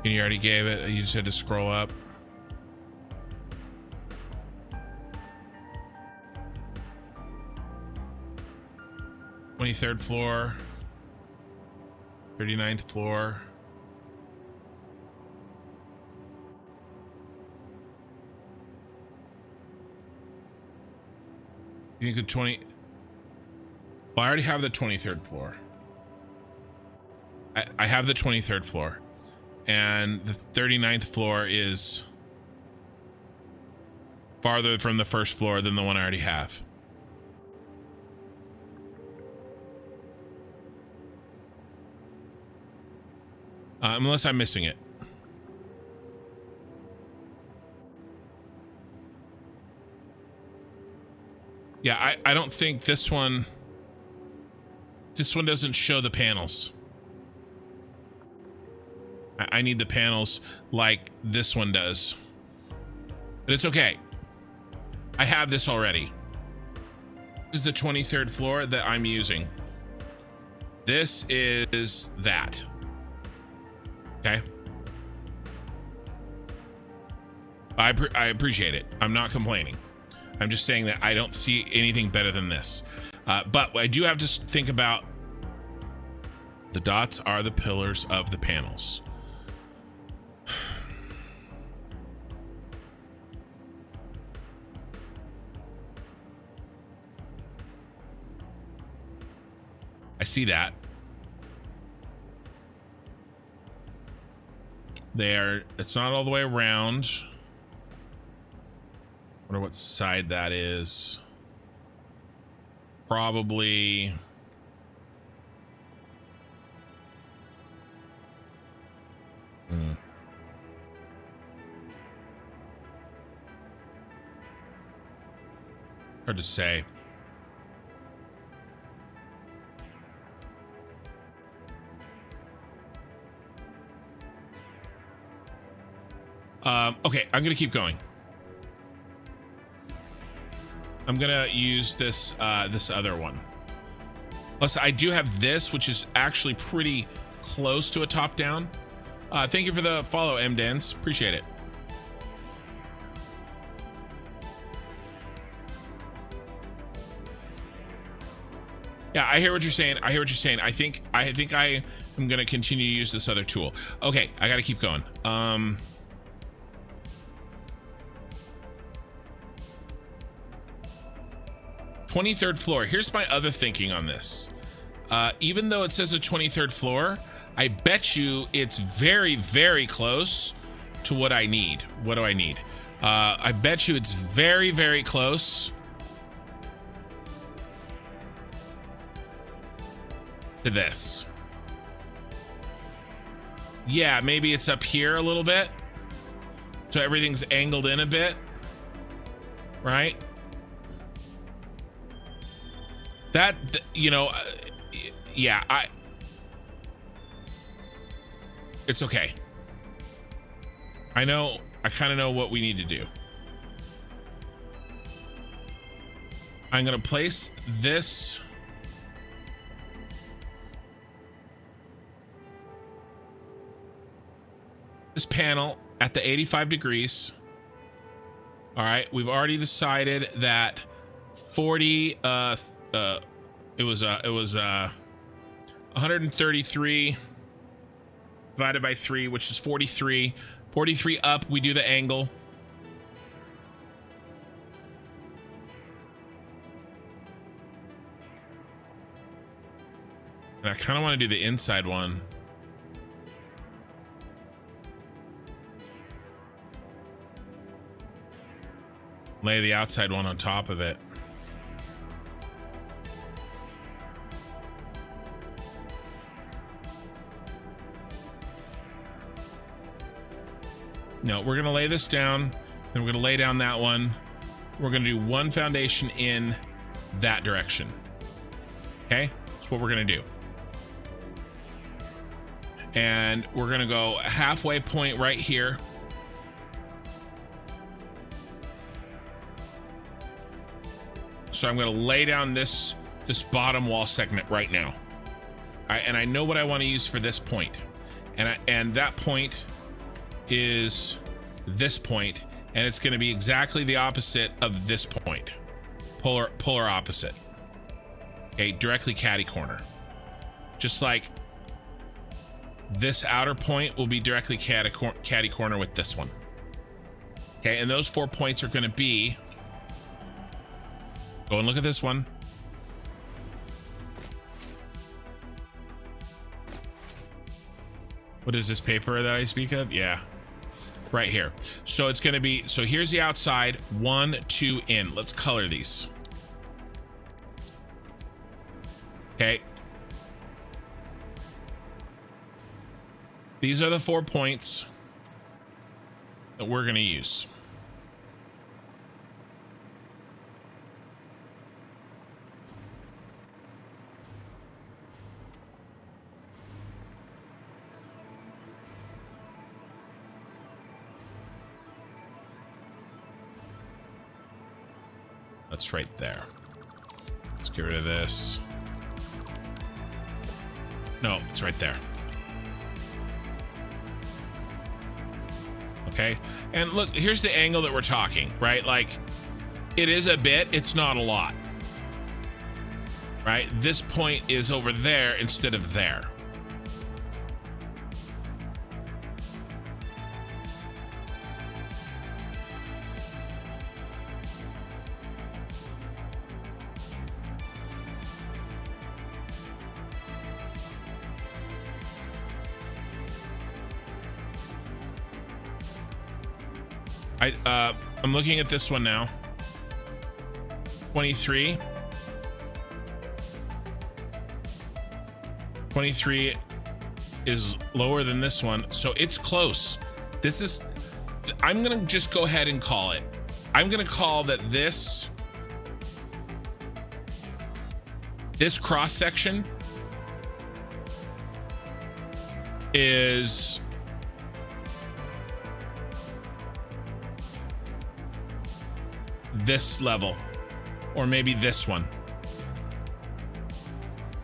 Speaker 1: And you already gave it. You just had to scroll up. (23rd floor, 39th floor. You think the 20? Well, I already have the 23rd floor. I have the 23rd floor, and the 39th floor is farther from the first floor than the one I already have. Unless I'm missing it. Yeah, I don't think this one doesn't show the panels. I need the panels like this one does. But it's okay. I have this already. This is the 23rd floor that I'm using. This is that. Okay. I appreciate it. I'm not complaining. I'm just saying that I don't see anything better than this. But I do have to think about the dots are the pillars of the panels. I see that. It's not all the way around. Wonder what side that is. Probably. Hard to say. Okay, I'm gonna keep going. I'm gonna use this this other one. Plus, I do have this, which is actually pretty close to a top-down. Thank you for the follow, M-Dance. Appreciate it. Yeah, I hear what you're saying. I hear what you're saying. I think I am gonna continue to use this other tool. Okay, I gotta keep going. 23rd floor. Here's my other thinking on this. Even though it says a 23rd floor, I bet you it's very, very close to what I need. What do I need? I bet you it's very, very close to this. Yeah, maybe it's up here a little bit. So everything's angled in a bit, right? That, you know, yeah, it's okay. I know, I kind of know what we need to do. I'm gonna place this panel at the 85 degrees. All right, we've already decided that 40 it was 133 divided by 3, which is 43 up. We do the angle. And I kind of want to do the inside one. Lay the outside one on top of it. No, we're gonna lay this down, then we're gonna lay down that one. We're gonna do one foundation in that direction. Okay, that's what we're gonna do. And we're gonna go halfway point right here. So I'm gonna lay down this bottom wall segment right now. All right, and I know what I want to use for this point, and that point is this point, and it's going to be exactly the opposite of this point, polar opposite. Okay, directly catty corner. Just like this outer point will be directly catty corner with this one. Okay, and those 4 points are going to be, go and look at this one. What is this paper that I speak of? Yeah. Right here. So it's going to be, so here's the outside, 1, 2 in. Let's color these. Okay. These are the 4 points that we're going to use. That's right there. Let's get rid of this. No, it's right there. Okay. Okay. And look, here's the angle that we're talking, right? Like, it is a bit, it's not a lot. Right? This point is over there instead of there. I'm looking at this one now. 23. 23 is lower than this one, so it's close. This is, I'm gonna just go ahead and call it. I'm gonna call that this cross section is this level, or maybe this one.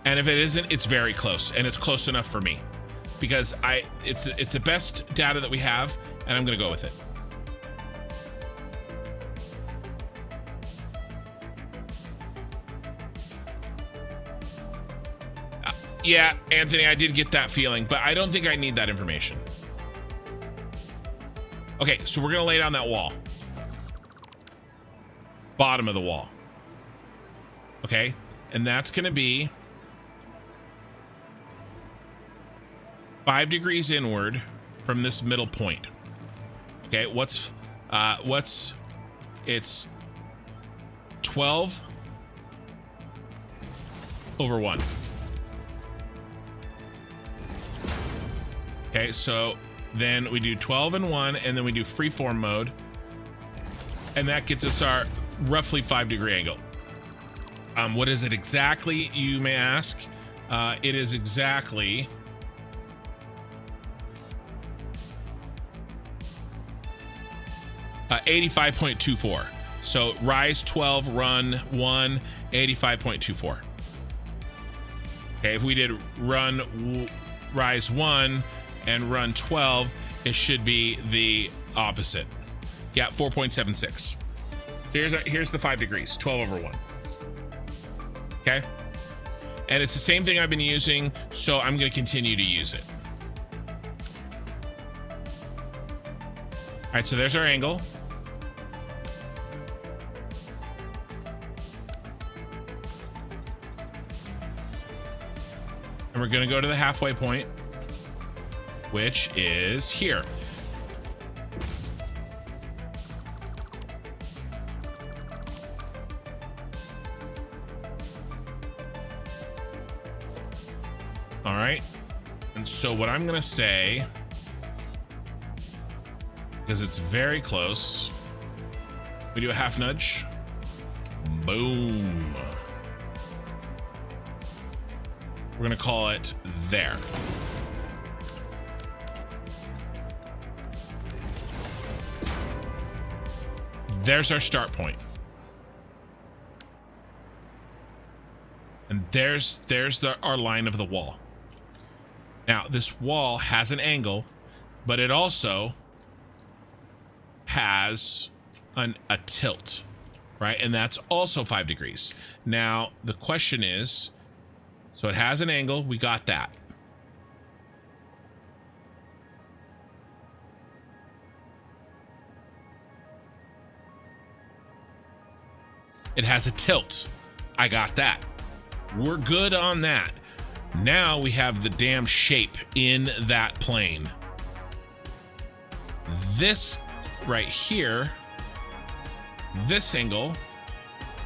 Speaker 1: And if it isn't, it's very close, and it's close enough for me because it's the best data that we have, and I'm gonna go with it. Yeah, Anthony, I did get that feeling, but I don't think I need that information. Okay, so we're gonna lay down that wall. Bottom of the wall. Okay, and that's gonna be 5 degrees inward from this middle point. Okay, it's 12 over 1. Okay, so then we do 12 and 1, and then we do freeform mode, and that gets us our roughly 5 degree angle. What is it exactly, you may ask? It is exactly 85.24. So rise 12, run 1, 85.24. Okay, if we did rise 1 and run 12, it should be the opposite. Yeah, 4.76. So here's the 5 degrees, 12 over 1. Okay, and it's the same thing I've been using, so I'm going to continue to use it. All right, so there's our angle. And we're going to go to the halfway point, which is here. All right. And so what I'm going to say, because it's very close, we do a half nudge. Boom. We're going to call it there. There's our start point. And there's our line of the wall. Now, this wall has an angle, but it also has a tilt, right? And that's also 5 degrees. Now, the question is, so it has an angle, we got that. It has a tilt. I got that. We're good on that. Now we have the damn shape in that plane. This right here, this angle,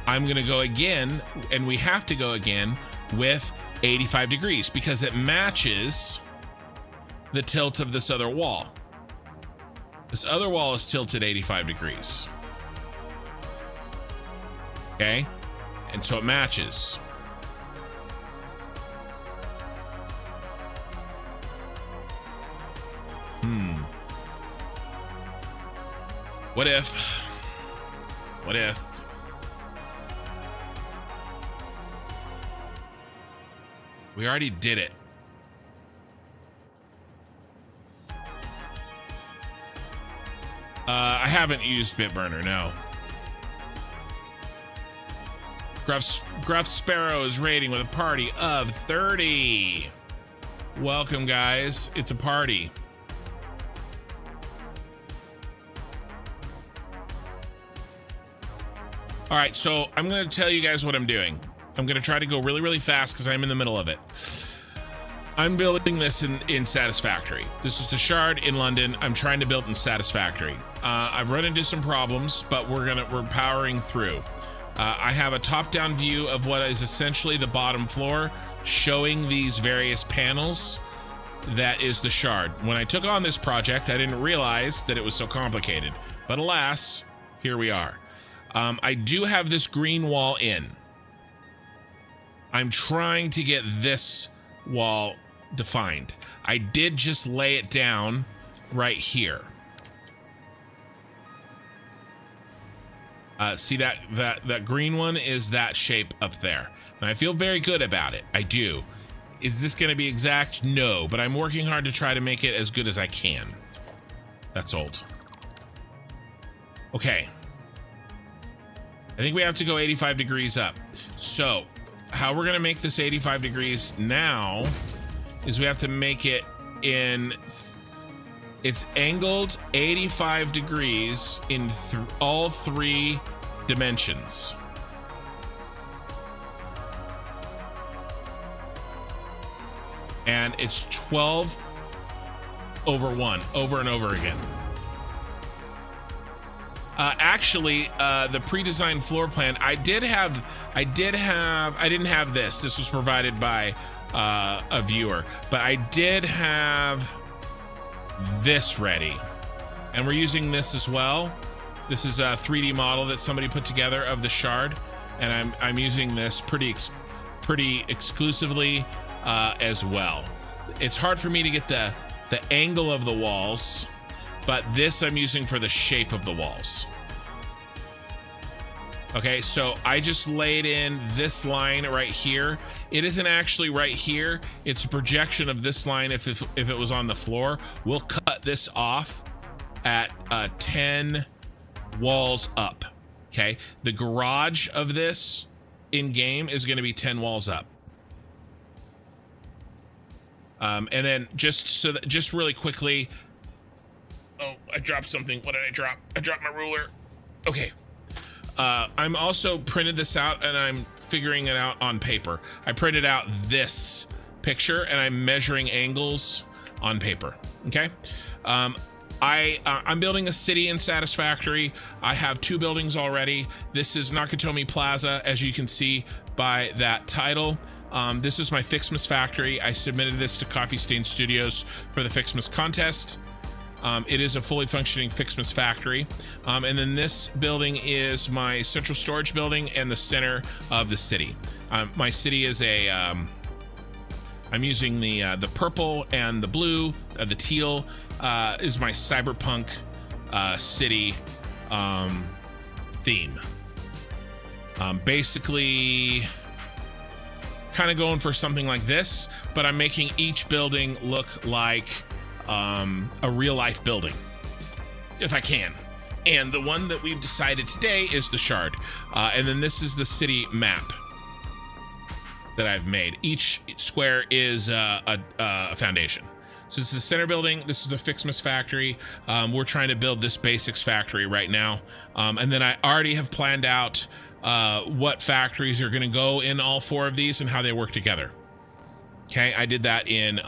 Speaker 1: I'm gonna go again, and we have to go again with 85 degrees because it matches the tilt of this other wall. This other wall is tilted 85 degrees. Okay, and so it matches. What if we already did it? I haven't used Bitburner, no. Gruff Sparrow is raiding with a party of 30. Welcome, guys. It's a party. All right, so I'm going to tell you guys what I'm doing. I'm going to try to go really, really fast because I'm in the middle of it. I'm building this in Satisfactory. This is the Shard in London. I'm trying to build in Satisfactory. I've run into some problems, but we're powering through. I have a top-down view of what is essentially the bottom floor, showing these various panels. That is the Shard. When I took on this project, I didn't realize that it was so complicated, but alas, here we are. I do have this green wall in. I'm trying to get this wall defined. I did just lay it down right here. See that green one is that shape up there. And I feel very good about it. I do. Is this going to be exact? No, but I'm working hard to try to make it as good as I can. That's old. Okay. I think we have to go 85 degrees up. So how we're going to make this 85 degrees now is we have to make it in... It's angled 85 degrees in all three dimensions. And it's 12 over 1, over and over again. Actually, the pre-designed floor plan, I didn't have this. This was provided by a viewer, but I did have this ready, and we're using this as well. This is a 3D model that somebody put together of the Shard, and I'm using this pretty exclusively as well. It's hard for me to get the angle of the walls, but this I'm using for the shape of the walls. Okay, so I just laid in this line right here. It isn't actually right here. It's a projection of this line if it was on the floor. We'll cut this off at 10 walls up, okay? The garage of this in-game is gonna be 10 walls up. And then just really quickly, oh, I dropped something. What did I drop? I dropped my ruler. Okay. I'm also printed this out and I'm figuring it out on paper. I printed out this picture and I'm measuring angles on paper. Okay. I'm building a city in Satisfactory. I have 2 buildings already. This is Nakatomi Plaza, as you can see by that title. This is my Fixmas factory. I submitted this to Coffee Stain Studios for the Fixmas contest. It is a fully functioning Fixmas factory. And then this building is my central storage building and the center of the city. My city is a, I'm using the purple and the blue, the teal is my cyberpunk city theme. Basically kind of going for something like this, but I'm making each building look like a real life building if I can. And the one that we've decided today is the Shard. And then this is the city map that I've made. Each square is a foundation. So this is the center building. This is the Fixmas factory. We're trying to build this basics factory right now. And then I already have planned out what factories are going to go in all 4 of these and how they work together. Okay, I did that in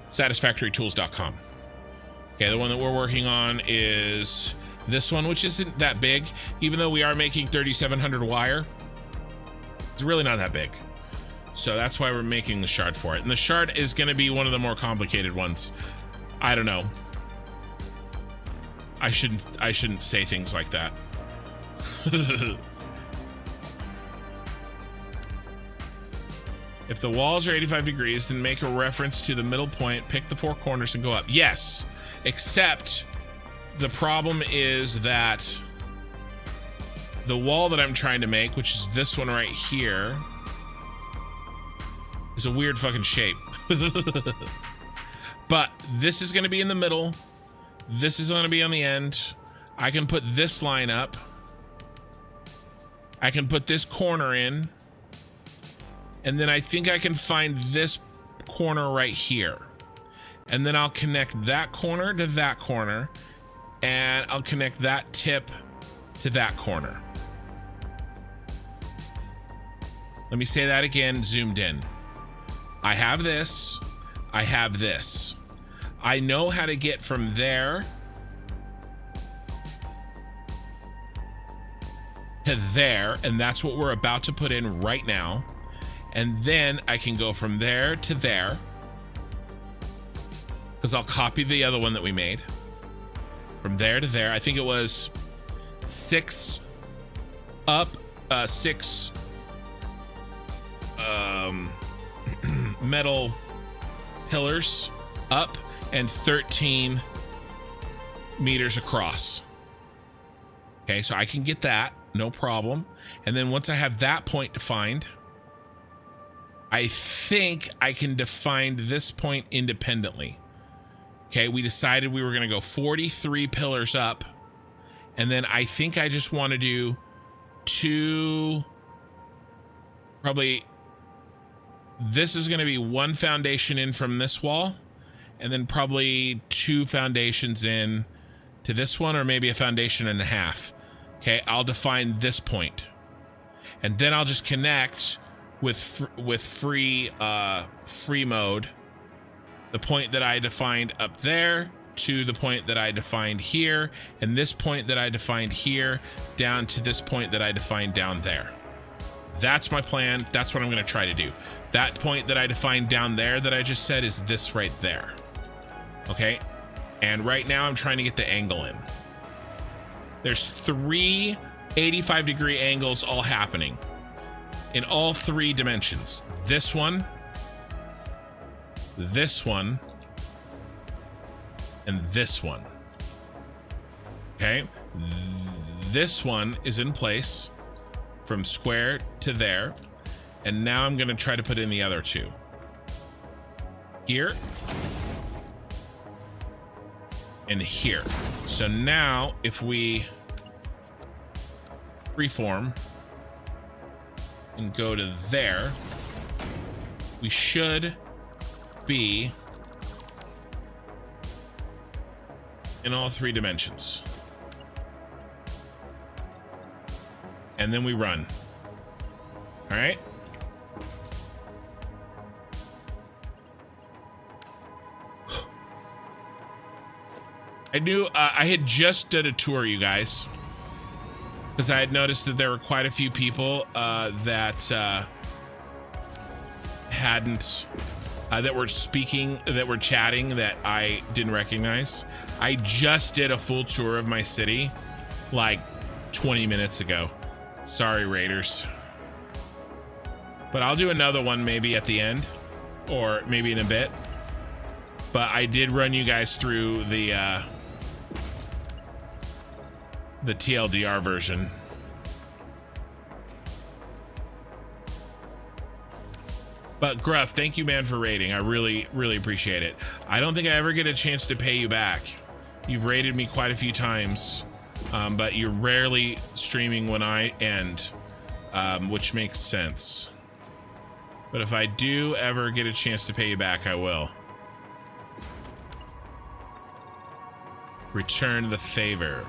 Speaker 1: satisfactorytools.com. Okay, the one that we're working on is this one, which isn't that big. Even though we are making 3700 wire, it's really not that big. So that's why we're making the Shard for it. And the Shard is going to be one of the more complicated ones. I don't know. I shouldn't say things like that. If the walls are 85 degrees, then make a reference to the middle point, pick the 4 corners and go up. Yes, except the problem is that the wall that I'm trying to make, which is this one right here, is a weird fucking shape. But this is going to be in the middle. This is going to be on the end. I can put this line up. I can put this corner in. And then I think I can find this corner right here. And then I'll connect that corner to that corner. And I'll connect that tip to that corner. Let me say that again, zoomed in. I have this. I have this. I know how to get from there to there, and that's what we're about to put in right now. And then I can go from there to there, because I'll copy the other one that we made. From there to there, I think it was 6 up, 6 metal pillars up, and 13 meters across. Okay, so I can get that, no problem. And then once I have that point defined, I think I can define this point independently. Okay, we decided we were going to go 43 pillars up. And then I think I just want to do 2, probably, this is going to be 1 foundation in from this wall. And then probably 2 foundations in to this one, or maybe a foundation and a half. Okay, I'll define this point. And then I'll just connect with free mode the point that I defined up there to the point that I defined here, and this point that I defined here down to this point that I defined down there. That's my plan. That's what I'm going to try to do. That point that I defined down there that I just said is this right there. Okay, and right now I'm trying to get the angle in. There's 3 85-degree angles all happening in all 3 dimensions. This one, and this one. Okay, this one is in place from square to there, and now I'm going to try to put in the other 2 here and here. So now if we freeform and go to there, we should be in all 3 dimensions. And then we run. All right. I knew I had just did a tour, you guys, because I had noticed that there were quite a few people that hadn't that were speaking, that were chatting, that I didn't recognize. I just did a full tour of my city like 20 minutes ago. Sorry, Raiders. But I'll do another one maybe at the end, or maybe in a bit. But I did run you guys through the TLDR version. But Gruff, thank you, man, for raiding. I really, really appreciate it. I don't think I ever get a chance to pay you back. You've raided me quite a few times, but you're rarely streaming when I end, which makes sense. But if I do ever get a chance to pay you back, I will. Return the favor.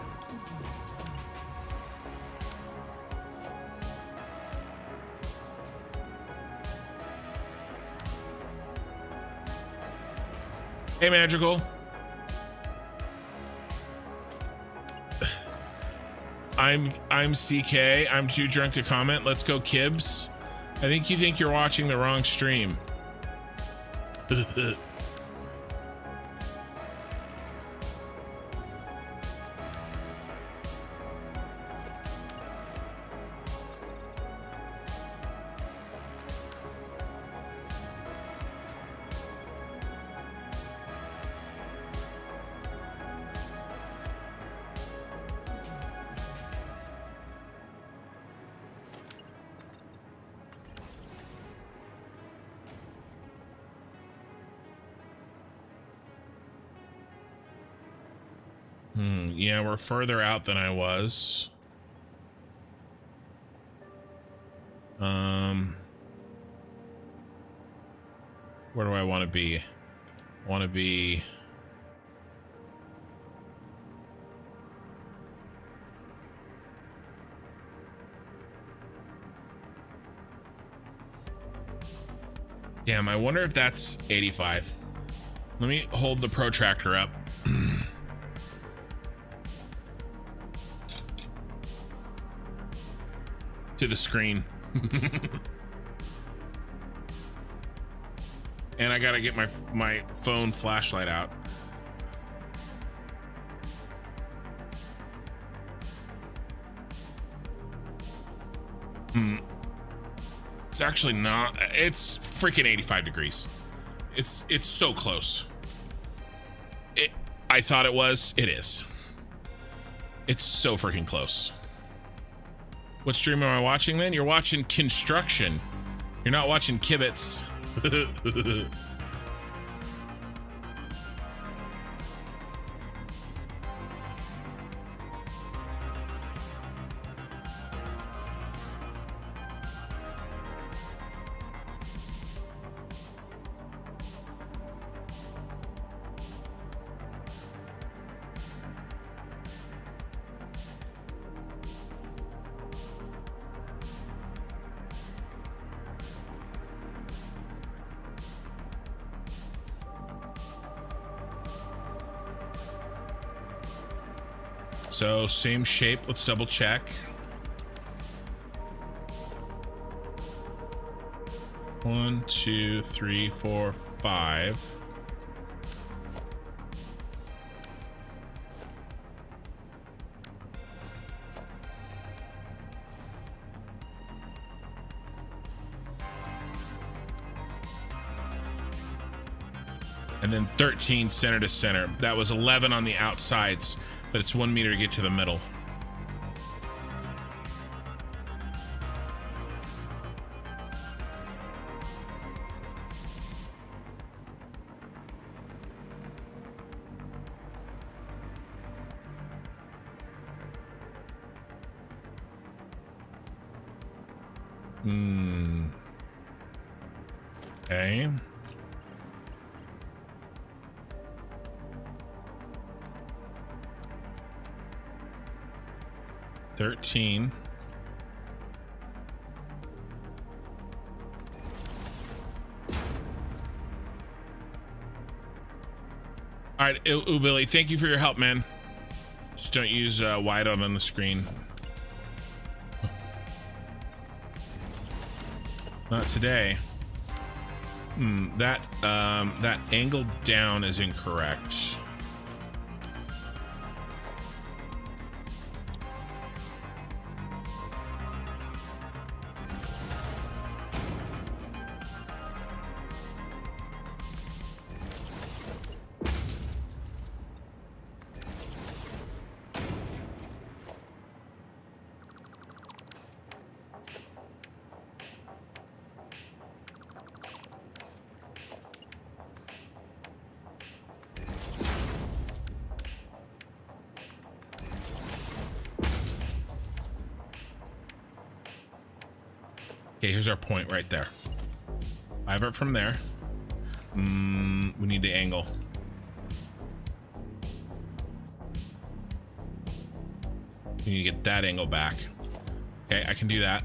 Speaker 1: Hey, Magical. I'm CK. I'm too drunk to comment. Let's go, Kibbs. I think you think you're watching the wrong stream. Yeah, we're further out than I was. Where do I want to be? I want to be... Damn, I wonder if that's 85. Let me hold the protractor up. To the screen. And I gotta get my phone flashlight out. It's actually not. It's freaking 85 degrees. It's so close. I thought it was. It is. It's so freaking close. What stream am I watching then? You're watching construction. You're not watching Kibitz. So same shape. Let's double check. One, two, three, four, five. And then 13 center to center. That was 11 on the outsides, but it's 1 meter to get to the middle. Okay. $13. All right, Billy, thank you for your help, man. Just don't use whiteout on the screen. Not today. That angle down is incorrect. Okay, here's our point right there. 5 up from there. We need the angle. We need to get that angle back. Okay, I can do that.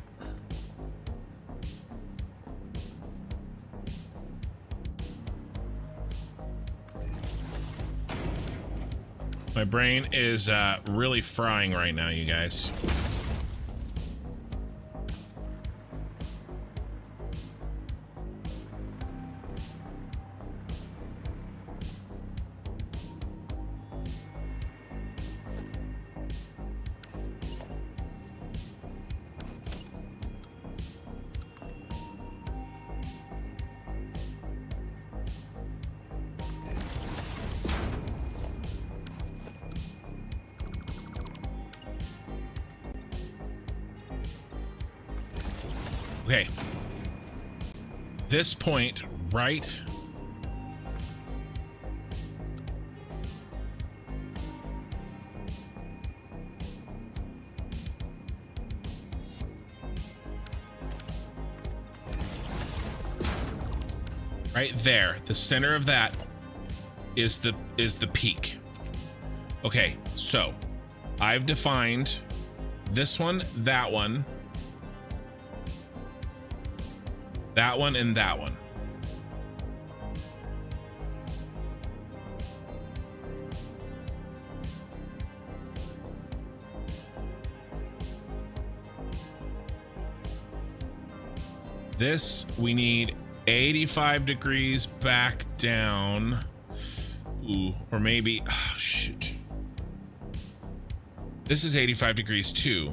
Speaker 1: My brain is really frying right now, you guys. Okay. This point, right? Right there, the center of that is the peak. Okay, so I've defined this one, that one, and that one. This, we need 85 degrees back down. Ooh, or maybe, oh, shoot. This is 85 degrees too.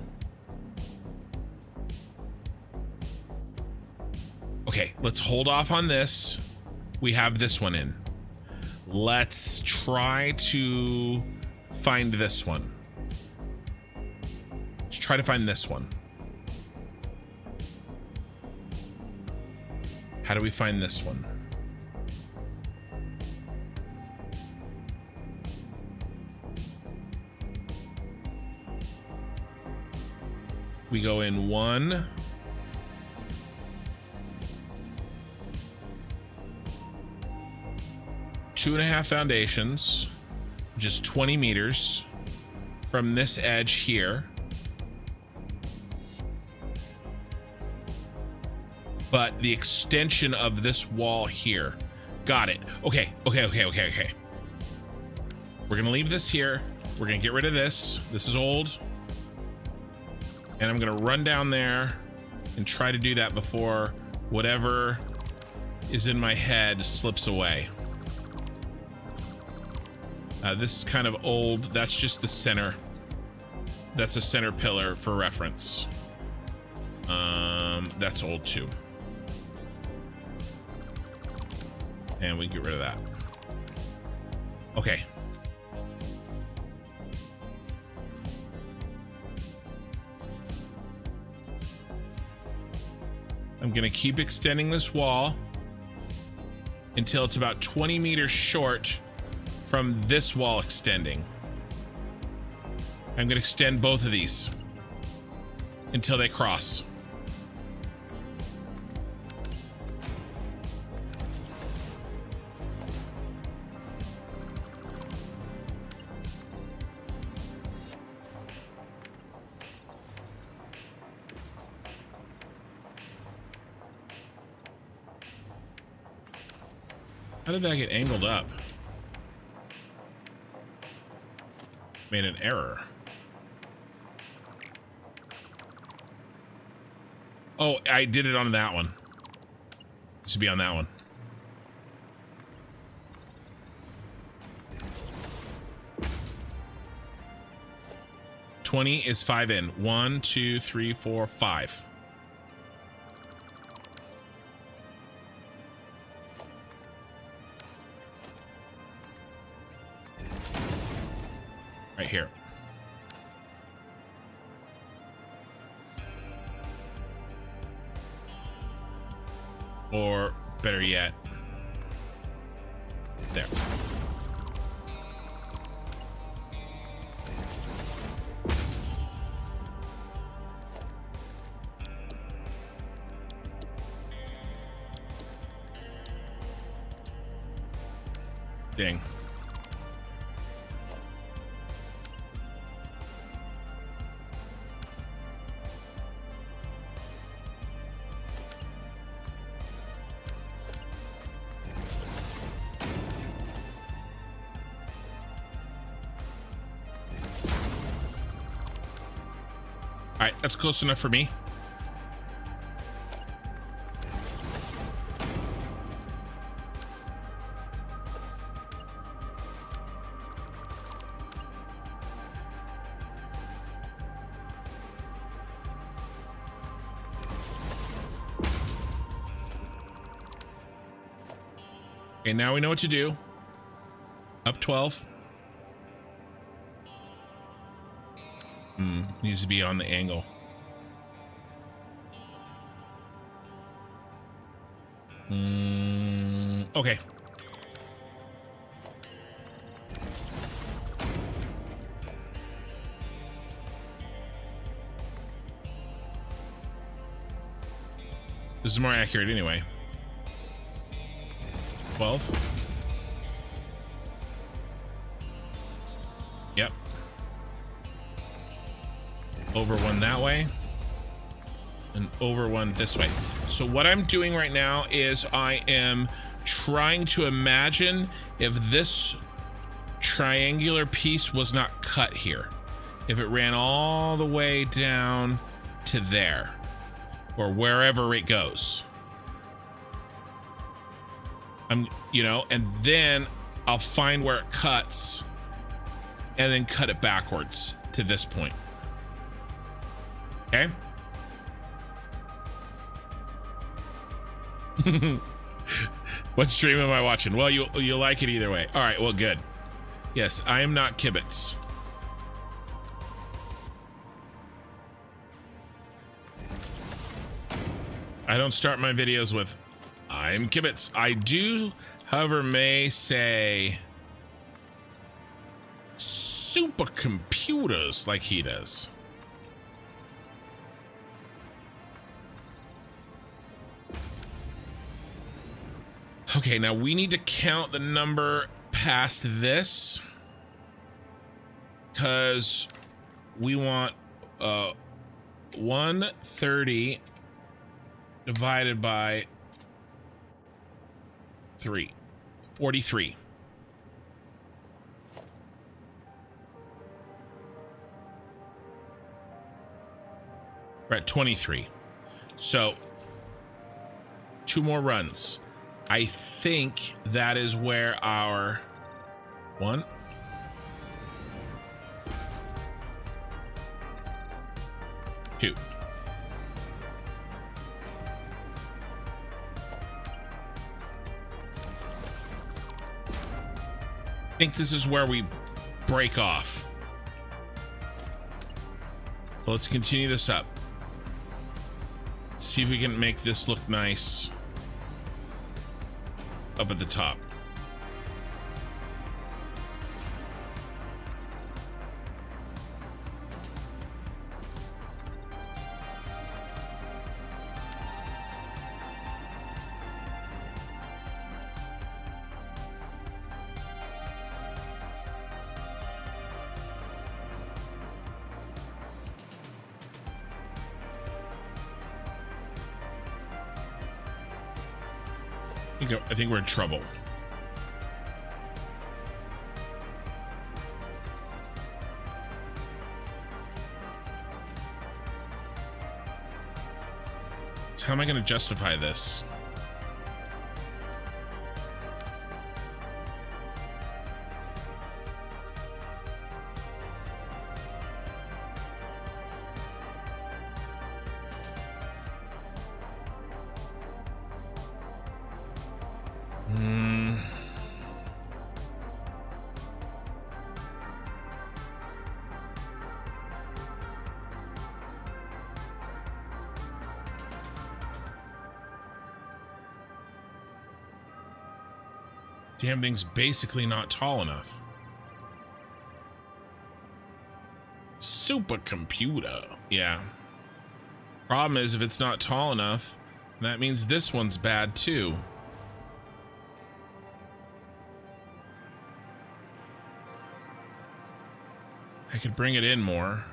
Speaker 1: Okay, let's hold off on this. We have this one in. Let's try to find this one. Let's try to find this one. How do we find this one? We go in 1, 2.5 foundations, just 20 meters from this edge here. But the extension of this wall here. Got it. Okay. We're gonna leave this here. We're gonna get rid of this. This is old. And I'm gonna run down there and try to do that before whatever is in my head slips away. This is kind of old. That's just the center. That's a center pillar for reference. That's old too. And we get rid of that. Okay. I'm gonna keep extending this wall until it's about 20 meters short from this wall extending. I'm gonna extend both of these until they cross. How did that get angled up? Made an error. Oh, I did it on that one. It should be on that one. $20 is 5 in. 1, 2, 3, 4, 5. Right here. Or better yet, there. Dang. All right, that's close enough for me. Okay, now we know what to do. Up 12. Needs to be on the angle. Okay. This is more accurate anyway. 12. Yep. Over one that way. And over one this way. So what I'm doing right now is I am trying to imagine if this triangular piece was not cut here. If it ran all the way down to there. Or wherever it goes. You know, and then I'll find where it cuts and then cut it backwards to this point. Okay? What stream am I watching? Well, you'll like it either way. All right, well, good. Yes, I am not Kibitz. I don't start my videos with I'm Kibitz. I do, however, may say supercomputers like he does. Okay, now we need to count the number past this because we want 130 divided by 3, 43. We're at 23. So 2 more runs. I think that is where our 1, 2. I think this is where we break off. So let's continue this up. See if we can make this look nice up at the top. I think we're in trouble. So how am I going to justify this? Damn thing's basically not tall enough. Supercomputer. Yeah. Problem is, if it's not tall enough, that means this one's bad too. I could bring it in more.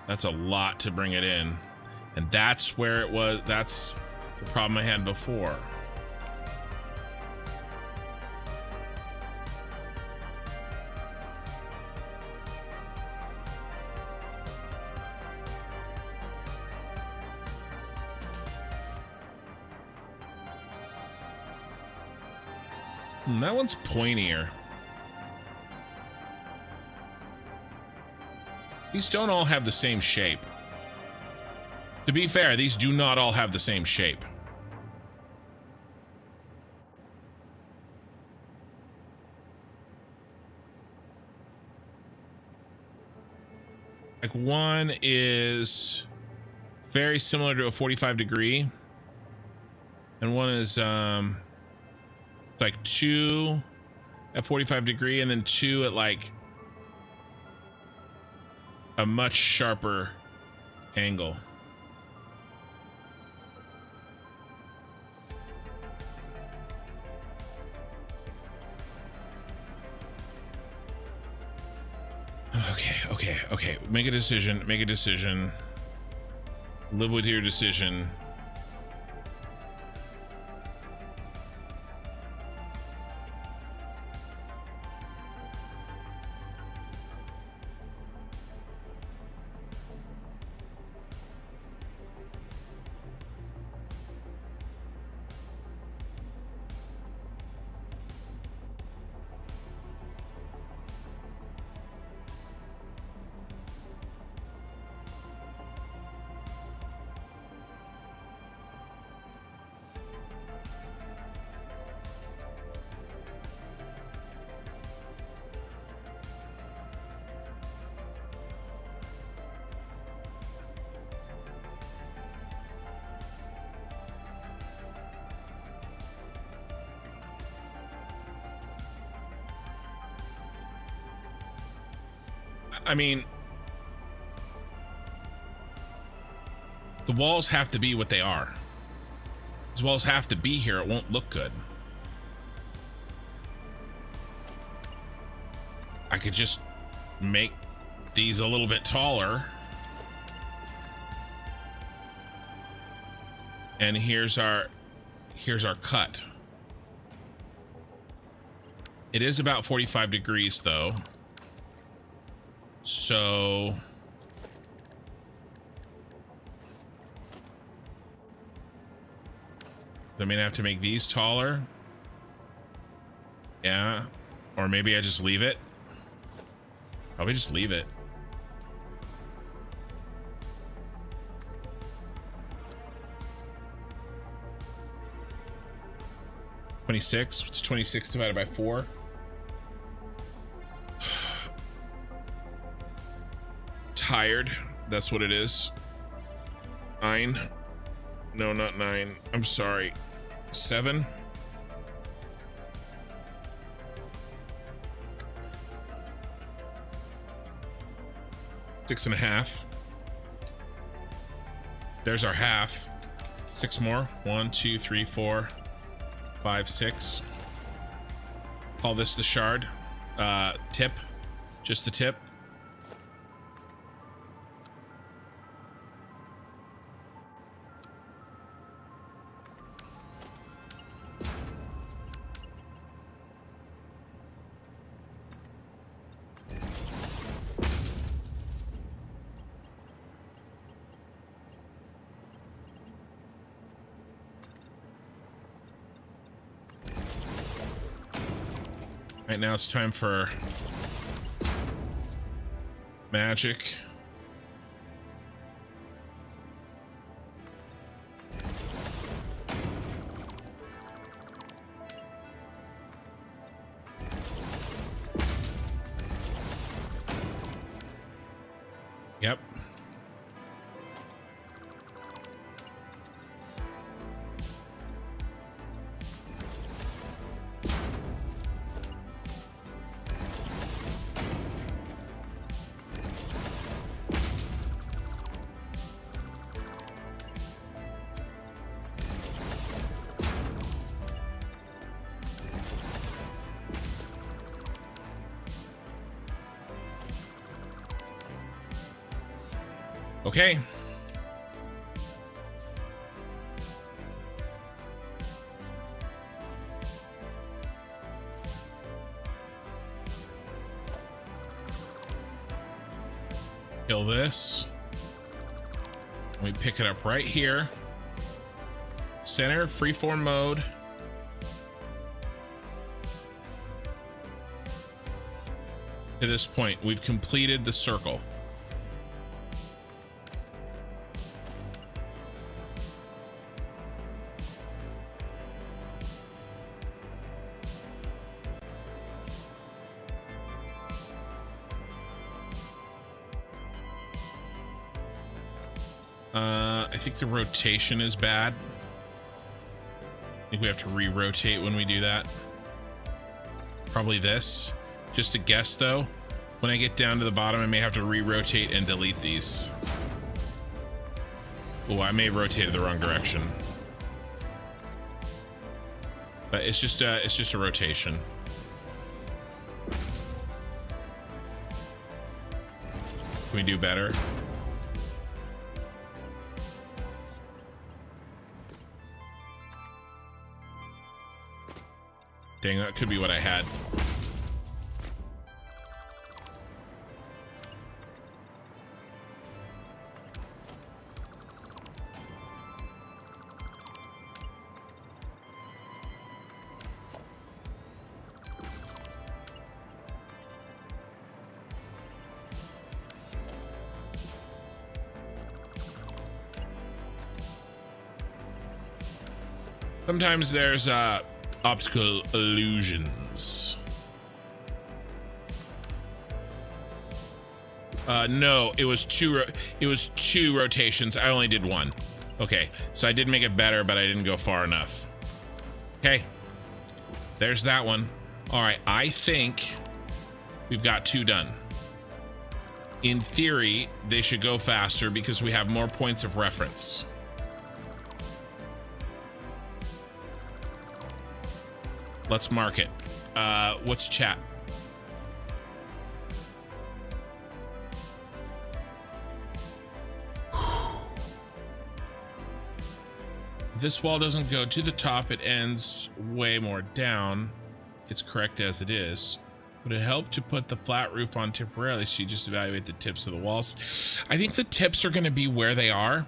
Speaker 1: That's a lot to bring it in. And that's where it was. That's the problem I had before. That one's pointier. These don't all have the same shape. To be fair, these do not all have the same shape. Like one is very similar to a 45 degree. And one is like 2 at 45 degree and then 2 at like a much sharper angle. Okay. Make a decision. Make a decision. Live with your decision. I mean, the walls have to be what they are. These walls have to be here. It won't look good. I could just make these a little bit taller. And here's our cut. It is about 45 degrees though. So I mean, I have to make these taller. Yeah. Or maybe I just leave it. Probably just leave it. $26. What's 26 divided by 4? Tired. That's what it is. 9. No, not 9. I'm sorry. 7. Six and a half. There's our half. 6 more. 1, 2, 3, 4, 5, 6. Call this the shard. Tip. Just the tip. Right now it's time for magic. Yep. Okay. Kill this. We pick it up right here. Center, freeform mode. To this point, we've completed the circle. I think the rotation is bad. I think we have to re-rotate when we do that. Probably this. Just a guess though. When I get down to the bottom, I may have to re-rotate and delete these. Oh, I may have rotated the wrong direction. But it's just a rotation. Can we do better? Dang, that could be what I had. Sometimes there's optical illusions. No, it was two rotations. I only did one. Okay, so I did make it better, but I didn't go far enough. Okay, there's that one. All right, I think we've got 2 done. In theory, they should go faster because we have more points of reference. Let's mark it. What's chat? This wall doesn't go to the top. It ends way more down. It's correct as it is. Would it help to put the flat roof on temporarily so you just evaluate the tips of the walls? I think the tips are going to be where they are.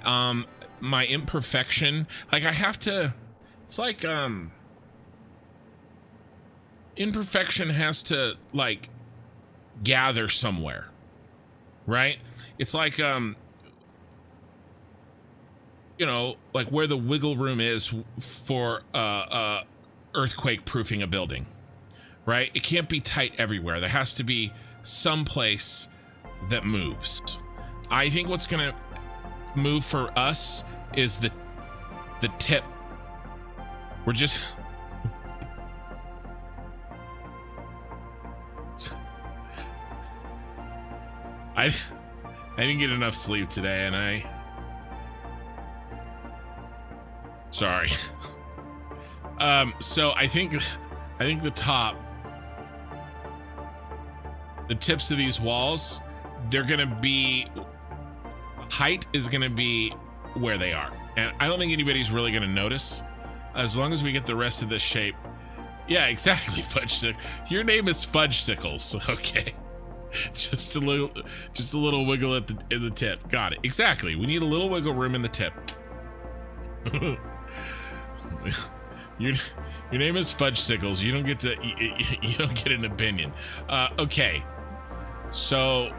Speaker 1: My imperfection, like I have to, it's like, imperfection has to like gather somewhere, right? It's like you know, like where the wiggle room is for earthquake proofing a building, right? It can't be tight everywhere. There has to be some place that moves. I think what's gonna move for us is the tip. We're just I didn't get enough sleep today, and sorry. So I think the tips of these walls, they're gonna be, height is gonna be where they are, and I don't think anybody's really gonna notice as long as we get the rest of this shape. Yeah, exactly. Fudge. Your name is Fudge Sickles. Okay. Just a little wiggle in the tip. Got it. Exactly. We need a little wiggle room in the tip. Your name is Fudge Sickles. You don't get to you don't get an opinion. Okay. So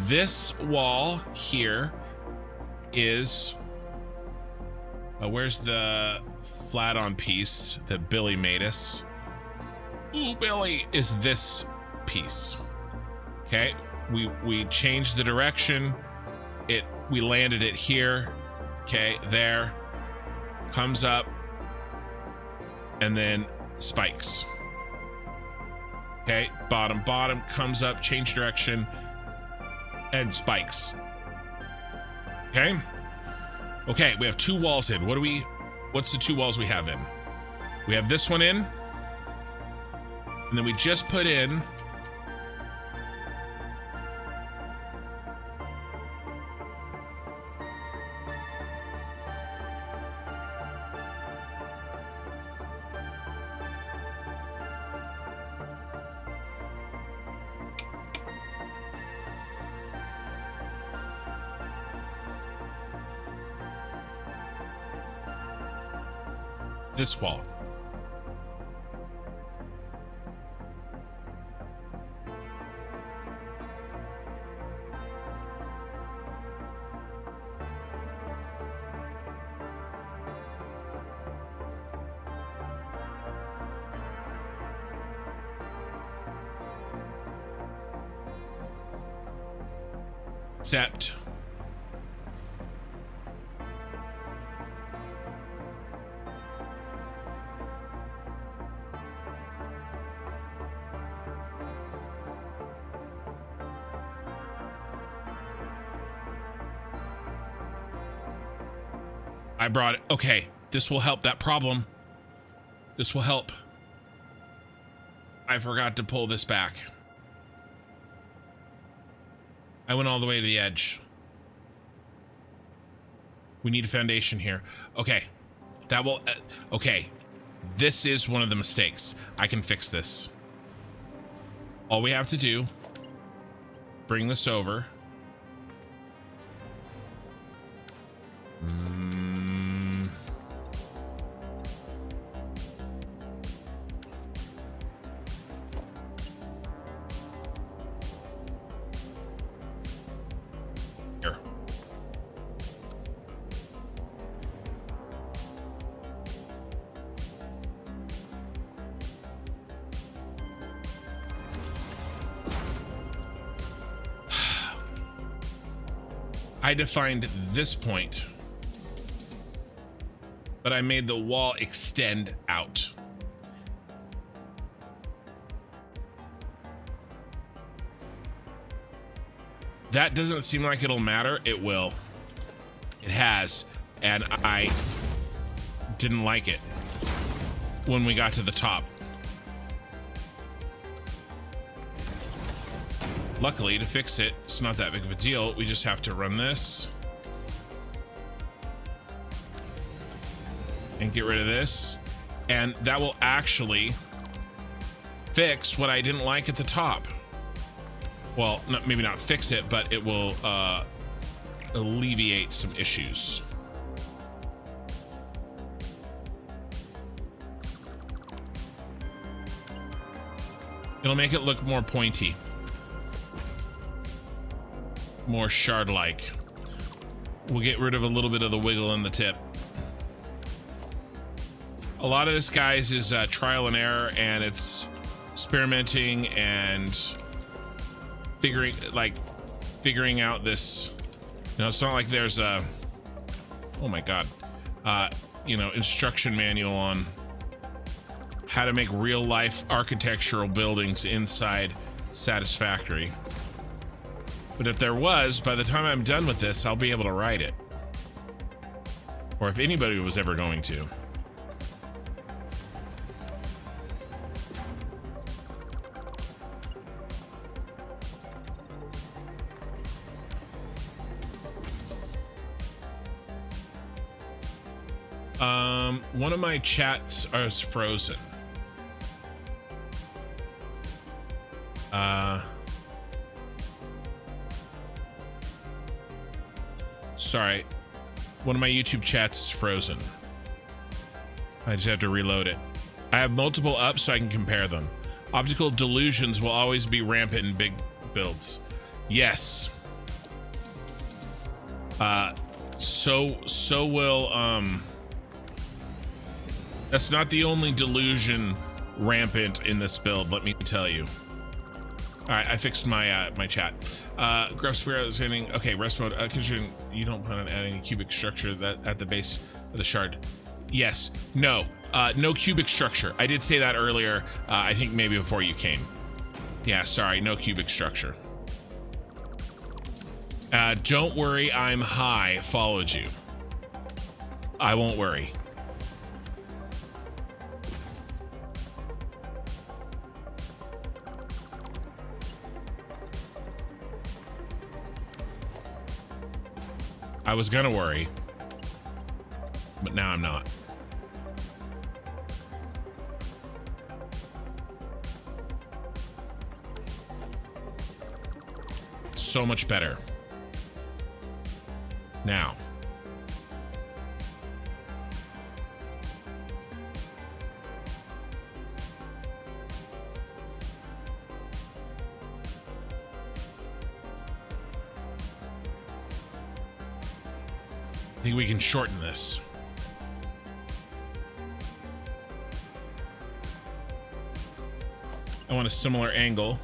Speaker 1: this wall here is where's the flat on piece that Billy made us? Ooh, Billy, is this piece. Okay, we changed the direction. We landed it here. Okay, there. Comes up and then spikes. Okay, bottom, comes up, change direction, and spikes. Okay. Okay, we have 2 walls in. What's the 2 walls we have in? We have this one in, and then we just put in this wall. Except I brought it. Okay, this will help that problem. This will help. I forgot to pull this back. I went all the way to the edge. We need a foundation here. Okay. That will... okay. This is one of the mistakes. I can fix this. All we have to do... bring this over. Here. I defined this point, but I made the wall extend out. That doesn't seem like it'll matter. It will. It has, and I didn't like it when we got to the top. Luckily, to fix it, it's not that big of a deal. We just have to run this and get rid of this, and that will actually fix what I didn't like at the top. Well, maybe not fix it, but it will alleviate some issues. It'll make it look more pointy. More shard-like. We'll get rid of a little bit of the wiggle in the tip. A lot of this, guys, is trial and error, and it's experimenting and figuring out this. You know, it's not like there's a, oh my god, you know, instruction manual on how to make real-life architectural buildings inside Satisfactory. But if there was, by the time I'm done with this, I'll be able to write it. Or if anybody was ever going to. One of my chats is frozen. Sorry, one of my YouTube chats is frozen. I just have to reload it. I have multiple up so I can compare them. Optical delusions will always be rampant in big builds. Yes. So will, that's not the only delusion rampant in this build, let me tell you. All right, I fixed my my chat. Gruff Spirit is saying, okay, rest mode. Considering you don't plan on adding a cubic structure that at the base of the shard. Yes, no, no cubic structure. I did say that earlier. I think maybe before you came. Yeah, sorry, no cubic structure. Don't worry, I'm high. Followed you. I won't worry. I was gonna worry, but now I'm not. So much better. Now. I think we can shorten this. I want a similar angle.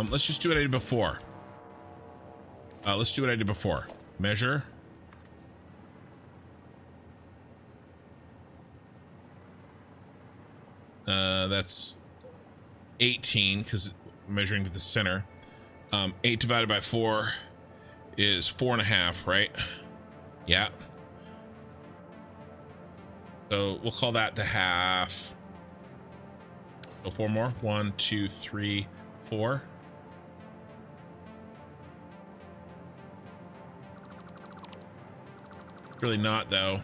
Speaker 1: Let's just do what I did before. Let's do what I did before. Measure. That's 18 because measuring to the center. 8 divided by 4 is 4.5, right? Yeah. So we'll call that the half. So 4 more. 1, 2, 3, 4. Really not, though.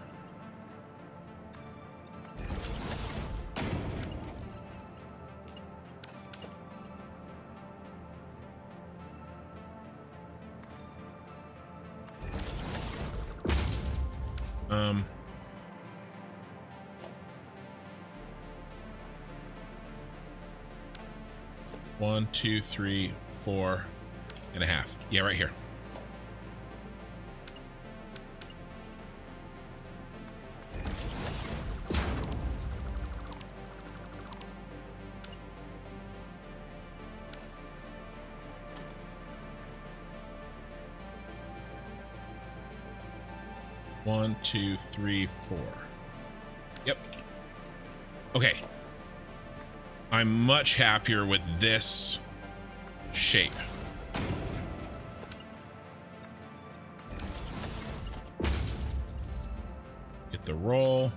Speaker 1: One, 2, 3, 4.5. Yeah, right here. One, 2, 3, 4. Yep. Okay. I'm much happier with this shape. Get the roll.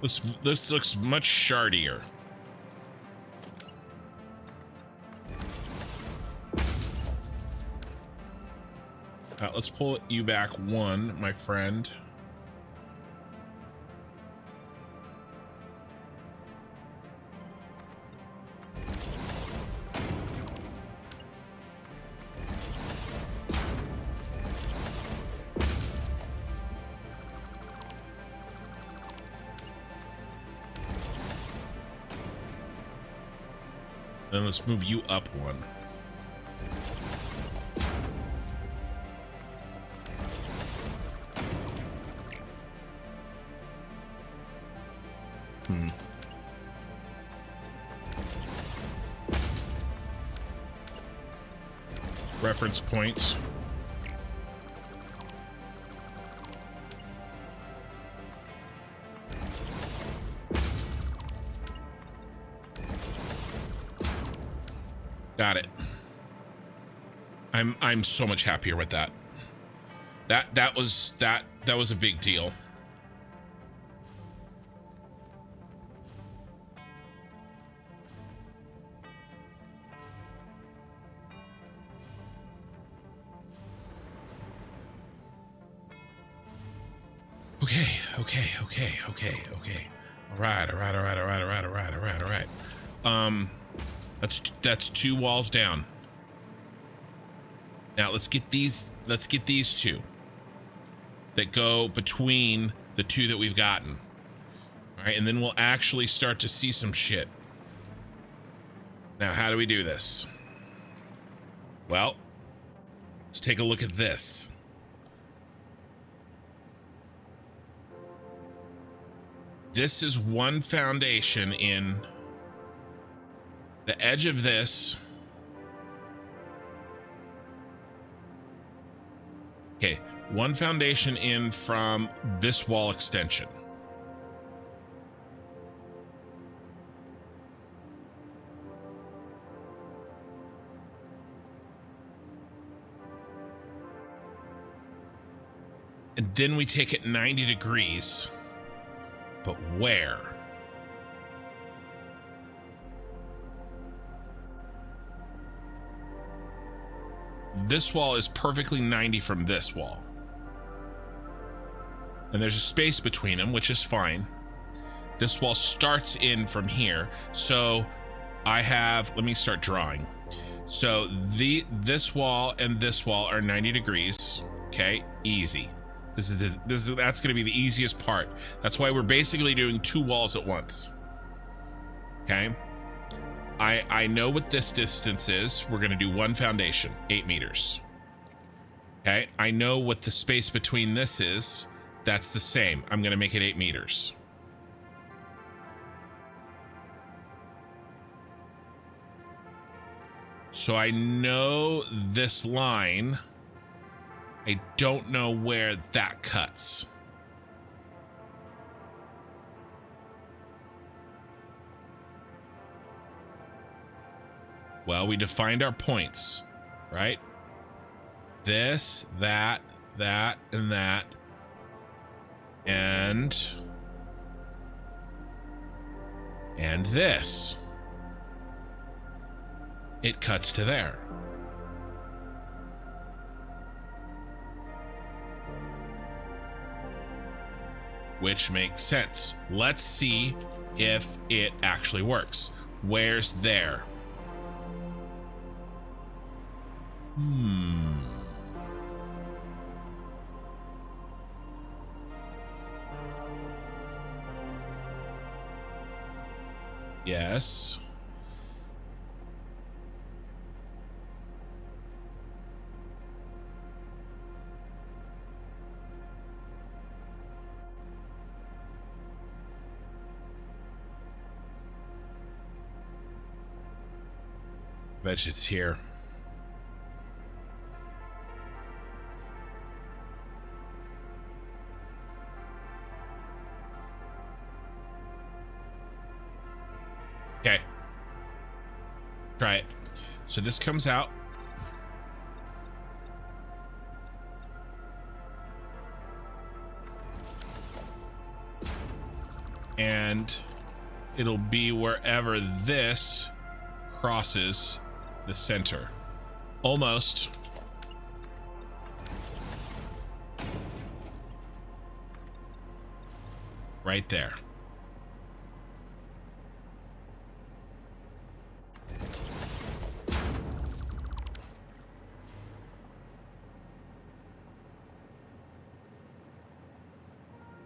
Speaker 1: This looks much shardier. Let's pull you back 1, my friend. Then let's move you up 1. Reference points. Got it. I'm so much happier with that. That was a big deal. Okay. All right. That's 2 walls down. Now let's get these 2 that go between the 2 that we've gotten. All right, and then we'll actually start to see some shit. Now, how do we do this? Well, let's take a look at this. This is 1 foundation in the edge of this. Okay, 1 foundation in from this wall extension. And then we take it 90 degrees. But where? This wall is perfectly 90 from this wall. And there's a space between them, which is fine. This wall starts in from here. So I have, let me start drawing. So this wall and this wall are 90 degrees. Okay, easy. That's going to be the easiest part. That's why we're basically doing 2 walls at once. Okay. I know what this distance is. We're going to do 1 foundation, 8 meters. Okay. I know what the space between this is. That's the same. I'm going to make it 8 meters. So I know this line. I don't know where that cuts. Well, we defined our points, right? This, that, that, and that. And this. It cuts to there. Which makes sense. Let's see if it actually works. Where's there? Yes. Bet it's here. Okay. Try it. So this comes out. And it'll be wherever this crosses the center. Almost. Right there.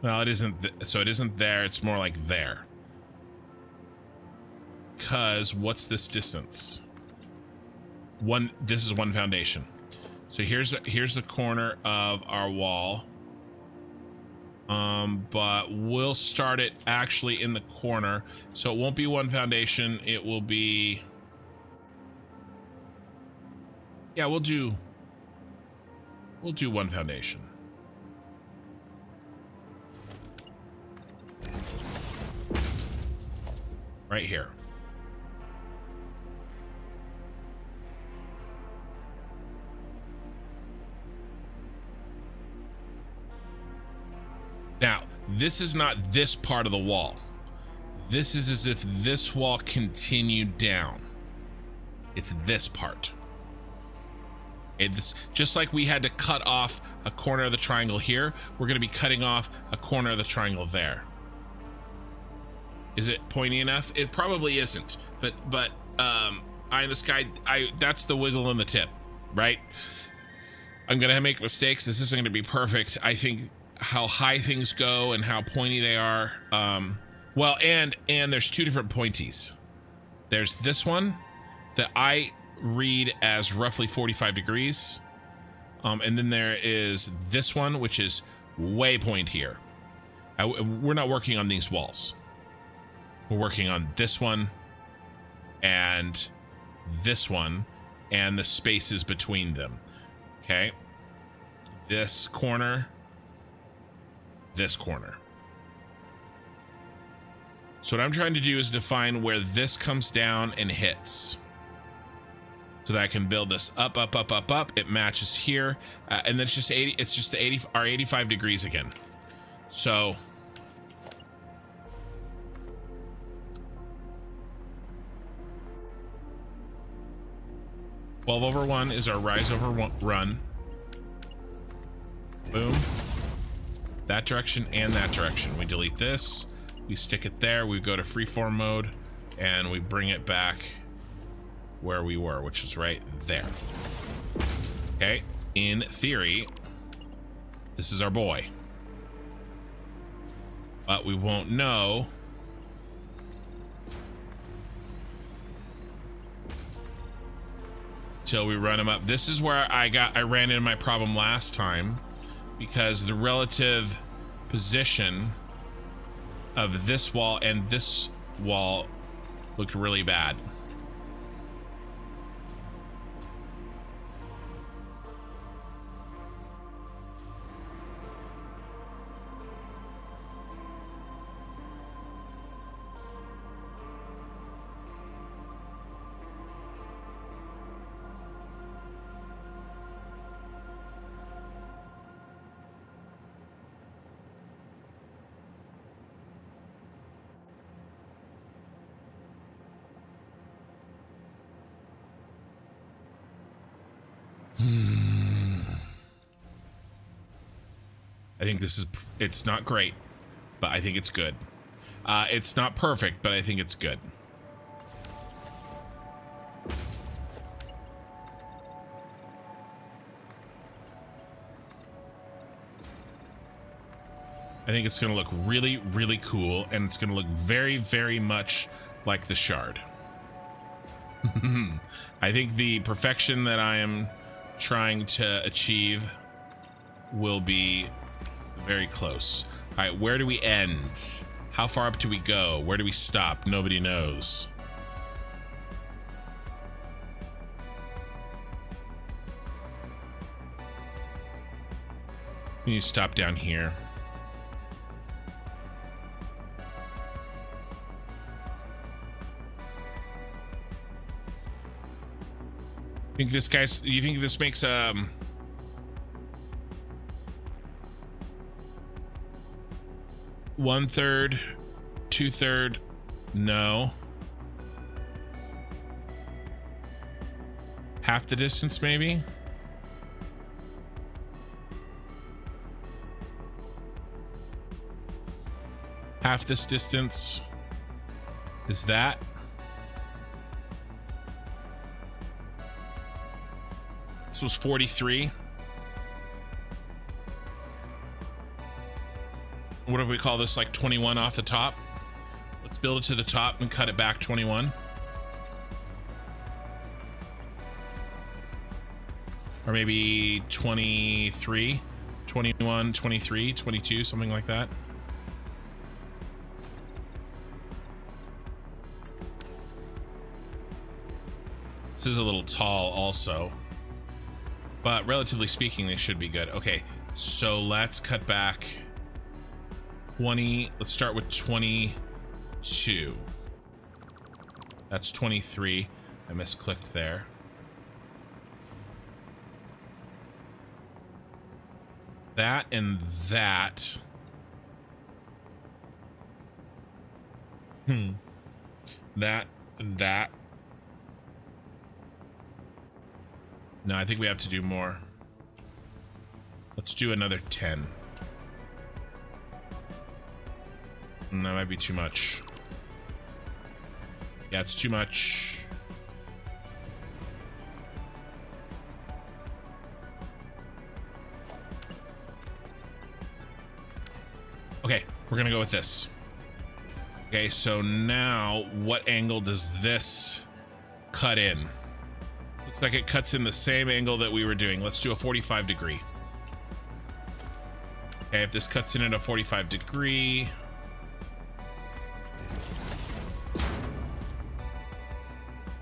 Speaker 1: Well, it isn't, so it isn't there, it's more like there. Because what's this distance? This is one foundation. So here's the corner of our wall. But we'll start it actually in the corner. So it won't be one foundation, it will be... Yeah, we'll do one foundation. Right here. Now, this is not this part of the wall. This is as if this wall continued down. It's this part. It's just like we had to cut off a corner of the triangle here, we're going to be cutting off a corner of the triangle there. Is it pointy enough? It probably isn't, but eye in the sky, that's the wiggle in the tip, right? I'm gonna make mistakes. This isn't gonna be perfect. I think how high things go and how pointy they are. Well, and there's two different pointies. There's this one that I read as roughly 45 degrees, and then there is this one which is way pointier. We're not working on these walls. We're working on this one and this one and the spaces between them. Okay. This corner. This corner. So what I'm trying to do is define where this comes down and hits. So that I can build this up, up, up, up, up. It matches here. And then it's just 80. It's just our 85 degrees again. So 12/1 is our rise over run. Boom. That direction and that direction. We delete this. We stick it there. We go to freeform mode and we bring it back where we were, which is right there. Okay. In theory, this is our boy. But we won't know till we run him up. This is where I ran into my problem last time, because the relative position of this wall and this wall looked really bad. I think it's not great, but I think it's good. It's not perfect, but I think it's good. I think it's going to look really, really cool, and it's going to look very, very much like the Shard. I think the perfection that I am trying to achieve will be very close. All right, where do we end? How far up do we go? Where do we stop? Nobody knows. We need to stop down here. Think this guy's, you think this makes 1/3, 2/3? No. Half the distance, maybe? Half this distance is that. This was 43. What if we call this like 21 off the top? Let's build it to the top and cut it back 21. Or maybe 23, 21, 23, 22, something like that. This is a little tall also, but relatively speaking, they should be good. Okay, so let's cut back 20. Let's start with 22. That's 23. I misclicked there. That and that. That and that. No, I think we have to do more. Let's do another 10. That might be too much. Yeah, it's too much. Okay, we're gonna go with this. Okay, so now what angle does this cut in? Looks like it cuts in the same angle that we were doing. Let's do a 45 degree. Okay, if this cuts in at a 45 degree.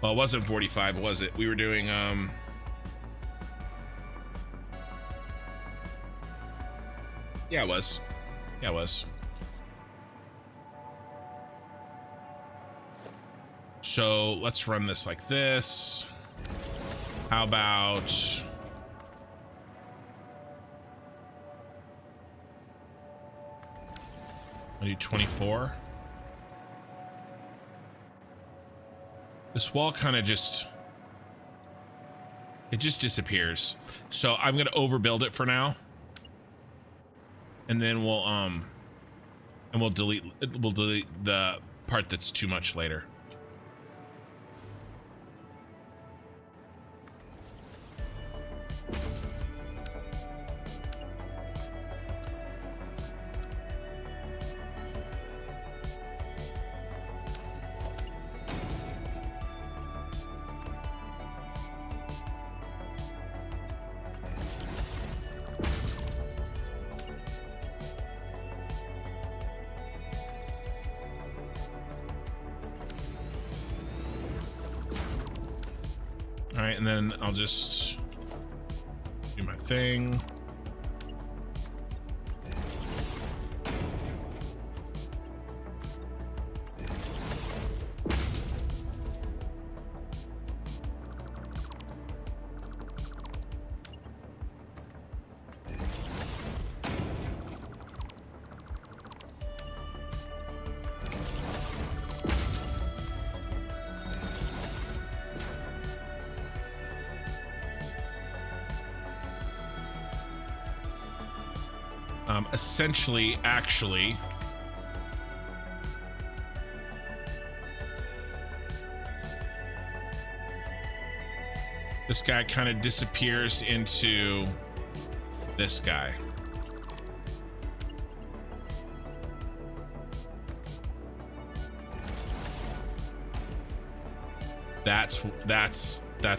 Speaker 1: Well, it wasn't 45, was it? We were doing, yeah, it was. Yeah, it was. So let's run this like this. How about I'll do 24. This wall kind of just disappears. So I'm gonna overbuild it for now, and then we'll delete the part that's too much later. All right, and then I'll just do my thing. Essentially, actually, this guy kind of disappears into this guy. That's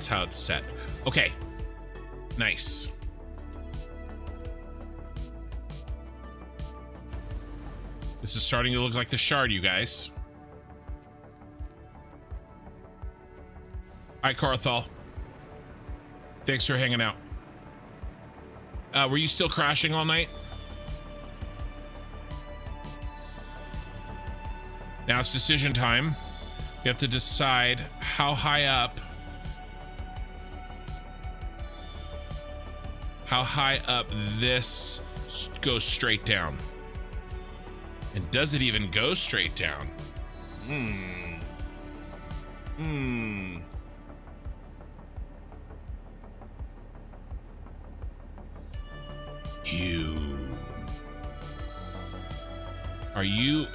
Speaker 1: how it's set. Okay. Nice. This is starting to look like the shard, you guys. All right, Carthol. Thanks for hanging out. Were you still crashing all night? Now it's decision time. You have to decide how high up this goes straight down. And does it even go straight down? Are you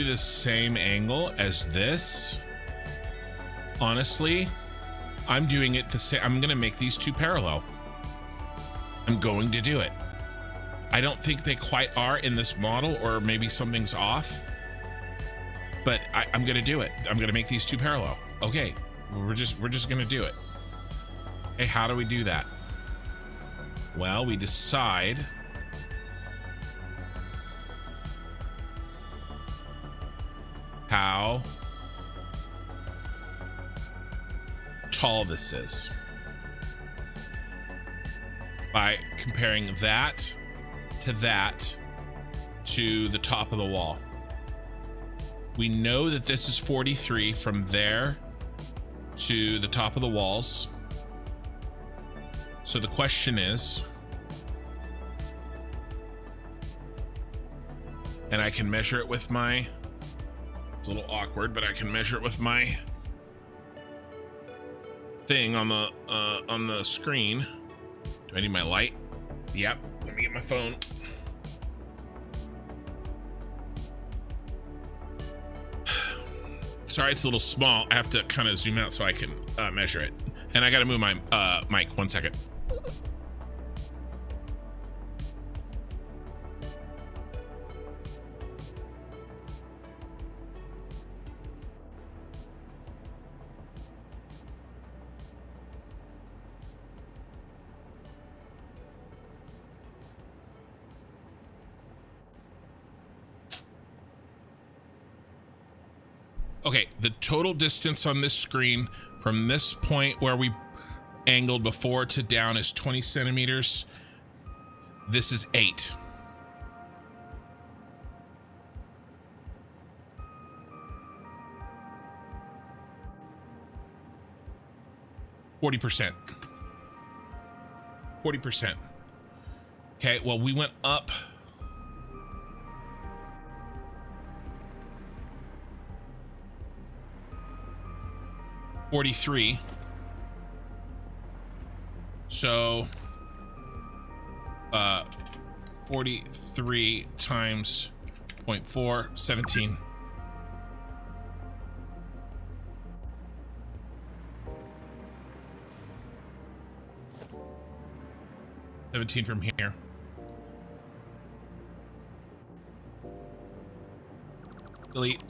Speaker 1: the same angle as this? Honestly, I'm doing it the same. I'm gonna make these two parallel. I'm going to do it. I don't think they quite are in this model, or maybe something's off, but I'm gonna do it. I'm gonna make these two parallel. Okay, we're just gonna do it. Hey, how do we do that? Well, we decide how tall this is by comparing that to the top of the wall. We know that this is 43 from there to the top of the walls. So the question is, and I can measure it with my, it's a little awkward, but I can measure it with my thing on the screen. Do I need my light? Yep, let me get my phone. Sorry, it's a little small. I have to kind of zoom out so I can measure it. And I gotta move my mic, 1 second. Okay, the total distance on this screen from this point where we angled before to down is 20 centimeters. This is 8. %. 40%. Okay, well, we went up 43. So 43 times 0.4, 17. From here. Delete.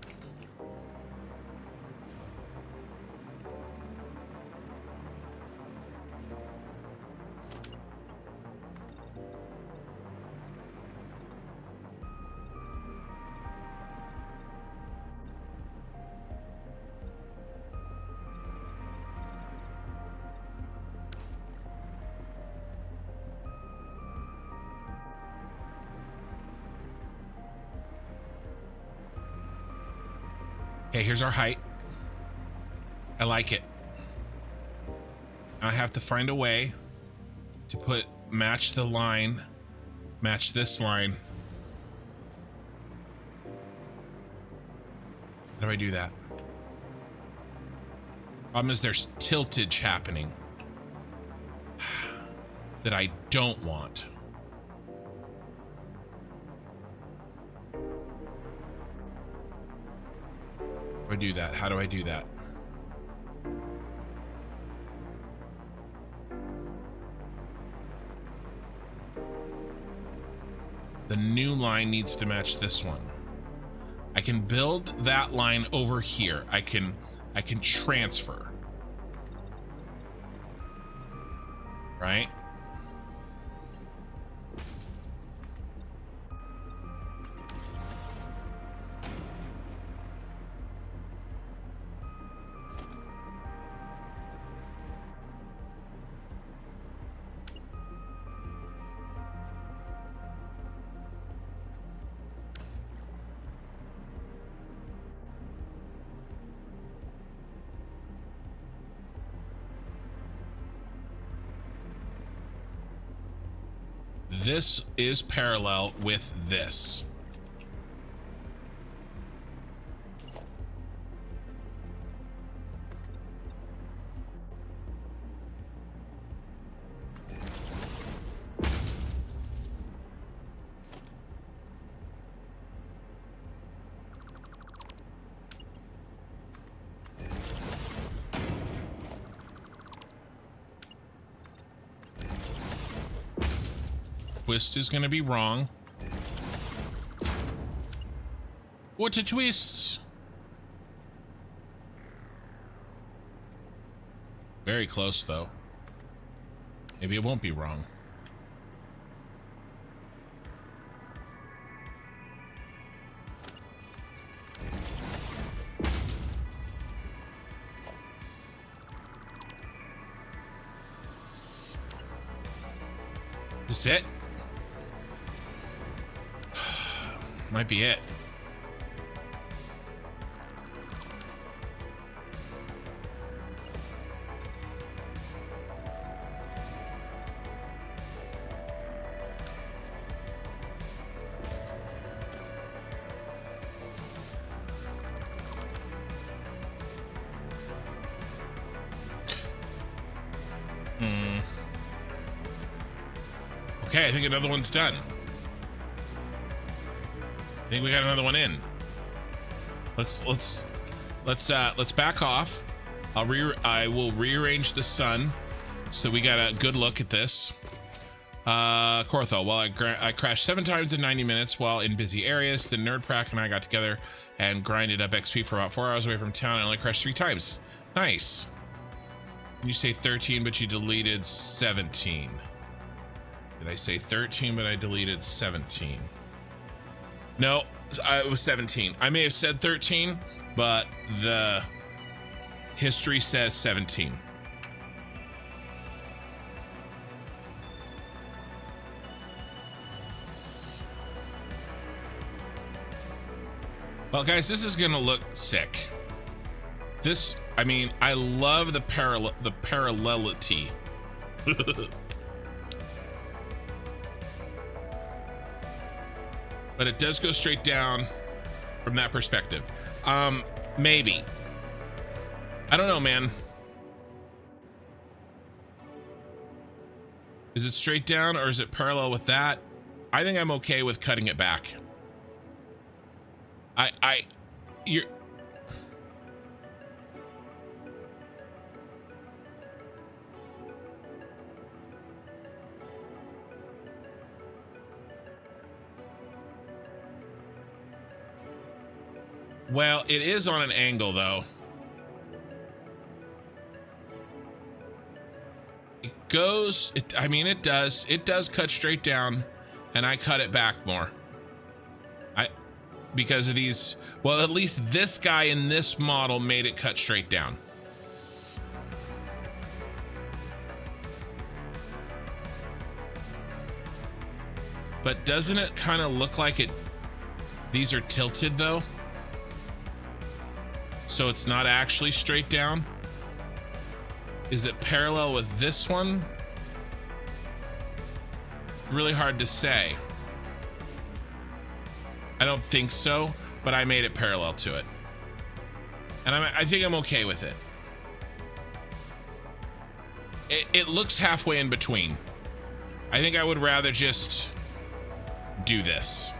Speaker 1: Okay, here's our height. I like it. I have to find a way to match the line, match this line. How do I do that? Problem is there's tiltage happening that I don't want. I do that? How do I do that? The new line needs to match this one. I can build that line over here. I can transfer. Right? This is parallel with this. Twist is gonna be wrong. What a twist! Very close though. Maybe it won't be wrong. Is it? Might be it. Okay, I think another one's done. I think we got another one in. Let's back off. I will rearrange the sun so we got a good look at this. Corthel, well, I crashed 7 times in 90 minutes while in busy areas. The Nerdprac and I got together and grinded up XP for about 4 hours away from town. I only crashed 3 times. Nice. You say 13, but you deleted 17. Did I say 13, but I deleted 17? No, it was 17. I may have said 13, but the history says 17. Well, guys, this is gonna look sick. This, I mean, I love the parallelity. But it does go straight down from that perspective. Maybe. I don't know, man. Is it straight down or is it parallel with that? I think I'm okay with cutting it back. You're... Well, it is on an angle, though. It goes, I mean, it does cut straight down, and I cut it back more. Because of these, well, at least this guy in this model made it cut straight down. But doesn't it kind of look like it, these are tilted though? So it's not actually straight down? Is it parallel with this one? Really hard to say. I don't think so, but I made it parallel to it. And I think I'm okay with it. It looks halfway in between. I think I would rather just do this.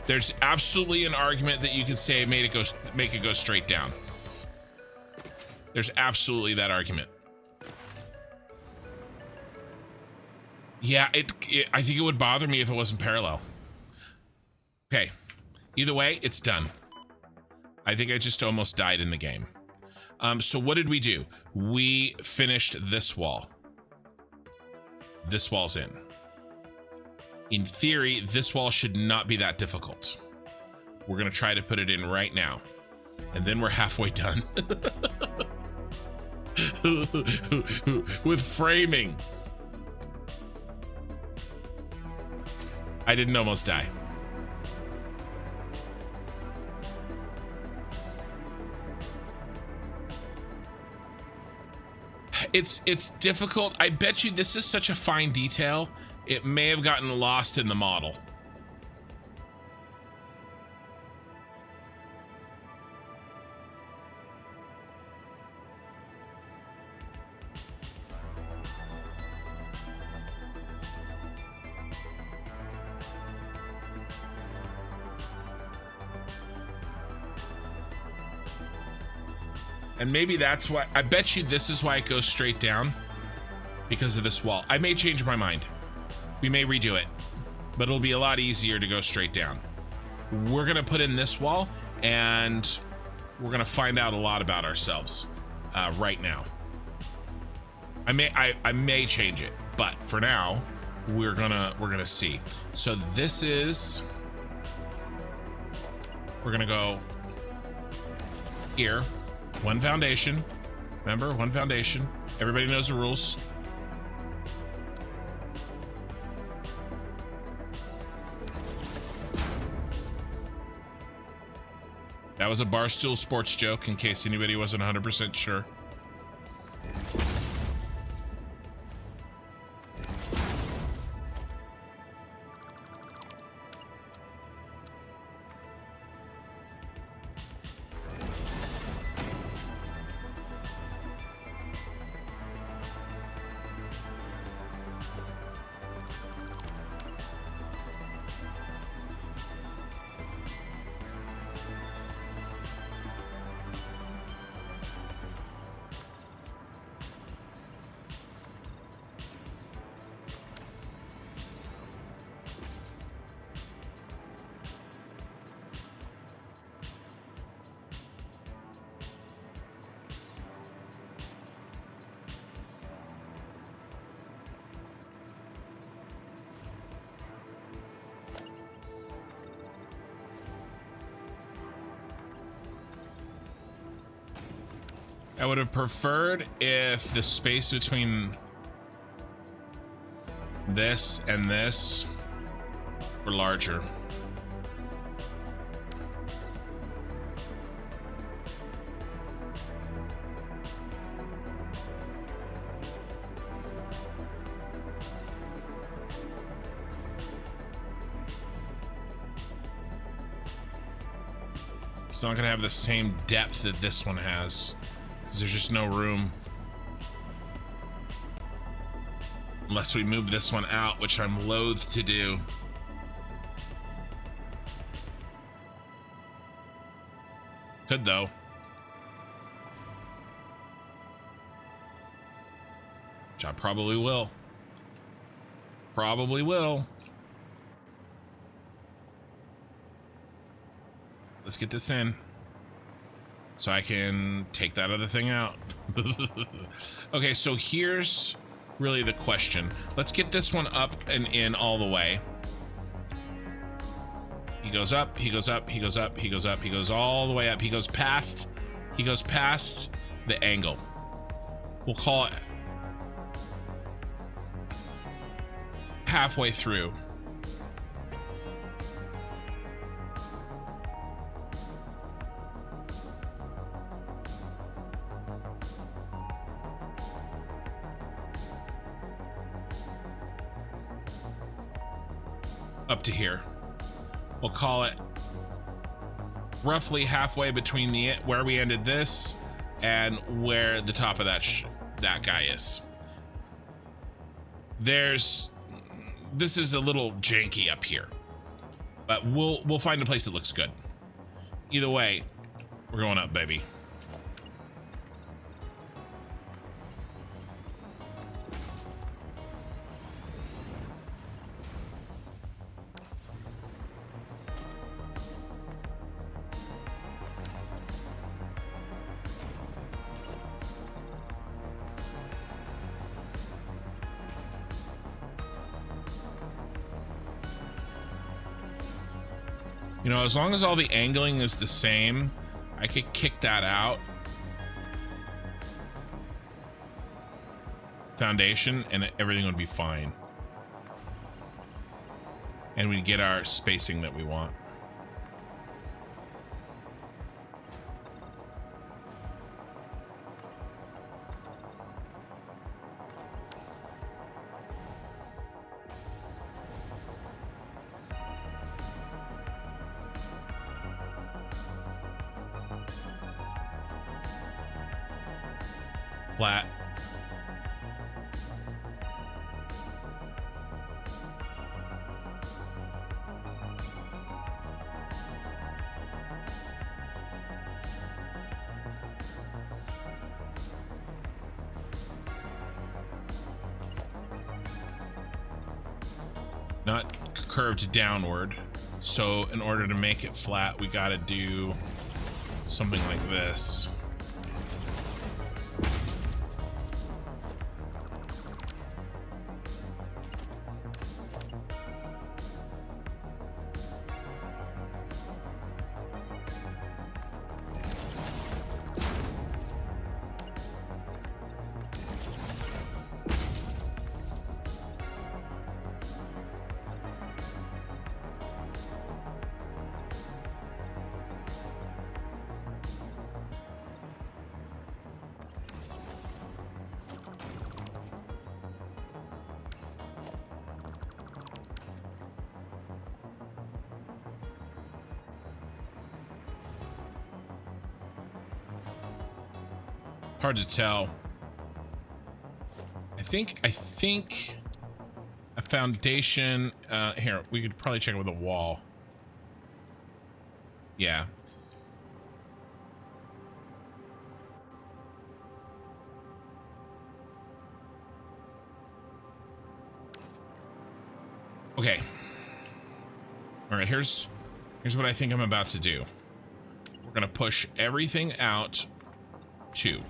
Speaker 1: There's absolutely an argument that you could say make it go straight down. There's absolutely that argument. Yeah, I think it would bother me if it wasn't parallel. Okay, either way, it's done. I think I just almost died in the game. So what did we do? We finished this wall. This wall's in. In theory, this wall should not be that difficult. We're gonna try to put it in right now. And then we're halfway done. With framing. I didn't almost die. It's difficult. I bet you this is such a fine detail. It may have gotten lost in the model. And maybe that's why, I bet you this is why it goes straight down, because of this wall. I may change my mind. We may redo it, but it'll be a lot easier to go straight down. We're gonna put in this wall, and we're gonna find out a lot about ourselves right now. I may change it, but for now, we're gonna see. So this is, we're gonna go here. One foundation. Remember, one foundation. Everybody knows the rules. That was a Barstool Sports joke, in case anybody wasn't 100% sure. I would have preferred if the space between this and this were larger. It's not gonna have the same depth that this one has. There's just no room. Unless we move this one out, which I'm loath to do. Could though. Which I probably will. Probably will. Let's get this in, so I can take that other thing out. Okay, so here's really the question. Let's get this one up and in all the way. He goes up, he goes up, he goes up, he goes up, he goes all the way up. He goes past the angle. We'll call it halfway through. Up to here. We'll call it roughly halfway between where we ended this and where the top of that guy is. This is a little janky up here. But we'll find a place that looks good. Either way, we're going up, baby. You know, as long as all the angling is the same, I could kick that out. Foundation, and everything would be fine. And we'd get our spacing that we want. Flat. Not curved downward. So in order to make it flat, we got to do something like this. Hard to tell. I think a foundation, here, we could probably check it with a wall. Yeah. Okay. All right, here's what I think I'm about to do. We're gonna push everything out 2.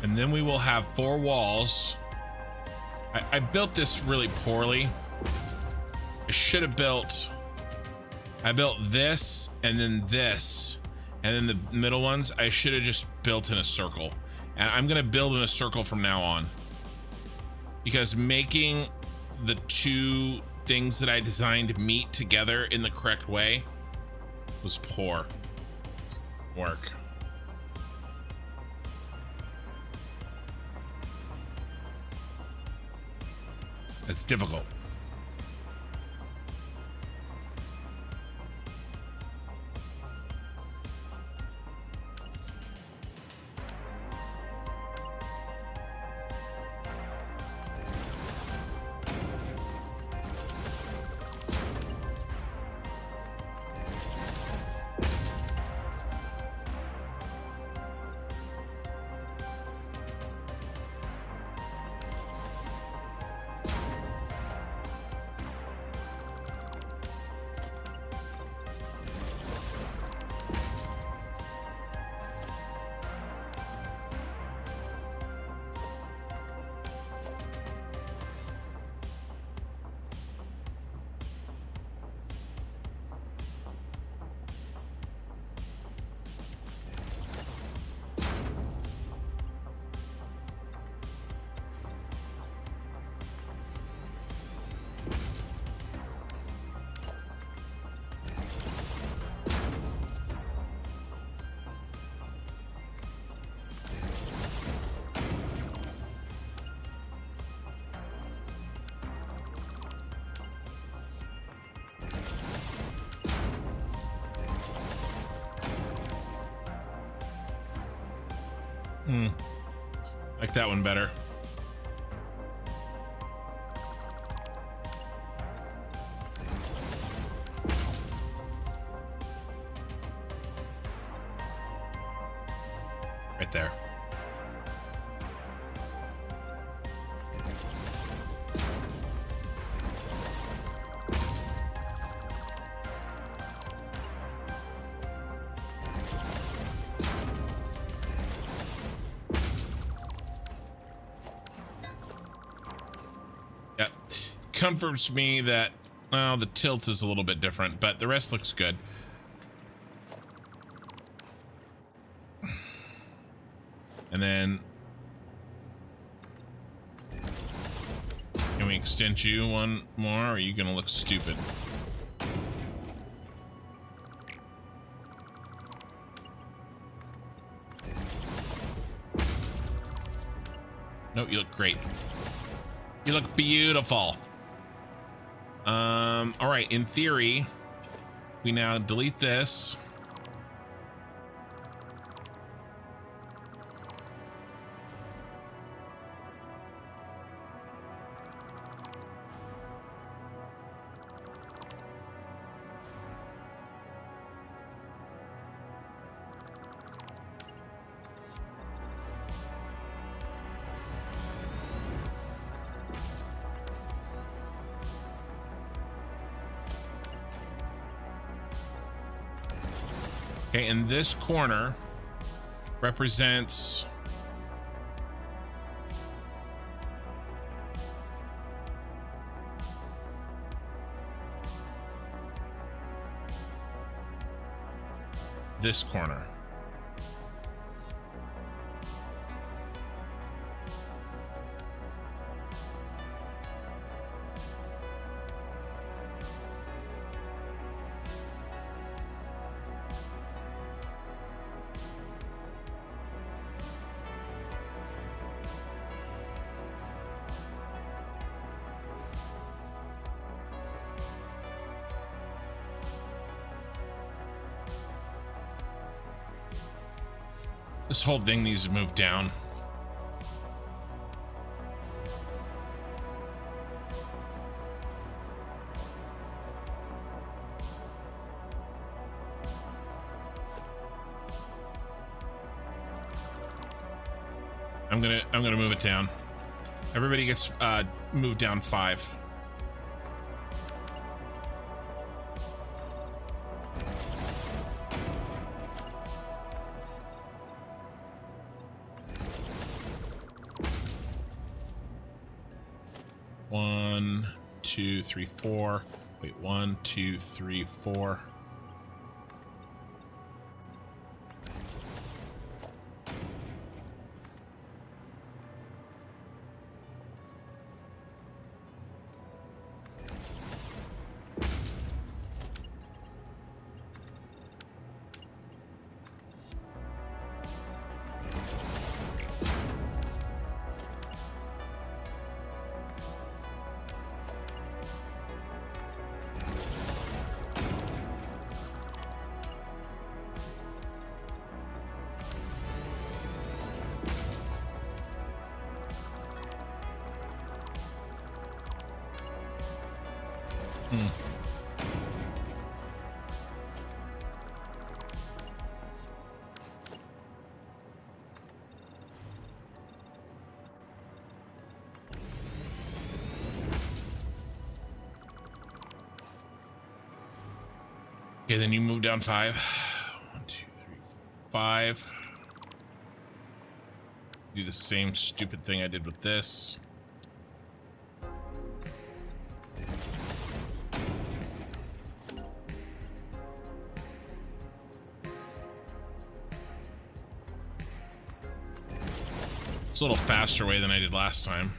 Speaker 1: And then we will have 4 walls. I built this really poorly. I should have built... I built this, and then this, and then the middle ones, I should have just built in a circle. And I'm gonna build in a circle from now on. Because making the 2 things that I designed meet together in the correct way was poor work. It's difficult. Like that one better. Right there. Yep. Comforts me that, well, the tilt is a little bit different, but the rest looks good. And then, can we extend you one more, or are you gonna look stupid? No, you look great. You look beautiful. All right, in theory, we now delete this. Okay, and this corner represents this corner. This whole thing needs to move down. I'm gonna move it down. Everybody gets moved down 5. One, 2, 3, 4. Wait, 1, 2, 3, 4. Okay, then you move down 5. 1, 2, 3, 5. Do the same stupid thing I did with this. It's a little faster way than I did last time.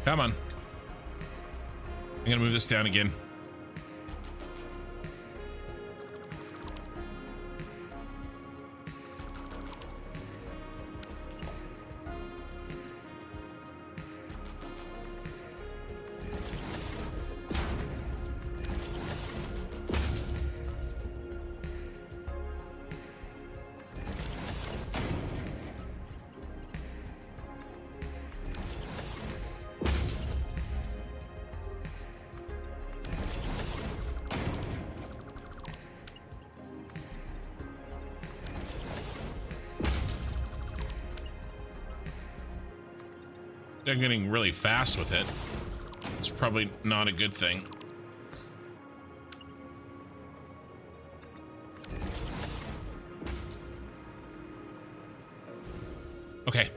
Speaker 1: Come on. I'm gonna move this down again. They're getting really fast with it. It's probably not a good thing. Okay.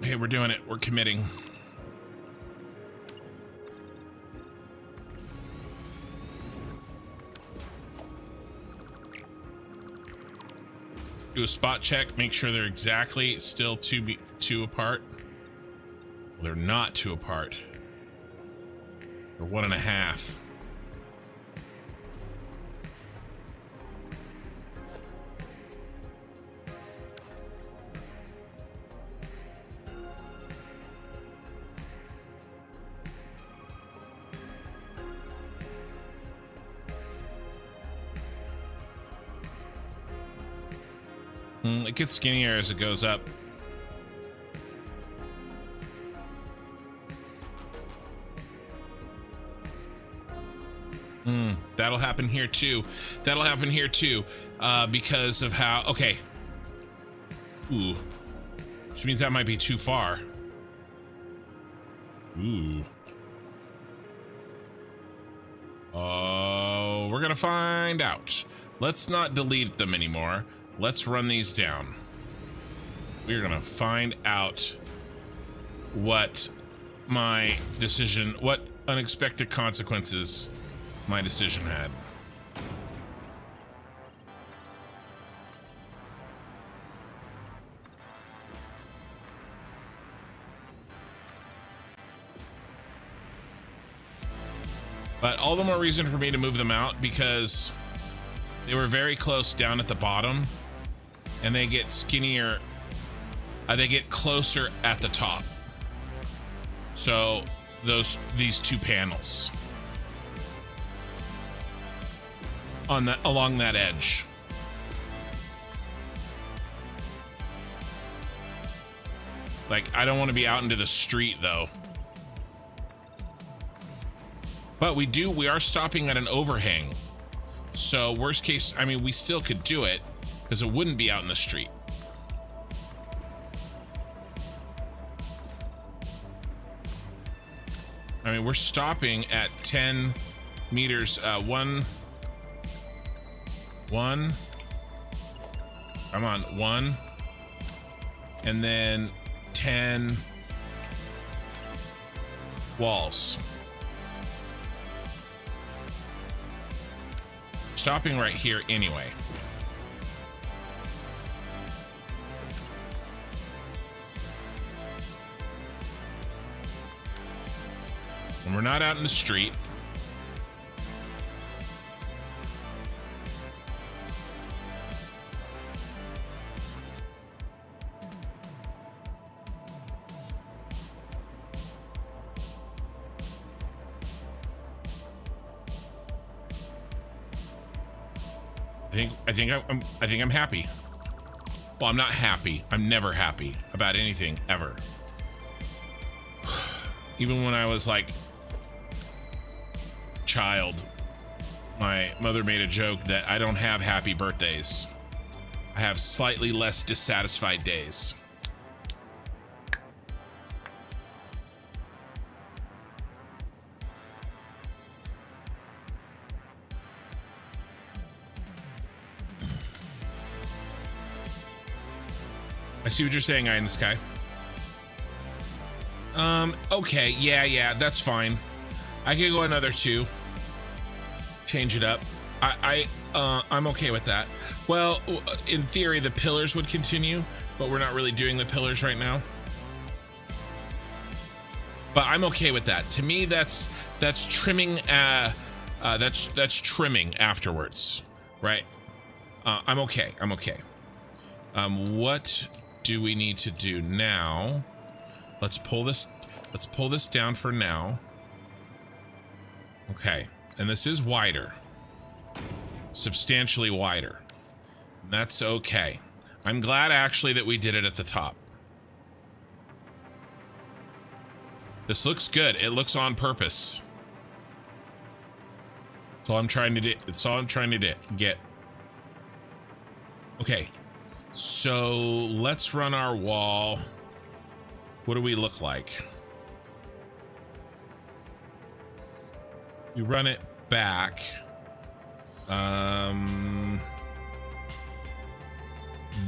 Speaker 1: Okay, we're doing it. We're committing. Do a spot check, make sure they're exactly still two apart. Well, they're not 2 apart. They're 1.5. It gets skinnier as it goes up. That'll happen here too. That'll happen here too, because of how. Okay. Ooh, which means that might be too far. Ooh. Oh, we're gonna find out. Let's not delete them anymore. Let's run these down. We're gonna find out what my decision, what unexpected consequences my decision had. But all the more reason for me to move them out, because they were very close down at the bottom, and they get skinnier. They get closer at the top. So these 2 panels on that, along that edge. Like, I don't want to be out into the street though. But we are stopping at an overhang. So worst case, I mean, we still could do it because it wouldn't be out in the street. I mean, we're stopping at 10 meters, one, come on, 1, and then 10 walls. Stopping right here anyway. And we're not out in the street. I think I'm happy. Well, I'm not happy. I'm never happy about anything ever. Even when I was like child, my mother made a joke that I don't have happy birthdays. I have slightly less dissatisfied days. I see what you're saying, Eye in the Sky. Okay, yeah, that's fine. I could go another 2. Change it up. I'm okay with that. Well, in theory, the pillars would continue, but we're not really doing the pillars right now. But I'm okay with that. To me, that's trimming. That's trimming afterwards, right? I'm okay. I'm okay. What do we need to do now? Let's pull this down for now. Okay, and this is wider. Substantially wider. That's okay. I'm glad actually that we did it at the top. This looks good. It looks on purpose. That's all I'm trying to do. It's all I'm trying to get. Okay. So let's run our wall. What do we look like? We run it back.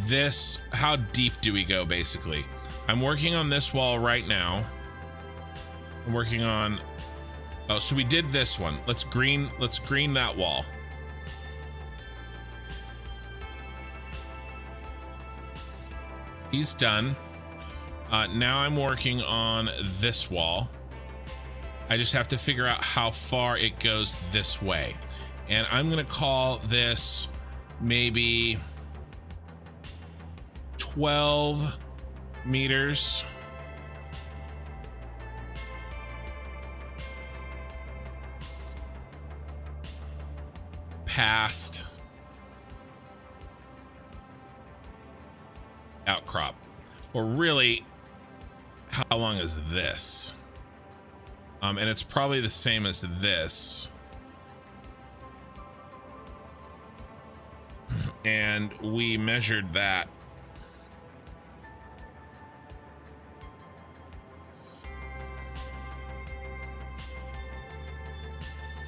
Speaker 1: This, how deep do we go basically? I'm working on this wall right now. I'm working on, oh, so we did this one. Let's green that wall. He's done. Now I'm working on this wall. I just have to figure out how far it goes this way. And I'm gonna call this maybe 12 meters. Past outcrop. Or really, how long is this? And it's probably the same as this. And we measured that.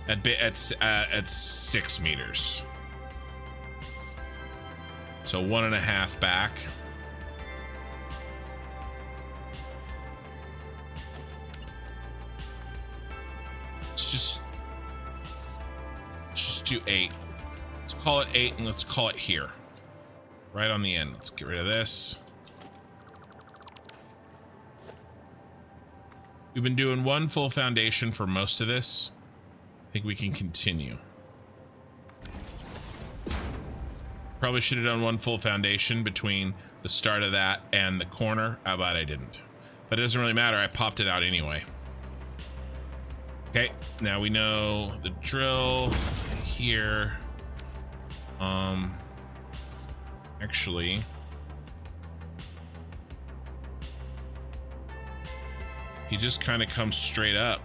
Speaker 1: At 6 meters. So 1.5 back. Let's just do 8. Let's call it 8 and let's call it here. Right on the end. Let's get rid of this. We've been doing one full foundation for most of this. I think we can continue. Probably should have done one full foundation between the start of that and the corner. How about I didn't? But it doesn't really matter. I popped it out anyway. Okay, now we know the drill here. Actually, he just kind of comes straight up.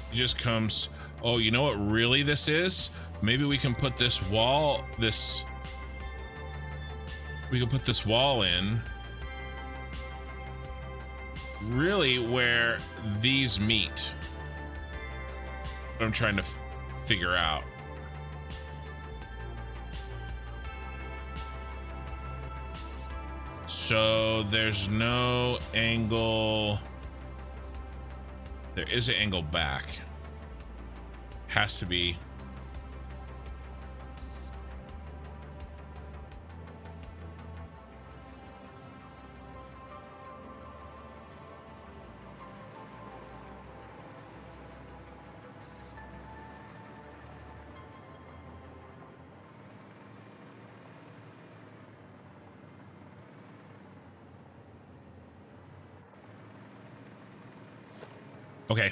Speaker 1: He just comes, oh, you know what really this is? Maybe we can put this wall, we can put this wall in really where these meet. What I'm trying to figure out. So there's no angle. There is an angle back. Has to be. Okay.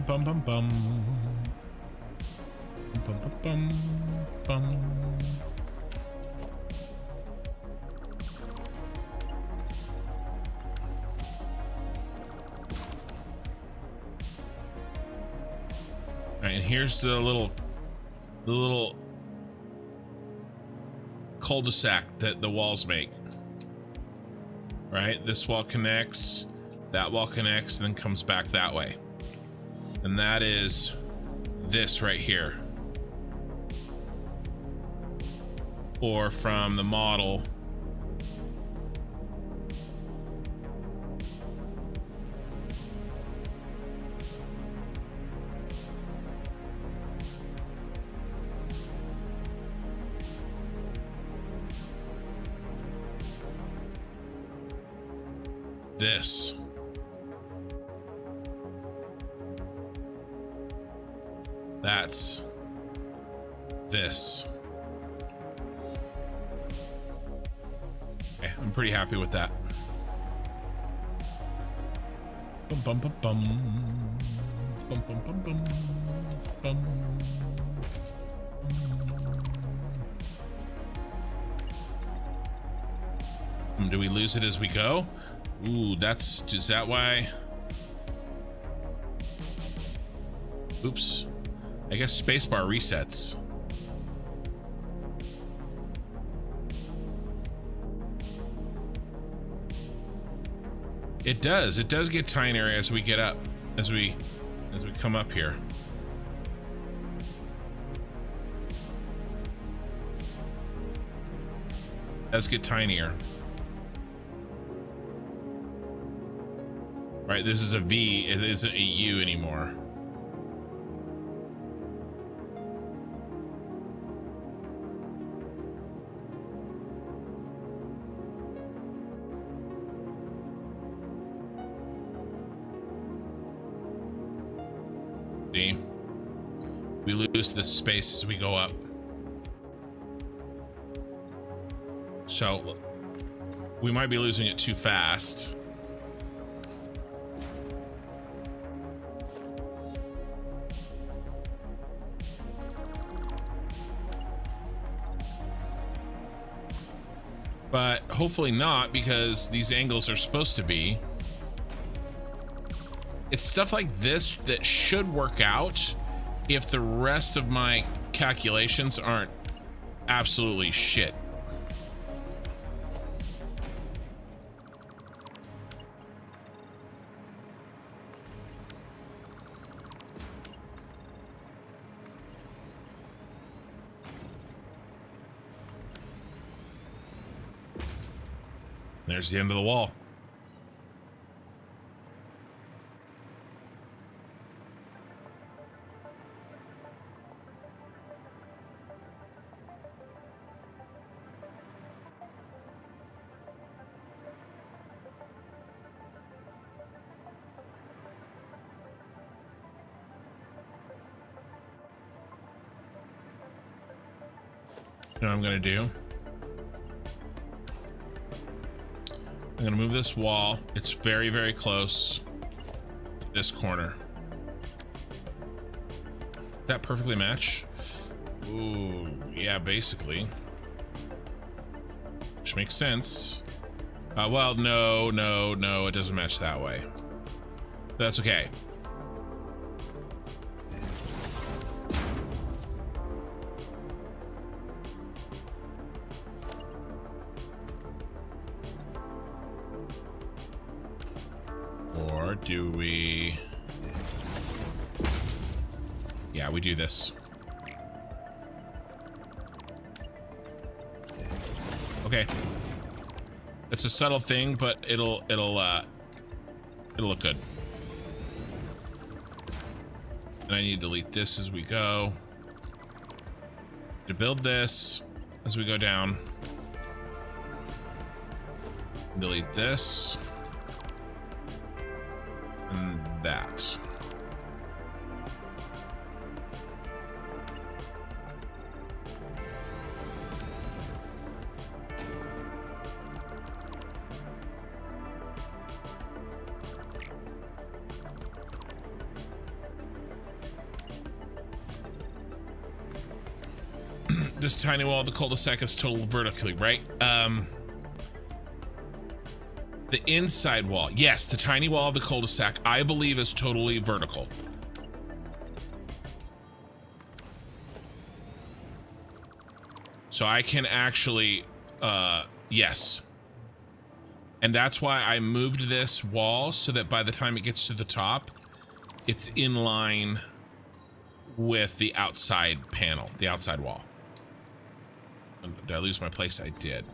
Speaker 1: Bum bum bum. Bum bum bum bum. Alright, and here's the little cul-de-sac that the walls make. Right? This wall connects, that wall connects, and then comes back that way. And that is this right here. Or from the model. This. That's this. Okay, I'm pretty happy with that. Bum, bum, bum, bum. Bum, bum, bum, bum. Bum. Do we lose it as we go? Ooh, is that why? Oops. I guess spacebar resets. It does get tinier as we get up, as we come up here. It does get tinier. Right, this is a V, it isn't a U anymore. See? We lose this space as we go up. So, we might be losing it too fast. But hopefully not, because these angles are supposed to be. It's stuff like this that should work out if the rest of my calculations aren't absolutely shit. There's the end of the wall. You know what I'm gonna do? I'm gonna move this wall. It's very, very close to this corner. Does that perfectly match? Ooh, yeah, basically. Which makes sense. Well, no, it doesn't match that way. That's okay. Or do we... Yeah, we do this. Okay. It's a subtle thing, but it'll look good. And I need to delete this as we go. To build this as we go down. Delete this. And that. This tiny wall of the cul-de-sac is total vertically, right? The inside wall, yes, the tiny wall of the cul-de-sac, I believe, is totally vertical. So I can actually, yes. And that's why I moved this wall so that by the time it gets to the top, it's in line with the outside panel, the outside wall. Did I lose my place? I did.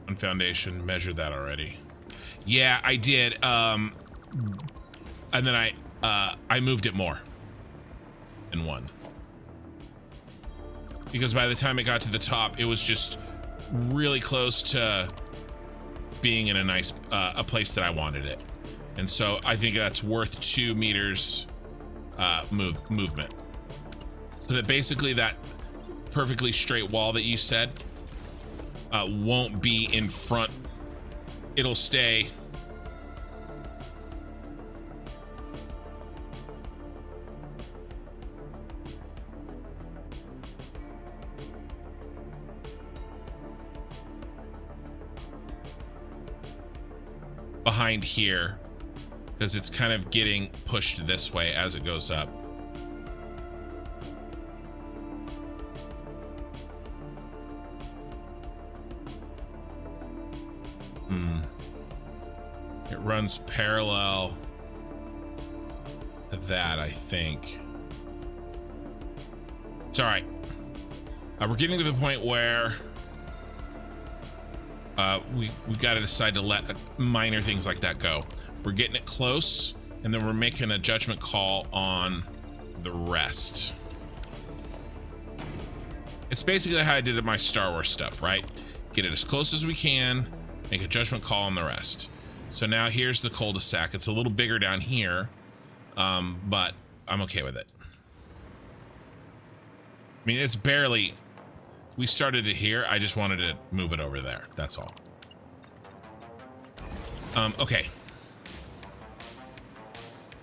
Speaker 1: On foundation, measured that already. Yeah, I did. And then I moved it more in one. Because by the time it got to the top, it was just really close to being in a nice a place that I wanted it. And so I think that's worth 2 meters movement. So that basically that perfectly straight wall that you said won't be in front. It'll stay behind here, because it's kind of getting pushed this way as it goes up. It runs parallel to that, I think. It's all right. We're getting to the point where we got to decide to let minor things like that go. We're getting it close, and then we're making a judgment call on the rest. It's basically how I did my Star Wars stuff, right? Get it as close as we can, make a judgment call on the rest. So now here's the cul-de-sac. It's a little bigger down here, but I'm okay with it. I mean, it's barely... We started it here. I just wanted to move it over there. That's all. Okay.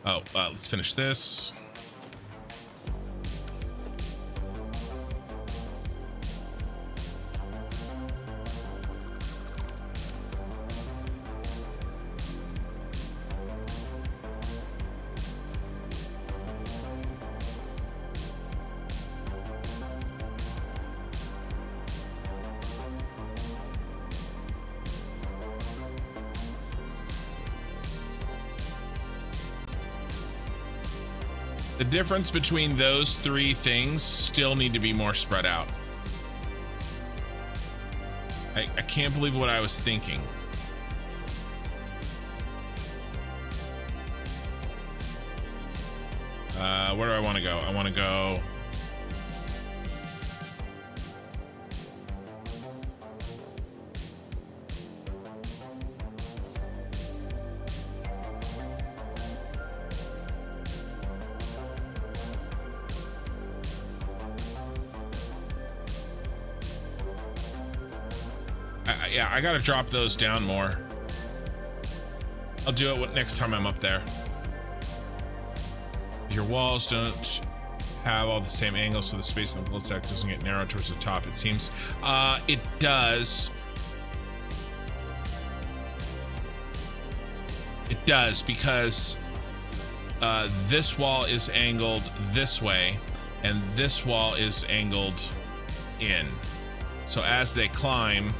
Speaker 1: Oh, let's finish this. The difference between those 3 things still need to be more spread out. I can't believe what I was thinking. Where do I want to go? I want to go... Yeah, I gotta drop those down more. I'll do it next time I'm up there. Your walls don't have all the same angles, so the space in the cul-de-sac doesn't get narrowed towards the top, it seems. It does. It does, because this wall is angled this way, and this wall is angled in. So as they climb...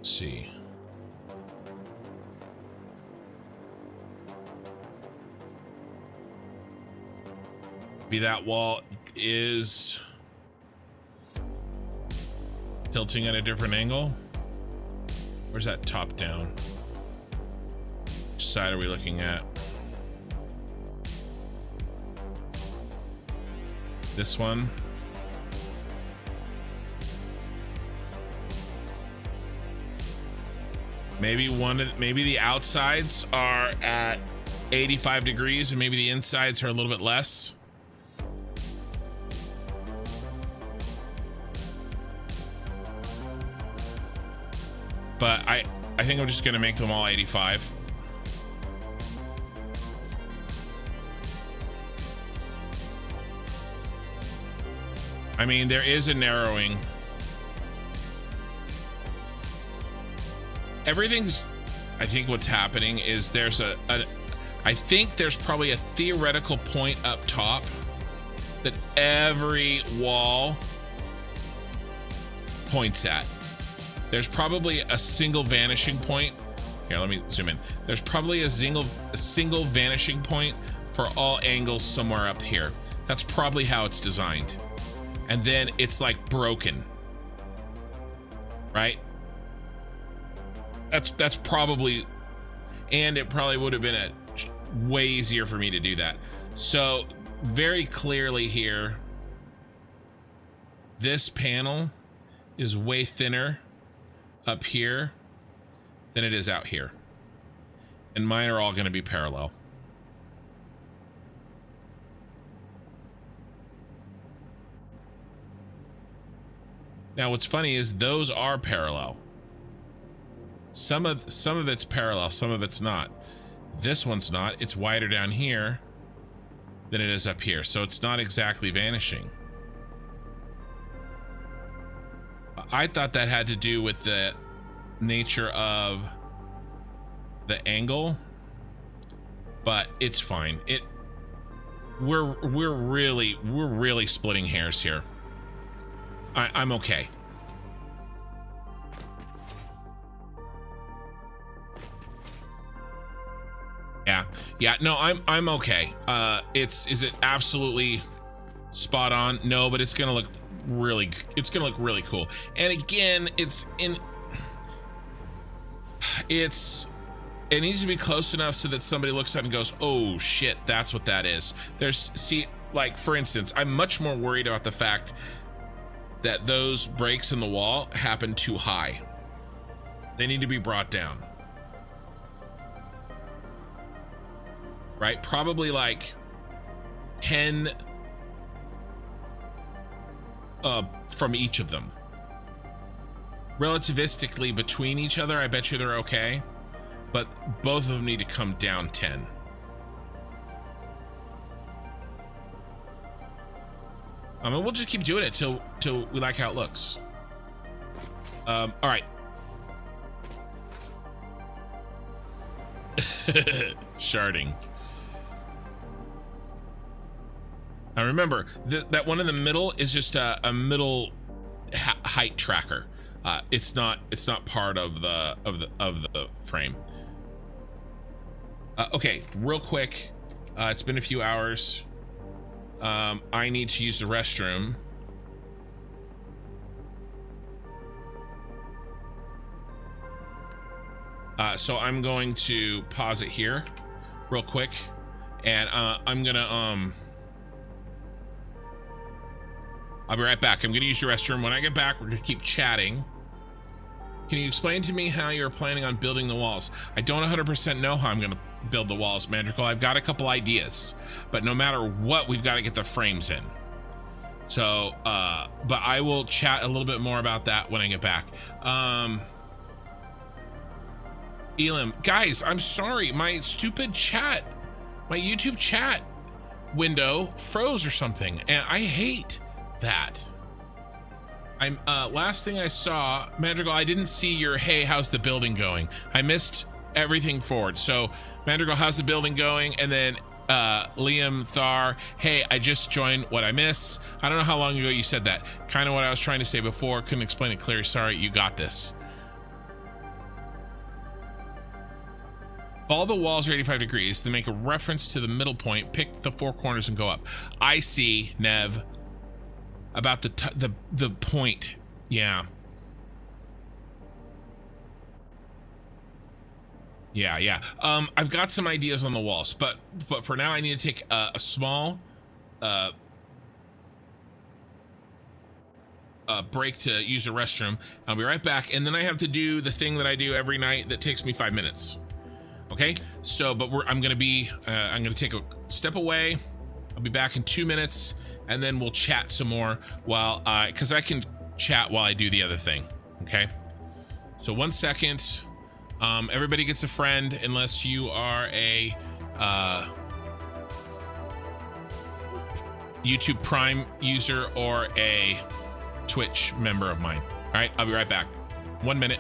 Speaker 1: see. Maybe that wall is tilting at a different angle. Where's that top down? Which side are we looking at? This one. Maybe the outsides are at 85 degrees and maybe the insides are a little bit less. But I think I'm just gonna make them all 85. I mean, there is a narrowing. Everything's, I think what's happening is there's I think there's probably a theoretical point up top that every wall points at. There's probably a single vanishing point. Here, let me zoom in. There's probably a single vanishing point for all angles somewhere up here. That's probably how it's designed. And then it's like broken, right? That's probably, and it probably would have been way easier for me to do that. So very clearly here, this panel is way thinner up here than it is out here. And mine are all going to be parallel. Now what's funny is those are parallel. Some of it's parallel, some of it's not. This one's not. It's wider down here than it is up here, so it's not exactly vanishing. I thought that had to do with the nature of the angle, but it's fine. We're really splitting hairs here. I'm okay. Yeah, no, I'm okay. Is it absolutely spot on? No, but it's gonna look really cool. And again, it needs to be close enough so that somebody looks at it and goes, oh shit, that's what that is. Like for instance, I'm much more worried about the fact that those breaks in the wall happen too high. They need to be brought down. Right? Probably like 10 from each of them. Relativistically between each other, I bet you they're okay. But both of them need to come down 10. I mean, we'll just keep doing it till we like how it looks. All right. Sharding. Now remember that one in the middle is just a middle height tracker. It's not part of the frame. Okay, real quick. It's been a few hours. I need to use the restroom. So I'm going to pause it here real quick, and I'm gonna I'll be right back. I'm gonna use your restroom. When I get back, we're gonna keep chatting. Can you explain to me how you're planning on building the walls? I don't 100% know how I'm gonna build the walls, Mandrical. I've got a couple ideas, but no matter what, we've got to get the frames in. So, but I will chat a little bit more about that when I get back. Elim, guys, I'm sorry. My stupid chat, my YouTube chat window froze or something, and I hate that. Last thing I saw, Mandrigal, I didn't see your, hey, how's the building going? I missed everything forward. So, Mandrigal, how's the building going? And then Liam Thar, hey, I just joined, what I miss. I don't know how long ago you said that. Kind of what I was trying to say before. Couldn't explain it clear. Sorry, you got this. If all the walls are 85 degrees, then make a reference to the middle point, pick the four corners and go up. I see, Nev. About the point. Yeah. Yeah. I've got some ideas on the walls, but for now I need to take a small break to use the restroom. I'll be right back, and then I have to do the thing that I do every night that takes me 5 minutes. Okay, so but I'm gonna take a step away. I'll be back in 2 minutes, and then we'll chat some more while because I can chat while I do the other thing. Okay, so 1 second. Everybody gets a friend unless you are a YouTube Prime user or a Twitch member of mine. All right, I'll be right back. 1 minute.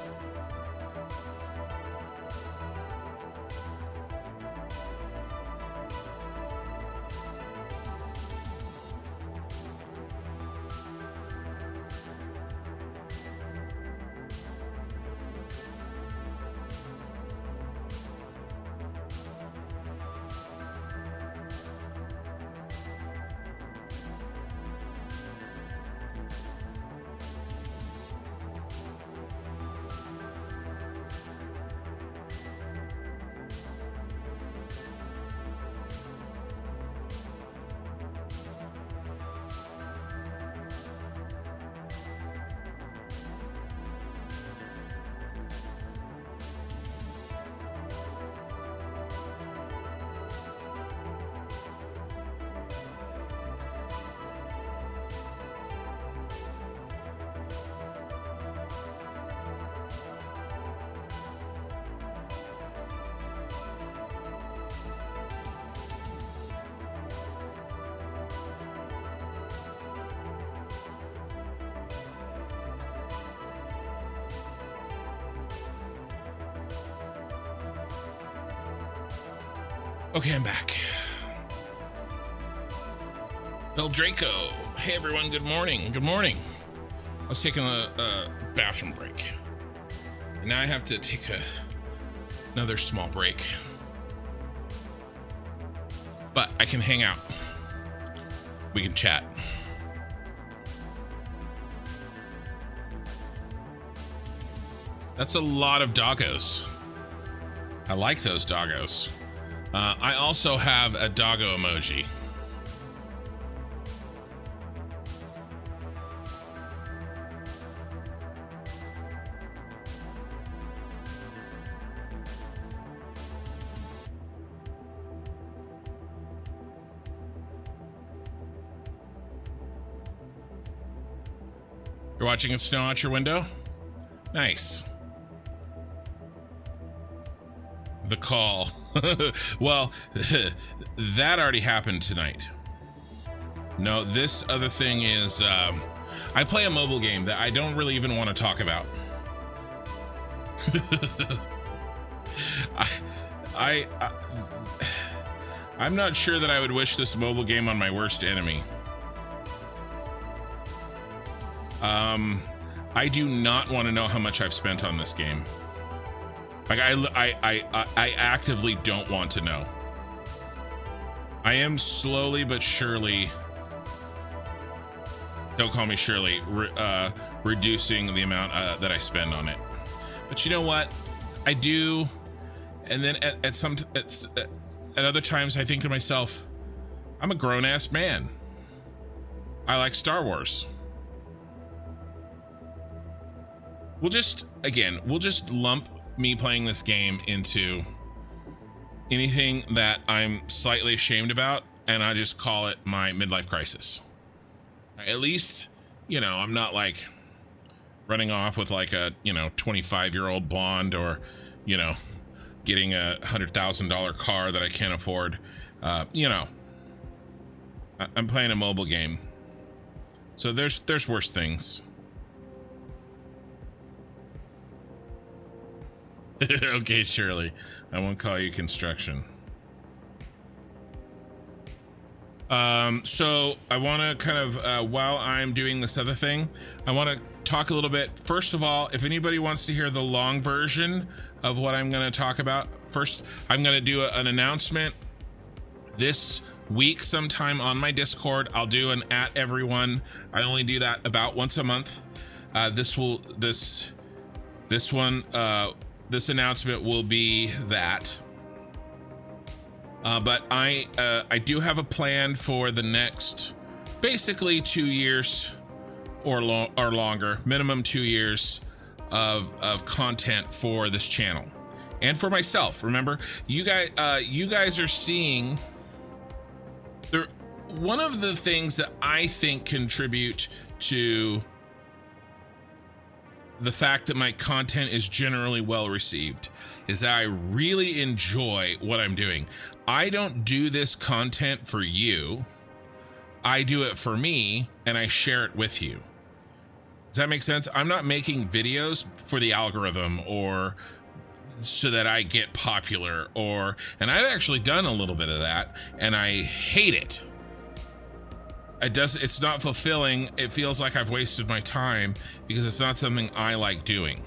Speaker 1: Okay, I'm back. Bill Draco. Hey everyone, good morning. Good morning. I was taking a bathroom break. And now I have to take another small break. But I can hang out. We can chat. That's a lot of doggos. I like those doggos. I also have a doggo emoji. You're watching it snow out your window? Nice. The call. Well, that already happened tonight. No, this other thing is, I play a mobile game that I don't really even want to talk about. I'm not sure that I would wish this mobile game on my worst enemy. I do not want to know how much I've spent on this game. Like I actively don't want to know. I am slowly but surely, don't call me Shirley, reducing the amount that I spend on it. But you know what? I do, and then at other times I think to myself, I'm a grown-ass man. I like Star Wars. We'll just lump me playing this game into anything that I'm slightly ashamed about, and I just call it my midlife crisis. At least, you know, I'm not like running off with like a, 25-year-old blonde, or, getting a $100,000 car that I can't afford. I'm playing a mobile game. So there's worse things. Okay, Shirley, I won't call you construction. So I want to kind of, while I'm doing this other thing, I want to talk a little bit. First of all, if anybody wants to hear the long version of what I'm going to talk about, first, I'm going to do an announcement this week sometime on my Discord. I'll do an at everyone. I only do that about once a month. This announcement will be that. But I do have a plan for the next basically 2 years or longer, minimum 2 years of content for this channel and for myself. Remember, you guys are seeing one of the things that I think contribute to the fact that my content is generally well received is that I really enjoy what I'm doing. I don't do this content for you. I do it for me and I share it with you. Does that make sense? I'm not making videos for the algorithm or so that I get popular, and I've actually done a little bit of that and I hate it. It's not fulfilling. It feels like I've wasted my time because it's not something I like doing.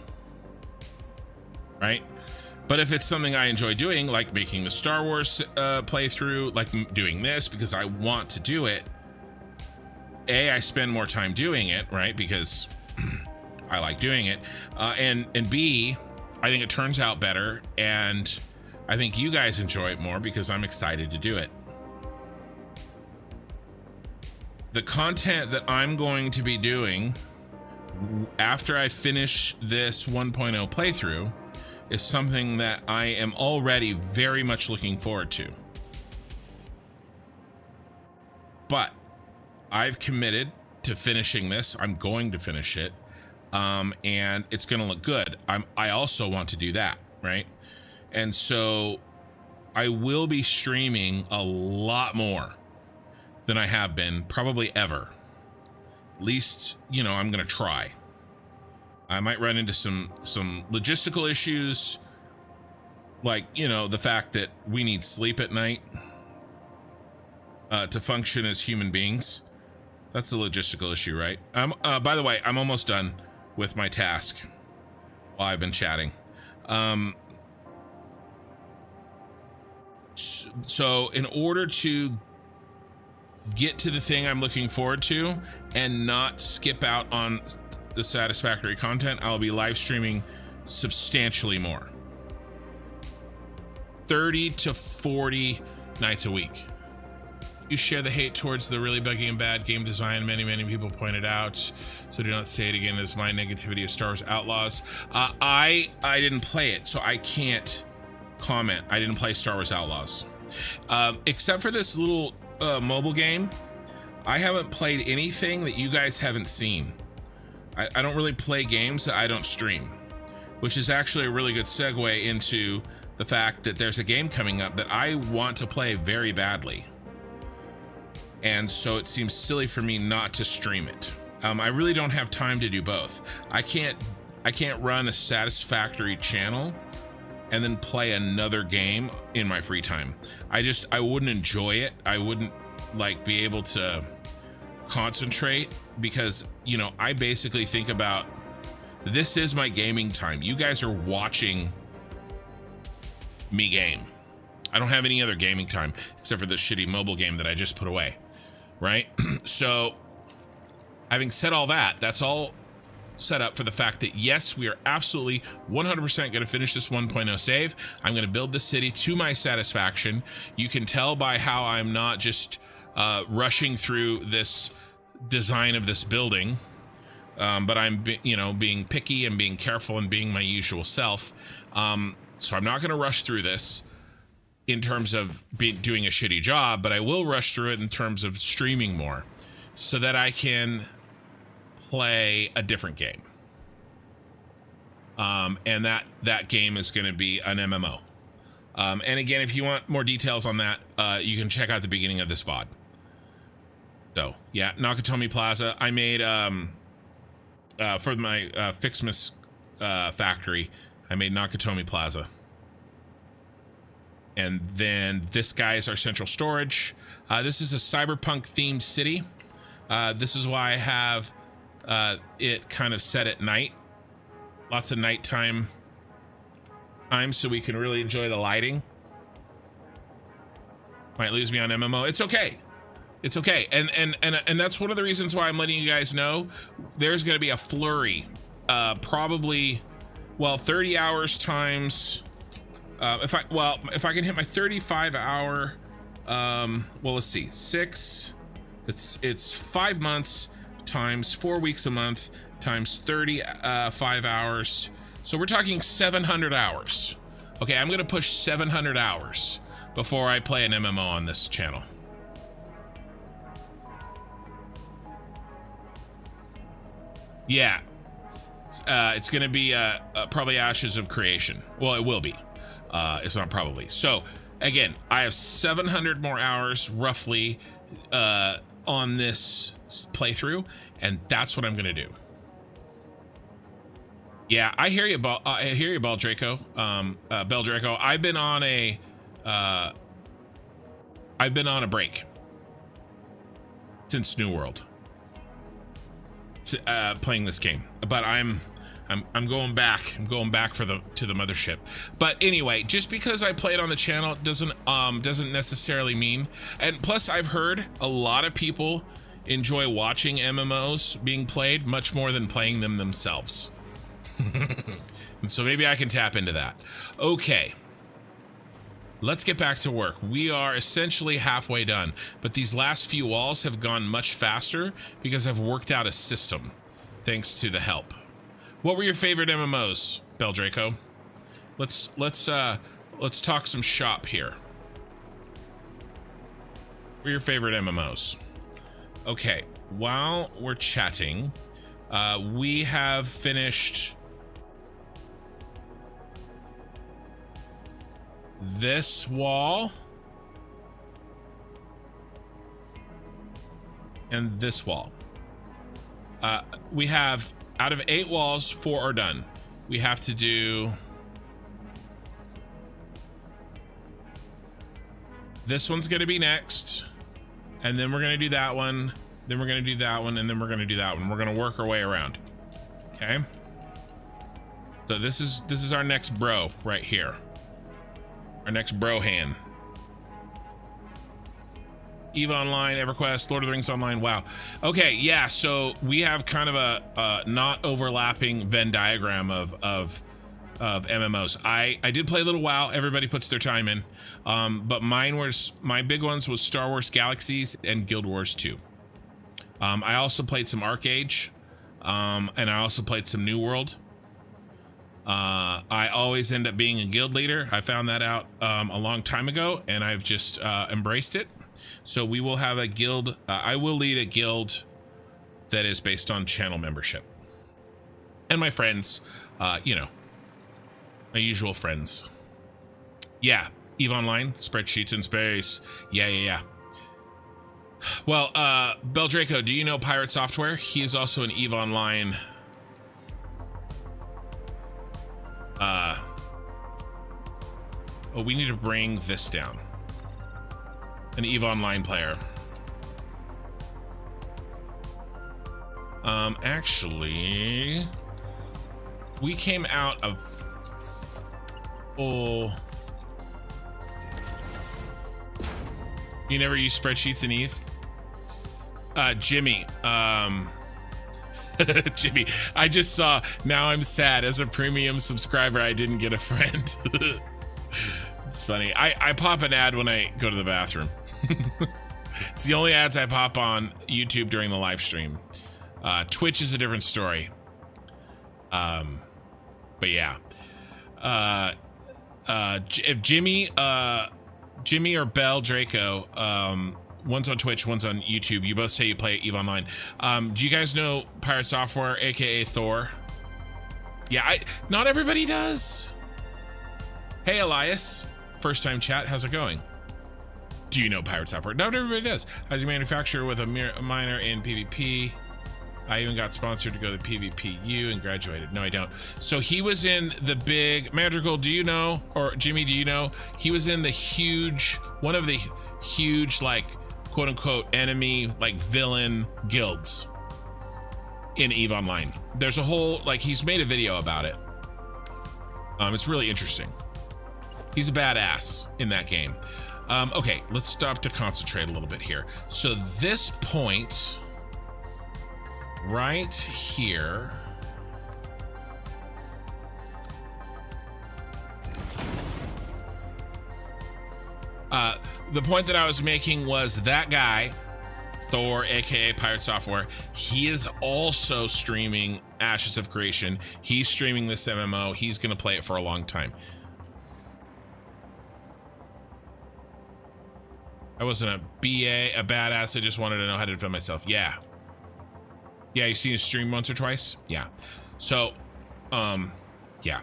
Speaker 1: Right? But if it's something I enjoy doing, like making the Star Wars playthrough, like doing this because I want to do it, A, I spend more time doing it, right? Because I like doing it. And B, I think it turns out better. And I think you guys enjoy it more because I'm excited to do it. The content that I'm going to be doing after I finish this 1.0 playthrough is something that I am already very much looking forward to. But I've committed to finishing this. I'm going to finish it. And it's going to look good. I also want to do that, right? And so I will be streaming a lot more than I have been, probably ever. At least, you know, I'm going to try. I might run into some logistical issues, like, you know, the fact that we need sleep at night to function as human beings. That's a logistical issue, right? By the way, I'm almost done with my task while I've been chatting. So in order to get to the thing I'm looking forward to and not skip out on the satisfactory content, I'll be live streaming substantially more. 30 to 40 nights a week. You share the hate towards the really buggy and bad game design many people pointed out, so do not say it again as my negativity of Star Wars Outlaws. I didn't play it, so I can't comment. I didn't play Star Wars Outlaws. Except for this little mobile game, I haven't played anything that you guys haven't seen. I don't really play games that I don't stream, which is actually a really good segue into the fact that there's a game coming up that I want to play very badly. And so it seems silly for me not to stream it. I really don't have time to do both. I can't run a Satisfactory channel and then play another game in my free time. I wouldn't enjoy it. I wouldn't like be able to concentrate because, you know, I basically think about, this is my gaming time. You guys are watching me game. I don't have any other gaming time except for the shitty mobile game that I just put away, right? So having said all that, that's all set up for the fact that yes, we are absolutely 100% going to finish this 1.0 save. I'm going to build the city to my satisfaction. You can tell by how I'm not just rushing through this design of this building, but I'm being picky and being careful and being my usual self. So I'm not going to rush through this in terms of doing a shitty job, but I will rush through it in terms of streaming more so that I can play a different game. And that game is going to be an MMO. And again, if you want more details on that, you can check out the beginning of this VOD. So yeah, Nakatomi Plaza. I made for my Fixmas factory, I made Nakatomi Plaza. And then this guy is our central storage. This is a cyberpunk themed city. This is why I have it kind of set at night. Lots of nighttime time so we can really enjoy the lighting. Might lose me on MMO. It's okay. It's okay. And that's one of the reasons why I'm letting you guys know there's going to be a flurry. Probably, well, 30 hours times if I can hit my 35 hour, well, let's see, it's 5 months times 4 weeks a month times 35 hours. So we're talking 700 hours. Okay, I'm gonna push 700 hours before I play an MMO on this channel. Yeah, it's gonna be probably Ashes of Creation. Well, it will be. It's not probably. So again, I have 700 more hours roughly on this playthrough, and that's what I'm gonna do. Yeah, I hear you, Bell Draco. Bell Draco. I've been on a break since New World, playing this game, but I'm going back. I'm going back to the mothership. But anyway, just because I play it on the channel doesn't necessarily mean. And plus, I've heard a lot of people enjoy watching MMOs being played much more than playing them themselves. And so maybe I can tap into that. Okay, let's get back to work. We are essentially halfway done, but these last few walls have gone much faster because I've worked out a system thanks to the help. What were your favorite MMOs, Bell Draco? Let's talk some shop here. What are your favorite MMOs? Okay, while we're chatting, we have finished this wall and this wall. We have, out of 8 walls, 4 are done. We have to do this one's gonna be next, and then we're gonna do that one, then we're gonna do that one, and then we're gonna do that one. We're gonna work our way around. Okay, so this is our next bro right here. Our next bro hand. EVE Online, EverQuest, Lord of the Rings Online. Wow. Okay, yeah, so we have kind of a not overlapping Venn diagram of MMOs. I did play a little WoW. Everybody puts their time in. But my big ones was Star Wars Galaxies and Guild Wars 2. I also played some ArcAge, and I also played some New World. I always end up being a guild leader. I found that out a long time ago, and I've just embraced it. So we will have a guild. I will lead a guild that is based on channel membership. And my friends, you know, my usual friends. Yeah, EVE Online, spreadsheets in space. Yeah. Well, Bell Draco, do you know Pirate Software? He is also an EVE Online. Oh, we need to bring this down. An EVE Online player. Actually, we came out of full. You never use spreadsheets in EVE? Jimmy, Jimmy, I just saw, now I'm sad. As a premium subscriber, I didn't get a friend. It's funny. I pop an ad when I go to the bathroom. It's the only ads I pop on YouTube during the live stream. Twitch is a different story. But yeah. If Jimmy or Bell Draco, one's on Twitch, one's on YouTube. You both say you play EVE Online. Do you guys know Pirate Software, aka Thor? Yeah, not everybody does. Hey Elias, first time chat, how's it going? Do you know Pirate Software? Not everybody does. As a manufacturer with a minor in PvP, I even got sponsored to go to PvPU and graduated. No, I don't. So he was in the big Madrigal. Do you know, or Jimmy? Do you know? He was in the huge, one of the huge, like, quote unquote enemy, like villain guilds in EVE Online. There's a whole, like, he's made a video about it. It's really interesting. He's a badass in that game. Okay, let's stop to concentrate a little bit here. So this point right here, the point that I was making was that guy, Thor, aka Pirate Software, he is also streaming Ashes of Creation. He's streaming this MMO. He's gonna play it for a long time. I wasn't a BA, a badass. I just wanted to know how to defend myself. Yeah. Yeah, you seen his stream once or twice? Yeah. So, yeah.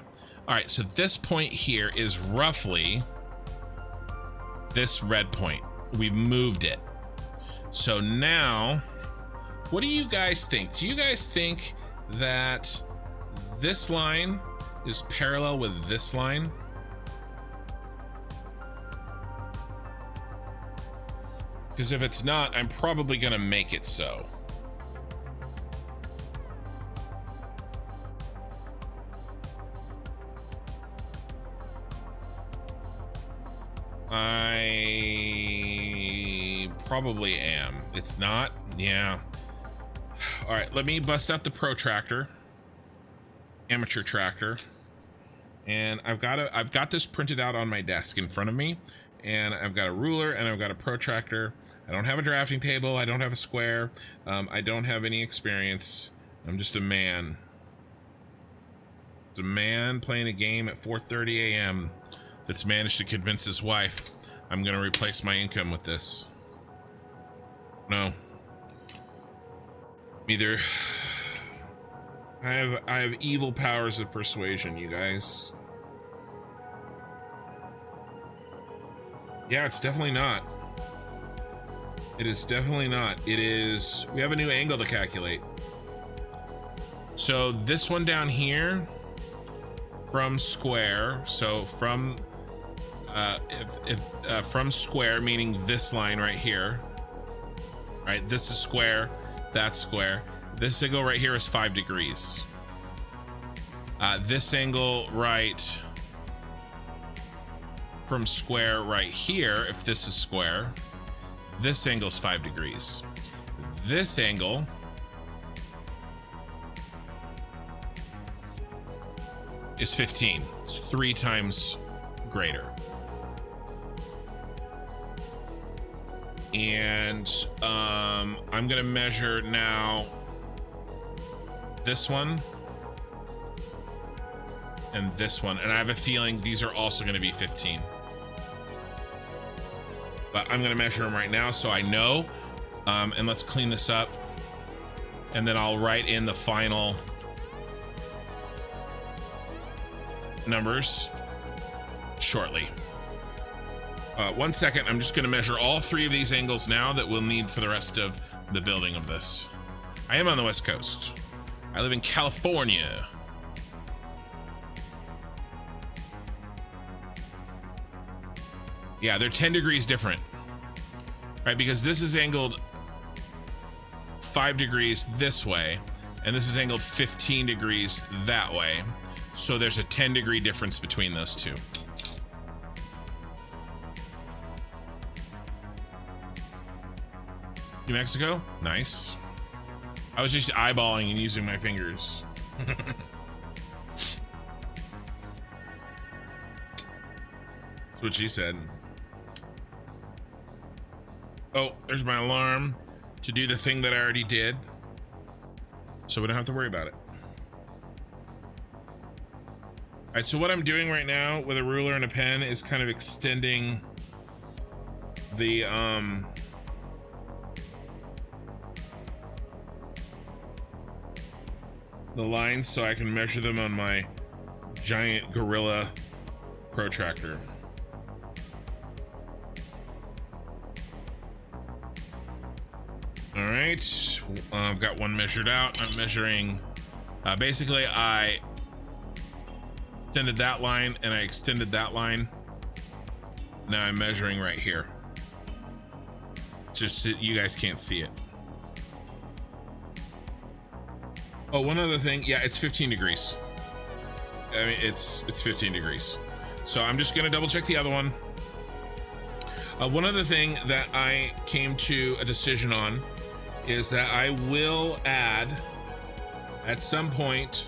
Speaker 1: All right, so this point here is roughly this red point. We've moved it. So now, what do you guys think? Do you guys think that this line is parallel with this line? Because if it's not, I'm probably gonna make it so. I probably am. It's not? Yeah. All right, let me bust out the protractor, amateur tractor, and I've got this printed out on my desk in front of me, and I've got a ruler and I've got a protractor. I don't have a drafting table. I don't have a square. I don't have any experience. I'm just a man. It's a man playing a game at 4:30 a.m. that's managed to convince his wife, I'm gonna replace my income with this. No. Either I have evil powers of persuasion, you guys. Yeah, it's definitely not. It is definitely not. It is, we have a new angle to calculate. So this one down here from square, so from from square, meaning this line right here, right? This is square, that's square. This angle right here is 5 degrees. This angle right from square right here, if this is square, this angle is 5 degrees. This angle is 15. It's 3 times greater. And I'm gonna measure now this one and this one, and I have a feeling these are also gonna be 15. But I'm gonna measure them right now so I know. And let's clean this up, and then I'll write in the final numbers shortly. 1 second, I'm just gonna measure all 3 of these angles now that we'll need for the rest of the building of this. I am on the West Coast. I live in California. Yeah, they're 10 degrees different, right? Because this is angled 5 degrees this way, and this is angled 15 degrees that way. So there's a 10-degree difference between those two. New Mexico? Nice. I was just eyeballing and using my fingers. That's what she said. Oh, there's my alarm to do the thing that I already did, so we don't have to worry about it. All right, so what I'm doing right now with a ruler and a pen is kind of extending the lines so I can measure them on my giant gorilla protractor. All right, I've got one measured out. I'm measuring, basically I extended that line and I extended that line. Now I'm measuring right here. Just so you guys can't see it. Oh, one other thing. Yeah, it's 15 degrees. I mean, it's 15 degrees. So I'm just gonna double check the other one. One other thing that I came to a decision on is that I will add, at some point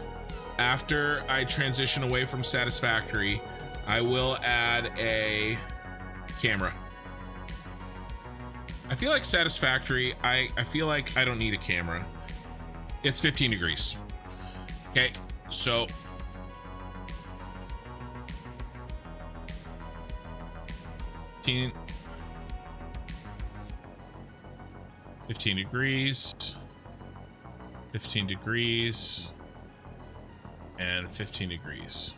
Speaker 1: after I transition away from Satisfactory, I will add a camera. I feel like Satisfactory, I feel like I don't need a camera. It's 15 degrees. Okay, so fifteen degrees, 15 degrees, and 15 degrees.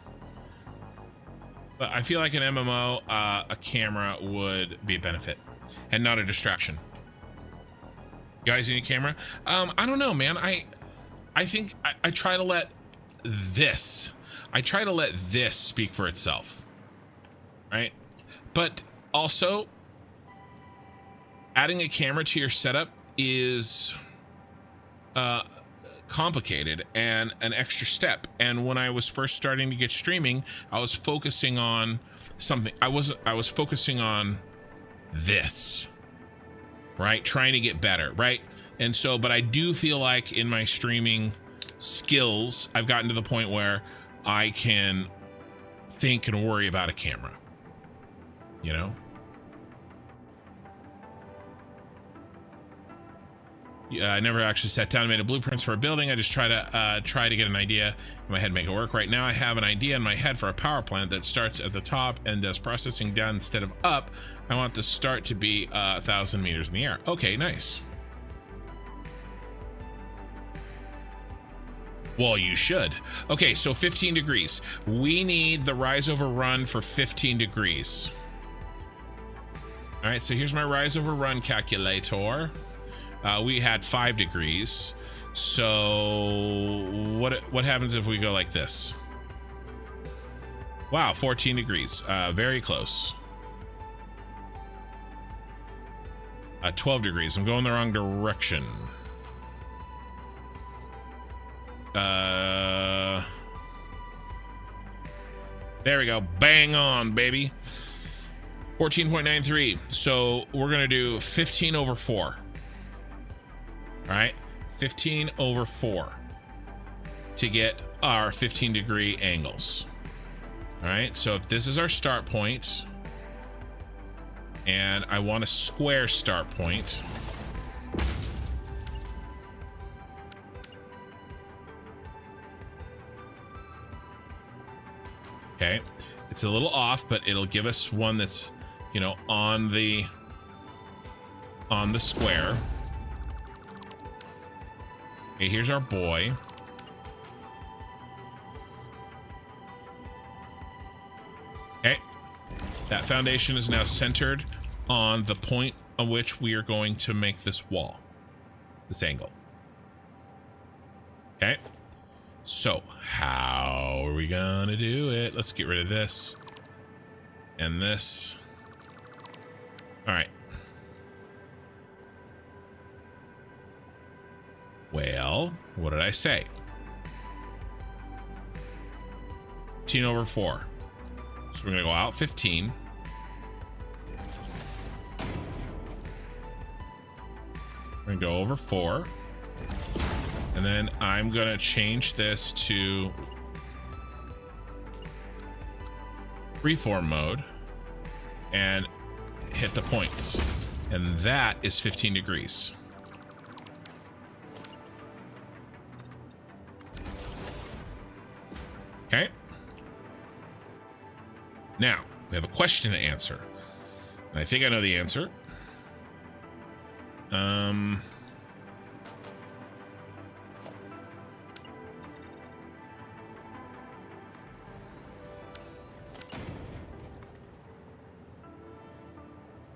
Speaker 1: But I feel like an MMO, a camera would be a benefit and not a distraction. You guys need a camera? I don't know, man. I think I try to let this speak for itself, right? But also, adding a camera to your setup is complicated and an extra step. And when I was first starting to get streaming, I was focusing on something. I was focusing on this, right? Trying to get better, right? And so, but I do feel like in my streaming skills, I've gotten to the point where I can think and worry about a camera, you know? Yeah, I never actually sat down and made a blueprints for a building. I just try to get an idea in my head, make it work. Right now I have an idea in my head for a power plant that starts at the top and does processing down instead of up. I want the start to be 1,000 meters in the air. Okay, nice. Well, you should. Okay, so 15 degrees. We need the rise over run for 15 degrees. All right, so here's my rise over run calculator. We had 5 degrees. So what happens if we go like this? Wow, 14 degrees. Very close. 12 degrees. I'm going the wrong direction. There we go. Bang on, baby. 14.93. So we're gonna do 15 over 4. All right, 15 over 4 to get our 15 degree angles. All right, so if this is our start point and I want a square start point, okay, it's a little off, but it'll give us one that's, you know, on the square. Okay, here's our boy. Okay, that foundation is now centered on the point on which we are going to make this wall, this angle. Okay, so how are we gonna do it? Let's get rid of this and this. All right. Well, what did I say? 15 over 4. So we're gonna go out 15. We're gonna go over 4. And then I'm gonna change this to freeform mode and hit the points. And that is 15 degrees. Okay. Now, we have a question to answer. And I think I know the answer.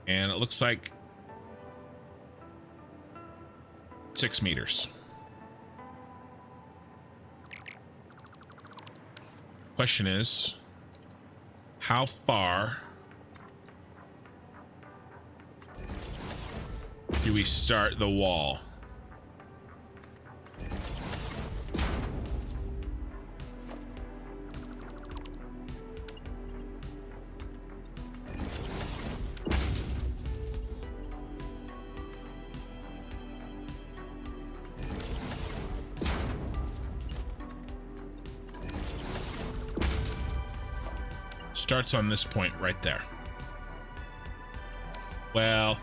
Speaker 1: And it looks like 6 meters. Question is, how far do we start the wall? Starts on this point right there. Well,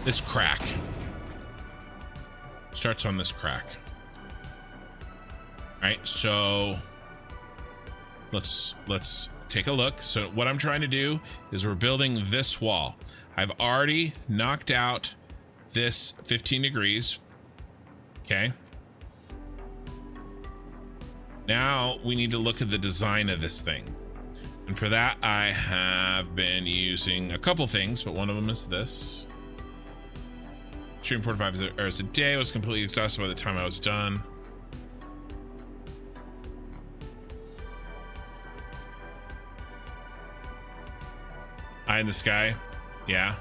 Speaker 1: this crack starts on this crack. All right, so let's take a look. So what I'm trying to do is we're building this wall. I've already knocked out this 15 degrees. Okay. Now we need to look at the design of this thing. And for that, I have been using a couple things, but one of them is this. Stream 4 to 5 hours a day. Was completely exhausted by the time I was done. Eye in the sky. Yeah.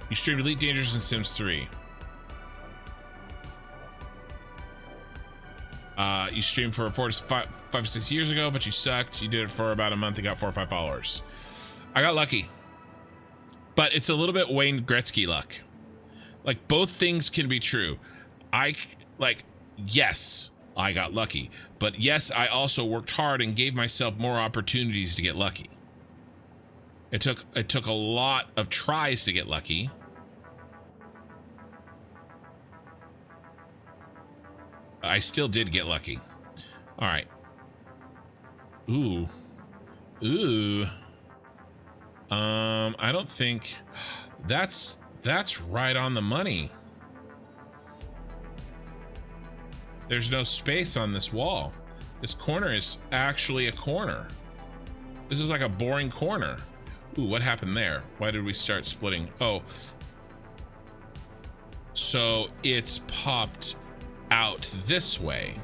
Speaker 1: You streamed Elite Dangerous in Sims 3. You streamed for 5 or 6 years ago, but you sucked. You did it for about a month and got 4 or 5 followers. I got lucky. But it's a little bit Wayne Gretzky luck. Like, both things can be true. Yes, I got lucky. But yes, I also worked hard and gave myself more opportunities to get lucky. It took a lot of tries to get lucky. I still did get lucky. All right. Ooh. I don't think that's right on the money. There's no space on this wall. This corner is actually a corner. This is like a boring corner. Ooh, what happened there? Why did we start splitting? Oh. So it's popped out this way.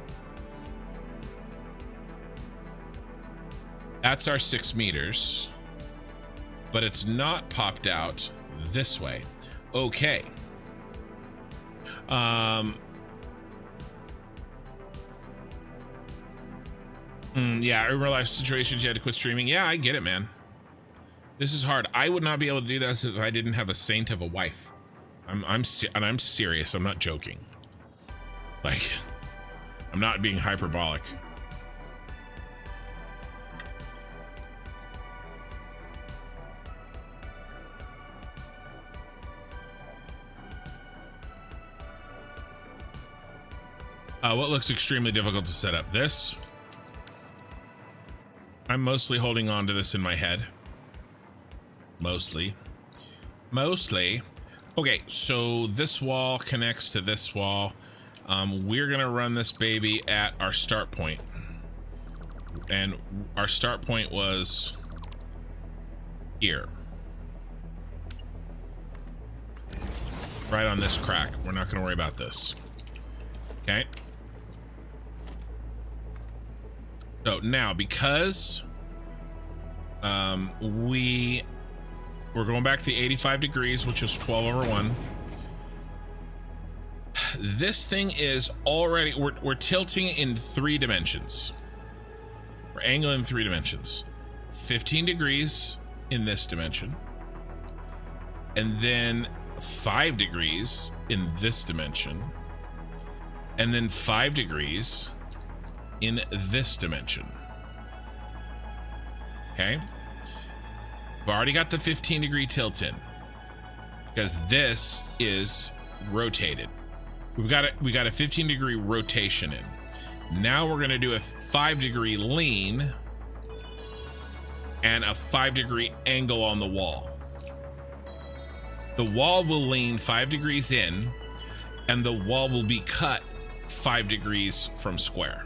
Speaker 1: That's our 6 meters. But it's not popped out this way. Okay. Yeah, in real life situations you had to quit streaming. Yeah, I get it, man. This is hard. I would not be able to do this if I didn't have a saint of a wife. I'm serious. I'm not joking. Like, I'm not being hyperbolic. What looks extremely difficult to set up? This. I'm mostly holding on to this in my head. Mostly. Okay, so this wall connects to this wall. We're gonna run this baby at our start point. And our start point was here. Right on this crack. We're not gonna worry about this. Okay. So now, because we're going back to 85 degrees, which is 12/1. This thing is already, we're tilting in 3 dimensions. We're angling in 3 dimensions. 15 degrees in this dimension. And then 5 degrees in this dimension. And then 5 degrees in this dimension. Okay. We've already got the 15-degree tilt in because this is rotated. We got a 15-degree rotation in. Now we're going to do a 5-degree lean and a 5-degree angle on the wall. The wall will lean 5 degrees in and the wall will be cut 5 degrees from square.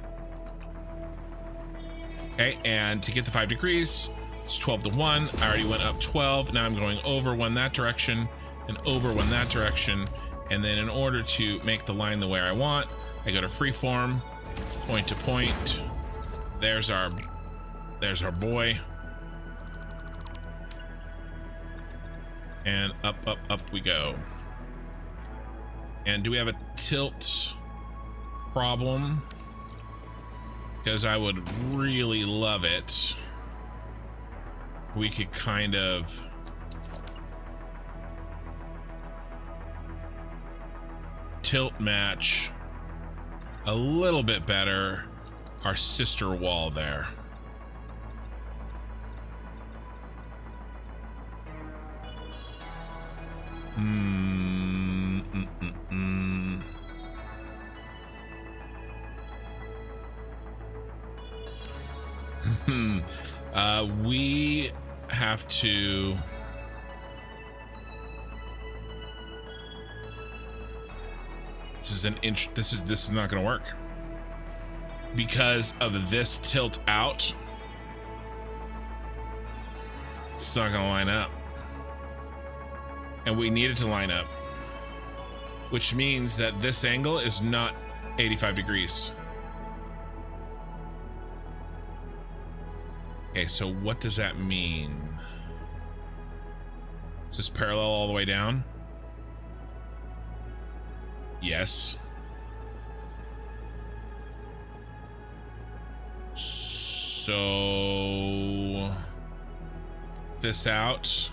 Speaker 1: Okay, and to get the 5 degrees, it's 12/1. I already went up 12. Now I'm going over 1 that direction and over 1 that direction. And then in order to make the line the way I want, I go to freeform, point to point. There's our boy. And up we go. And do we have a tilt problem? Because I would really love it. We could kind of tilt match a little bit better our sister wall there. We have to this is not going to work because of this tilt out. It's not going to line up, and we need it to line up. which means that this angle is not 85 degrees. Okay, so what does that mean? Is this parallel all the way down? Yes. So this out.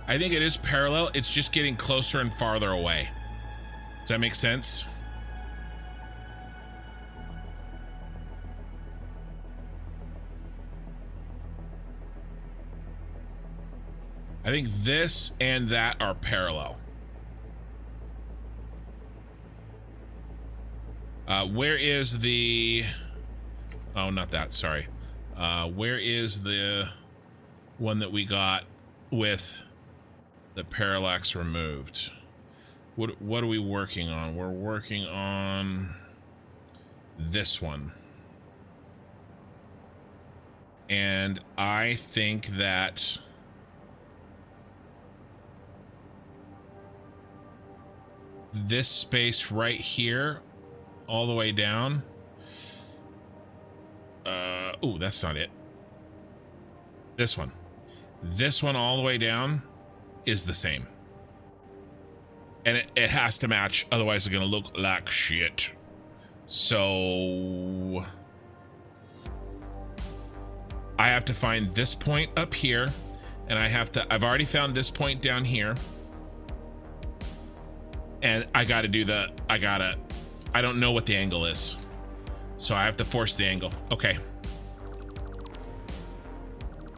Speaker 1: I think it is parallel. It's just getting closer and farther away. Does that make sense? I think this and that are parallel. Where is the... Oh, not that, sorry. Where is the one that we got with the parallax removed? What are we working on? We're working on this one. And I think that this space right here, all the way down. Oh, that's not it. This one. This one all the way down is the same. And it has to match, otherwise it's gonna look like shit. So I have to find this point up here, and I've already found this point down here. And I don't know what the angle is. So I have to force the angle. Okay.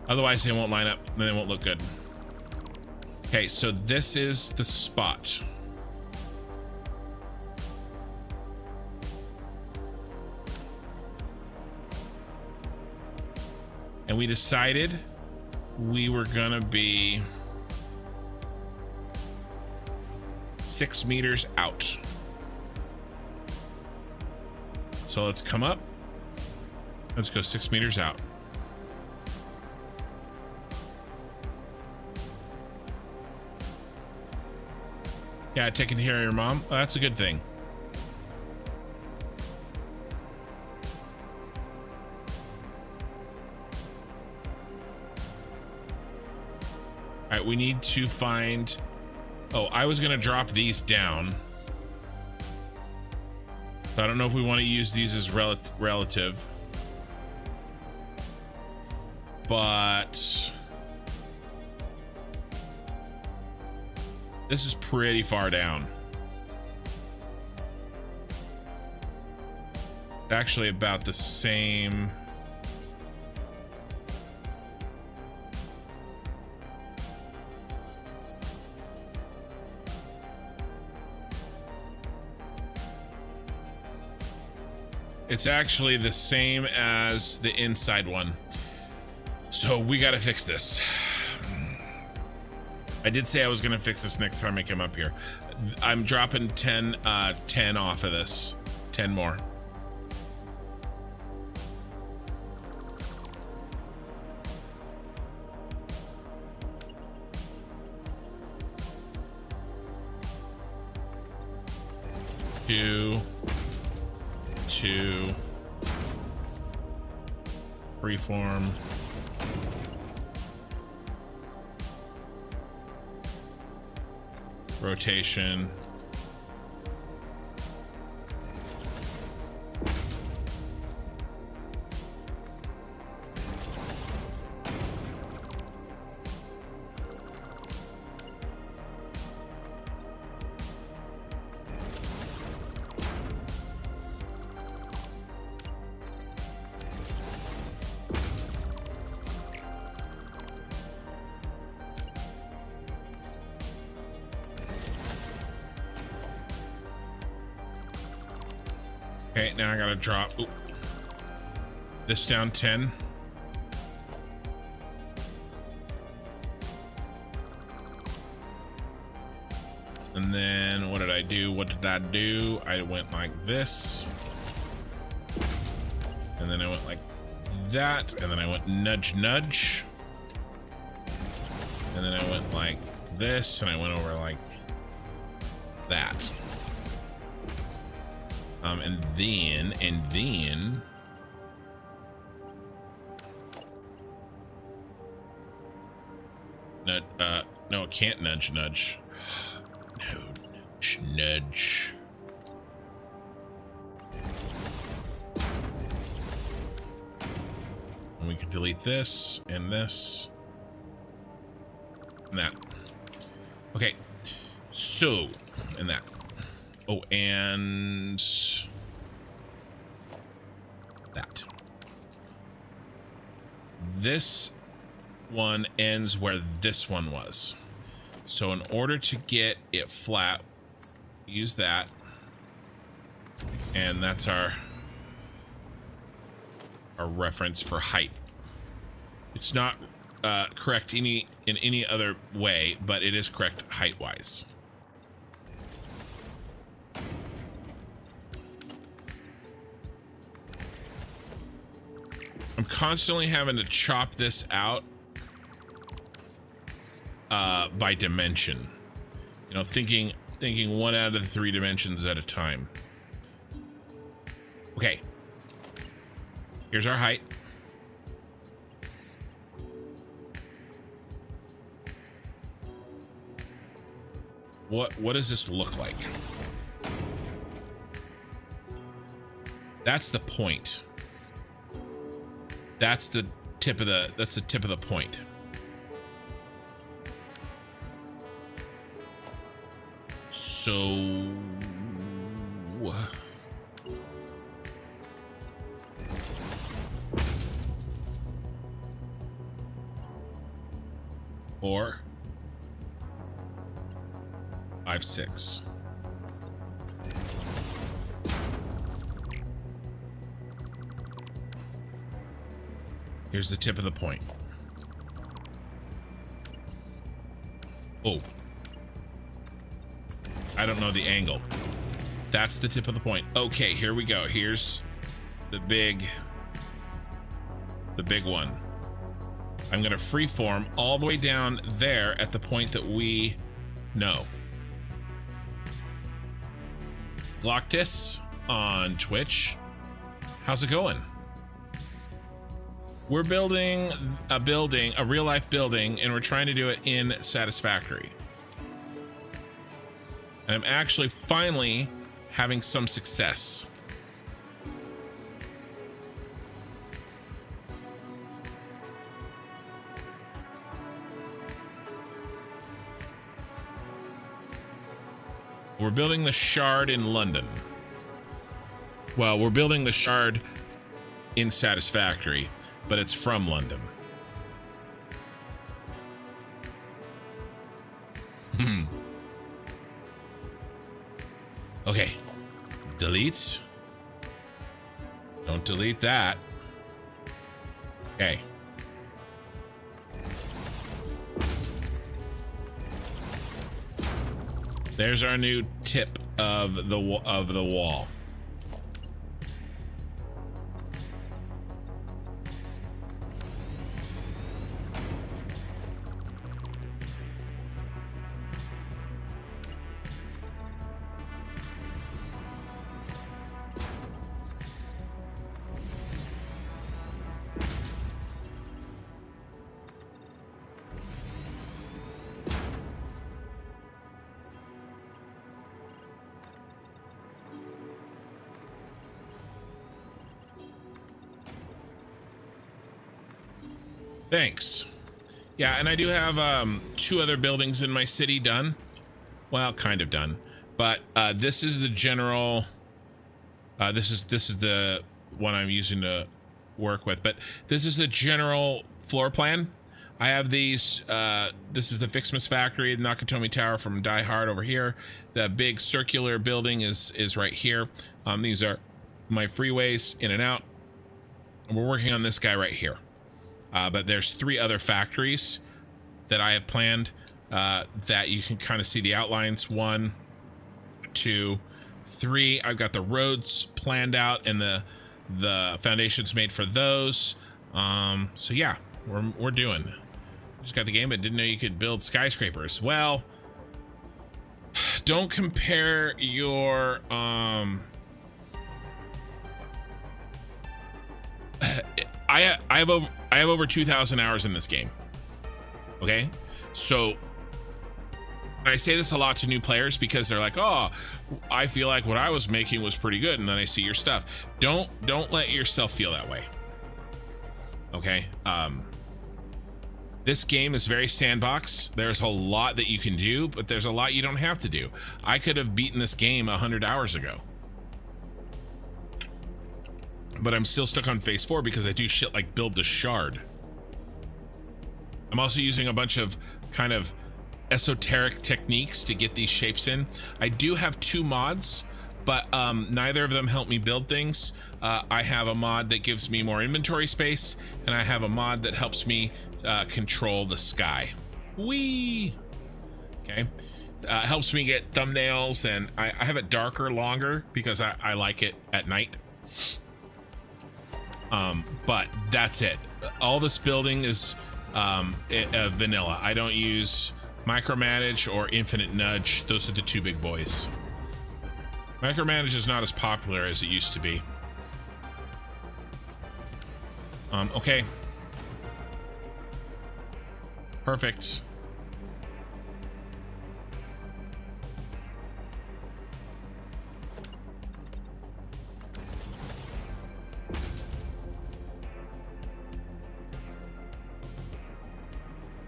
Speaker 1: Otherwise they won't line up, then they won't look good. Okay, so this is the spot. And we decided we were gonna be 6 meters out. So let's come up. Let's go 6 meters out. Yeah, taking care of your mom. Oh, that's a good thing. All right, we need to find... Oh, I was gonna drop these down. So I don't know if we want to use these as relative. But this is pretty far down. Actually about the same. It's actually the same as the inside one. So we gotta fix this. I did say I was gonna fix this next time I come up here. I'm dropping 10 off of this. 10 more. Two. Freeform. Rotation. Okay, now I gotta drop this down 10. And then what did I do? What did I do? I went like this. And then I went like that. And then I went nudge, nudge. and then I went like this, and I went over like that. And then no, it can't nudge. No, nudge. And we can delete this and this and that. Okay, so, and that. Oh, and that. This one ends where this one was. So in order to get it flat, use that. And that's our reference for height. It's not correct in any other way, but it is correct height-wise. I'm constantly having to chop this out by dimension. You know, thinking one out of the 3 dimensions at a time. Okay. Here's our height. What does this look like? That's the point. That's the tip of the point. So four, 5, 6. Here's the tip of the point. Oh. I don't know the angle. That's the tip of the point. Okay, here we go. Here's the big one. I'm gonna freeform all the way down there at the point that we know. Gloctis on Twitch. How's it going? We're building a real life building, and we're trying to do it in Satisfactory. And I'm actually finally having some success. We're building the Shard in London. Well, we're building the Shard in Satisfactory, but it's from London. Okay. Delete. Don't delete that. Okay. There's our new tip of the wall. Thanks. Yeah, and I do have 2 other buildings in my city done. Well, kind of done. But this is the general. This is the one I'm using to work with. But this is the general floor plan. I have these. This is the Fixmas factory, the Nakatomi Tower from Die Hard over here. The big circular building is right here. These are my freeways in and out. And we're working on this guy right here. But there's 3 other factories that I have planned that you can kind of see the outlines. 1, 2, 3. I've got the roads planned out and the foundations made for those. So yeah, we're doing Just got the game, but didn't know you could build skyscrapers. Well, don't compare your I have over 2,000 hours in this game. Okay, so I say this a lot to new players because they're like, "Oh, I feel like what I was making was pretty good," and then I see your stuff. Don't let yourself feel that way. Okay. This game is very sandbox. There's a lot that you can do, but there's a lot you don't have to do. I could have beaten this game 100 hours ago, but I'm still stuck on phase 4 because I do shit like build the shard. I'm also using a bunch of kind of esoteric techniques to get these shapes in. I do have 2 mods, but neither of them help me build things. I have a mod that gives me more inventory space, and I have a mod that helps me control the sky. Whee! Okay. Helps me get thumbnails, and I have it darker longer because I like it at night. But that's it. All this building is vanilla. I don't use micromanage or infinite nudge. Those are the 2 big boys. Micromanage is not as popular as it used to be. Okay. Perfect.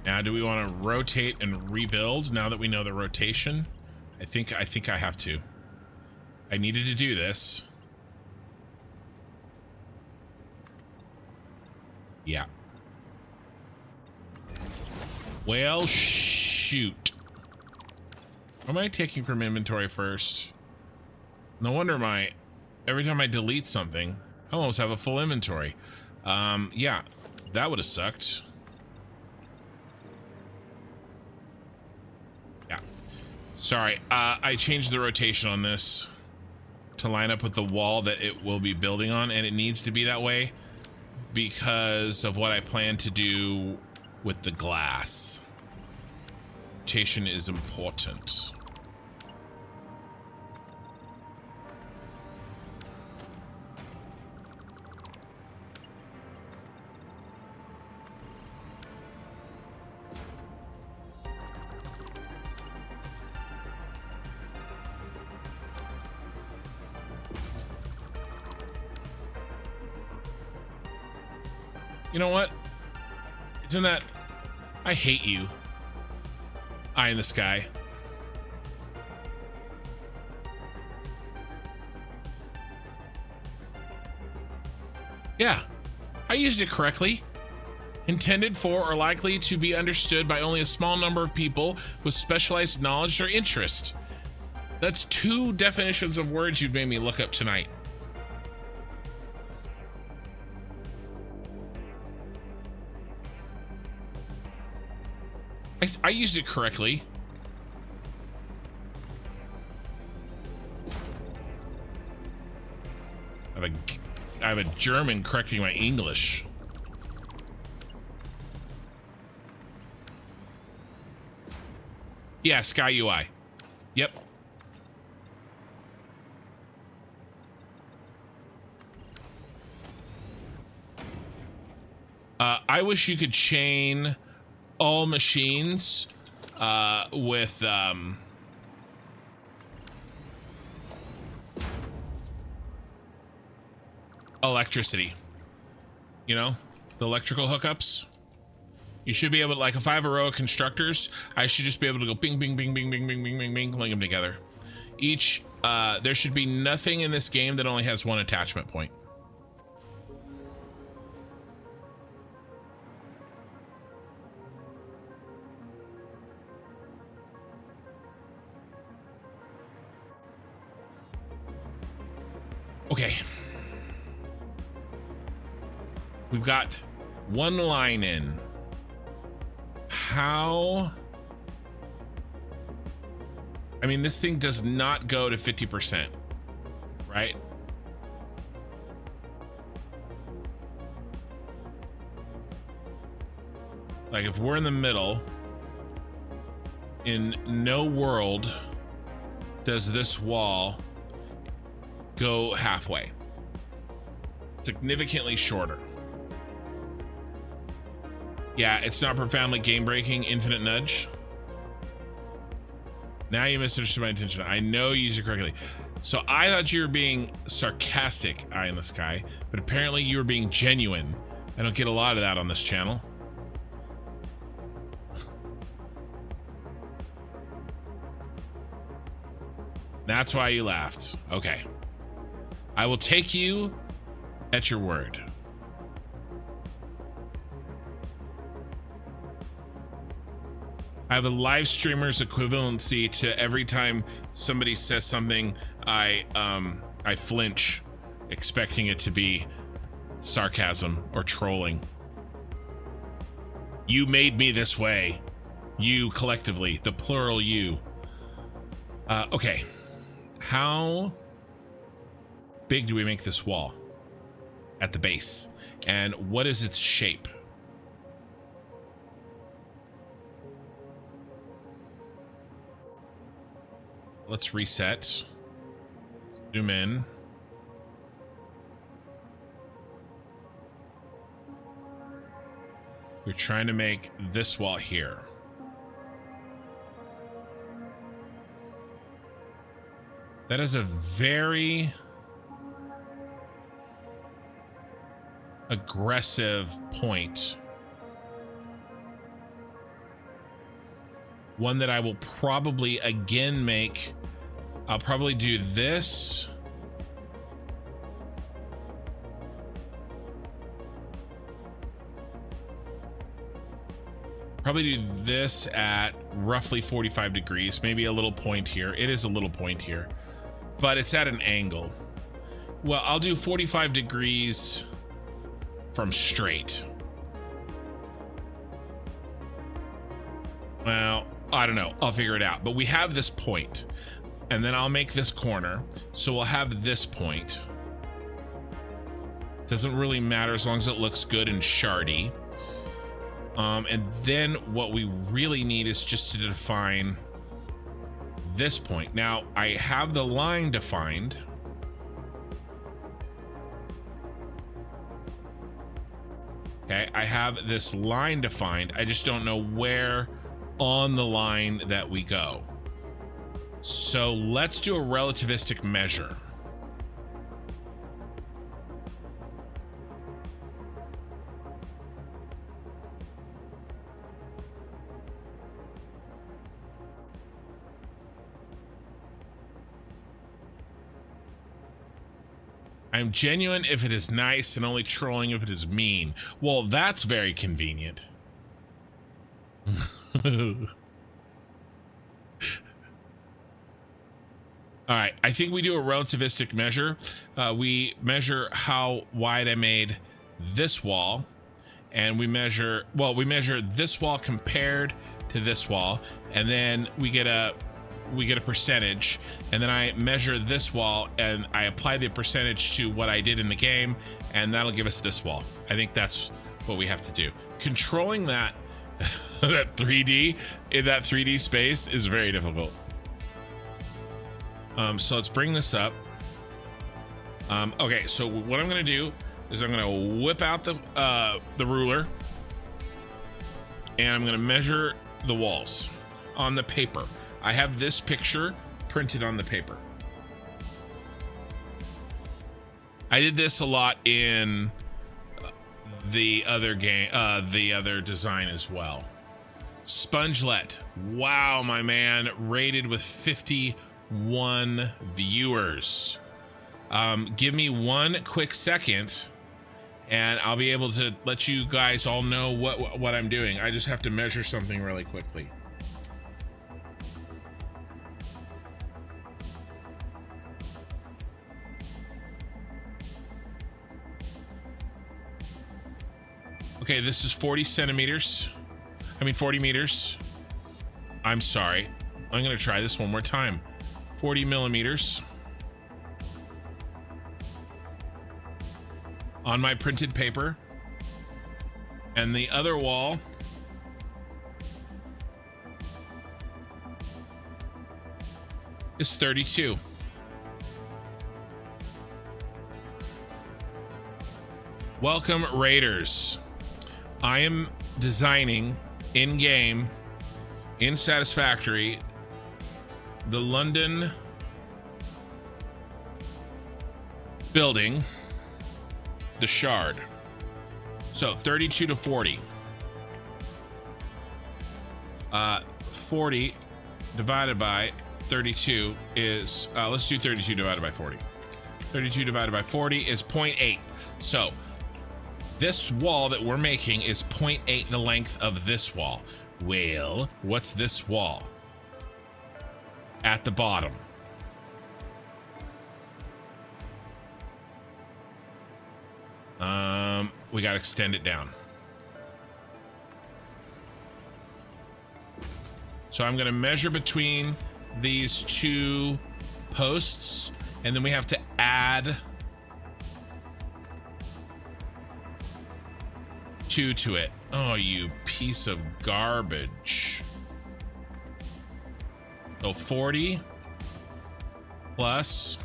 Speaker 1: Now, do we want to rotate and rebuild now that we know the rotation? I think I have to. I needed to do this. Yeah. Well, shoot. What am I taking from inventory first? No wonder every time I delete something, I almost have a full inventory. Yeah, that would have sucked. Yeah. Sorry, I changed the rotation on this to line up with the wall that it will be building on, and it needs to be that way because of what I plan to do with the glass. Rotation is important. You know what? Isn't that... I hate you. Eye in the sky. Yeah, I used it correctly. Intended for or likely to be understood by only a small number of people with specialized knowledge or interest. That's 2 definitions of words you've made me look up tonight. I used it correctly. I have a German correcting my English. Yeah, Sky UI. Yep. I wish you could chain all machines with electricity. You know, the electrical hookups. You should be able to, like, if I have a row of constructors, I should just be able to go bing, bing, bing, bing, bing, bing, bing, bing, bing, link them together. Each, there should be nothing in this game that only has 1 attachment point. Okay. We've got 1 line in. How? I mean, this thing does not go to 50%, right? Like if we're in the middle, in no world does this wall go halfway. Significantly shorter. Yeah, it's not profoundly game-breaking. Infinite nudge. Now you misunderstood my intention. I know you used it correctly. So I thought you were being sarcastic, eye in the sky, but apparently you were being genuine. I don't get a lot of that on this channel. That's why you laughed. Okay. I will take you at your word. I have a live streamer's equivalency to every time somebody says something, I flinch, expecting it to be sarcasm or trolling. You made me this way. You collectively, the plural you. Okay. How big do we make this wall at the base? And what is its shape? Let's reset. Zoom in. We're trying to make this wall here. That is a very aggressive point. One that I will probably again make. I'll probably do this. Probably do this at roughly 45 degrees, maybe a little point here. It is a little point here, but it's at an angle. Well, I'll do 45 degrees from straight. Well, I don't know. I'll figure it out. But we have this point, and then I'll make this corner. So we'll have this point. Doesn't really matter as long as it looks good and shardy. And then what we really need is just to define this point. Now, I have the line defined. Okay, I have this line defined. I just don't know where on the line that we go. So let's do a relativistic measure. I'm genuine if it is nice and only trolling if it is mean. Well, that's very convenient. All right, I think we do a relativistic measure. We measure how wide I made this wall, and we measure this wall compared to this wall, and then we get a percentage, and then I measure this wall and I apply the percentage to what I did in the game, and that'll give us this wall. I think that's what we have to do. Controlling that that 3D in that 3D space is very difficult. So let's bring this up. Okay, so what I'm gonna do is I'm gonna whip out the ruler, and I'm gonna measure the walls on the paper. I have this picture printed on the paper. I did this a lot in the other game, the other design as well. Spongelet, wow, my man, rated with 51 viewers. Give me one quick second, and I'll be able to let you guys all know what I'm doing. I just have to measure something really quickly. Okay, this is 40 centimeters. I mean 40 meters. I'm sorry. I'm gonna try this one more time. 40 millimeters. On my printed paper. And the other wall is 32. Welcome, Raiders. I am designing in-game, in Satisfactory, the London building, the Shard. So 32 to 40. 40 divided by 32 is, let's do 32 divided by 40. 32 divided by 40 is 0.8. So this wall that we're making is 0.8 the length of this wall. Well, what's this wall? At the bottom. We gotta extend it down. So I'm gonna measure between these two posts, and then we have to add 2 to it. Oh, you piece of garbage. So 40 plus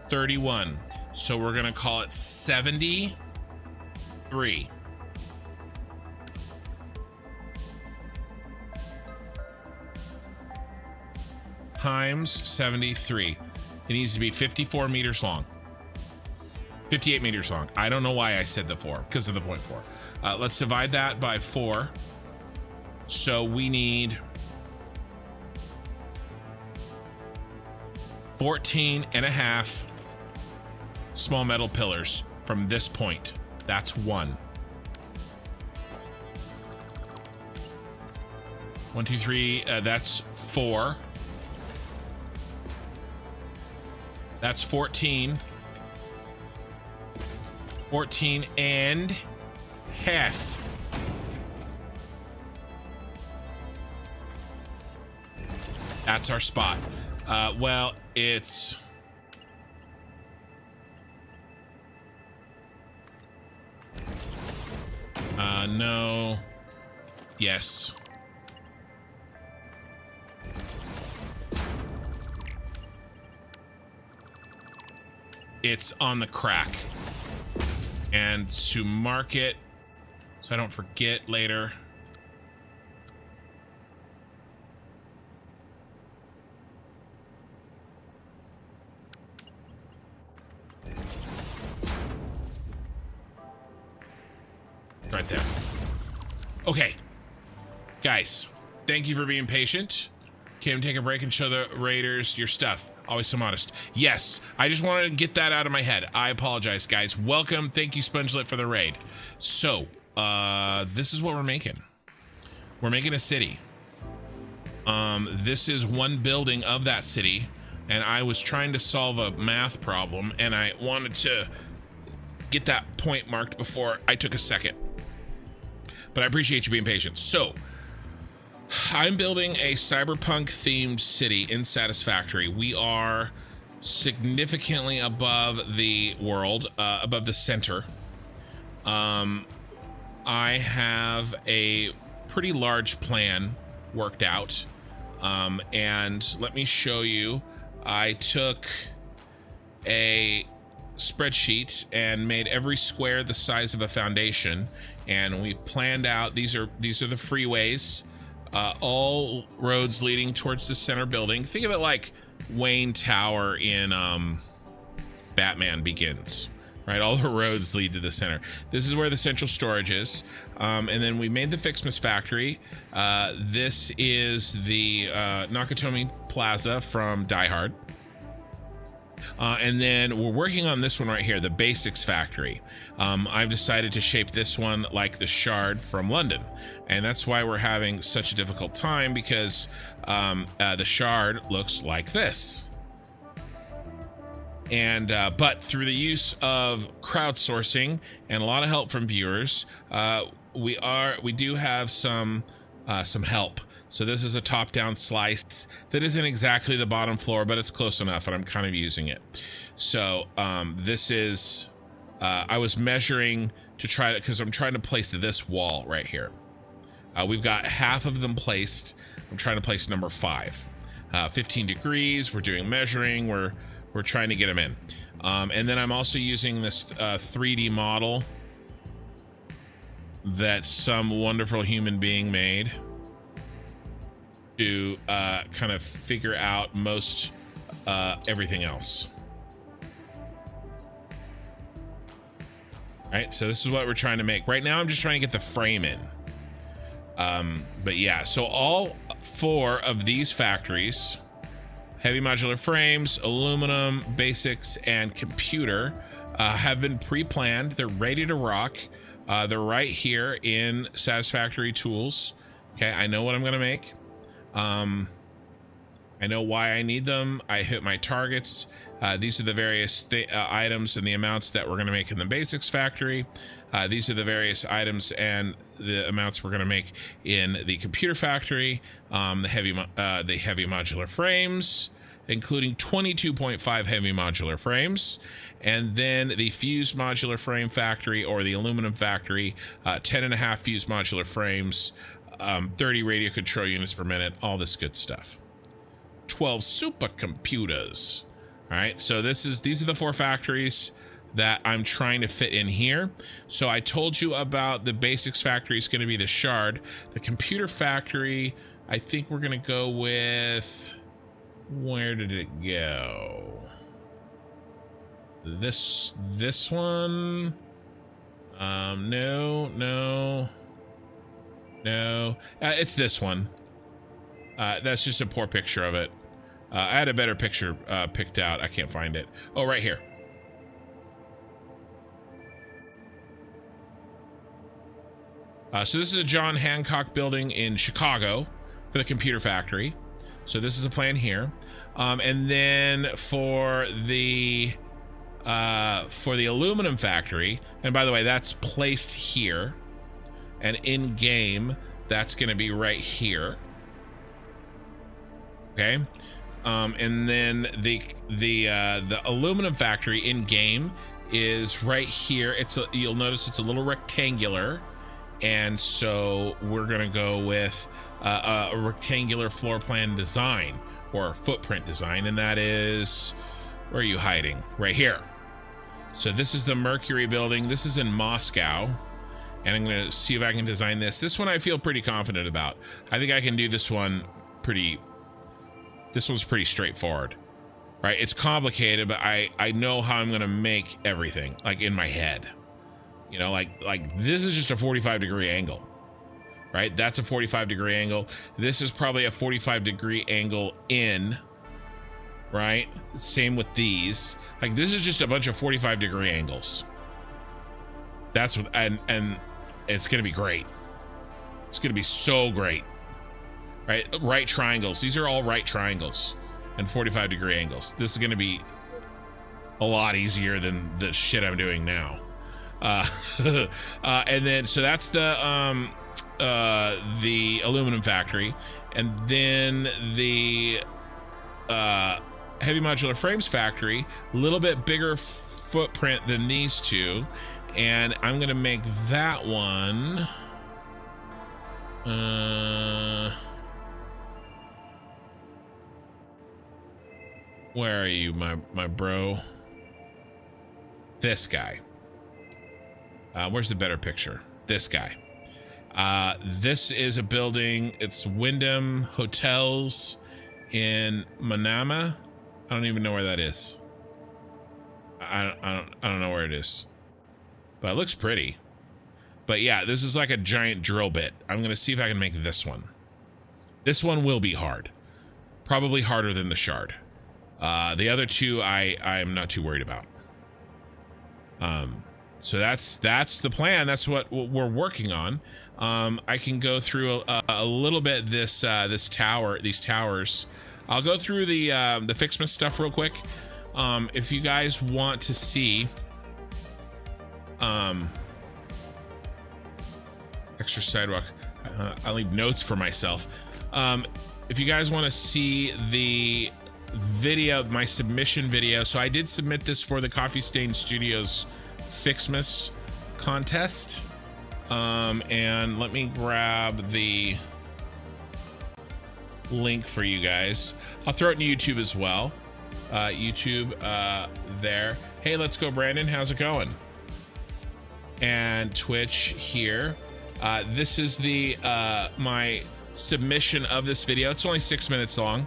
Speaker 1: 31. So we're gonna call it 73. Times 73. It needs to be 54 meters long. 58 meters long. I don't know why I said the 4, because of the 0.4. Let's divide that by 4. So we need 14 and a half small metal pillars from this point. That's 1. 1, 2, 3. That's 4. That's 14. 14 and half. That's our spot. Well, it's no. Yes. It's on the crack. And to mark it so I don't forget later. Right there. Okay. Guys, thank you for being patient. Kim, take a break and show the Raiders your stuff. Always so modest. Yes, I just wanted to get that out of my head. I apologize, guys. Welcome. Thank you, Spongelit, for the raid. So, this is what we're making. We're making a city. This is one building of that city, and I was trying to solve a math problem, and I wanted to get that point marked before I took a second. But I appreciate you being patient. So, I'm building a cyberpunk themed city in Satisfactory. We are significantly above the world, above the center. I have a pretty large plan worked out. And let me show you. I took a spreadsheet and made every square the size of a foundation, and we planned out these are the freeways. All roads leading towards the center building. Think of it like Wayne Tower in Batman Begins, right? All the roads lead to the center. This is where the central storage is. And then we made the Fixmas factory. This is the Nakatomi Plaza from Die Hard. And then we're working on this one right here, the Basics Factory. I've decided to shape this one like the Shard from London. And that's why we're having such a difficult time, because the Shard looks like this. And but through the use of crowdsourcing and a lot of help from viewers, we do have some help. So this is a top-down slice that isn't exactly the bottom floor, but it's close enough, and I'm kind of using it. So this is, I was measuring to try to, because I'm trying to place this wall right here. We've got half of them placed. I'm trying to place number 5. 15 degrees. We're doing measuring. We're trying to get them in. And then I'm also using this 3D model that some wonderful human being made to kind of figure out most everything else. All right, so this is what we're trying to make. Right now, I'm just trying to get the frame in. But yeah, so all 4 of these factories, heavy modular frames, aluminum, basics, and computer, have been pre-planned. They're ready to rock. They're right here in Satisfactory tools. Okay, I know what I'm gonna make. I know why I need them. I hit my targets. These are the various items and the amounts that we're gonna make in the basics factory. These are the various items and the amounts we're gonna make in the computer factory. The heavy modular frames, including 22.5 heavy modular frames, and then the fused modular frame factory, or the aluminum factory, 10.5 fused modular frames, 30 radio control units per minute, all this good stuff. 12 supercomputers. All right, so these are the 4 factories that I'm trying to fit in here. So I told you about the basics factory is going to be the shard. The computer factory, I think we're going to go with, where did it go? This one? No. It's this one. That's just a poor picture of it. I had a better picture picked out. I can't find it. Oh, right here. So this is a John Hancock building in Chicago for the computer factory. So this is a plan here. And then for the aluminum factory, and by the way, that's placed here, and in game, that's going to be right here. Okay. And then the aluminum factory in game is right here. You'll notice it's a little rectangular, and so we're gonna go with a rectangular floor plan design, or footprint design, and that is, where are you hiding? Right here. So this is the Mercury building. This is in Moscow, and I'm gonna see if I can design this. This one I feel pretty confident about. I think I can do this one this one's pretty straightforward, right? It's complicated, but I know how I'm gonna make everything, like, in my head. You know, like this is just a 45-degree angle, right? That's a 45-degree angle. This is probably a 45-degree angle in, right? Same with these. Like, this is just a bunch of 45-degree angles. That's what, and it's gonna be great. It's gonna be so great. Right triangles. These are all right triangles and 45-degree angles. This is going to be a lot easier than the shit I'm doing now. And then, so that's the aluminum factory, and then the heavy modular frames factory, a little bit bigger footprint than these two, and I'm going to make that one. Where are you, my bro? This guy. Where's the better picture? This guy. This is a building. It's Wyndham Hotels in Manama. I don't even know where that is. I don't know where it is. But it looks pretty. But yeah, this is like a giant drill bit. I'm gonna see if I can make this one. This one will be hard. Probably harder than the shard. The other two I'm not too worried about. So that's the plan. That's what we're working on. I can go through a little bit these towers. I'll go through the Fixmas stuff real quick. If you guys want to see extra sidewalk, I'll leave notes for myself. If you guys want to see the video, my submission video, so I did submit this for the Coffee Stain Studios Fixmas contest. And let me grab the link for you guys. I'll throw it in YouTube as well. YouTube there. Hey, let's go, Brandon. How's it going? And Twitch here. This is the my submission of this video. It's only 6 minutes long.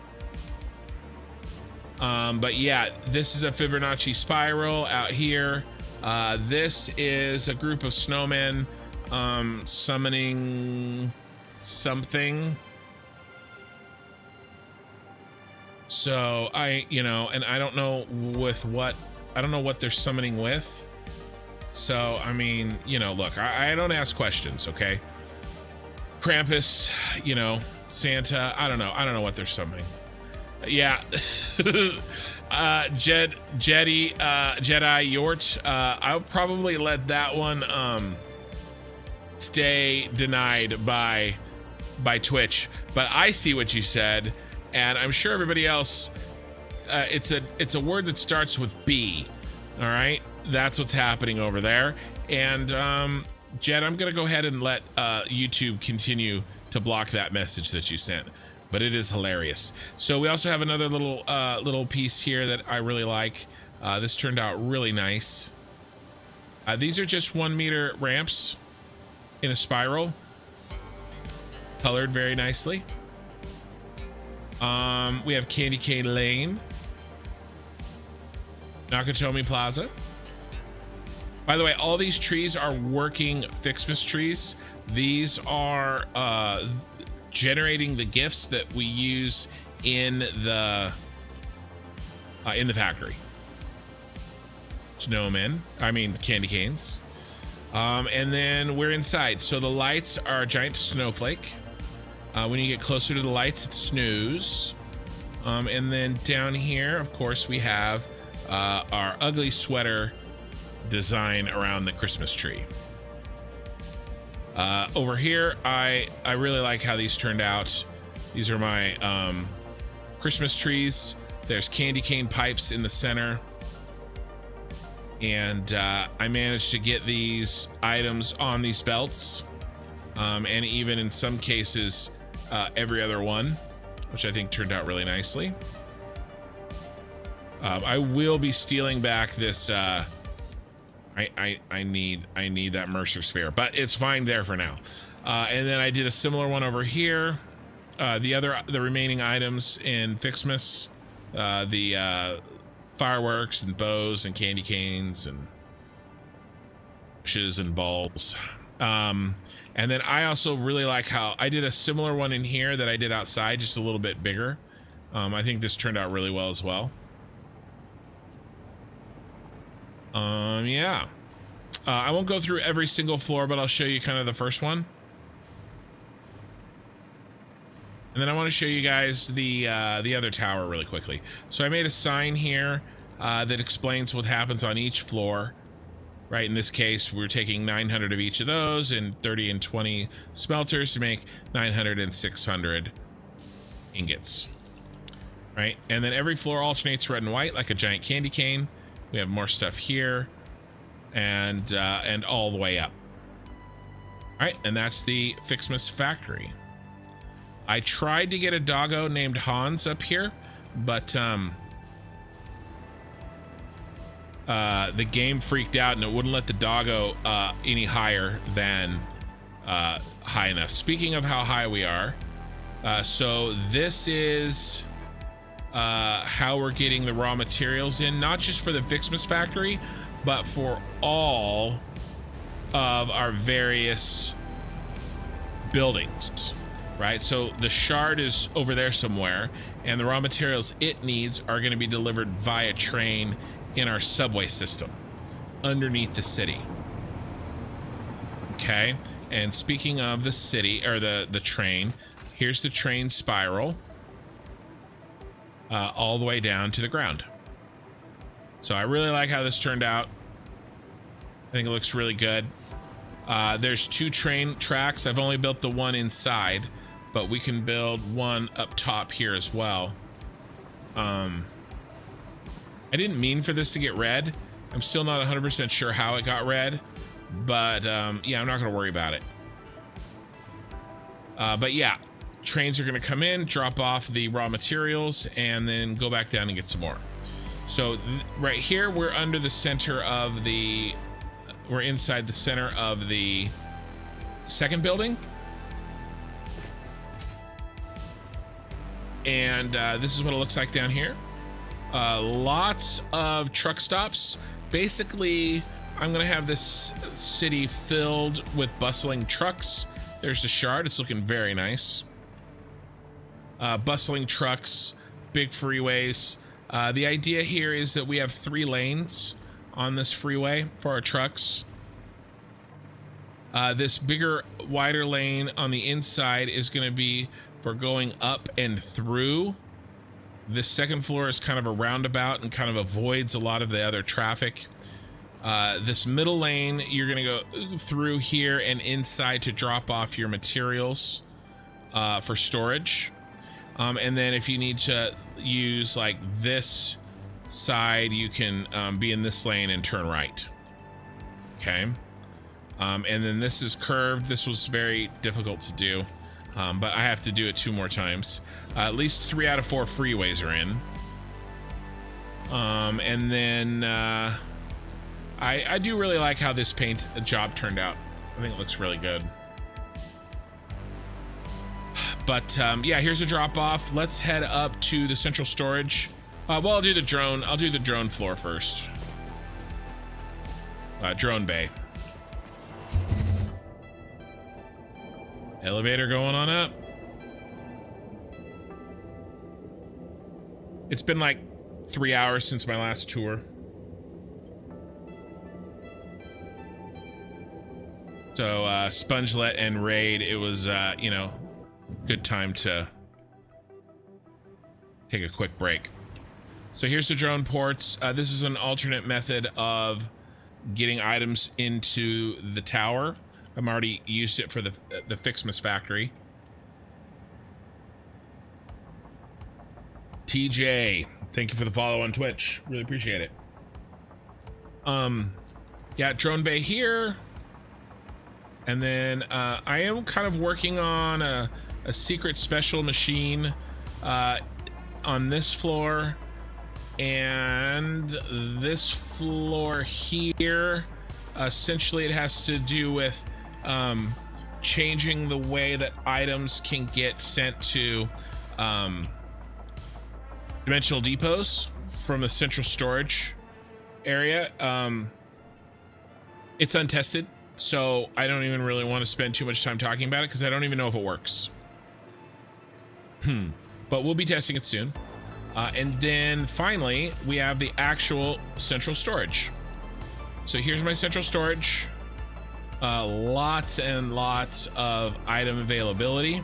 Speaker 1: But yeah, this is a Fibonacci spiral out here. This is a group of snowmen summoning something. So and I don't know with what, I don't know what they're summoning with. So, I mean, look, I don't ask questions, okay? Krampus, Santa, I don't know what they're summoning. Yeah. Jedi Yort, I'll probably let that one stay denied by Twitch, but I see what you said, and I'm sure everybody else, it's a word that starts with B. All right, that's what's happening over there. And Jed, I'm gonna go ahead and let YouTube continue to block that message that you sent, but it is hilarious. So we also have another little piece here that I really like. This turned out really nice. These are just 1 meter ramps in a spiral, colored very nicely. We have Candy Cane Lane, Nakatomi Plaza. By the way, all these trees are working Fixmas trees. These are generating the gifts that we use in the factory. Snowmen, I mean candy canes. And then we're inside. So the lights are a giant snowflake. When you get closer to the lights, it's snooze. And then down here, of course, we have our ugly sweater design around the Christmas tree. Over here, I really like how these turned out. These are my Christmas trees. There's candy cane pipes in the center. And I managed to get these items on these belts. And even in some cases, every other one, which I think turned out really nicely. I will be stealing back this. I need that Mercer sphere, but it's fine there for now. And then I did a similar one over here. The remaining items in Fixmas, the fireworks and bows and candy canes and bushes and balls. And then I also really like how I did a similar one in here that I did outside, just a little bit bigger. I think this turned out really well as well. Yeah. I won't go through every single floor, but I'll show you kind of the first one. And then I want to show you guys the other tower really quickly. So I made a sign here that explains what happens on each floor. Right, in this case, we're taking 900 of each of those and 30 and 20 smelters to make 900 and 600 ingots. Right, and then every floor alternates red and white like a giant candy cane. We have more stuff here, and all the way up. All right, and that's the Fixmas factory. I tried to get a doggo named Hans up here, but the game freaked out and it wouldn't let the doggo any higher than high enough. Speaking of how high we are, so this is how we're getting the raw materials in, not just for the Fixmas factory, but for all of our various buildings, right? So the shard is over there somewhere, and the raw materials it needs are going to be delivered via train in our subway system underneath the city. Okay, and speaking of the city, or the train, here's the train spiral all the way down to the ground. So I really like how this turned out. I think it looks really good. There's 2 train tracks. I've only built the one inside, but we can build one up top here as well. I didn't mean for this to get red. I'm still not 100% sure how it got red, But yeah, I'm not going to worry about it. But yeah, trains are going to come in, drop off the raw materials, and then go back down and get some more. So right here, we're under the center of the, we're inside the center of the second building. And this is what it looks like down here. Lots of truck stops. Basically, I'm gonna have this city filled with bustling trucks. There's the shard, it's looking very nice. Bustling trucks, big freeways. The idea here is that we have 3 lanes on this freeway for our trucks. This bigger, wider lane on the inside is gonna be for going up and through. This second floor is kind of a roundabout and kind of avoids a lot of the other traffic. This middle lane, you're gonna go through here and inside to drop off your materials for storage. And then if you need to use like this side, you can be in this lane and turn right. Okay. And then this is curved. This was very difficult to do. But I have to do it 2 more times. At least 3 out of 4 freeways are in. And then I do really like how this paint job turned out. I think it looks really good. But yeah, here's a drop off. Let's head up to the central storage. Well, I'll do the drone. I'll do the drone floor first. Drone bay. Elevator going on up. It's been like 3 hours since my last tour. So Spongelet and Raid, it was, you know, good time to take a quick break. So here's the drone ports. This is an alternate method of getting items into the tower. I'm already used it for the Fixmas factory. TJ, thank you for the follow on Twitch. Really appreciate it. Yeah, drone bay here. And then I am kind of working on a secret special machine on this floor and this floor here. Essentially, it has to do with changing the way that items can get sent to dimensional depots from the central storage area. It's untested, so I don't even really want to spend too much time talking about it because I don't even know if it works. But we'll be testing it soon. And then finally, we have the actual central storage. So here's my central storage. Lots and lots of item availability.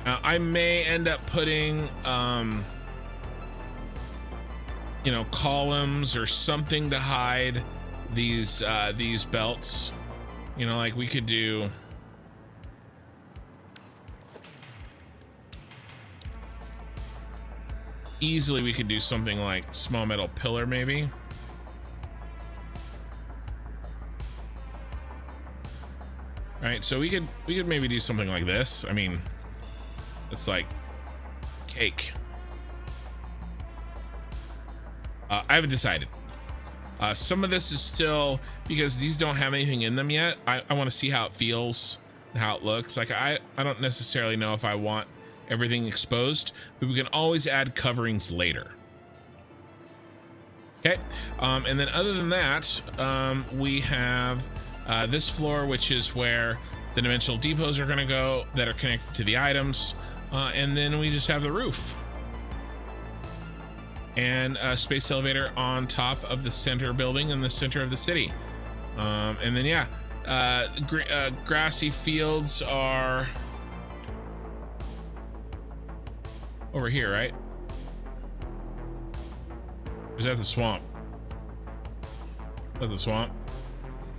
Speaker 1: I may end up putting, you know, columns or something to hide these belts. You know, like we could do. Easily, we could do something like small metal pillar, maybe. All right, so we could maybe do something like this. I mean, it's like cake. I haven't decided. Some of this is still, because these don't have anything in them yet. I want to see how it feels and how it looks. Like I don't necessarily know if I want everything exposed, but we can always add coverings later. Okay, and then other than that, we have this floor, which is where the dimensional depots are going to go that are connected to the items, and then we just have the roof and a space elevator on top of the center building in the center of the city. And then yeah, grassy fields are over here, right? Or is that the swamp? Is that the swamp?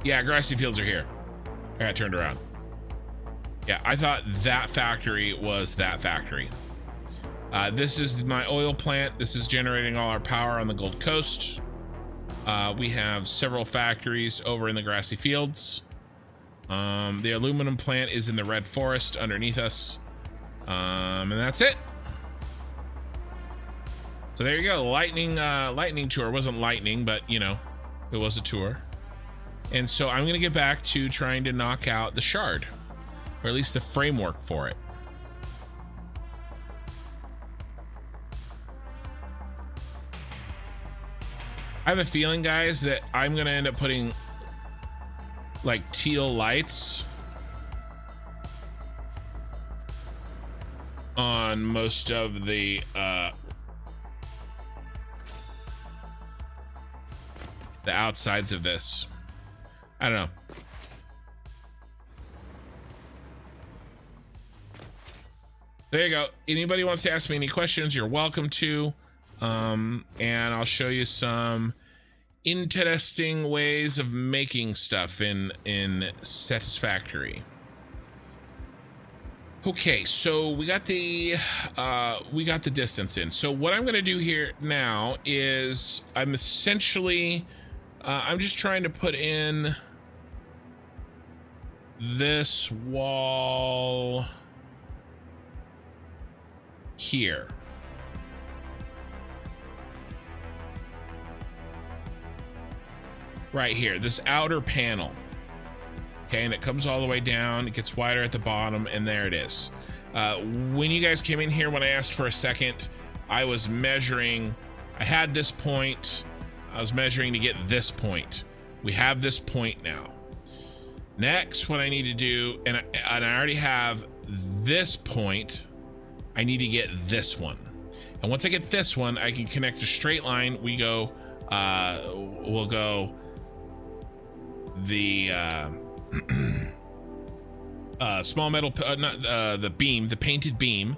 Speaker 1: Yeah, grassy fields are here. I got turned around. Yeah, I thought that factory was that factory. This is my oil plant. This is generating all our power on the Gold Coast. We have several factories over in the grassy fields. The aluminum plant is in the red forest underneath us. And that's it. So there you go. Lightning tour. It wasn't lightning, but you know, it was a tour. And so I'm gonna get back to trying to knock out the shard, or at least the framework for it. I have a feeling, guys, that I'm gonna end up putting like teal lights on most of the outsides of this. I don't know. There you go. Anybody wants to ask me any questions, you're welcome to. And I'll show you some interesting ways of making stuff in Satisfactory. Okay, so we got the distance in. So what I'm gonna do here now is I'm essentially I'm just trying to put in this wall here. Right here, this outer panel. Okay, and it comes all the way down, it gets wider at the bottom, and there it is. When you guys came in here, when I asked for a second, I was measuring, I had this point, I was measuring to get this point. We have this point now. Next, what I need to do, and I already have this point, I need to get this one. And once I get this one, I can connect a straight line. We go, we'll go the small metal, not the beam, the painted beam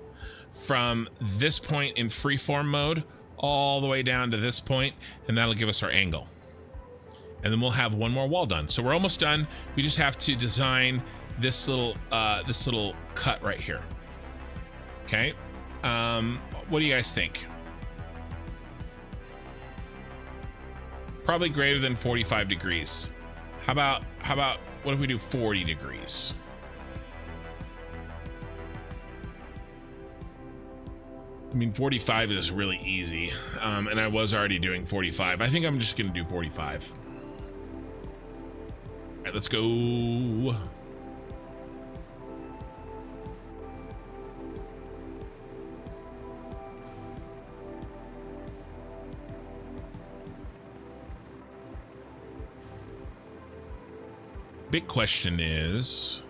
Speaker 1: from this point in freeform mode all the way down to this point, and that'll give us our angle. And then we'll have one more wall done. So we're almost done. We just have to design this little cut right here. Okay. What do you guys think? Probably greater than 45 degrees. How about what if we do 40 degrees? I mean, 45 is really easy. And I was already doing 45. I think I'm just gonna do 45. All right, let's go. Big question is,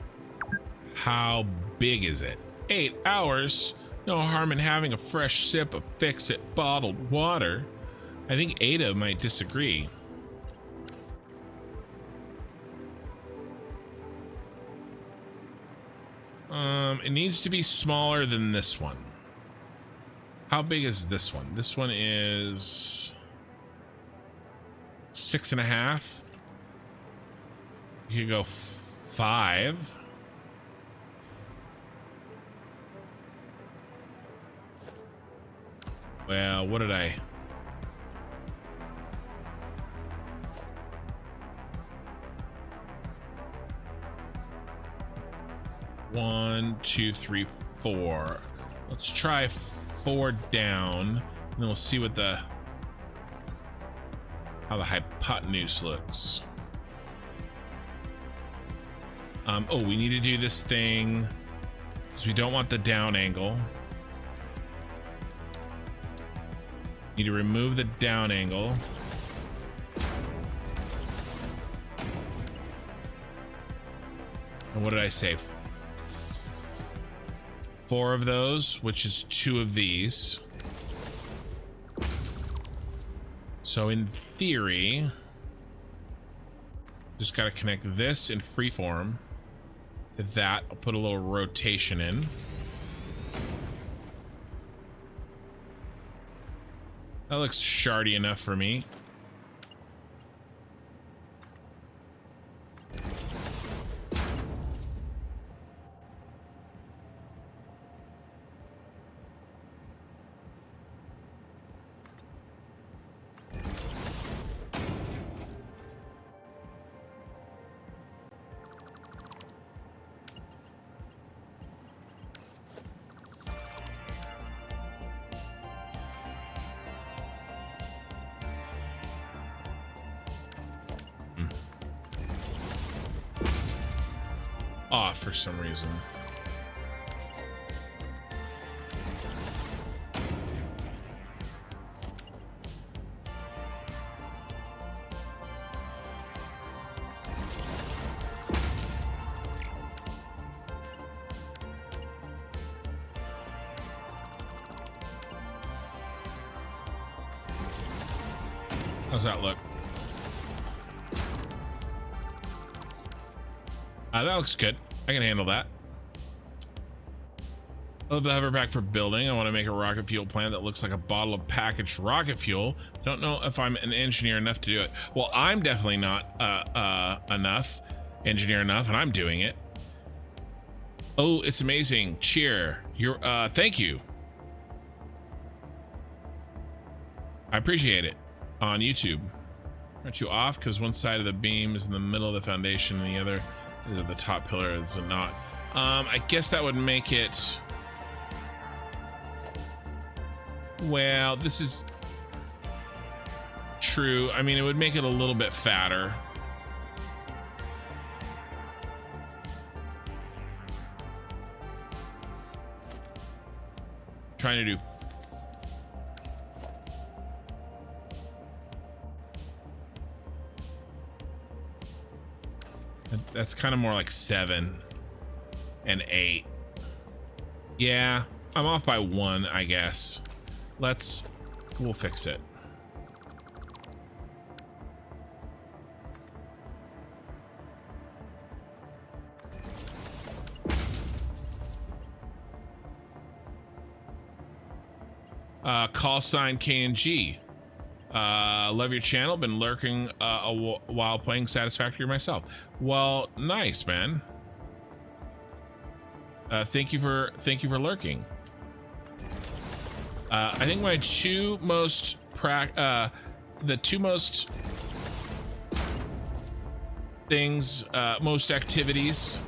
Speaker 1: how big is it? 8 hours? No harm in having a fresh sip of fix-it bottled water. I think Ada might disagree. It needs to be smaller than this one. How big is this one? This one is 6.5. You could go 5. Well, what did I? One, two, three, 4. Let's try 4 down, and then we'll see what how the hypotenuse looks. Oh, we need to do this thing because we don't want the down angle. Need to remove the down angle. And what did I say? 4 of those, which is 2 of these. So in theory, just got to connect this in freeform to that. I'll put a little rotation in. That looks shardy enough for me. off for some reason. How's that look? That looks good. I can handle that. I love the hoverpack for building. I want to make a rocket fuel plant that looks like a bottle of packaged rocket fuel. Don't know if I'm an engineer enough to do it. Well, I'm definitely not engineer enough, and I'm doing it. Oh, it's amazing. Cheer. You're thank you. I appreciate it. On YouTube. Aren't you off? Because one side of the beam is in the middle of the foundation and the other is at the top pillar is not. I guess that would make it. Well, this is true. I mean, it would make it a little bit fatter. Trying to do. That's kind of more like 7 and 8. Yeah, I'm off by 1, I guess. We'll fix it. Call sign KNG. Love your channel. Been lurking while playing Satisfactory myself. Well, nice, man. Thank you for lurking. I think my two most most activities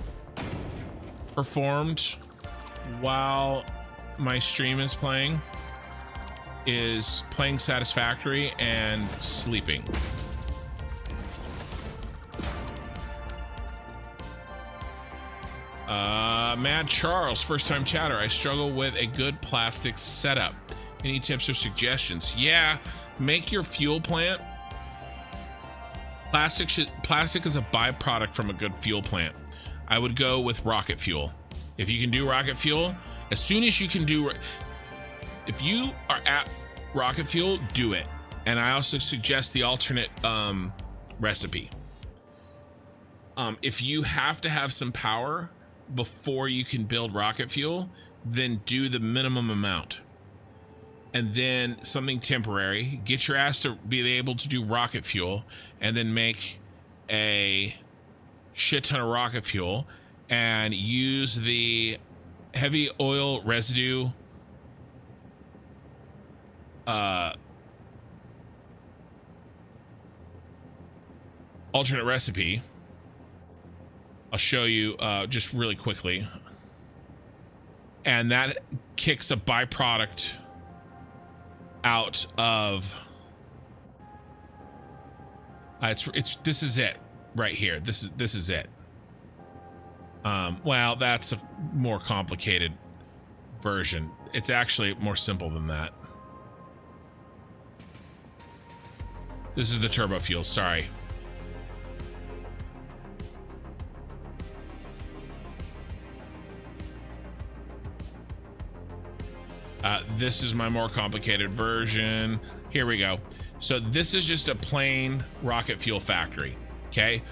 Speaker 1: performed while my stream is playing is playing Satisfactory and sleeping. Mad Charles, first time chatter. I struggle with a good plastic setup. Any tips or suggestions? Yeah, make your fuel plant. Plastic is a byproduct from a good fuel plant. I would go with rocket fuel. If you can do rocket fuel, as soon as you can do, if you are at rocket fuel, do it. And I also suggest the alternate recipe. If you have to have some power before you can build rocket fuel, then do the minimum amount. And then something temporary, get your ass to be able to do rocket fuel, and then make a shit ton of rocket fuel and use the heavy oil residue alternate recipe. I'll show you just really quickly. And that kicks a byproduct out of this is it right here. This is it. Well, that's a more complicated version. It's actually more simple than that. This is the turbo fuel, sorry. This is my more complicated version. Here we go. So this is just a plain rocket fuel factory. Okay.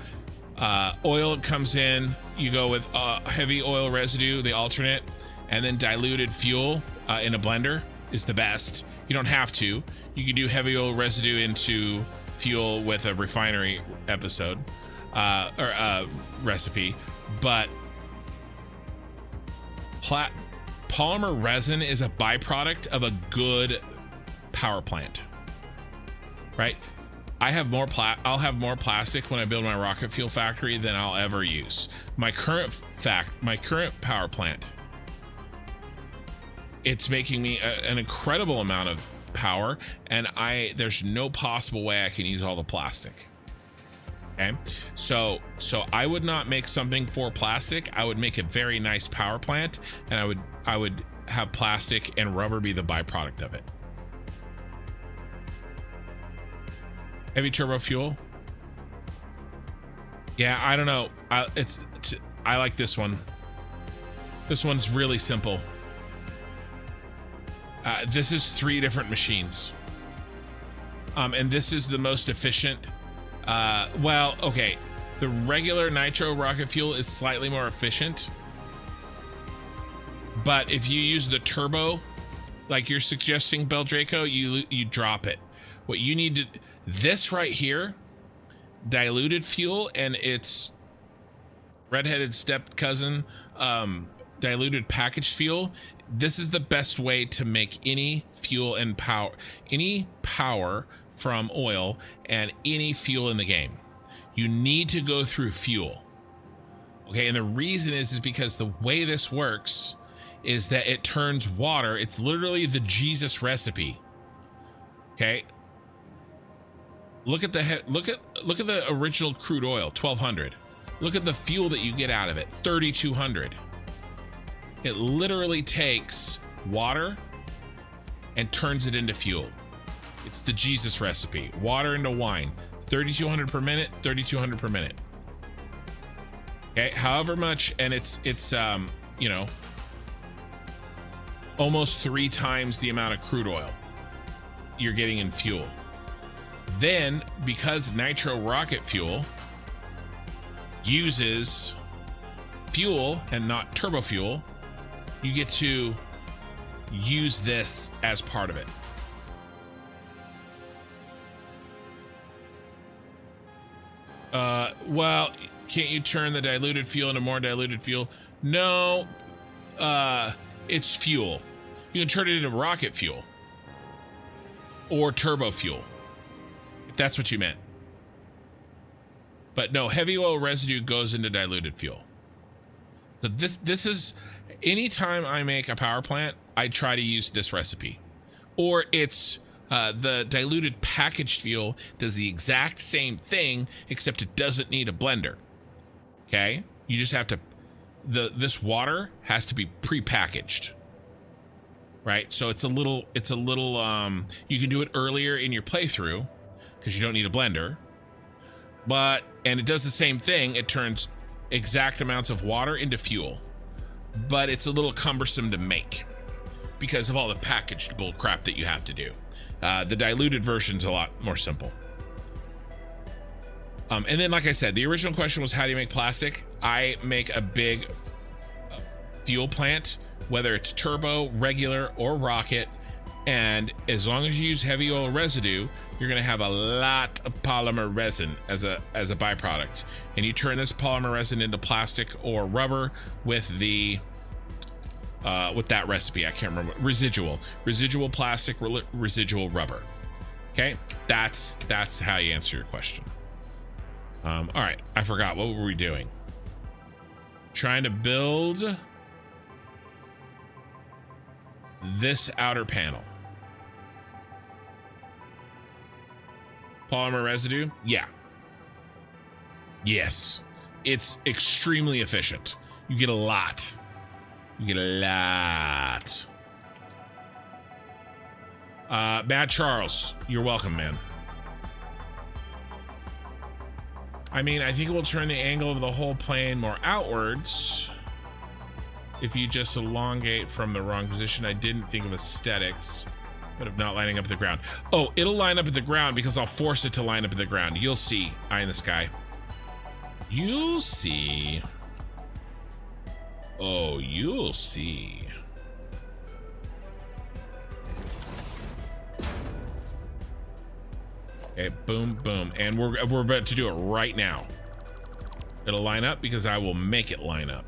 Speaker 1: Oil comes in. You go with heavy oil residue, the alternate, and then diluted fuel in a blender is the best. You don't have to. You can do heavy oil residue into fuel with a refinery episode or recipe, but polymer resin is a byproduct of a good power plant, right? I'll have more plastic when I build my rocket fuel factory than I'll ever use. My current power plant, it's making me an incredible amount of power, and there's no possible way I can use all the plastic. Okay, so I would not make something for plastic. I would make a very nice power plant, and I would have plastic and rubber be the byproduct of it. Heavy turbo fuel. Yeah, I don't know. I like this one. This one's really simple. This is 3 different machines. And this is the most efficient. Well, okay. The regular nitro rocket fuel is slightly more efficient. But if you use the turbo, like you're suggesting, Beldraco, you drop it. What you need to... This right here, diluted fuel and its redheaded step cousin, diluted packaged fuel, this is the best way to make any fuel and power, any power from oil and any fuel in the game. You need to go through fuel. Okay, and the reason is because the way this works is that it turns water. It's literally the Jesus recipe. Okay. Look at the original crude oil, 1200. Look at the fuel that you get out of it, 3200. It literally takes water and turns it into fuel. It's the Jesus recipe. Water into wine, 3200 per minute, 3200 per minute. Okay, however much, and it's you know, almost 3 times the amount of crude oil you're getting in fuel. Then, because nitro rocket fuel uses fuel and not turbo fuel, you get to use this as part of it. Well, can't you turn the diluted fuel into more diluted fuel? No, it's fuel. You can turn it into rocket fuel or turbo fuel, if that's what you meant. But no, heavy oil residue goes into diluted fuel. So this is, anytime I make a power plant, I try to use this recipe. Or it's the diluted packaged fuel does the exact same thing, except it doesn't need a blender. Okay, you just have to, this water has to be pre-packaged, right? So it's a little you can do it earlier in your playthrough because you don't need a blender, and it does the same thing. It turns exact amounts of water into fuel, but it's a little cumbersome to make because of all the packaged bull crap that you have to do. The diluted version's a lot more simple. And then, like I said, the original question was, how do you make plastic? I make a big fuel plant, whether it's turbo, regular, or rocket. And as long as you use heavy oil residue, you're going to have a lot of polymer resin as a byproduct. And you turn this polymer resin into plastic or rubber with the with that recipe. I can't remember. Residual plastic, residual rubber. Okay, that's how you answer your question. All right, I forgot, what were we doing? Trying to build this outer panel. Polymer residue? Yeah. Yes. It's extremely efficient. You get a lot. Bad Charles, you're welcome, man. I mean, I think it will turn the angle of the whole plane more outwards if you just elongate from the wrong position. I didn't think of aesthetics, but of not lining up at the ground. Oh, it'll line up at the ground because I'll force it to line up at the ground. You'll see. Eye in the sky. You'll see. Oh, you'll see. Okay, boom, boom. And we're about to do it right now. It'll line up because I will make it line up.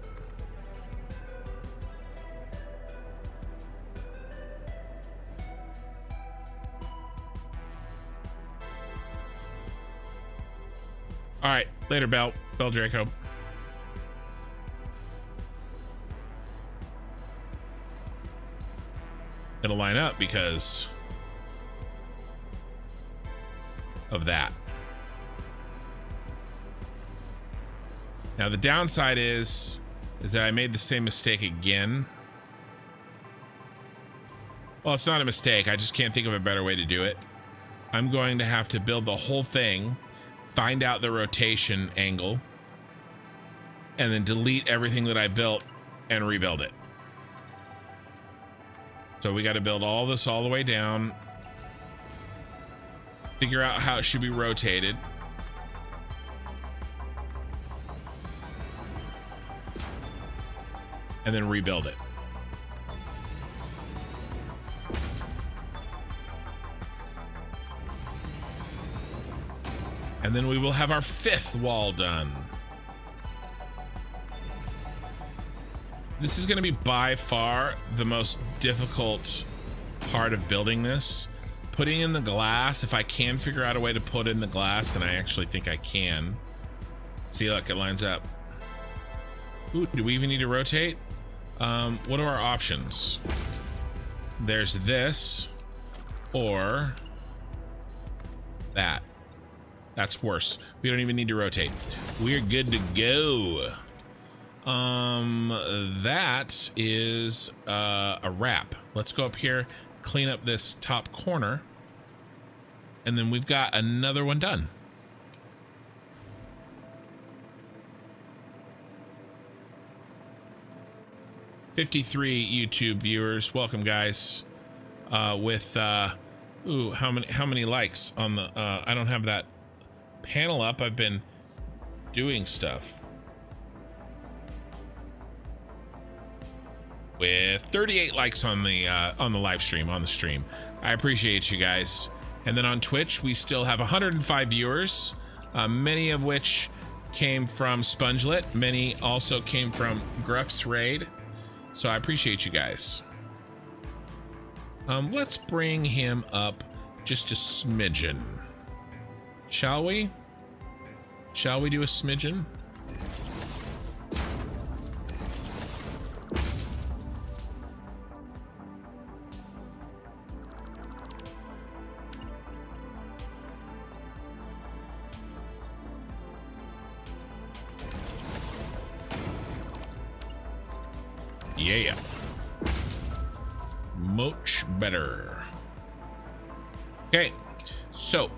Speaker 1: All right, later, Bell Draco. It'll line up because of that. Now the downside is that I made the same mistake again. Well, it's not a mistake. I just can't think of a better way to do it. I'm going to have to build the whole thing, find out the rotation angle, and then delete everything that I built and rebuild it. So we got to build all this all the way down, figure out how it should be rotated. And then rebuild it. And then we will have our 5th wall done. This is going to be by far the most difficult part of building this. Putting in the glass, if I can figure out a way to put in the glass, and I actually think I can. See, look, it lines up. Ooh, do we even need to rotate? What are our options? There's this, or that. That's worse. We don't even need to rotate. We're good to go. That is a wrap. Let's go up here, clean up this top corner, and then we've got another one done. $53 YouTube viewers. Welcome, guys. Ooh, how many likes on the I don't have that panel up. I've been doing stuff. With 38 likes on the live stream, on the stream. I appreciate you guys. And then on Twitch, we still have 105 viewers, many of which came from Spongelet. Many also came from Gruff's Raid. So I appreciate you guys. Let's bring him up just a smidgen. Shall we? Shall we do a smidgen? Yeah. Much better. Okay, so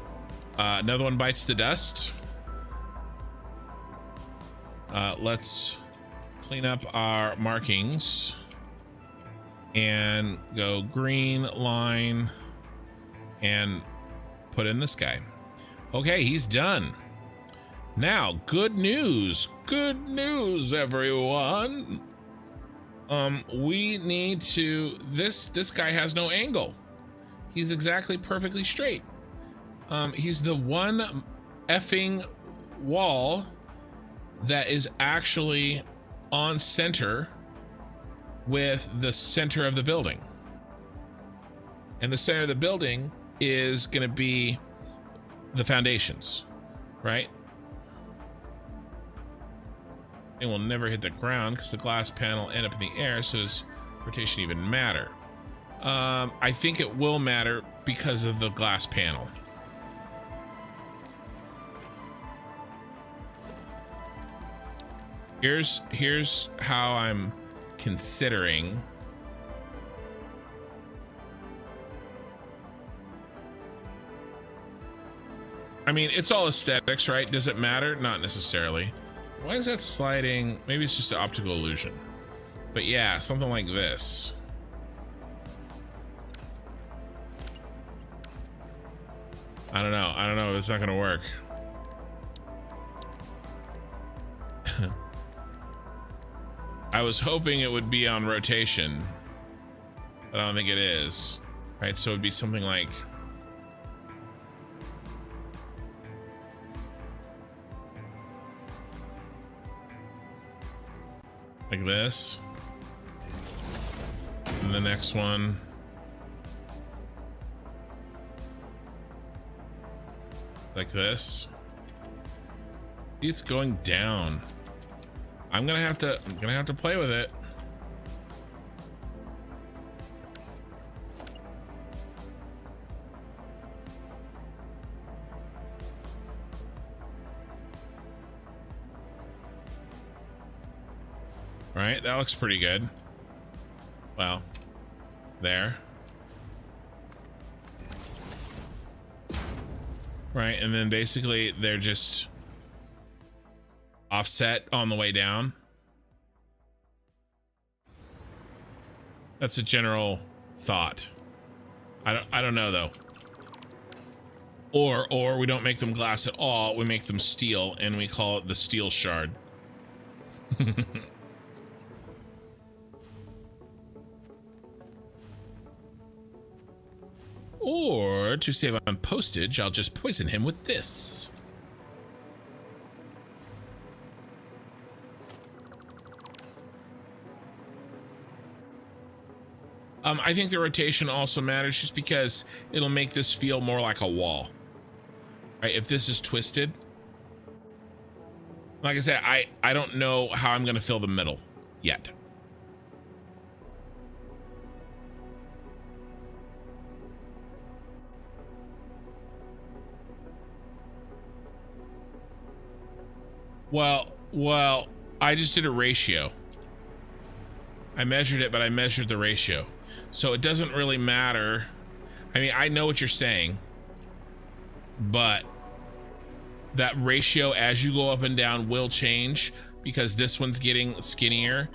Speaker 1: another one bites the dust. Let's clean up our markings and go green line and put in this guy. Okay, he's done. Now, good news. Good news, everyone. We need to, this guy has no angle. He's exactly perfectly straight. He's the one effing wall that is actually on center with the center of the building. And the center of the building is going to be the foundations, right? It will never hit the ground because the glass panel end up in the air, so does rotation even matter? I think it will matter because of the glass panel. Here's how I'm considering. I mean, it's all aesthetics, right? Does it matter? Not necessarily. Why is that sliding? Maybe it's just an optical illusion. But yeah, something like this. I don't know. It's not gonna work. I was hoping it would be on rotation, but I don't think it is. Right, so it'd be something like this. And the next one like this. It's going down. I'm gonna have to play with it. right? That looks pretty good. Well, there. Right, and then basically they're just offset on the way down. That's a general thought. I don't know though. Or we don't make them glass at all, we make them steel and we call it the steel shard. Or to save on postage, I'll just poison him with this. I think the rotation also matters just because it'll make this feel more like a wall. Right? If this is twisted, like I said, I don't know how I'm gonna fill the middle yet. Well, I just did a ratio. I measured it, but I measured the ratio. So it doesn't really matter. I mean, I know what you're saying, but that ratio as you go up and down will change because this one's getting skinnier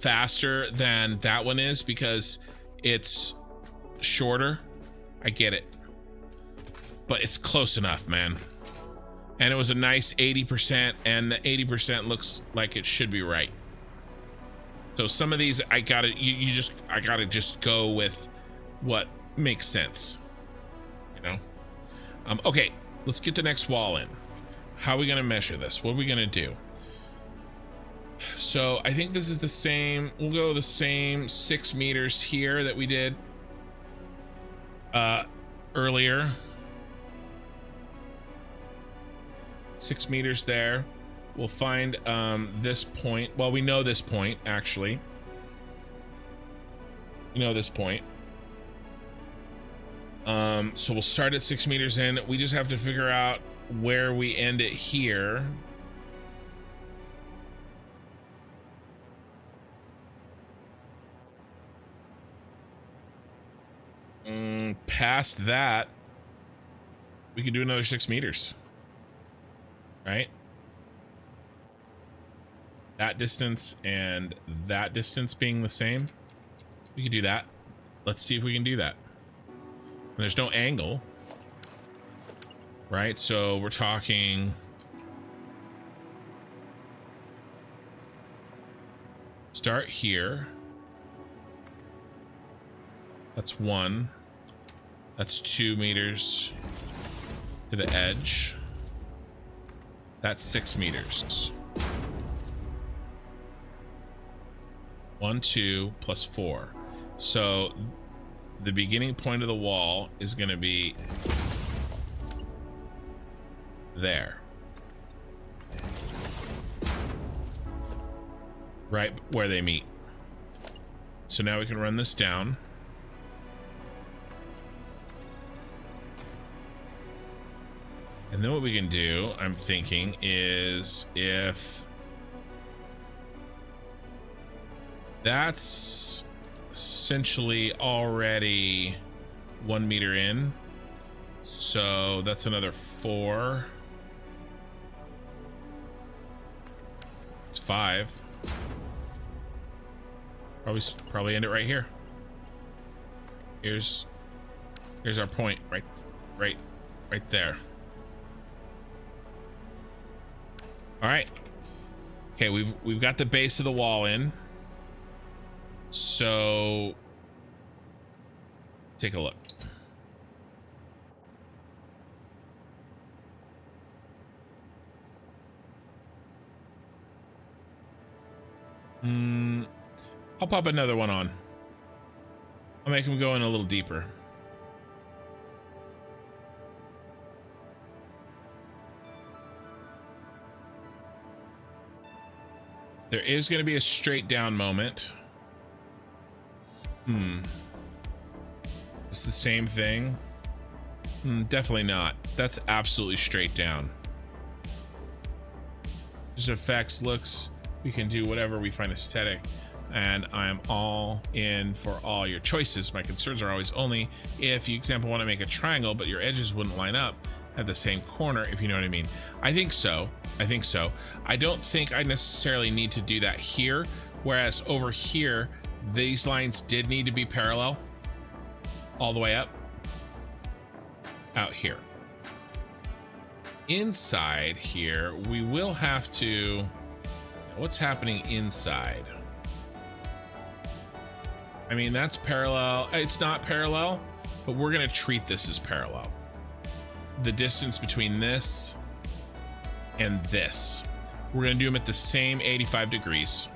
Speaker 1: faster than that one is because it's shorter. I get it, but it's close enough, man. And it was a nice 80%, and the 80% looks like it should be right. So some of these I gotta just go with what makes sense, you know. Okay, let's get the next wall in. How are we gonna measure this? What are we gonna do? So I think this is the same. We'll go the same 6 meters here that we did earlier. 6 meters there. We'll find this point. Well, we know this point, actually. We know this point. So we'll start at 6 meters in. We just have to figure out where we end it here. Past that, we could do another 6 meters. Right? That distance and that distance being the same. We can do that. Let's see if we can do that. And there's no angle. Right? So we're talking... Start here. That's 1. That's 2 meters to the edge. That's 6 meters. 1, 2, plus 4. So the beginning point of the wall is going to be there. Right where they meet. So now we can run this down. And then what we can do, I'm thinking, is if that's essentially already 1 meter in, so that's another 4. It's 5. Probably end it right here. Here's our point, right there. All right. Okay, we've got the base of the wall in. So take a look. I'll pop another one on. I'll make him go in a little deeper. There is going to be a straight down moment. It's the same thing. Definitely not. That's absolutely straight down. Just affects looks We can do whatever we find aesthetic, and I'm all in for all your choices. My concerns are always only if you, example, want to make a triangle, but your edges wouldn't line up at the same corner, if you know what I mean. I think so. I don't think I necessarily need to do that here, whereas over here, these lines did need to be parallel all the way up out here. Inside here, we will have to, what's happening inside? I mean, that's parallel. It's not parallel, but we're gonna treat this as parallel. The distance between this and this, we're gonna do them at the same 85 degrees.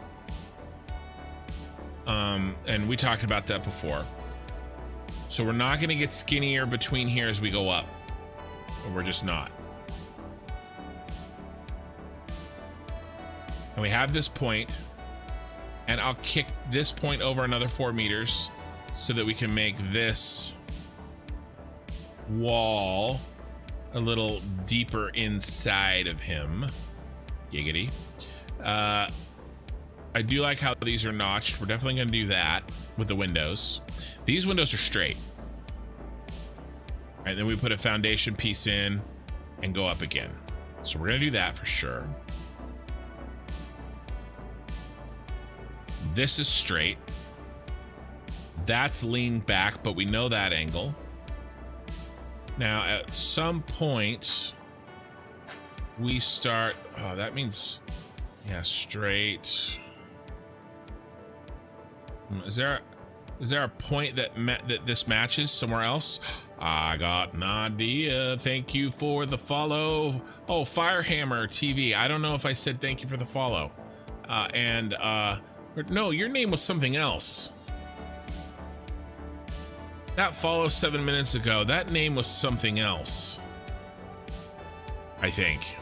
Speaker 1: And we talked about that before. So we're not gonna get skinnier between here as we go up. We're just not. And we have this point, and I'll kick this point over another 4 meters so that we can make this wall a little deeper inside of him. Giggity. I do like how these are notched. We're definitely going to do that with the windows. These windows are straight. And then we put a foundation piece in and go up again. So we're going to do that for sure. This is straight. That's leaned back, but we know that angle. Now, at some point, we start... Oh, that means... Yeah, straight. Is there a point that this matches somewhere else? I got an idea. Thank you for the follow. Oh, Firehammer TV. I don't know if I said thank you for the follow. No, your name was something else. That follow 7 minutes ago, that name was something else. I think.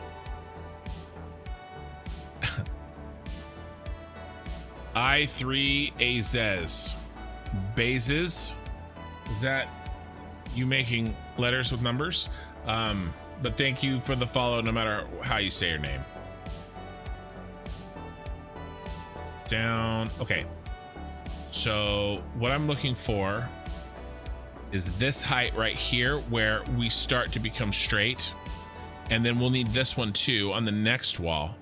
Speaker 1: I3 Azez. Bazes? Is that you making letters with numbers? But thank you for the follow no matter how you say your name. Down. Okay. So what I'm looking for is this height right here where we start to become straight. And then we'll need this one too on the next wall.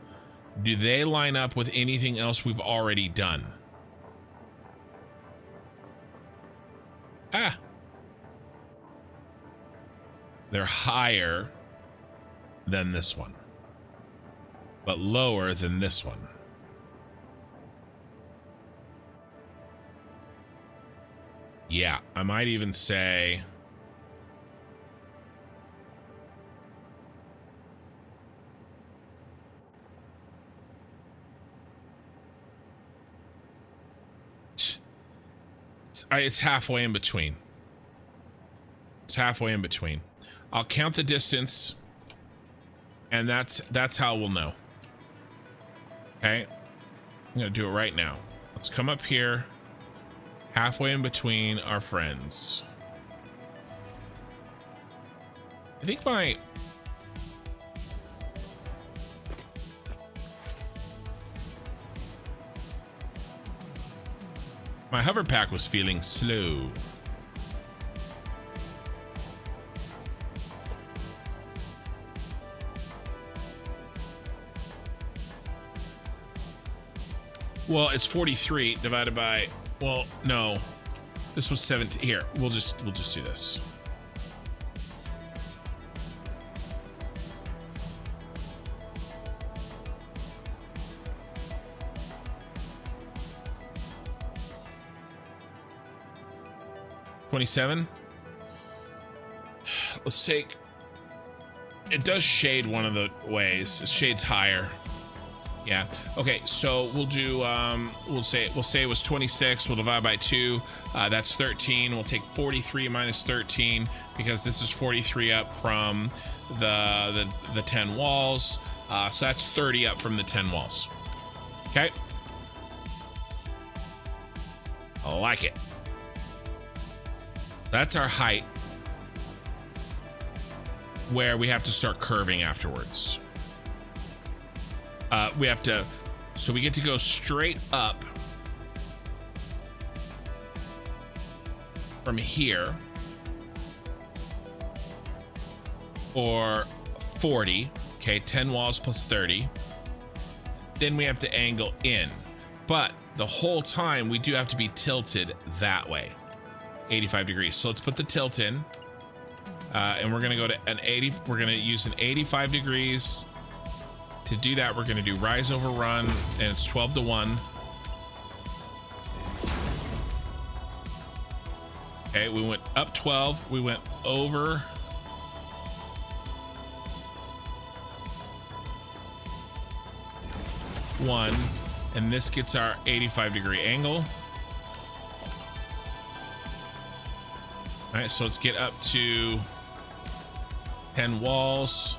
Speaker 1: Do they line up with anything else we've already done? Ah. They're higher than this one, but lower than this one. Yeah, I might even say... It's halfway in between. It's halfway in between. I'll count the distance, and that's how we'll know. Okay, I'm gonna do it right now. Let's come up here, halfway in between our friends. I think my hover pack was feeling slow. Well, it's 43 divided by, well, no, this was 17. Here, we'll just do this. $27. Let's take, it does shade one of the ways. It shades higher. Yeah. Okay, so we'll do we'll say it was 26. We'll divide by 2. That's 13. We'll take 43 minus 13 because this is 43 up from the 10 walls. So that's 30 up from the 10 walls. Okay. I like it. That's our height where we have to start curving afterwards. We have to So we get to go straight up from here, or 40. Okay, 10 walls plus 30. Then we have to angle in, but the whole time we do have to be tilted that way, 85 degrees. So let's put the tilt in, and we're gonna go to an 80. We're gonna use an 85 degrees. To do that, we're gonna do rise over run, and it's 12 to 1. Okay, we went up 12, we went over 1, and this gets our 85 degree angle. All right, so let's get up to 10 walls.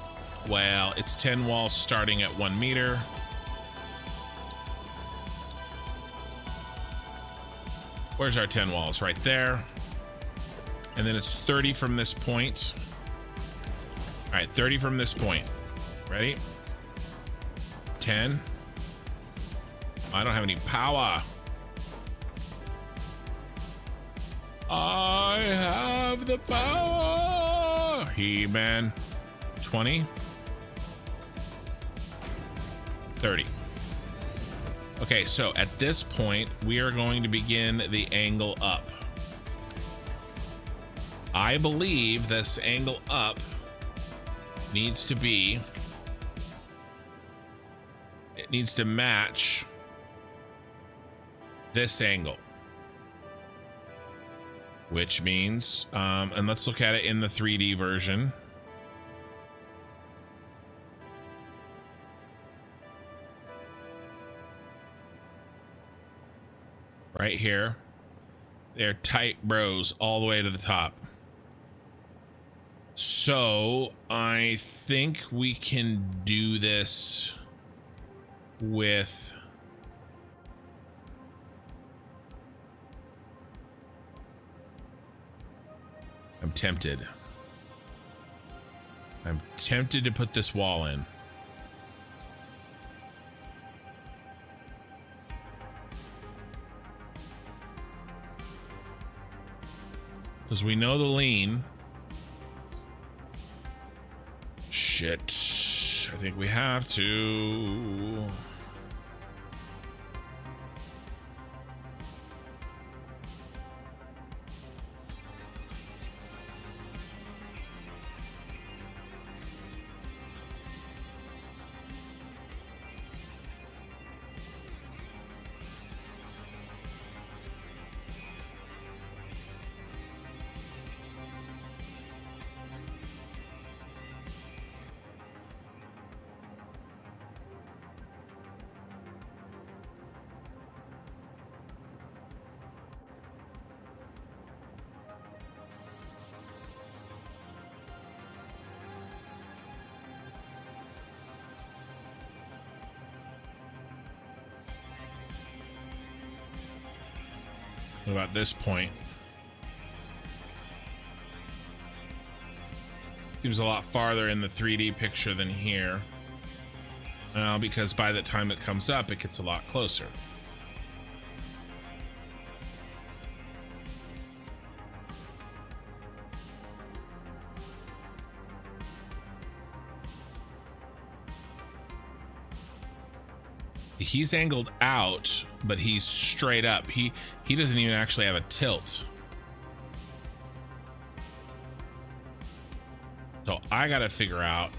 Speaker 1: Well, it's 10 walls starting at 1 meter. Where's our 10 walls? Right there. And then it's 30 from this point. All right, 30 from this point. Ready? 10. I don't have any power. I have the power. He-Man. 20. 30. Okay, so at this point, we are going to begin the angle up. I believe this angle up needs to be, it needs to match this angle, which means, and let's look at it in the 3D version. Right here, they're tight bros all the way to the top. So I think we can do this with I'm tempted to put this wall in. Because we know the lean. Shit. I think we have to. What about this point? Seems a lot farther in the 3D picture than here. Because by the time it comes up, it gets a lot closer. He's angled out, but he's straight up. He doesn't even actually have a tilt. So I gotta figure out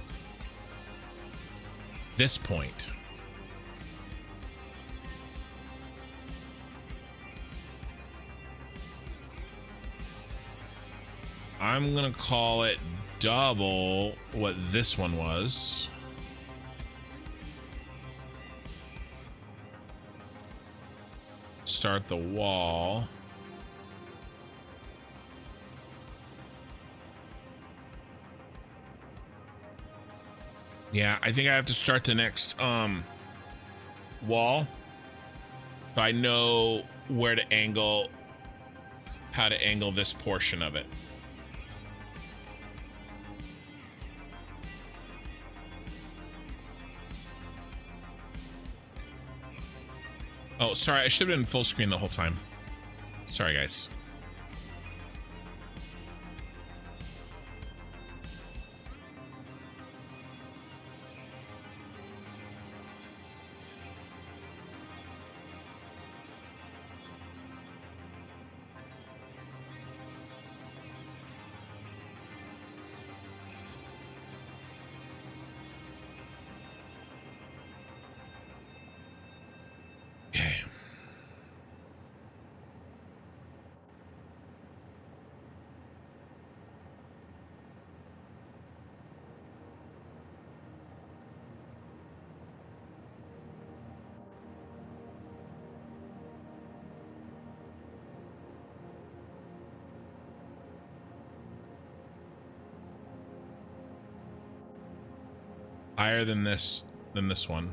Speaker 1: this point. I'm gonna call it double what this one was. Start the wall. Yeah, I think I have to start the next wall, so I know where to angle, how to angle this portion of it. Oh, sorry. I should have been full screen the whole time. Sorry, guys. Okay. Higher than this one.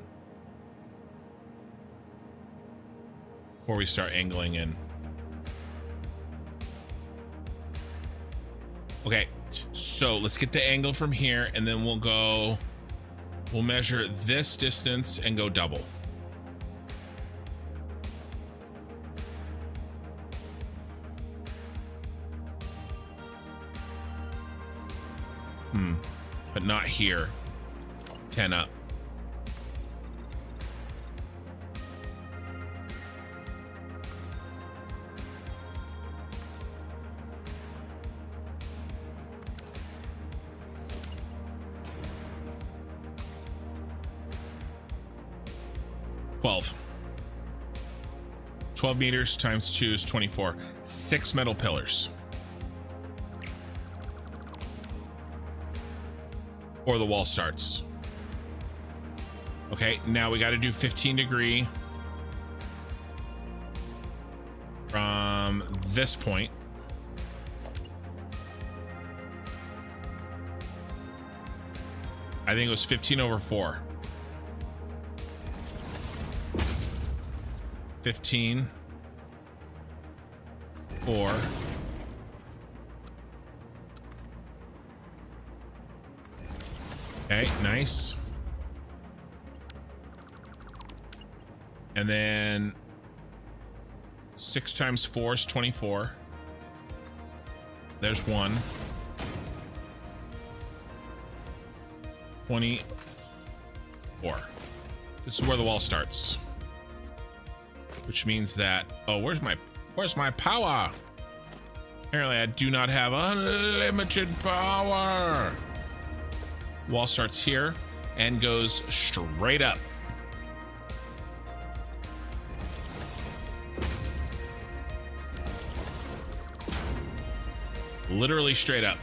Speaker 1: Before we start angling in. Okay, so let's get the angle from here, and then we'll measure this distance and go double. But not here. 10 up. Twelve meters times 2 is 24. 6 metal pillars. Or the wall starts. Okay, now we got to do 15 degree from this point. I think it was 15/4. 15, 4. Okay, nice. And then 6 times 4 is 24. There's 1. 24. This is where the wall starts. Which means that, oh, where's my power? Apparently I do not have unlimited power. Wall starts here and goes straight up. Literally straight up.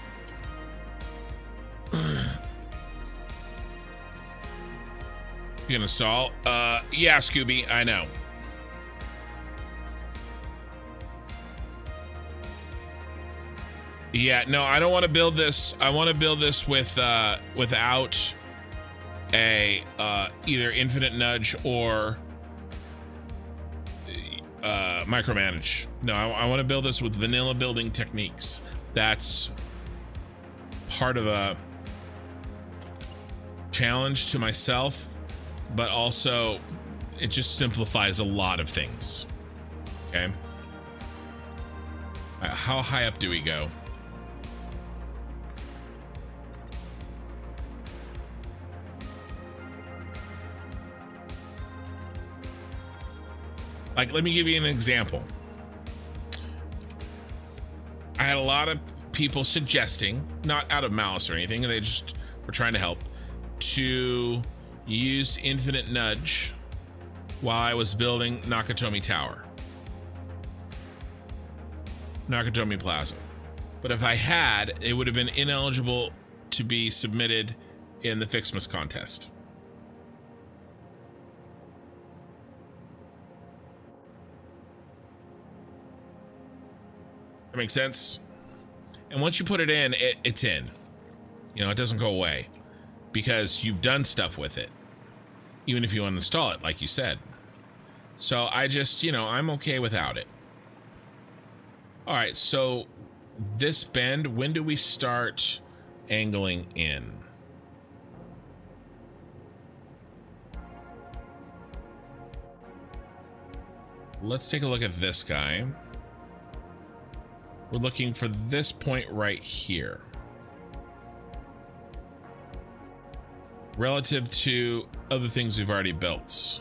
Speaker 1: You gonna stall? Yeah, Scooby, I know. Yeah, no, I don't want to build this. I want to build this with without a either infinite nudge or micromanage. No, I want to build this with vanilla building techniques. That's part of a challenge to myself, but also it just simplifies a lot of things. Okay. How high up do we go? Like, let me give you an example. I had a lot of people suggesting, not out of malice or anything, they just were trying to help, to use infinite nudge while I was building Nakatomi Tower. Nakatomi Plaza. But if I had, it would have been ineligible to be submitted in the Fixmas contest. That makes sense? And once you put it in, it's in. You know, it doesn't go away because you've done stuff with it, even if you uninstall it, like you said. So I just, you know, I'm okay without it. All right, so this bend, when do we start angling in? let's take a look at this guy. We're looking for this point right here. Relative to other things we've already built.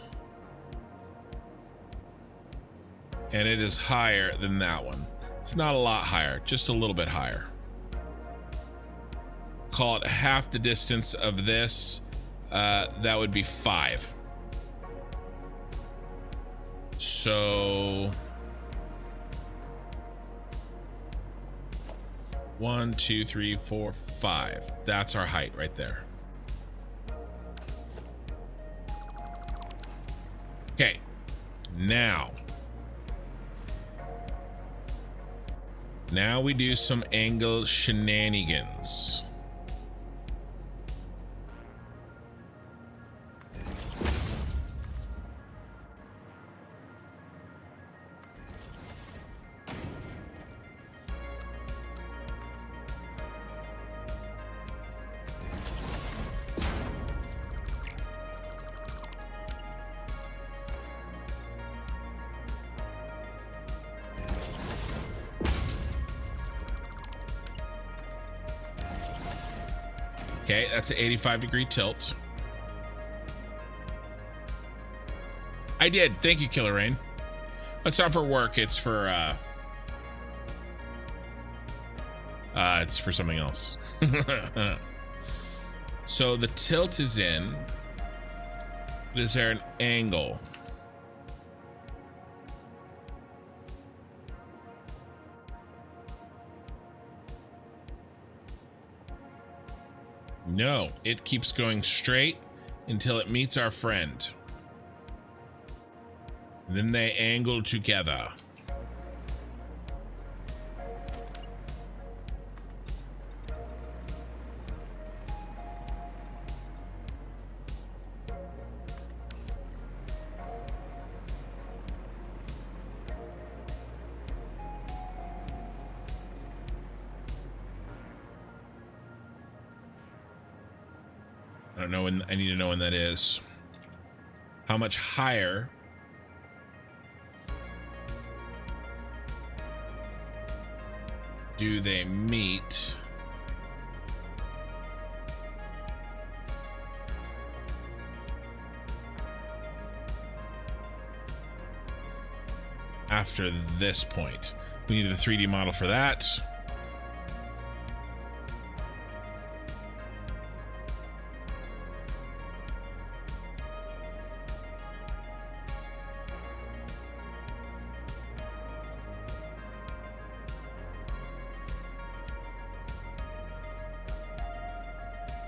Speaker 1: And it is higher than that one. It's not a lot higher, just a little bit higher. Call it half the distance of this. That would be 5. So 1, 2, 3, 4, 5. That's our height right there. Okay, now we do some angle shenanigans. Okay, that's an 85-degree tilt. I did. Thank you, Killer Rain. It's not for work. It's for something else. So the tilt is in. Is there an angle? No, it keeps going straight until it meets our friend. Then they angle together. I don't know when. I need to know when that is. How much higher do they meet? After this point. We need a 3D model for that.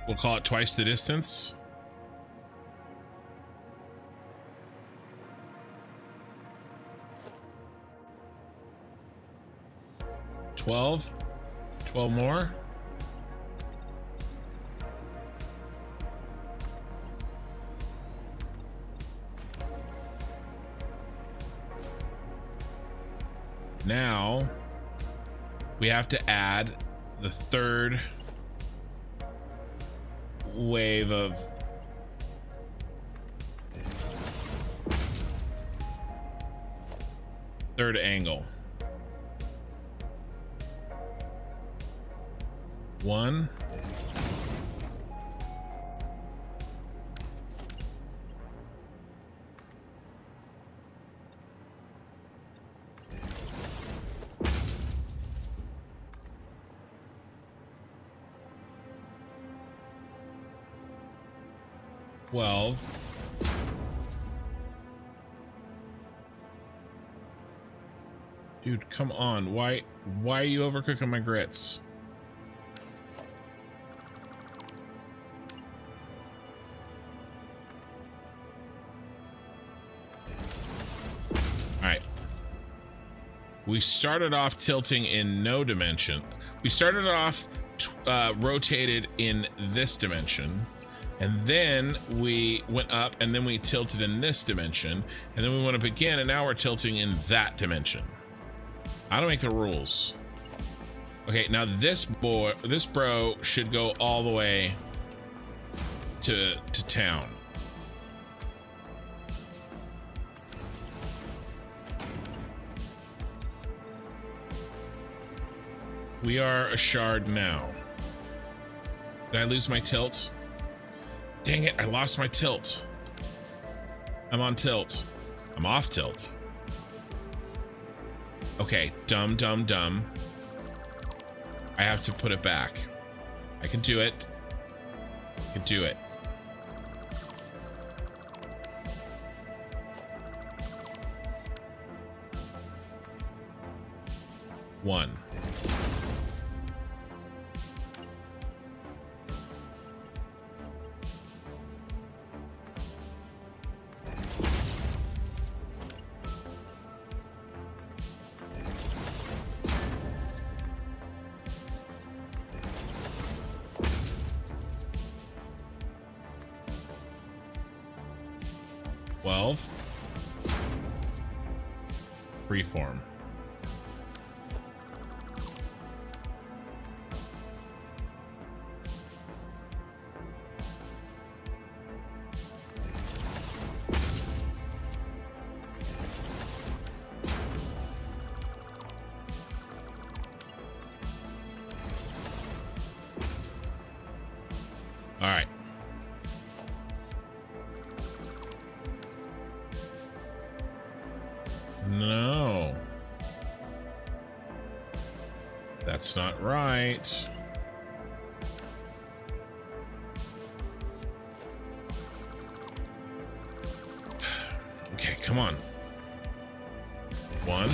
Speaker 1: We'll call it twice the distance. $12 more. Now we have to add the third wave of third angle. 1, 12. Dude, come on. Why are you overcooking my grits? All right. We started off tilting in no dimension. We started off rotated in this dimension. And then we went up, and then we tilted in this dimension, and then we went up again, and now we're tilting in that dimension. I don't make the rules. Okay, now this bro should go all the way to town. We are a shard now. Did I lose my tilt? Dang it, I lost my tilt. I'm on tilt. I'm off tilt. Okay, dumb. I have to put it back. I can do it. I can do it. One. Freeform. All right. No. That's not right. Okay, come on. One.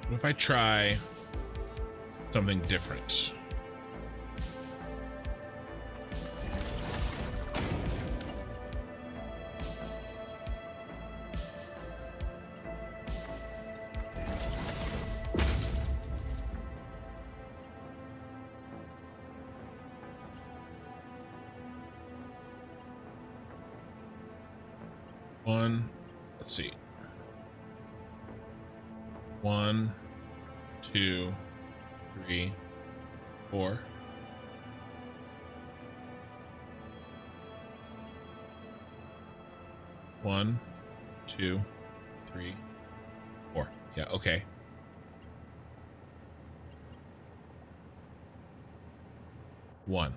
Speaker 1: What if I try something different? One, let's see. 1, 2, 3, 4. One, 2, 3, 4. Yeah, okay. One.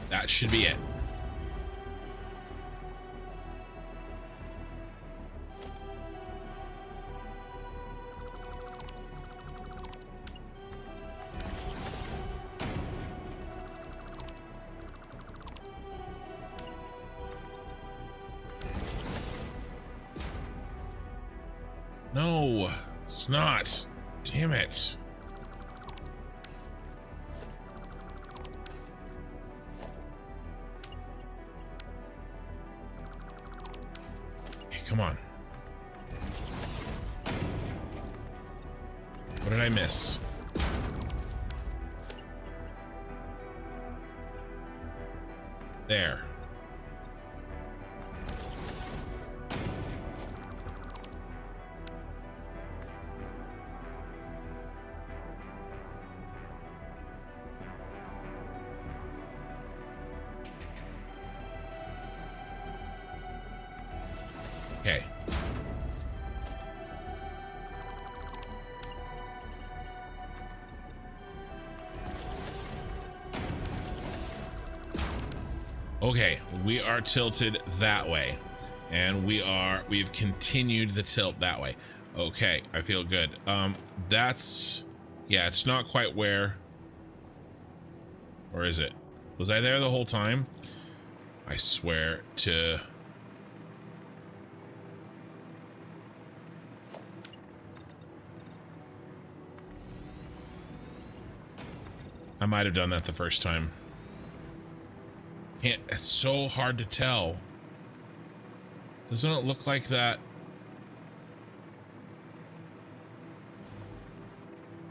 Speaker 1: That should be it. No, it's not. Damn it. Come on. What did I miss? There. Okay. Okay, we are tilted that way, and we've continued the tilt that way. Okay, I feel good. That's, yeah, it's not quite where, or is it? Was I there the whole time? I swear to... I might have done that the first time. It's so hard to tell. Doesn't it look like that?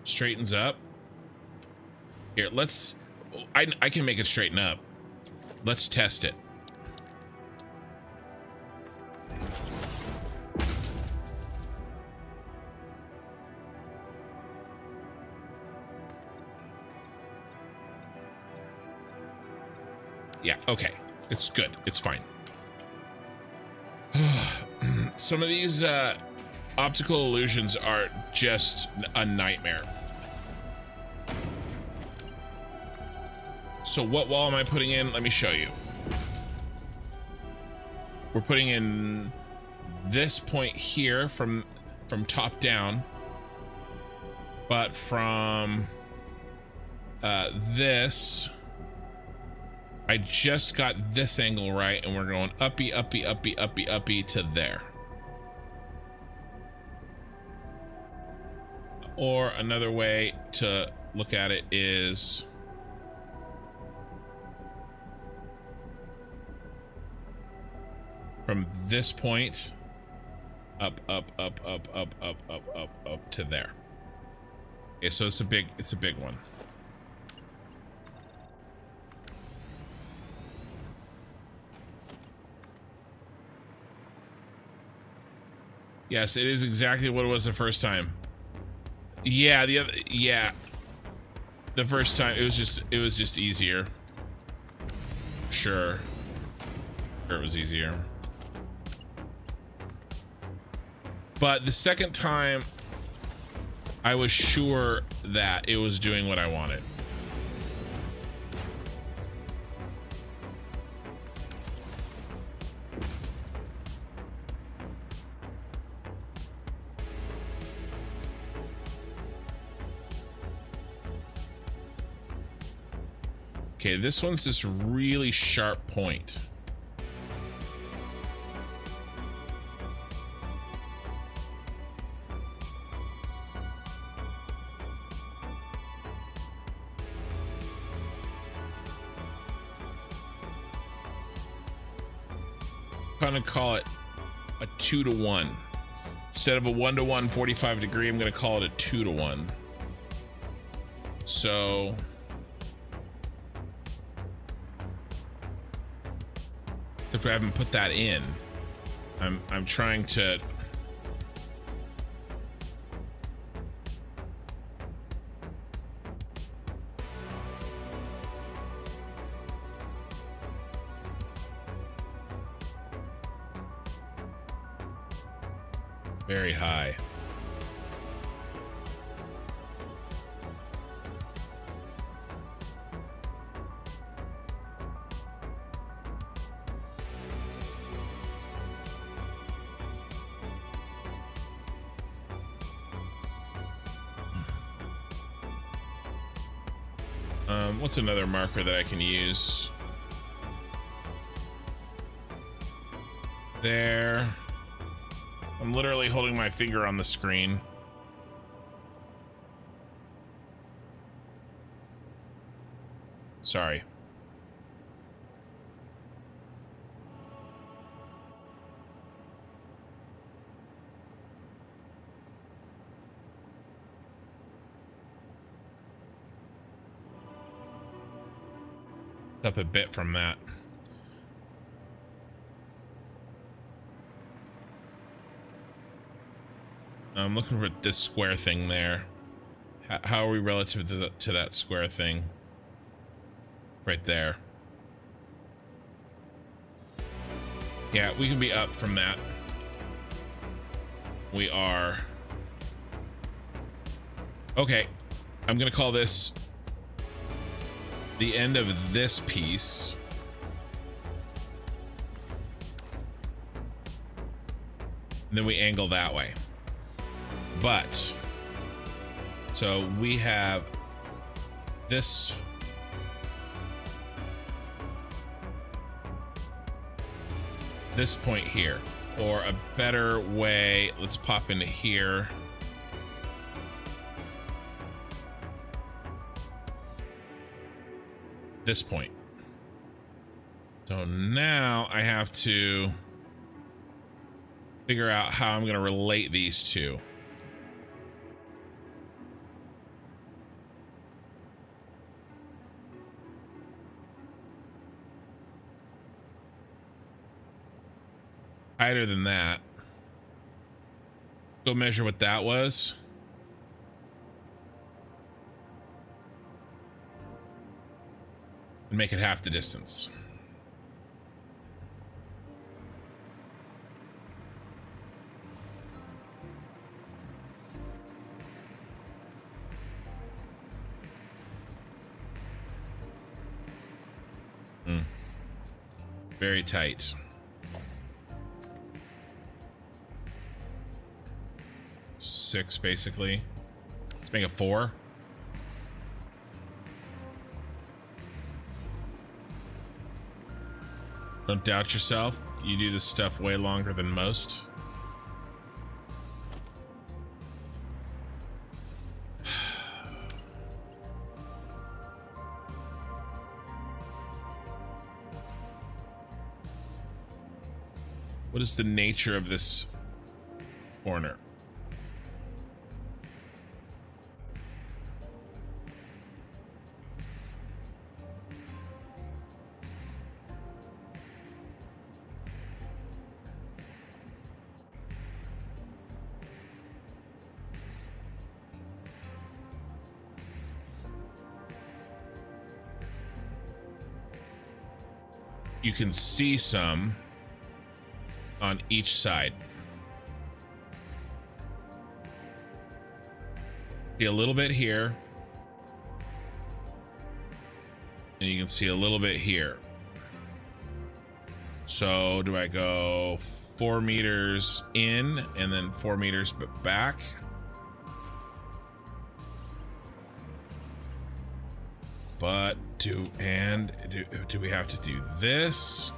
Speaker 1: Straightens up. Here, let's... I can make it straighten up. Let's test it. Yeah, okay. It's good. It's fine. Some of these optical illusions are just a nightmare. So what wall am I putting in? Let me show you. We're putting in this point here from top down, but from this, I just got this angle right, and we're going uppy, uppy, uppy, uppy, uppy to there. Or another way to look at it is from this point up, up, up, up, up, up, up, up, up to there. Okay, so it's a big one. Yes, it is exactly what it was the first time. Yeah, the first time it was just easier. Sure, it was easier. But the second time, I was sure that it was doing what I wanted. Okay, this one's this really sharp point. I'm gonna call it a 2-to-1. Instead of a 1-to-1 45 degree, I'm gonna call it a 2-to-1. So if I haven't put that in, I'm trying to very high. What's another marker that I can use? There. I'm literally holding my finger on the screen. Sorry. Up a bit from that. I'm looking for this square thing there. How are we relative to that square thing? Right there. Yeah, we can be up from that. We are. Okay, I'm gonna call this the end of this piece. and then we angle that way. But so we have this point here, or a better way, let's pop into here. This point. So now I have to figure out how I'm going to relate these two. Tighter than that. Go measure what that was. And make it half the distance. Very tight. Six, basically. Let's make it 4. Don't doubt yourself. You do this stuff way longer than most. What is the nature of this corner? You can see some on each side. See a little bit here, and you can see a little bit here. So do I go 4 meters in and then 4 meters back? But do we have to do this?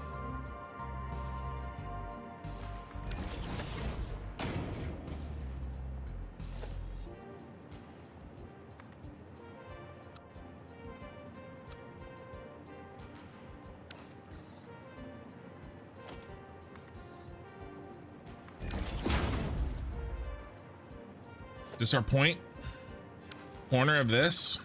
Speaker 1: Is this our point? Corner of this?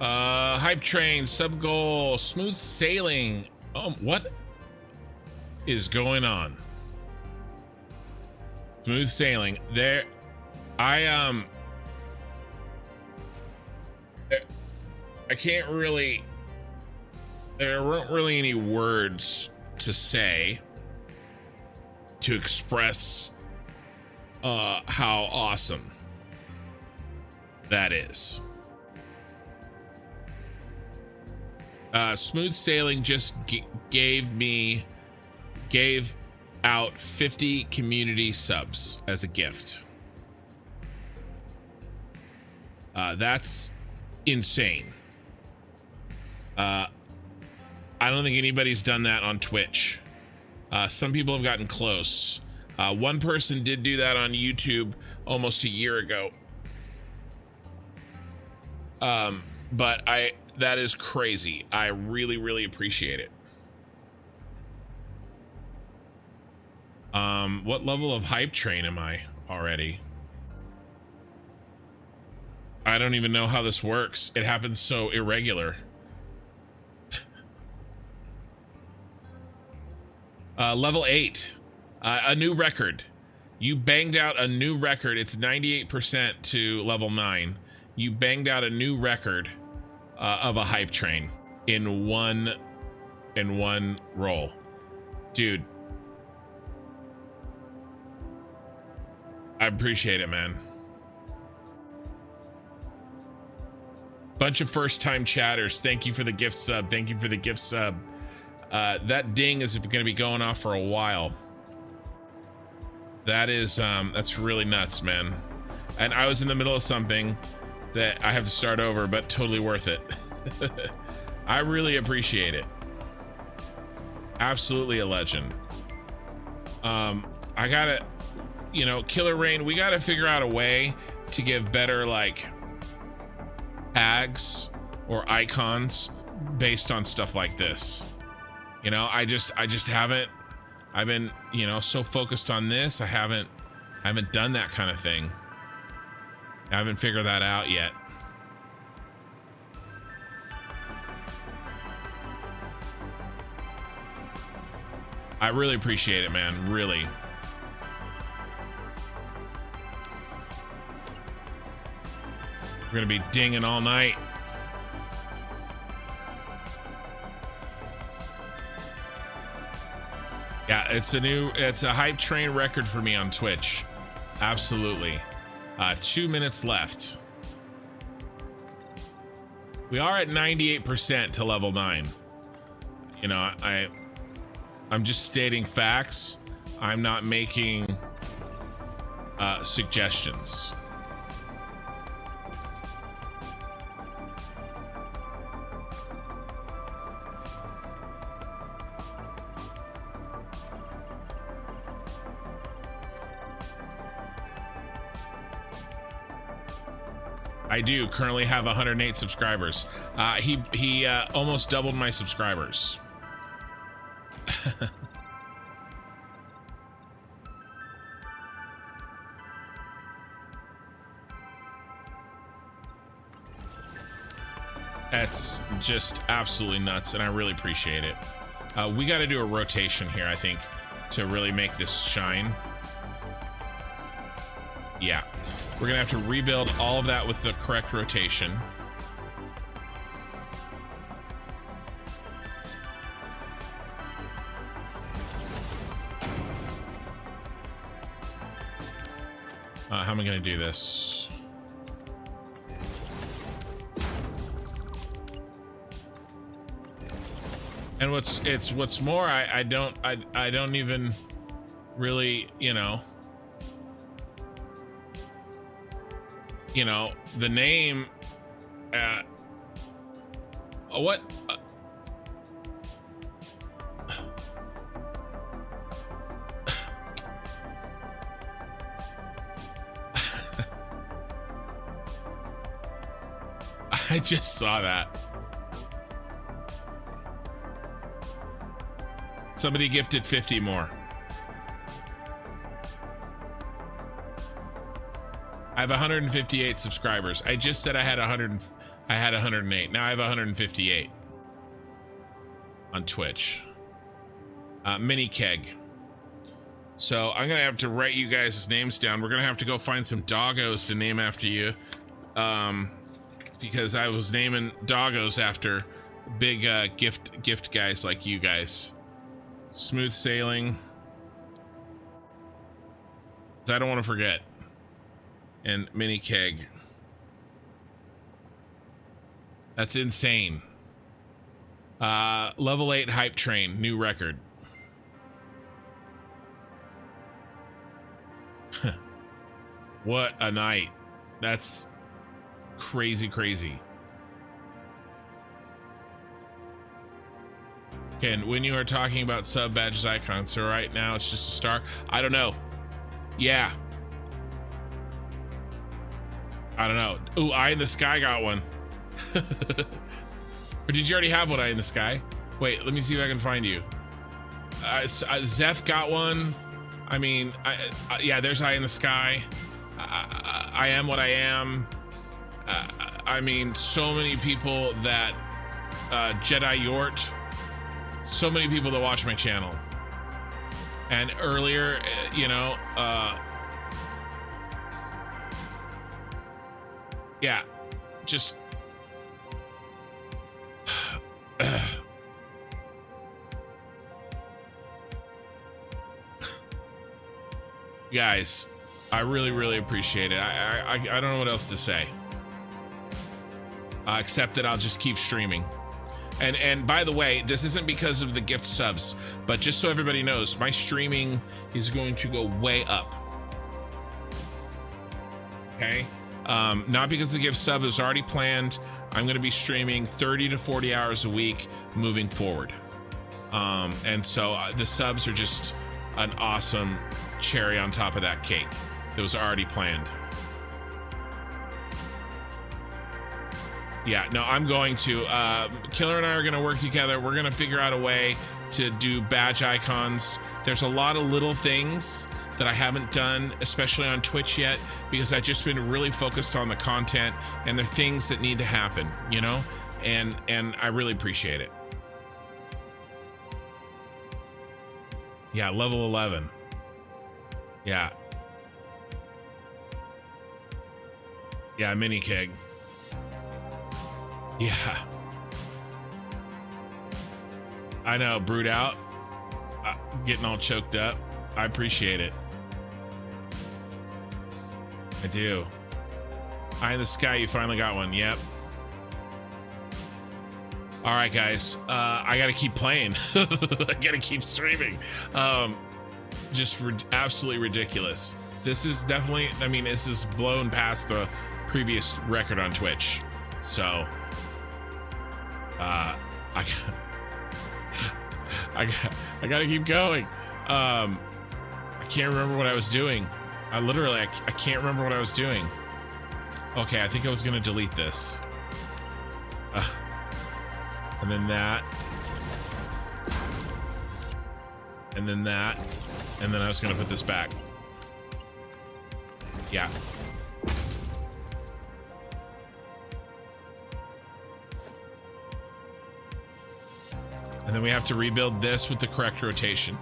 Speaker 1: Hype train, sub goal, smooth sailing. Oh, what is going on? Smooth sailing. There, I can't really. There weren't really any words to say to express how awesome that is. Smooth Sailing just gave out 50 community subs as a gift. That's insane. I don't think anybody's done that on Twitch. Some people have gotten close. One person did do that on YouTube almost a year ago. But that is crazy. I really, really appreciate it. What level of hype train am I already? I don't even know how this works. It happens so irregular. Level 8, a new record. You banged out a new record. It's 98% to level 9. You banged out a new record of a hype train in one roll. Dude, I appreciate it, man. Bunch of first-time chatters. Thank you for the gift sub. Thank you for the gift sub. That ding is going to be going off for a while. That is, that's really nuts, man. And I was in the middle of something that I have to start over, but totally worth it. I really appreciate it. Absolutely a legend. I gotta, you know, Killer Rain, we gotta figure out a way to give better, like, tags or icons based on stuff like this. You know, I just haven't, I've been, you know, so focused on this, I haven't done that kind of thing. I haven't figured that out yet. I really appreciate it, man. Really. We're gonna be dinging all night. Yeah, it's a hype train record for me on Twitch. Absolutely. 2 minutes left. We are at 98% to level 9. You know, I'm just stating facts. I'm not making suggestions. I do currently have 108 subscribers. He almost doubled my subscribers. That's just absolutely nuts, and I really appreciate it. We got to do a rotation here, I think, to really make this shine. Yeah. We're gonna have to rebuild all of that with the correct rotation. How am I gonna do this? And what's more, I don't even really, you know, the name, what? I just saw that. Somebody gifted 50 more. I have 158 subscribers. I just said I had 108. Now I have 158 on Twitch. Mini keg. So I'm gonna have to write you guys' names down. We're gonna have to go find some doggos to name after you, because I was naming doggos after big gift guys like you guys. Smooth sailing. I don't want to forget. And mini keg. That's insane. Level 8 hype train, new record. What a night. That's crazy. Okay, and when you are talking about sub badges icons, so right now it's just a star. I don't know. Yeah. I don't know. Ooh, Eye in the Sky got one. Or did you already have one, Eye in the Sky? Wait, let me see if I can find you. Zeph got one. I mean, yeah, there's Eye in the Sky. I am what I am. I mean, so many people that Jedi Yort. So many people that watch my channel. And earlier, you know, yeah, just guys, I really appreciate it. I don't know what else to say. except that I'll just keep streaming. And by the way, this isn't because of the gift subs, but just so everybody knows, my streaming is going to go way up. Okay? Not because the gift sub is already planned. I'm going to be streaming 30 to 40 hours a week moving forward. And so the subs are just an awesome cherry on top of that cake that was already planned. Yeah, no, I'm going to. Killer and I are going to work together. We're going to figure out a way to do badge icons. There's a lot of little things that I haven't done, especially on Twitch yet, because I've just been really focused on the content, and there are things that need to happen, you know? And I really appreciate it. Yeah, level 11. Yeah. Yeah, mini keg. Yeah. I know, brewed out. Getting all choked up. I appreciate it. I do. Eye in the sky, you finally got one. Yep. All right, guys. I gotta keep playing. I gotta keep streaming. Just absolutely ridiculous. This is definitely, I mean, this is blown past the previous record on Twitch. So, I gotta keep going. I can't remember what I was doing. I can't remember what I was doing. Okay, I think I was gonna delete this. And then that. And then that. And then I was gonna put this back. Yeah. And then we have to rebuild this with the correct rotation.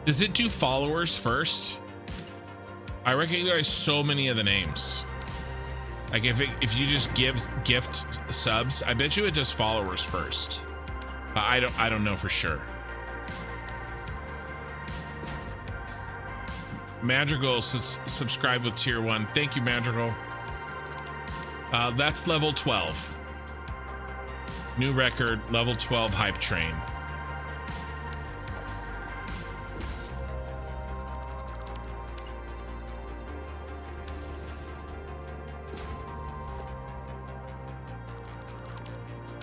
Speaker 1: Does it do followers first? I recognize so many of the names. Like if you just gift subs, I bet you it does followers first. I don't know for sure. Madrigal subscribed with tier 1. Thank you, Madrigal. That's level 12. New record, level 12 hype train.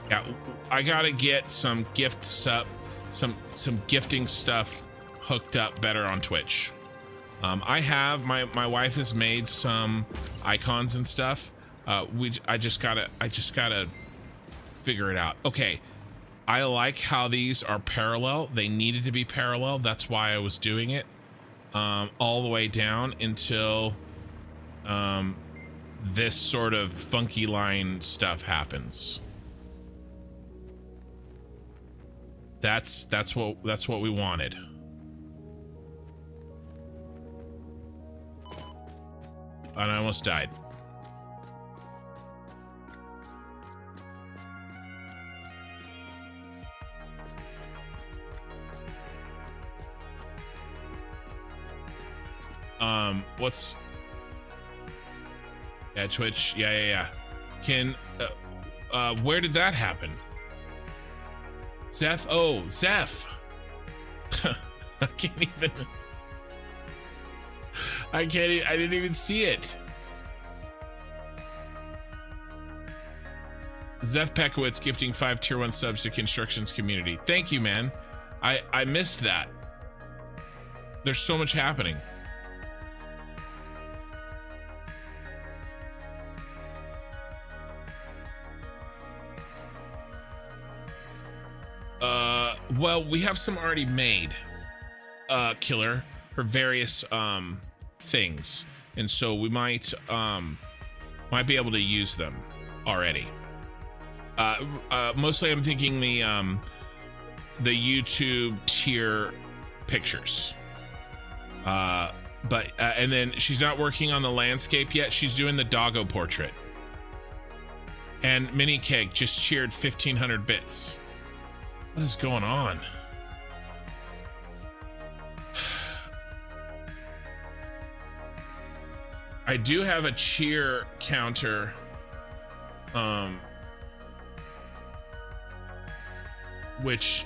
Speaker 1: Yeah, I gotta get some some gifting stuff hooked up better on Twitch. I have my wife has made some icons and stuff. I just gotta figure it out. Okay, I like how these are parallel. They needed to be parallel. That's why I was doing it all the way down until this sort of funky line stuff happens. That's what we wanted. And I almost died. What's... Yeah, Twitch. Yeah. Can... where did that happen? Zeph? Oh, Zeph! I can't even... I didn't even see it. Zeph Pekowitz gifting 5 tier 1 subs to Constructions community. Thank you, man. I missed that. There's so much happening. Well, we have some already made, Killer, for various things, and so we might be able to use them already. Mostly, I'm thinking the YouTube tier pictures. And then she's not working on the landscape yet. She's doing the doggo portrait. And Mini Keg just cheered 1,500 bits. What is going on? I do have a cheer counter. Which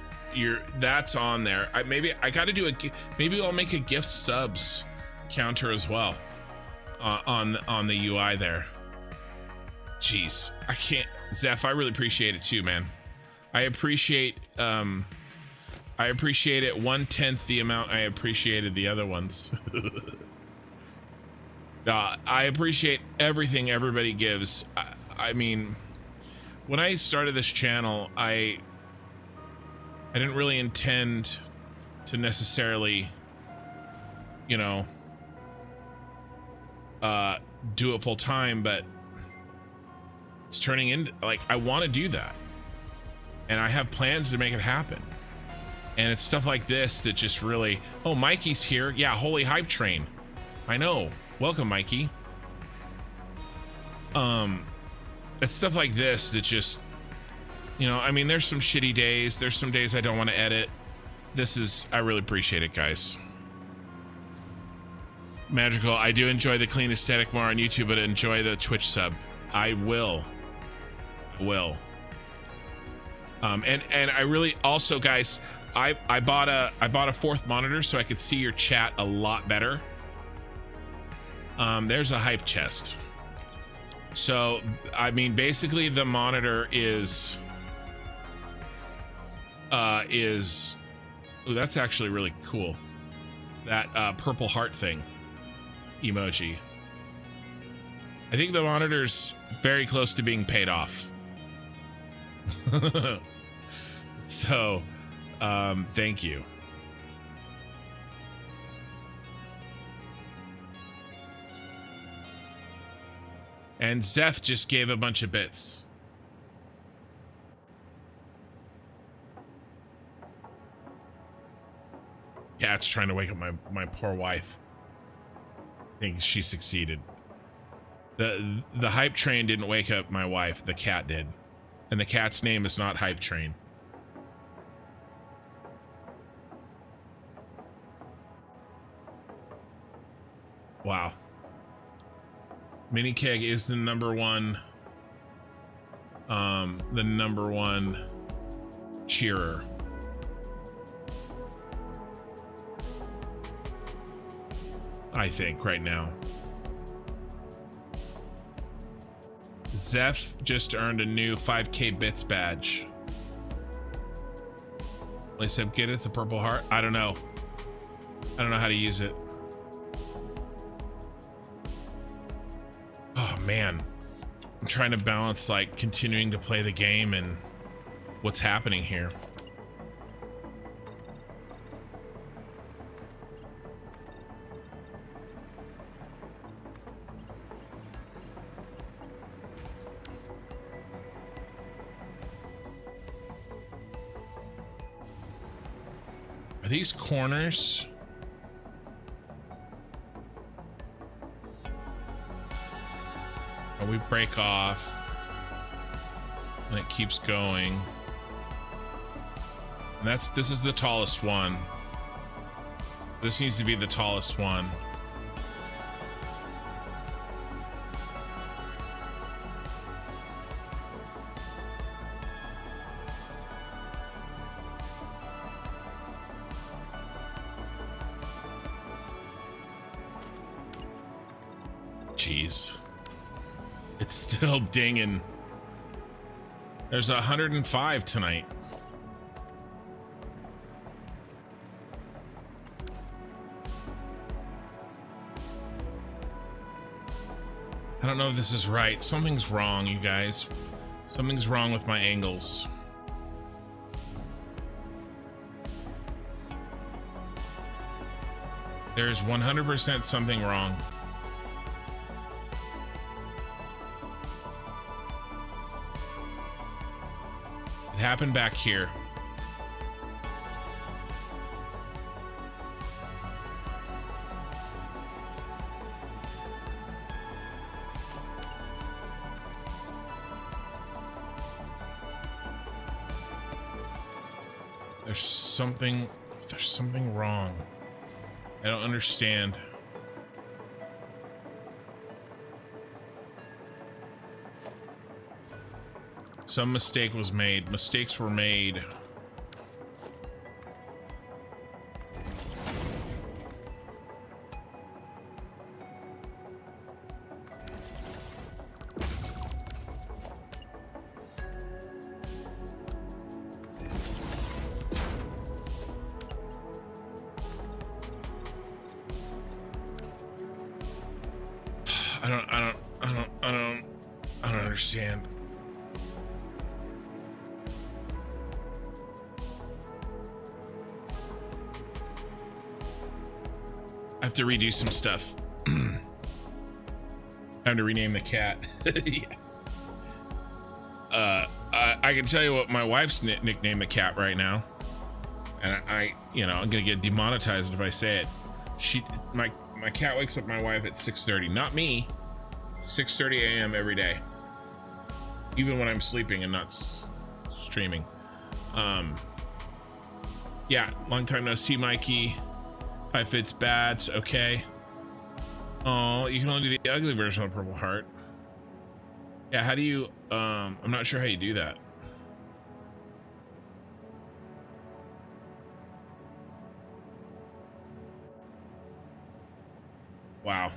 Speaker 1: that's on there. Maybe I got to do maybe I'll make a gift subs counter as well on the UI there. Jeez, I can't. Zeph, I really appreciate it too, man. I appreciate it 1/10 the amount I appreciated the other ones. I appreciate everything everybody gives. I mean, when I started this channel, I didn't really intend to necessarily, you know, do it full time, but it's turning into, like, I want to do that. And I have plans to make it happen. And it's stuff like this that just really, oh, Mikey's here. Yeah, Holy Hype Train. I know. Welcome, Mikey. It's stuff like this that just, you know, I mean, there's some shitty days. There's some days I don't want to edit. I really appreciate it, guys. Magical, I do enjoy the clean aesthetic more on YouTube, but enjoy the Twitch sub. I will. And I really also, guys, I bought a fourth monitor so I could see your chat a lot better. There's a hype chest. So, I mean, basically the monitor is ooh, that's actually really cool. That purple heart thing emoji. I think the monitor's very close to being paid off. So, thank you. And Zeph just gave a bunch of bits. Cat's trying to wake up my poor wife. I think she succeeded. The hype train didn't wake up my wife, the cat did. And the cat's name is not Hype Train. Wow. Mini Keg is the number one cheerer. I think right now. Zeph just earned a new 5K bits badge. They said get it, the purple heart. I don't know how to use it. Oh man, I'm trying to balance like continuing to play the game and what's happening here. Are these corners? Oh, we break off and it keeps going. And this is the tallest one. This needs to be the tallest one. Jeez. It's still dinging. There's 105 tonight. I don't know if this is right. Something's wrong, you guys. Something's wrong with my angles. There's 100% something wrong. It happened back here. There's something wrong. I don't understand. Some mistake was made. Mistakes were made. I don't understand. I have to redo some stuff. Time to rename the cat. Yeah. I can tell you what my wife's nicknamed the cat right now, and I'm gonna get demonetized if I say it. My cat wakes up my wife at 6:30, not me. 6:30 a.m. every day, even when I'm sleeping and not streaming. Yeah, long time no see, Mikey. Five Fits Bats, okay. Oh, you can only do the ugly version of Purple Heart. Yeah, how do you, I'm not sure how you do that. Wow.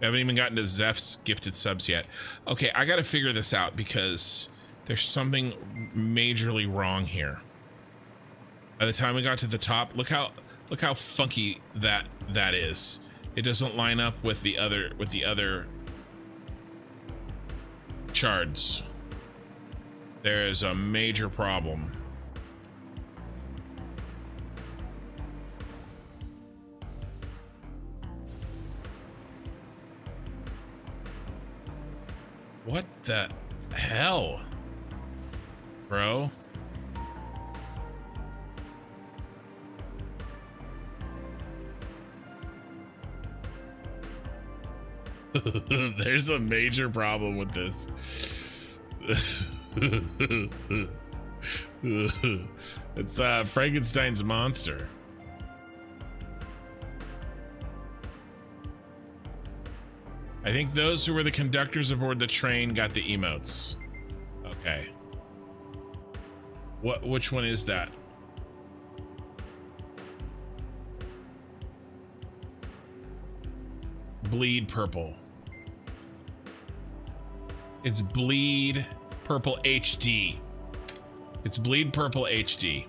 Speaker 1: We haven't even gotten to Zeph's gifted subs yet. Okay, I gotta figure this out because there's something majorly wrong here. By the time we got to the top, look how funky that is. It doesn't line up with the other shards. There is a major problem. What the hell, bro? There's a major problem with this. It's Frankenstein's monster. I think those who were the conductors aboard the train got the emotes. Okay. Which one is that? Bleed purple. It's bleed purple HD. It's bleed purple HD.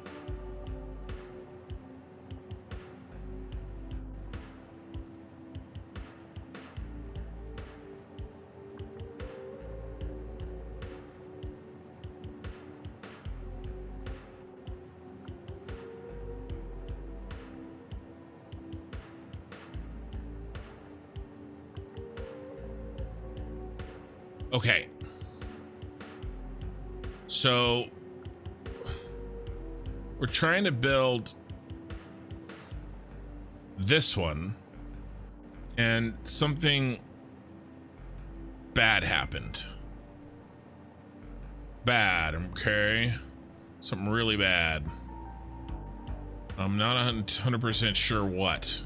Speaker 1: Okay. So we're trying to build this one and something bad happened. Bad, okay? Something really bad. I'm not 100% sure what.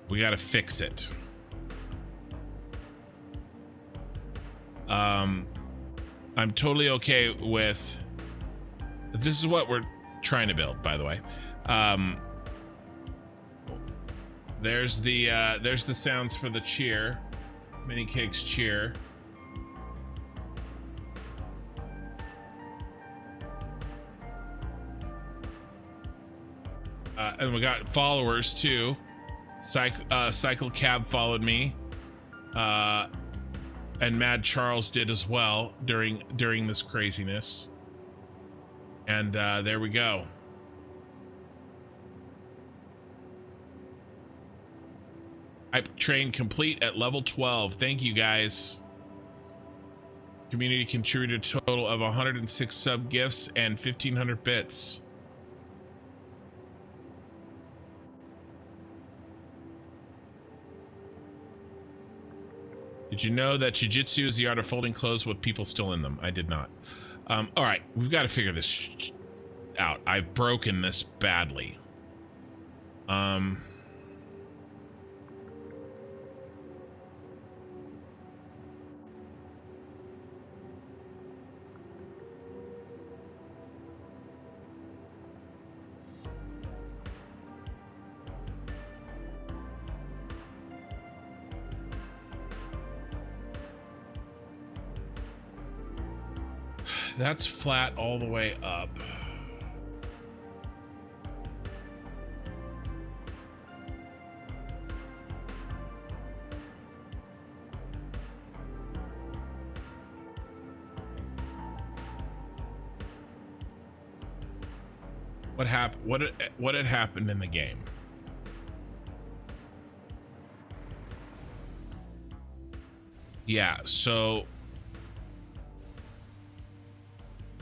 Speaker 1: We gotta fix it. I'm totally okay with, this is what we're trying to build, by the way. There's the sounds for the cheer, Mini Cake's cheer. And we got followers too. Cycle Cab followed me. And Mad Charles did as well during this craziness. And there we go. Hype train complete at level 12. Thank you guys. Community contributed a total of 106 sub gifts and 1,500 bits. Did you know that jiu-jitsu is the art of folding clothes with people still in them? I did not. All right, we've got to figure this out. I've broken this badly. That's flat all the way up. What happened? What had happened in the game? Yeah, so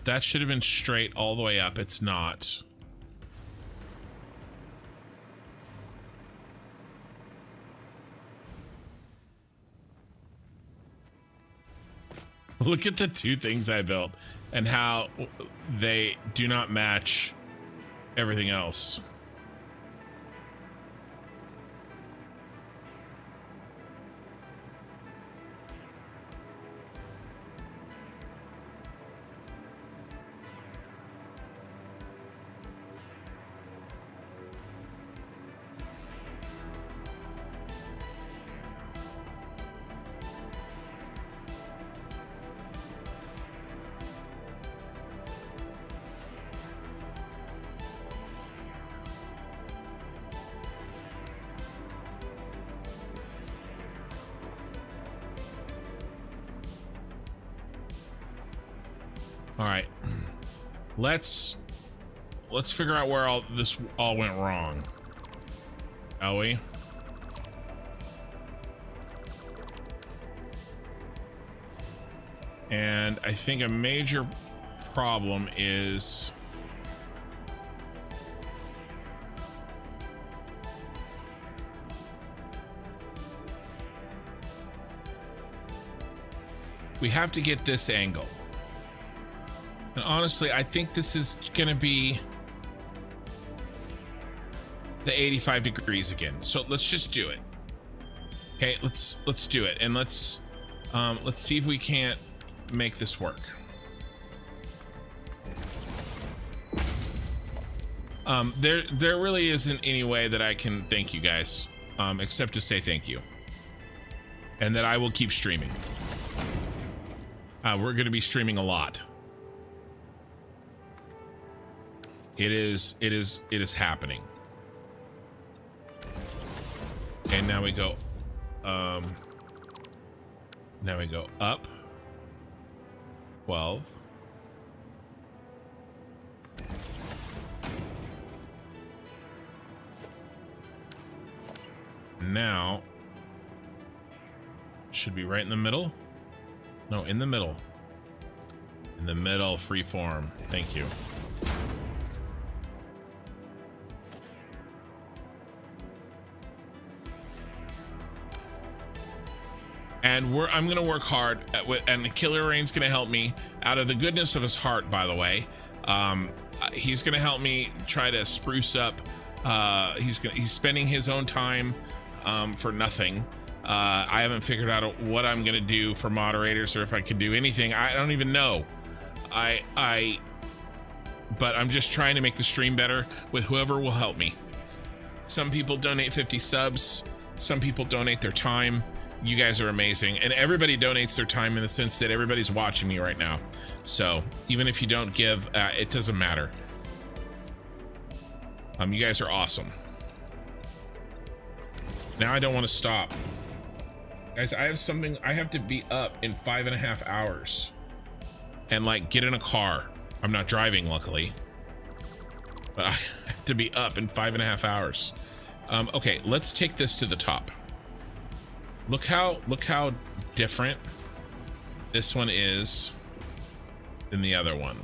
Speaker 1: that should have been straight all the way up. It's not. Look at the two things I built and how they do not match everything else. All right, let's figure out where this all went wrong, shall we? And I think a major problem is we have to get this angle. And honestly, I think this is gonna be the 85 degrees again. So let's just do it. Okay, let's do it, and let's see if we can't make this work. There really isn't any way that I can thank you guys, except to say thank you, and that I will keep streaming. We're gonna be streaming a lot. It is happening. And now we go up 12. Now should be right in the middle. No, in the middle. In the middle, free form. Thank you. And I'm gonna work hard and Killer Rain's gonna help me out of the goodness of his heart, by the way. He's gonna help me try to spruce up. He's spending his own time for nothing. I haven't figured out what I'm gonna do for moderators or if I could do anything. I don't even know. But I'm just trying to make the stream better with whoever will help me. Some people donate 50 subs. Some people donate their time. You guys are amazing, and everybody donates their time in the sense that everybody's watching me right now. So even if you don't give, it doesn't matter. You guys are awesome. Now I don't want to stop. Guys, I have to be up in 5.5 hours and like get in a car. I'm not driving, luckily, but I have to be up in 5.5 hours. Okay, let's take this to the top. Look how different this one is than the other one.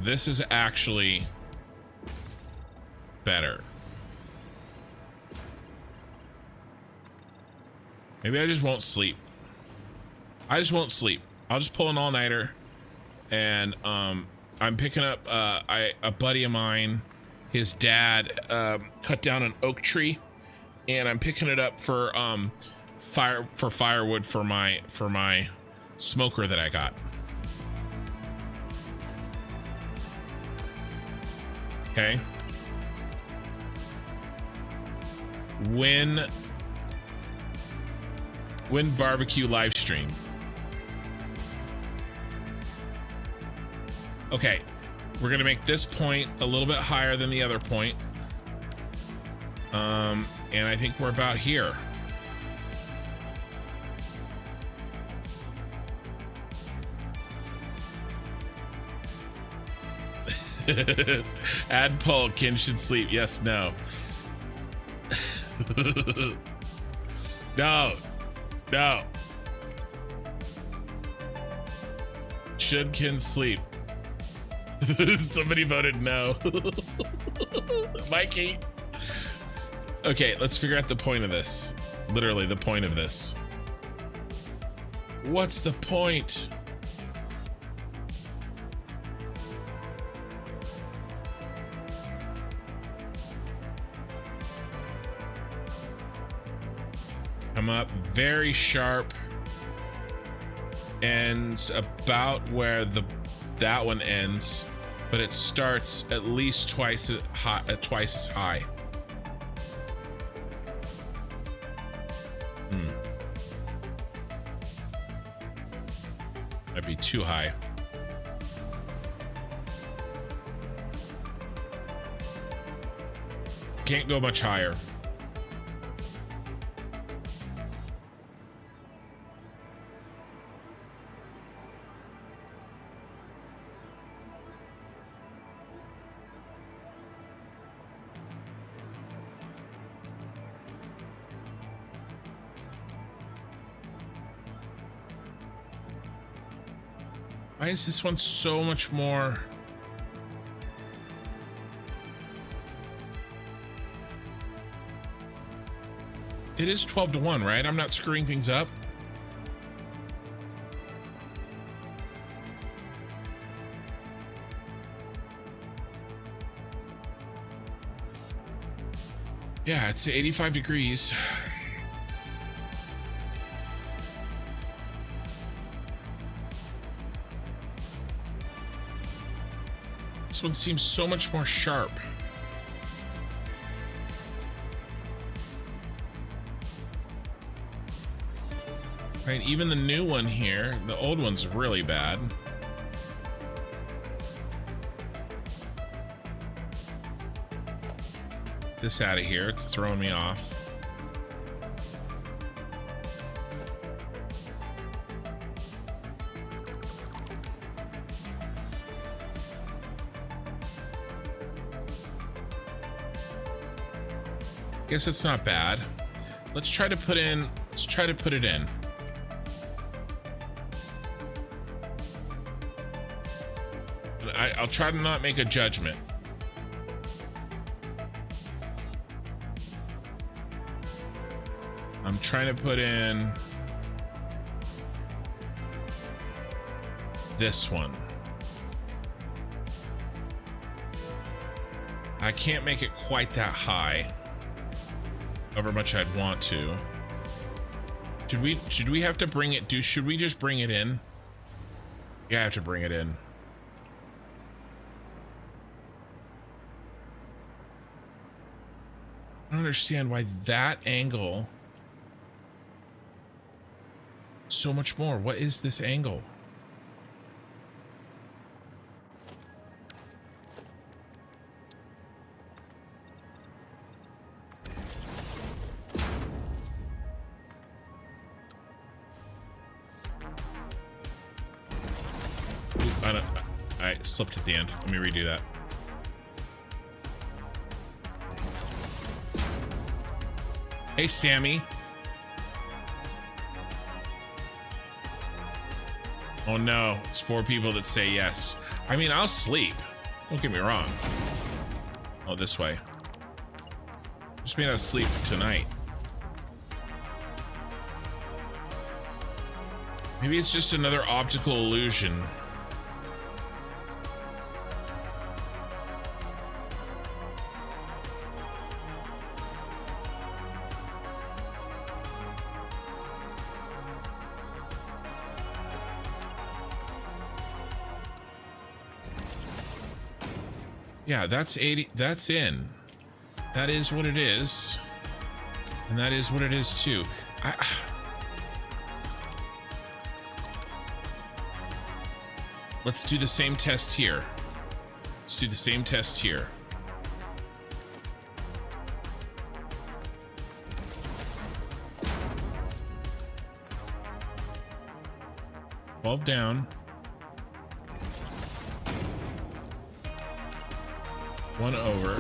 Speaker 1: This is actually better. Maybe I just won't sleep. I just won't sleep. I'll just pull an all-nighter, and I'm picking up a buddy of mine. His dad cut down an oak tree, and I'm picking it up for firewood for my smoker that I got. Okay. Win barbecue live stream. Okay, we're gonna make this point a little bit higher than the other point. And I think we're about here. Add poll, Kin should sleep. Yes, no. No. No. Should Kin sleep? Somebody voted no. Mikey. Okay, let's figure out the point of this. Literally, the point of this. What's the point? Come up very sharp. Ends about where that one ends, but it starts at least twice as high. That'd be too high. Can't go much higher. Why is this one so much more? It is 12-1, right? I'm not screwing things up. Yeah, it's 85 degrees. This one seems so much more sharp. Right, even the new one here, the old one's really bad. This out of here, it's throwing me off. Guess it's not bad. Let's try to put in. Let's try to put it in. I'll try to not make a judgment. I'm trying to put in this one. I can't make it quite that high. However much I'd want to. Should we have to bring it? Should we just bring it in? Yeah, I have to bring it in. I don't understand why that angle so much more. What is this angle? I slipped at the end. Let me redo that. Hey, Sammy. Oh no, it's 4 people that say yes. I mean, I'll sleep. Don't get me wrong. Oh, this way. Just may not sleep tonight. Maybe it's just another optical illusion. Yeah, that's 80. That's in. That is what it is. And that is what it is too. Let's do the same test here. Let's do the same test here. $12 down. 1 over.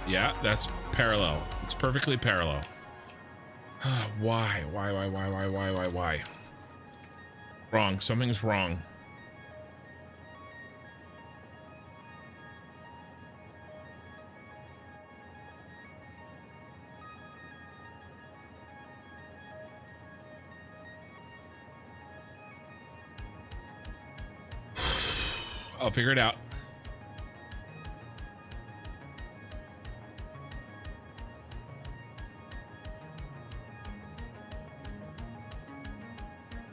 Speaker 1: Yeah, that's parallel. It's perfectly parallel. Why? Why? Wrong. Something's wrong. I'll figure it out.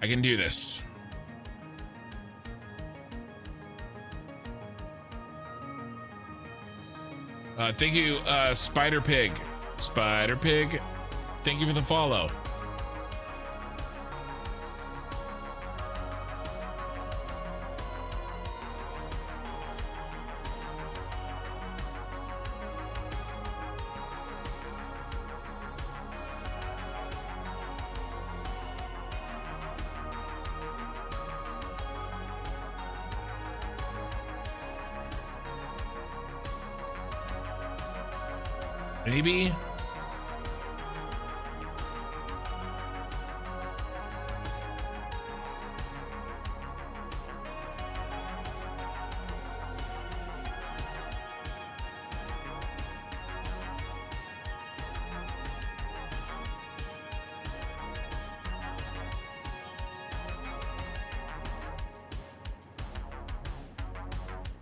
Speaker 1: I can do this. Thank you, Spider Pig. Spider Pig, thank you for the follow. Maybe.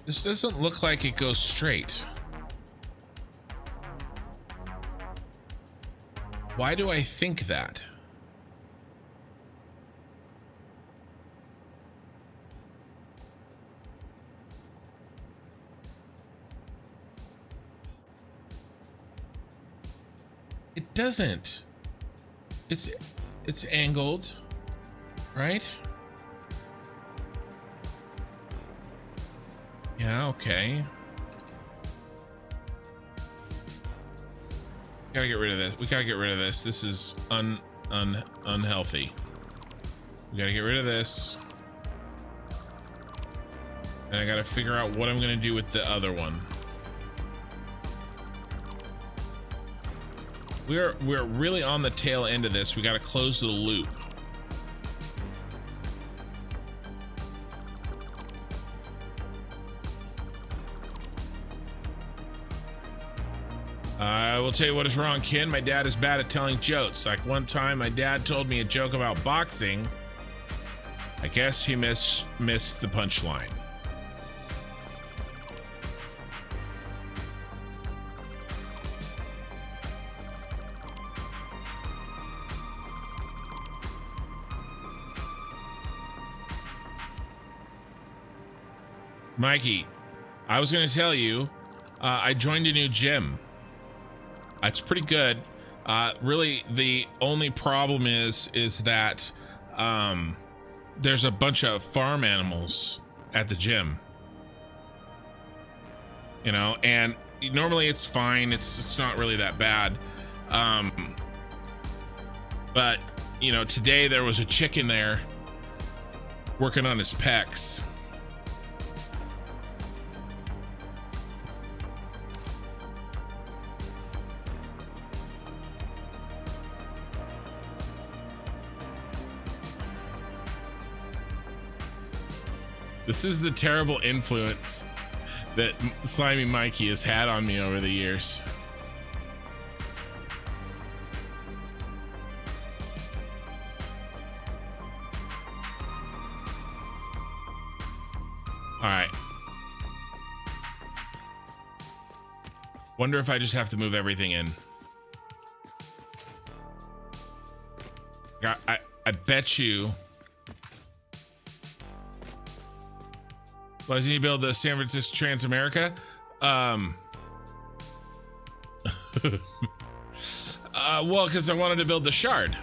Speaker 1: This doesn't look like it goes straight. Why do I think that? It doesn't. It's angled, right? Yeah, okay. Gotta get rid of this. We gotta get rid of this. This is unhealthy. We gotta get rid of this. And I gotta figure out what I'm gonna do with the other one. We're really on the tail end of this. We gotta close the loop. I will tell you what is wrong, Ken. My dad is bad at telling jokes. Like one time my dad told me a joke about boxing. I guess he missed the punchline. Mikey, I was going to tell you, I joined a new gym. It's pretty good. Really, the only problem is that there's a bunch of farm animals at the gym. You know, and normally it's fine. It's not really that bad. But you know, today there was a chicken there working on his pecs. This is the terrible influence that Slimy Mikey has had on me over the years. All right. Wonder if I just have to move everything in. I bet you. Why doesn't he build the San Francisco Transamerica? Well, because I wanted to build the shard.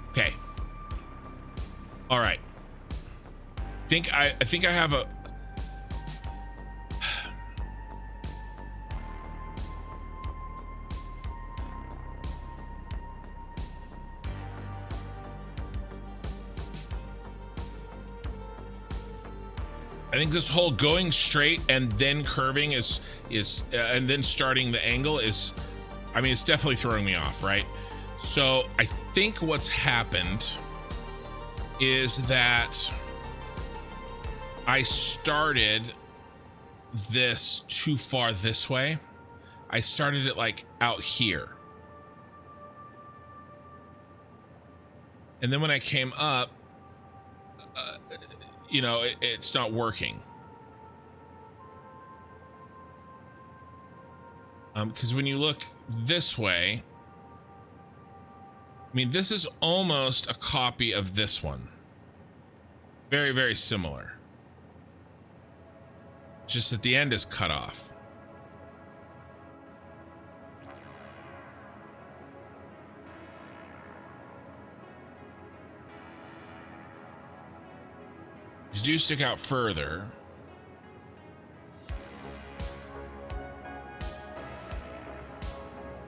Speaker 1: Okay. All right. I think I have a. I think this whole going straight and then curving is and then starting the angle is, I mean, it's definitely throwing me off, right? So I think what's happened is that I started this too far this way. I started it like out here. And then when I came up, you know, it's not working. Because when you look this way, I mean, this is almost a copy of this one. Very, very similar. Just at the end is cut off. These do stick out further.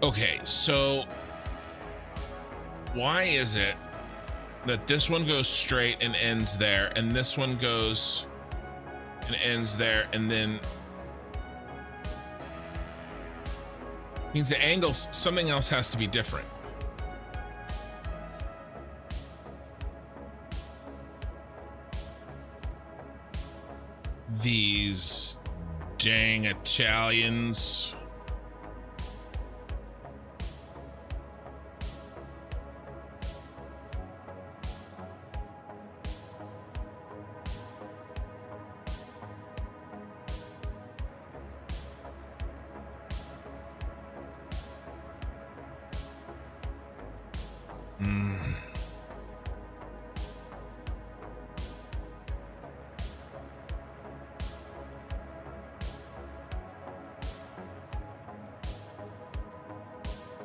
Speaker 1: Okay, so why is it that this one goes straight and ends there, and this one goes and ends there, and then means the angles, something else has to be different. These dang Italians.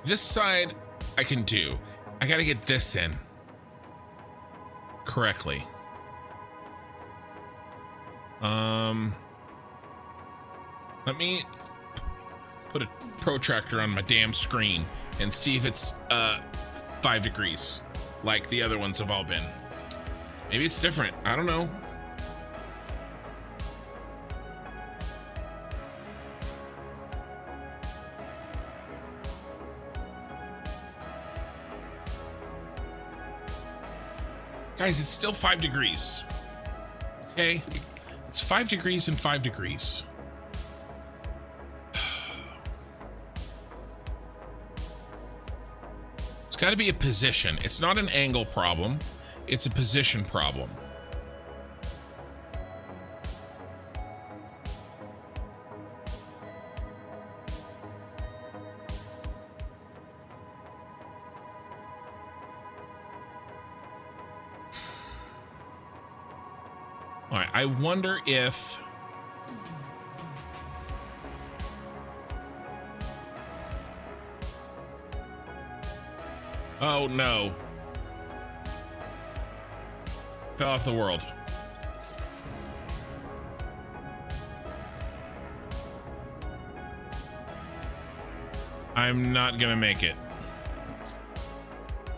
Speaker 1: This side I can do. I gotta get this in correctly. Let me put a protractor on my damn screen and see if it's 5 degrees like the other ones have all been. Maybe it's different. I don't know. Guys, it's still 5 degrees. Okay? It's 5 degrees and 5 degrees. It's got to be a position. It's not an angle problem. It's a position problem. All right, I wonder if oh no. Fell off the world. I'm not gonna make it.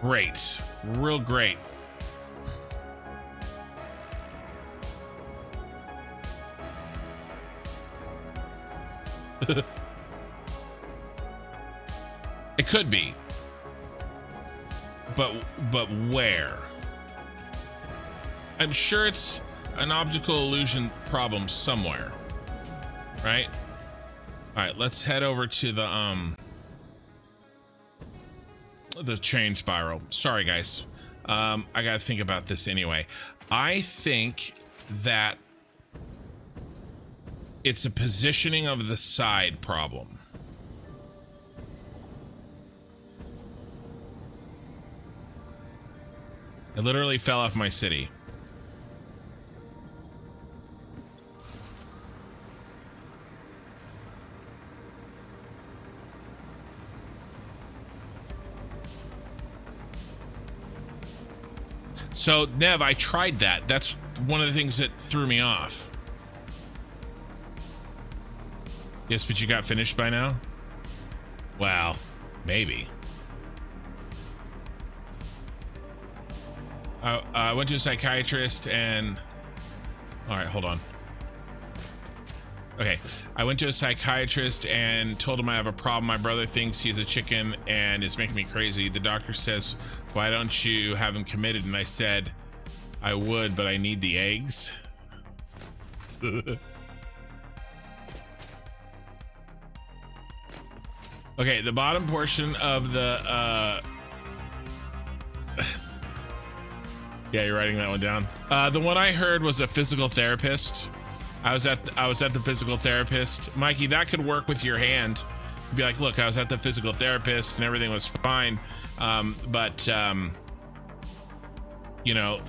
Speaker 1: Great. Real great. It could be. but where? I'm sure it's an optical illusion problem somewhere, right? All right, let's head over to the train spiral. Sorry, guys. I gotta think about this anyway. I think that it's a positioning of the side problem. I literally fell off my city. So, Nev, I tried that. That's one of the things that threw me off. Yes, but you got finished by now? Well, maybe. I went to a psychiatrist and... All right, hold on. Okay, I went to a psychiatrist and told him I have a problem. My brother thinks he's a chicken and it's making me crazy. The doctor says, why don't you have him committed? And I said, I would, but I need the eggs. Okay, the bottom portion of the yeah, you're writing that one down. The one I heard was a physical therapist. I was at the physical therapist. Mikey, that could work with your hand. You'd be like, look, I was at the physical therapist and everything was fine. But you know,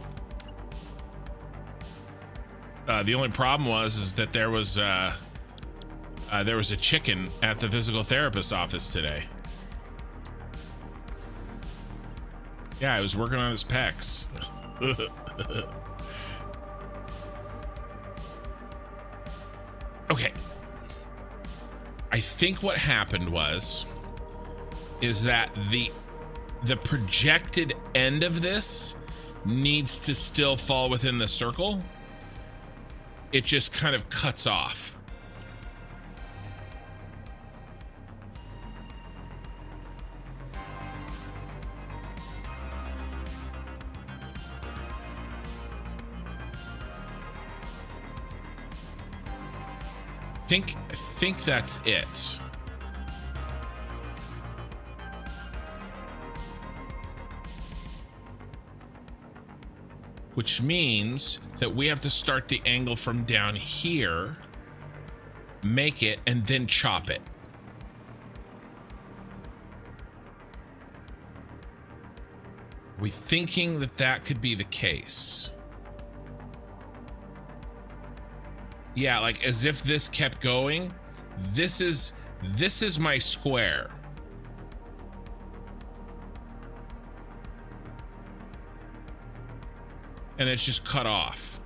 Speaker 1: the only problem is that there was a chicken at the physical therapist's office today. Yeah, I was working on his pecs. Okay. I think what happened is that the projected end of this needs to still fall within the circle. It just kind of cuts off. Think that's it. Which means that we have to start the angle from down here, make it, and then chop it. Are we thinking that that could be the case? Yeah, like as if this kept going. This is my square. And it's just cut off.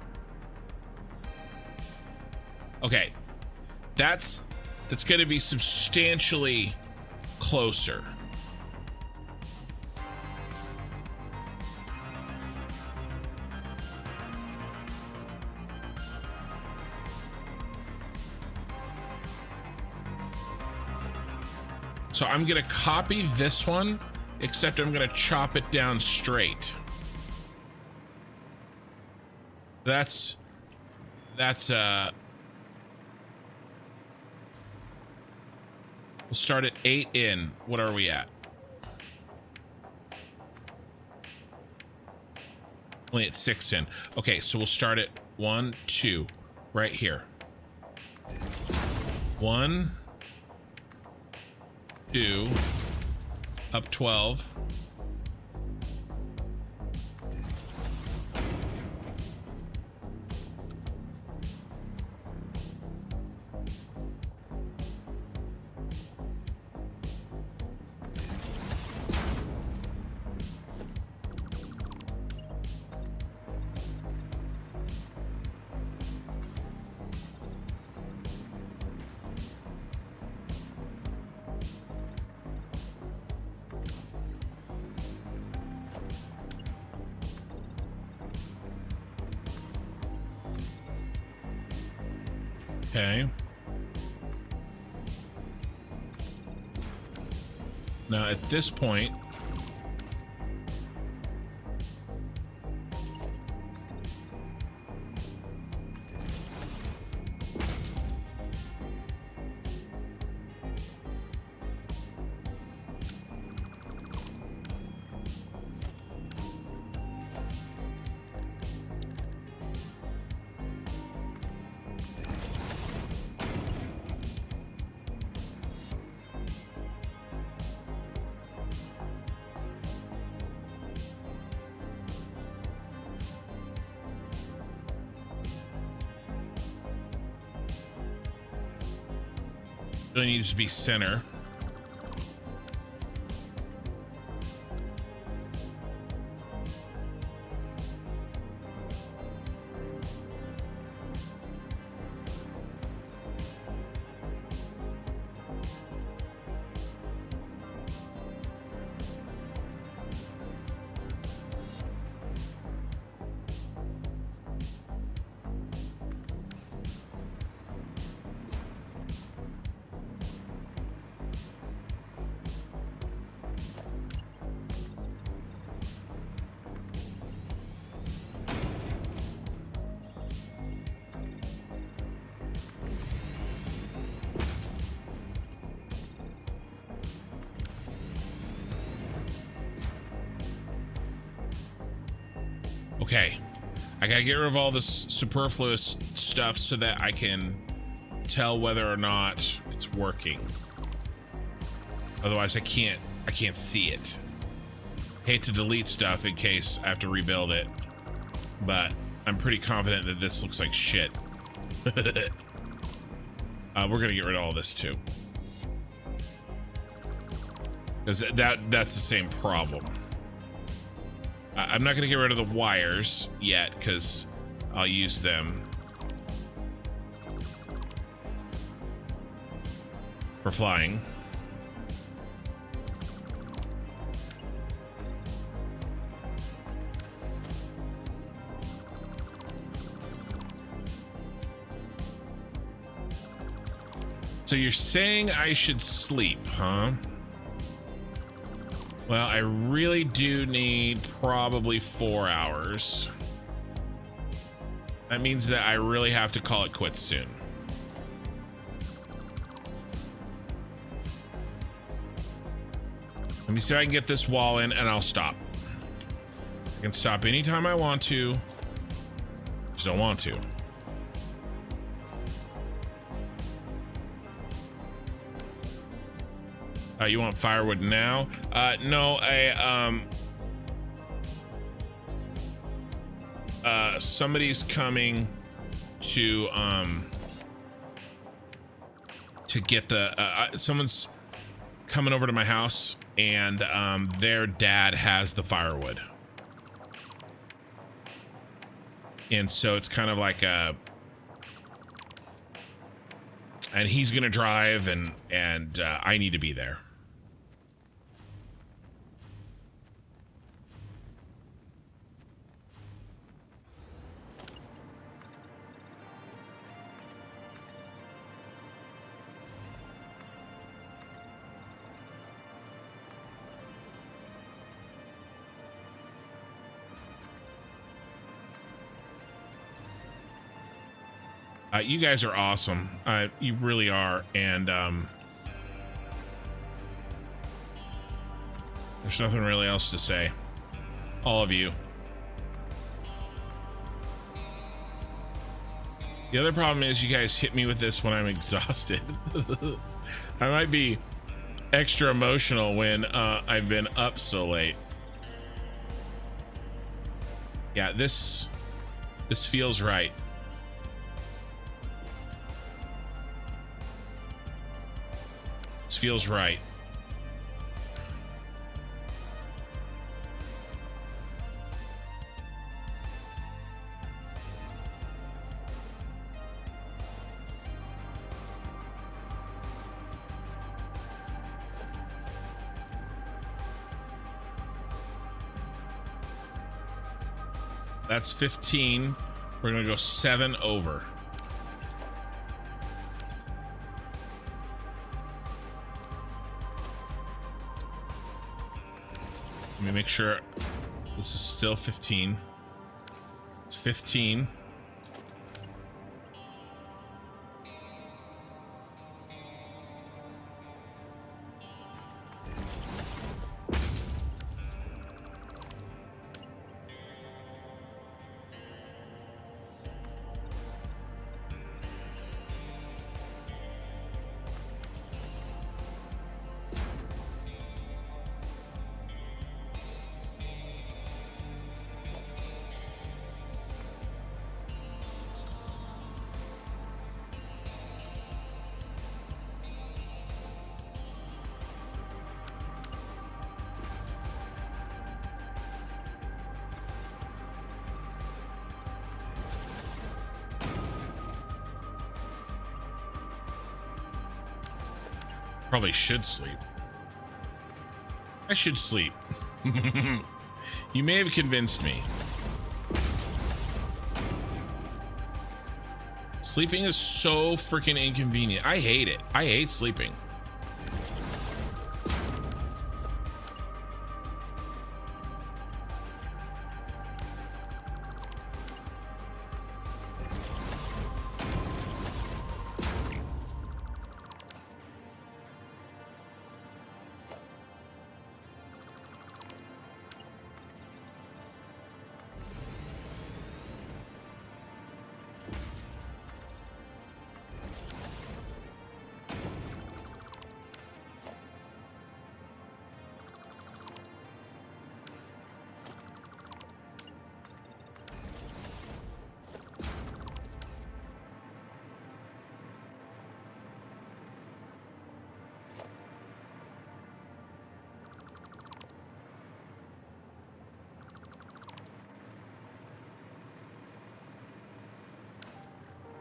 Speaker 1: Okay. That's going to be substantially closer. So I'm gonna copy this one, except I'm gonna chop it down straight. That's we'll start at 8 in. What are we at? Only at 6 in. Okay, so we'll start at 1, 2, right here. 1, 2, up 12. Okay. Now at this point, Really needs to be center. Okay, I gotta get rid of all this superfluous stuff so that I can tell whether or not it's working. Otherwise, I can't see it. Hate to delete stuff in case I have to rebuild it, but I'm pretty confident that this looks like shit. We're gonna get rid of all this too, because that's the same problem. I'm not going to get rid of the wires yet because I'll use them for flying. So you're saying I should sleep, huh? Well, I really do need probably 4 hours. That means that I really have to call it quits soon. Let me see if I can get this wall in and I'll stop. I can stop anytime I want to. Just don't want to. You want firewood now? No, somebody's coming to get the, someone's coming over to my house and, their dad has the firewood. And so it's kind of like a, and he's gonna drive and I need to be there. You guys are awesome. You really are. And there's nothing really else to say. All of you. The other problem is you guys hit me with this when I'm exhausted. I might be extra emotional when I've been up so late. Yeah, this feels right. This feels right. That's 15. We're gonna go 7 over. Let me make sure this is still 15. It's 15. Probably should sleep. I should sleep. You may have convinced me. Sleeping is so freaking inconvenient. I hate it. I hate sleeping.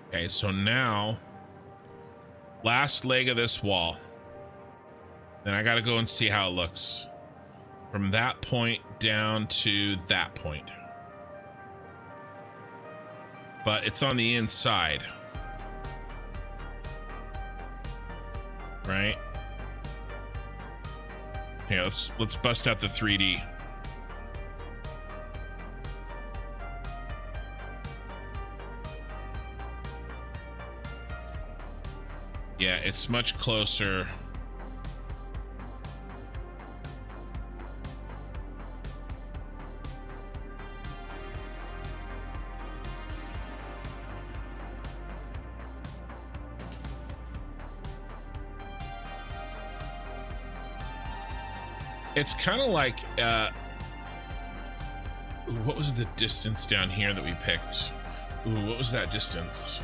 Speaker 1: Okay, so now, last leg of this wall. Then I gotta go and see how it looks. From that point down to that point. But it's on the inside. Right? Here, let's bust out the 3D. Yeah, it's much closer. It's kind of like, what was the distance down here that we picked? Ooh, what was that distance?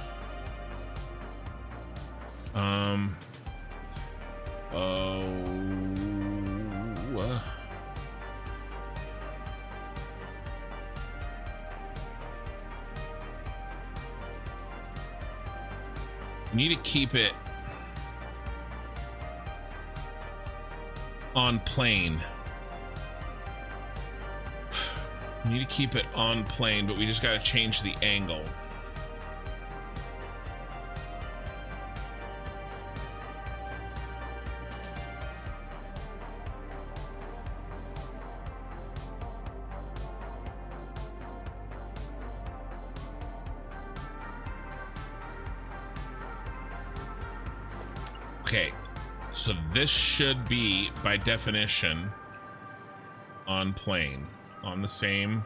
Speaker 1: You need to keep it on plane. You need to keep it on plane, but we just got to change the angle. Okay, so this should be, by definition, on plane, on the same,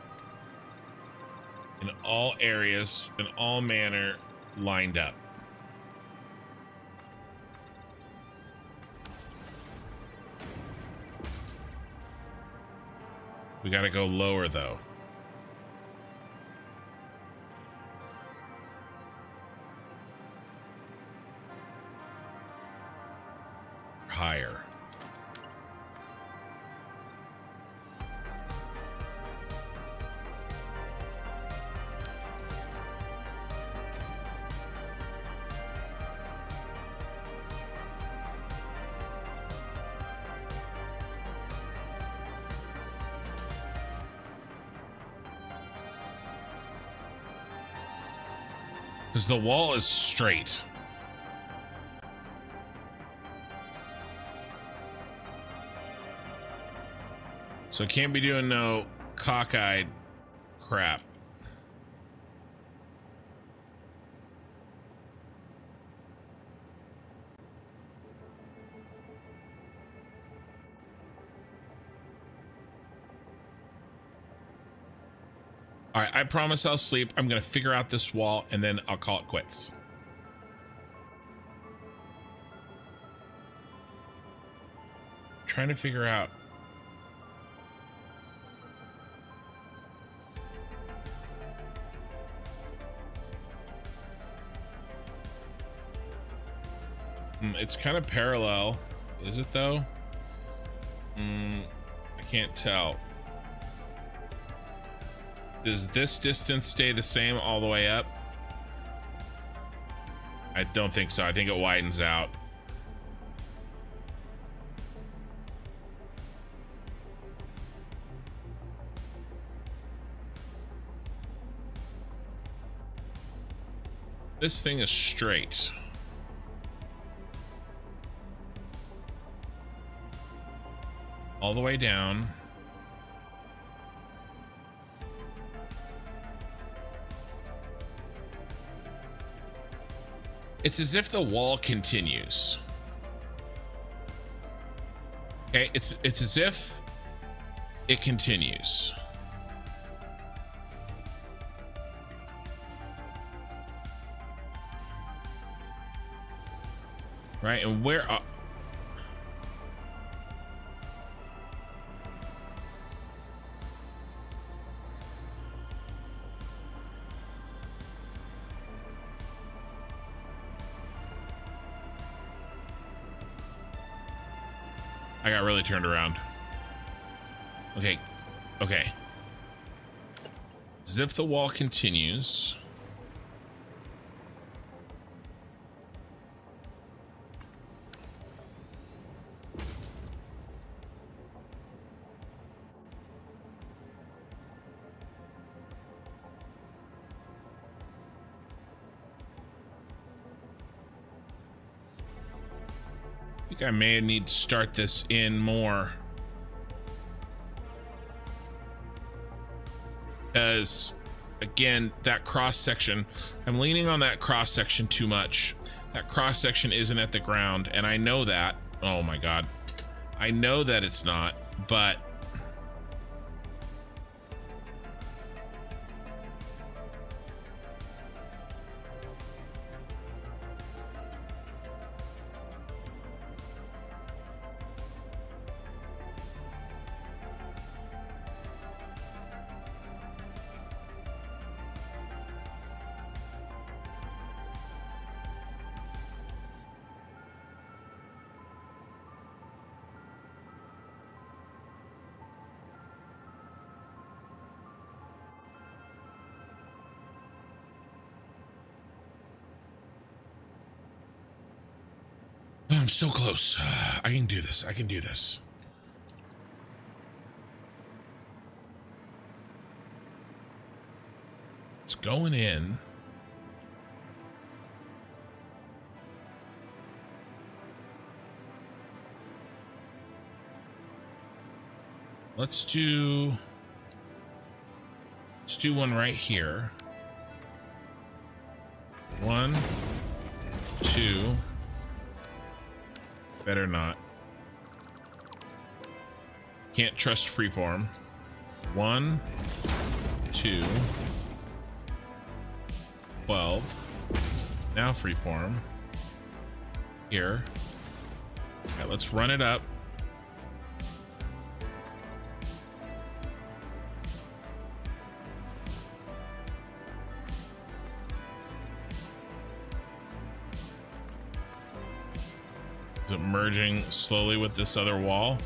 Speaker 1: in all areas, in all manner, lined up. We gotta go lower, though. Higher. Because the wall is straight. So can't be doing no cockeyed crap. All right, I promise I'll sleep. I'm gonna figure out this wall and then I'll call it quits. Trying to figure out. It's kind of parallel. Is it though? I can't tell. Does this distance stay the same all the way up? I don't think so. I think it widens out. This thing is straight. All the way down. It's as if the wall continues. Okay, it's as if it continues. Right, and where I got really turned around. Okay. Okay. As if the wall continues. I think I may need to start this in more. Because, again, that cross section, I'm leaning on that cross section too much. That cross section isn't at the ground, and I know that. Oh my God. I know that it's not, but I'm so close. I can do this. I can do this. It's going in. Let's do one right here. 1, 2. Better not. Can't trust freeform. 1, 2, 12. Now freeform. Here. Okay, let's run it up. Is it merging slowly with this other wall?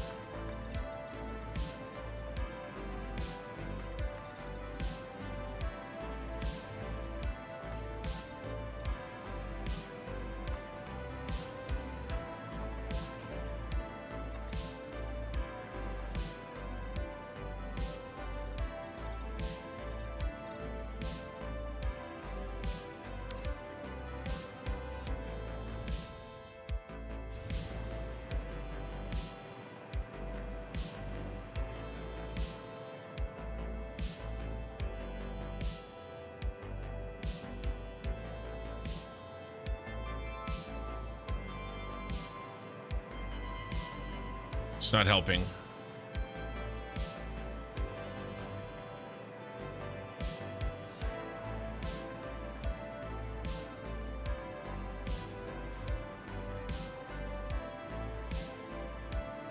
Speaker 1: It's not helping.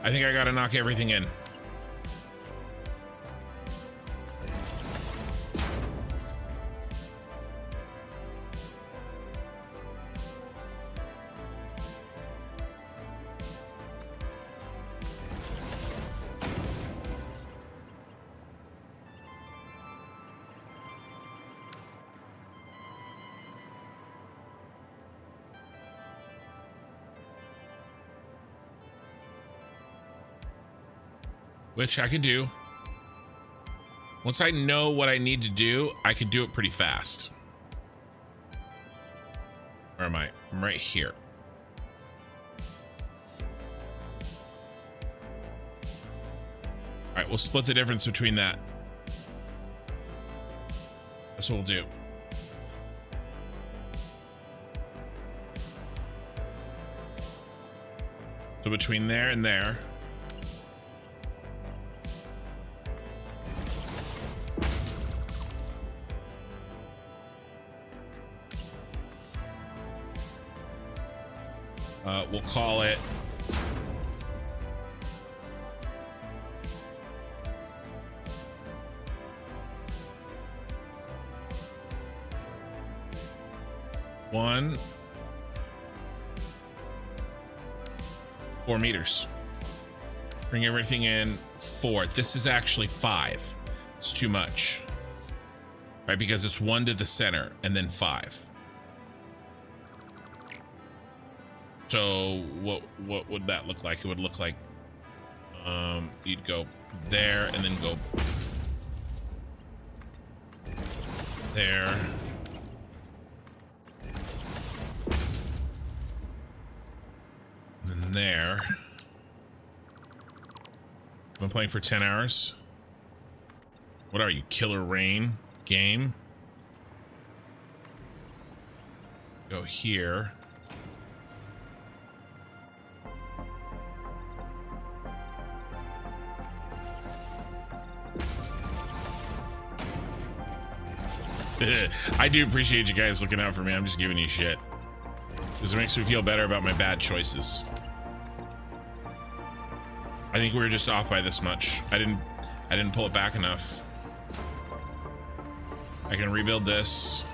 Speaker 1: I think I gotta knock everything in. Which I can do. Once I know what I need to do, I can do it pretty fast. Where am I? I'm right here. All right, we'll split the difference between that. That's what we'll do. So between there and there. We'll call it one 4 meters. Bring everything in 4. This is actually 5. It's too much, right? Because it's 1 to the center and then 5. So what would that look like? It would look like you'd go there and then go there. And then there. I've been playing for 10 hours. What are you, Killer Rain game? Go here. I do appreciate you guys looking out for me. I'm just giving you shit because it makes me feel better about my bad choices. I think we were just off by this much. I didn't pull it back enough. I can rebuild this.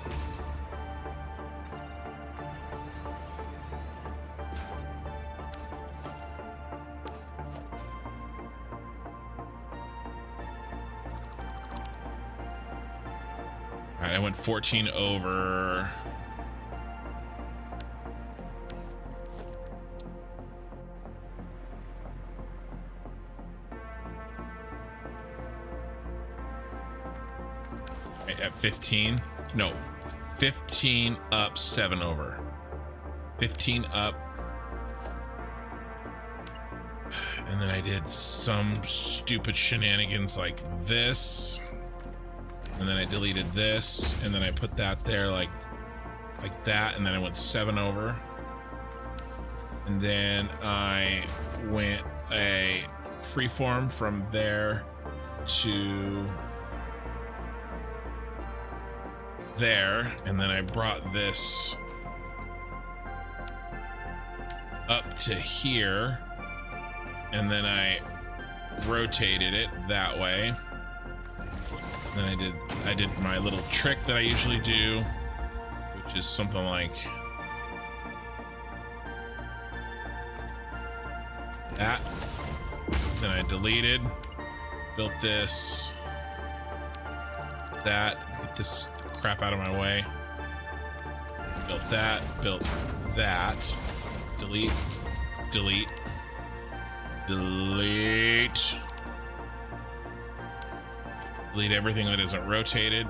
Speaker 1: All right, I went 14 over. At 15, no, 15 up, 7 over. 15 up, and then I did some stupid shenanigans like this, and then I deleted this, and then I put that there like that, and then I went 7 over, and then I went a freeform from there to there, and then I brought this up to here, and then I rotated it that way. Then I did my little trick that I usually do, which is something like that. Then I deleted, built this, that, get this crap out of my way. Built that, delete, delete, delete, delete everything that isn't rotated.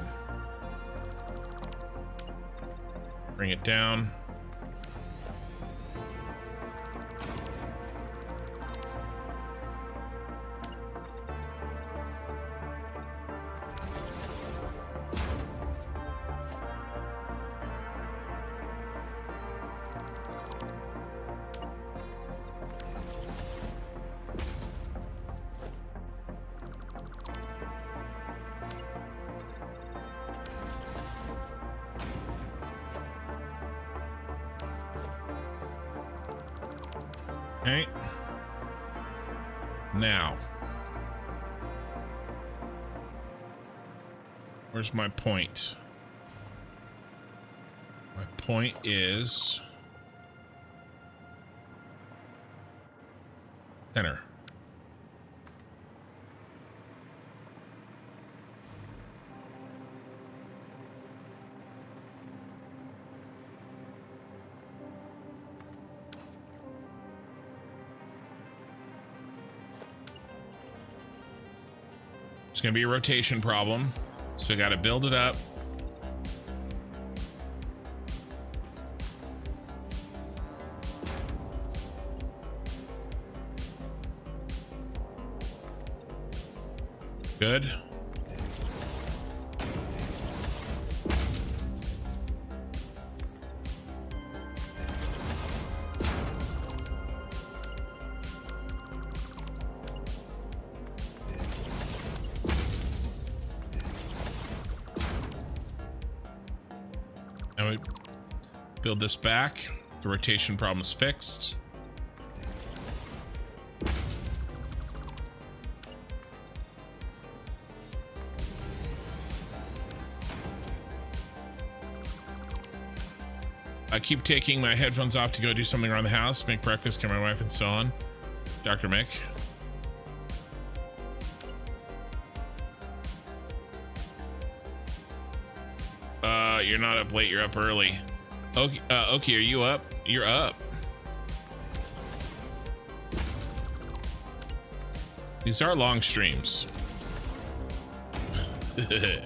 Speaker 1: Bring it down. Okay. Now, where's my point? My point is center. It's gonna be a rotation problem, so we got to build it up. Good. Now we build this back. The rotation problem's fixed. I keep taking my headphones off to go do something around the house, make breakfast, get my wife, and so on. Dr. Mick. You're not up late, you're up early. Okay, are you up? You're up. These are long streams. Okay.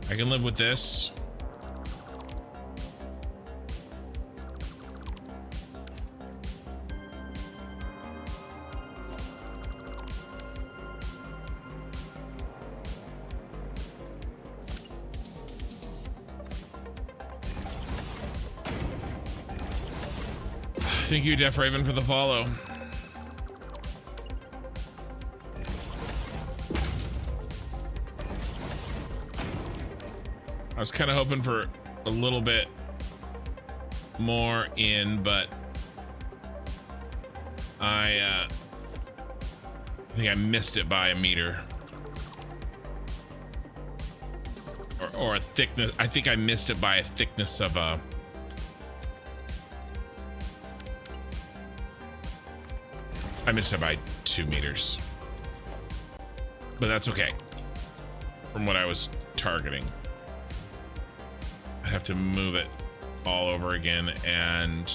Speaker 1: I can live with this. Thank you, Def Raven, for the follow. I was kind of hoping for a little bit more in, but I think I missed it by a meter. Or a thickness. I think I missed it by a thickness of a... I missed it by 2 meters. But that's okay. From what I was targeting. I have to move it all over again, and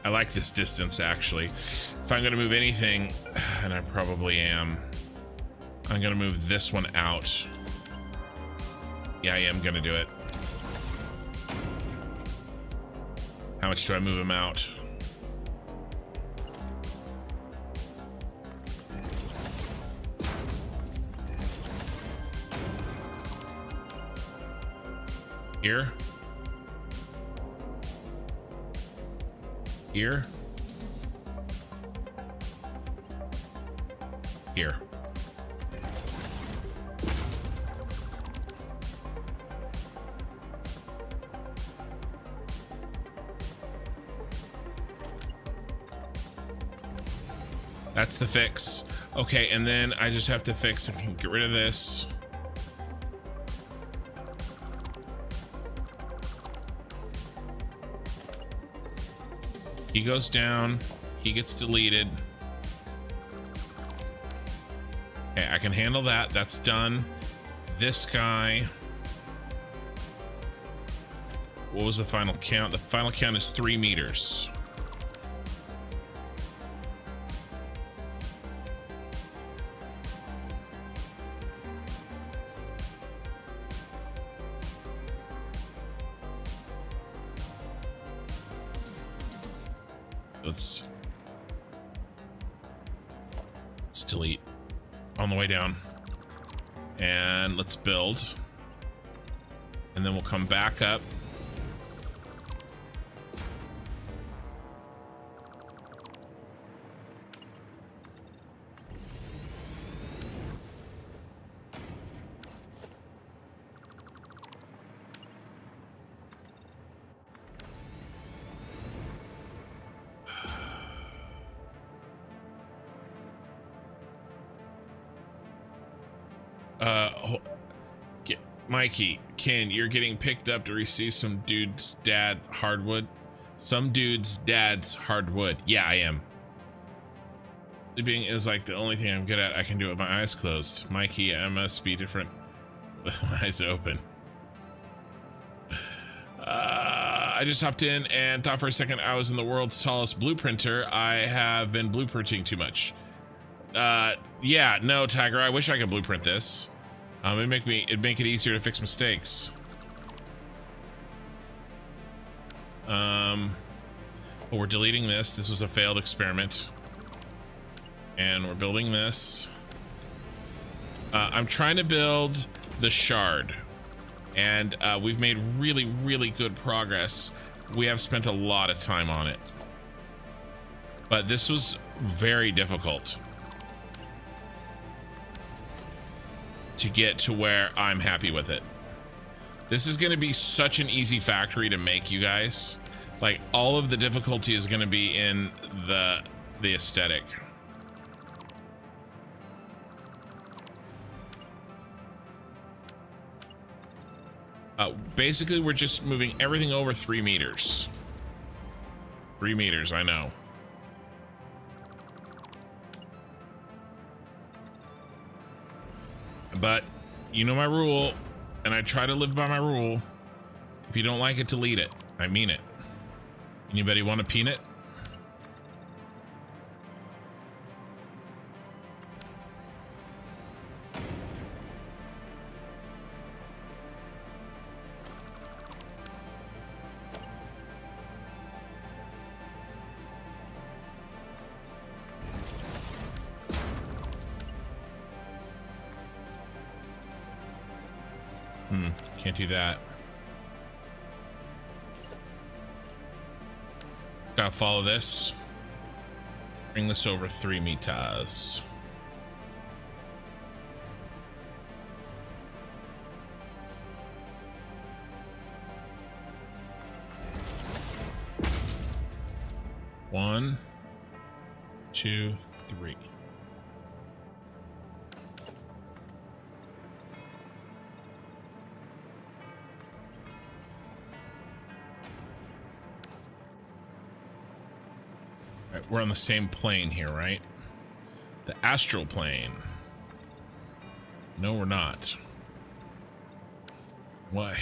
Speaker 1: I like this distance actually. If I'm gonna move anything, and I probably am, I'm gonna move this one out. Yeah, I am gonna do it. How much do I move him out? Here. Here. Here. That's the fix. Okay, and then I just have to fix and get rid of this. He goes down, he gets deleted. Okay, I can handle that. That's done. This guy. What was the final count? The final count is 3 meters. Let's delete on the way down, and let's build, and then we'll come back up. Mikey, Ken, you're getting picked up to receive some dude's dad hardwood. Some dude's dad's hardwood. Yeah, I am. Sleeping is like the only thing I'm good at. I can do it with my eyes closed. Mikey, I must be different with my eyes open. I just hopped in and thought for a second I was in the world's tallest blueprinter. I have been blueprinting too much. Yeah, no, Tiger, I wish I could blueprint this. It'd make it easier to fix mistakes. But we're deleting this. This was a failed experiment. And we're building this. I'm trying to build the shard. And we've made really, really good progress. We have spent a lot of time on it. But this was very difficult to get to where I'm happy with it. This is going to be such an easy factory to make, you guys. Like, all of the difficulty is going to be in the aesthetic. Basically, we're just moving everything over 3 meters. 3 meters, I know. But you know my rule, and I try to live by my rule. If you don't like it, delete it. I mean it. Anybody want a peanut? Can't do that. Gotta follow this. Bring this over 3 meters. One, 2, 3. We're on the same plane here, right? The astral plane. No, we're not. What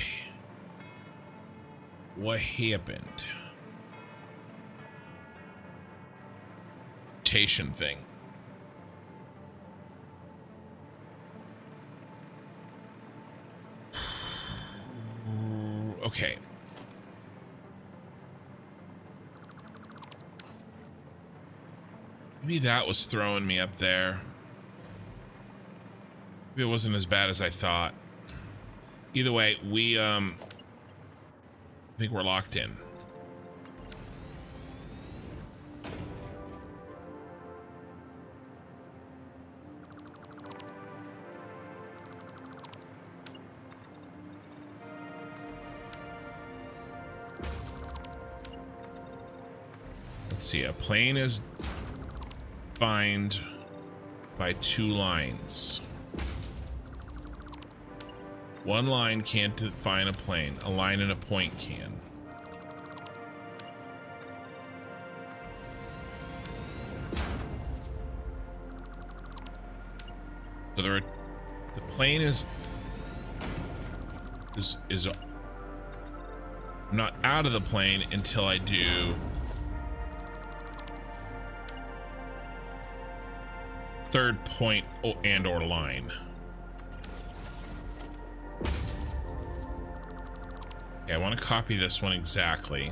Speaker 1: happened? Rotation thing. Okay. Maybe that was throwing me up there. Maybe it wasn't as bad as I thought. Either way, I think we're locked in. Let's see, a plane is defined by 2 lines. One line can't define a plane. A line and a point can. So the plane is I'm not out of the plane until I do third point and or line. Okay, I want to copy this one exactly.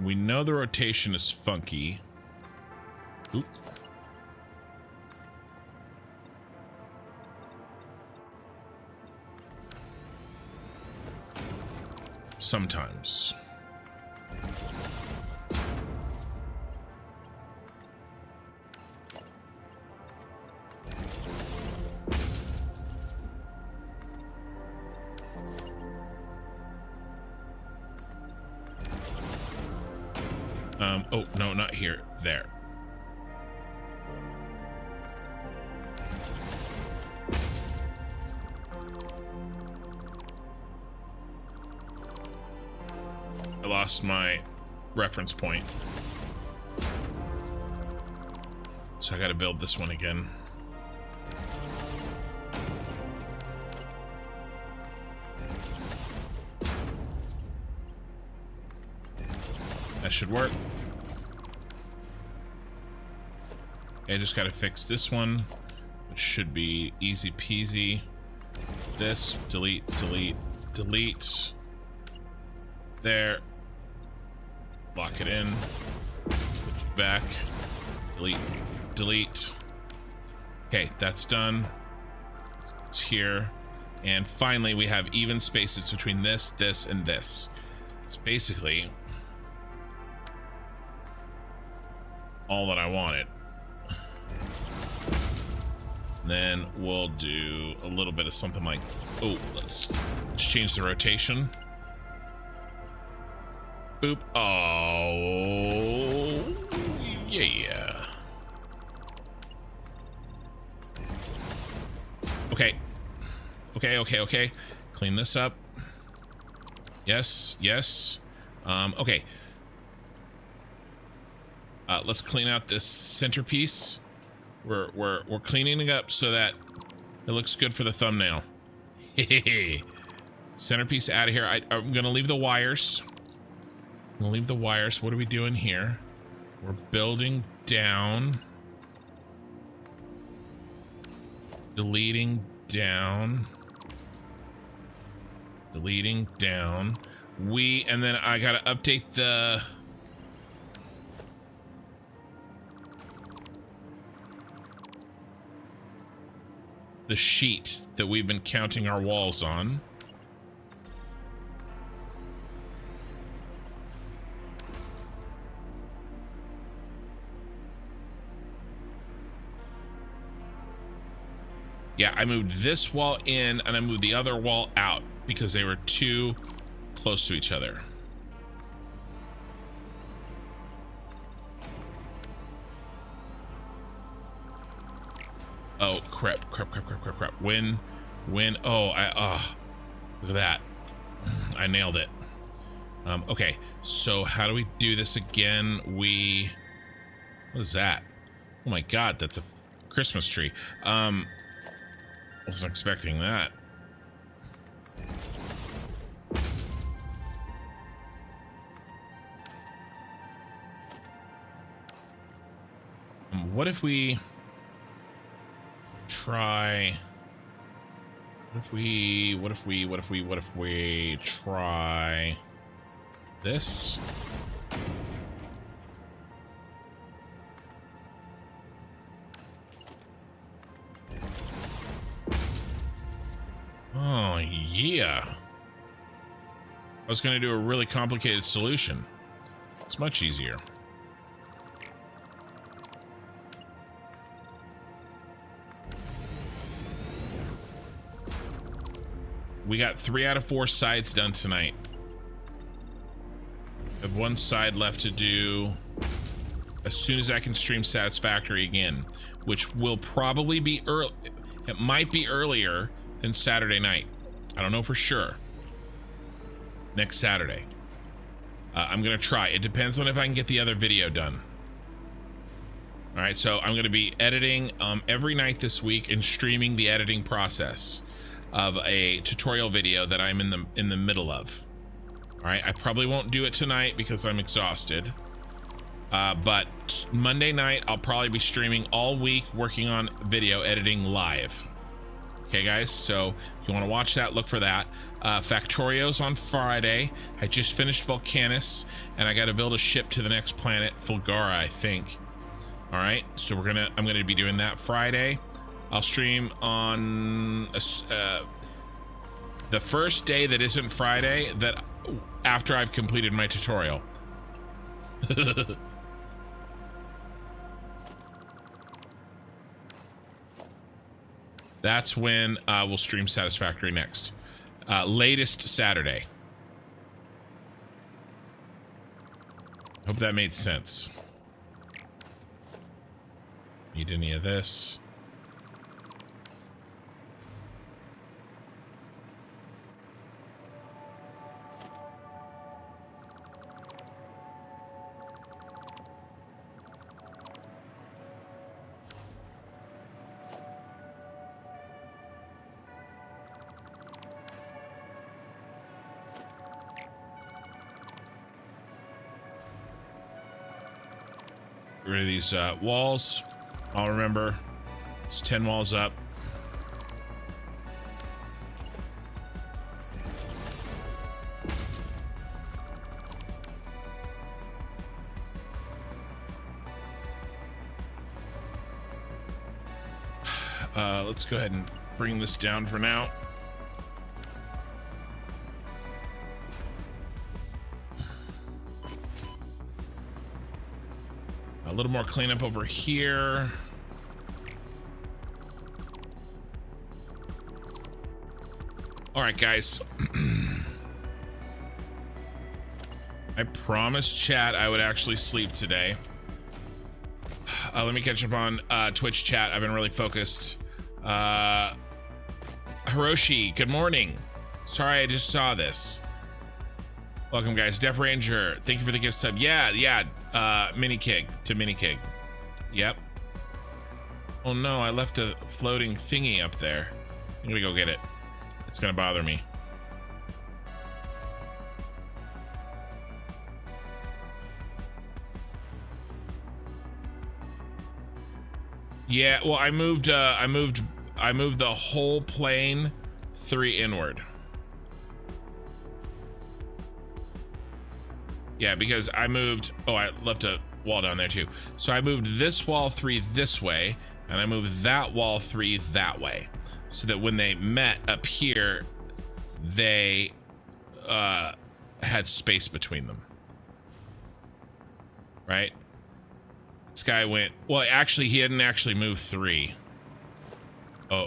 Speaker 1: We know the rotation is funky. Oop. Sometimes. Oh, no, not here. There. lost my reference point. So I gotta build this one again. That should work. Okay, I just gotta fix this one, which should be easy peasy. This, delete, delete, delete. There. Lock it in. Put you back. Delete, delete. Okay, that's done. It's here. And finally, we have even spaces between this, this, and this. It's basically all that I wanted. Then we'll do a little bit of something like, oh, let's change the rotation. Boop. Oh, yeah. Okay. Okay. Clean this up. Yes. Okay. Let's clean out this centerpiece. We're cleaning it up so that it looks good for the thumbnail. Centerpiece out of here. I'm gonna leave the wires. What are we doing here? We're building down. Deleting down. Deleting down. And then I gotta update the sheet that we've been counting our walls on. Yeah, I moved this wall in and I moved the other wall out because they were too close to each other. Oh, crap. When, look at that. I nailed it. Okay, so how do we do this again? What is that? Oh my God, that's a Christmas tree. Wasn't expecting that. What if we try? What if we try this? Oh, yeah. I was going to do a really complicated solution. It's much easier. We got 3 out of 4 sides done tonight. I have 1 side left to do as soon as I can stream Satisfactory again, which will probably be early. It might be earlier than Saturday night. I don't know for sure. Next Saturday. I'm gonna try. It depends on if I can get the other video done. All right, so I'm gonna be editing every night this week and streaming the editing process of a tutorial video that I'm in the middle of. All right, I probably won't do it tonight because I'm exhausted. But Monday night I'll probably be streaming all week, working on video editing live. Okay, guys, so if you want to watch that, look for that. Factorio's on Friday. I just finished Volcanus, and I got to build a ship to the next planet, Fulgara, I think. All right, so I'm gonna be doing that Friday. I'll stream on the first day that isn't Friday, that after I've completed my tutorial. That's when we'll stream Satisfactory next. Latest Saturday. Hope that made sense. Need any of this? rid of these walls. I'll remember it's 10 walls up. Let's go ahead and bring this down for now. A little more cleanup over here. All right, guys. I promised chat I would actually sleep today. Let me catch up on Twitch chat. I've been really focused. Hiroshi, good morning. Sorry, I just saw this. Welcome, guys. Def Ranger, thank you for the gift sub. Yeah. Mini Kig to Mini Kig. Yep. Oh no, I left a floating thingy up there. I'm gonna go get it. It's gonna bother me. Yeah, well, I moved the whole plane 3 inward. Yeah, because I moved, oh, I left a wall down there too. So I moved this wall 3 this way, and I moved that wall 3 that way, so that when they met up here, they had space between them. Right? This guy went, well, actually, he didn't actually move 3. Oh,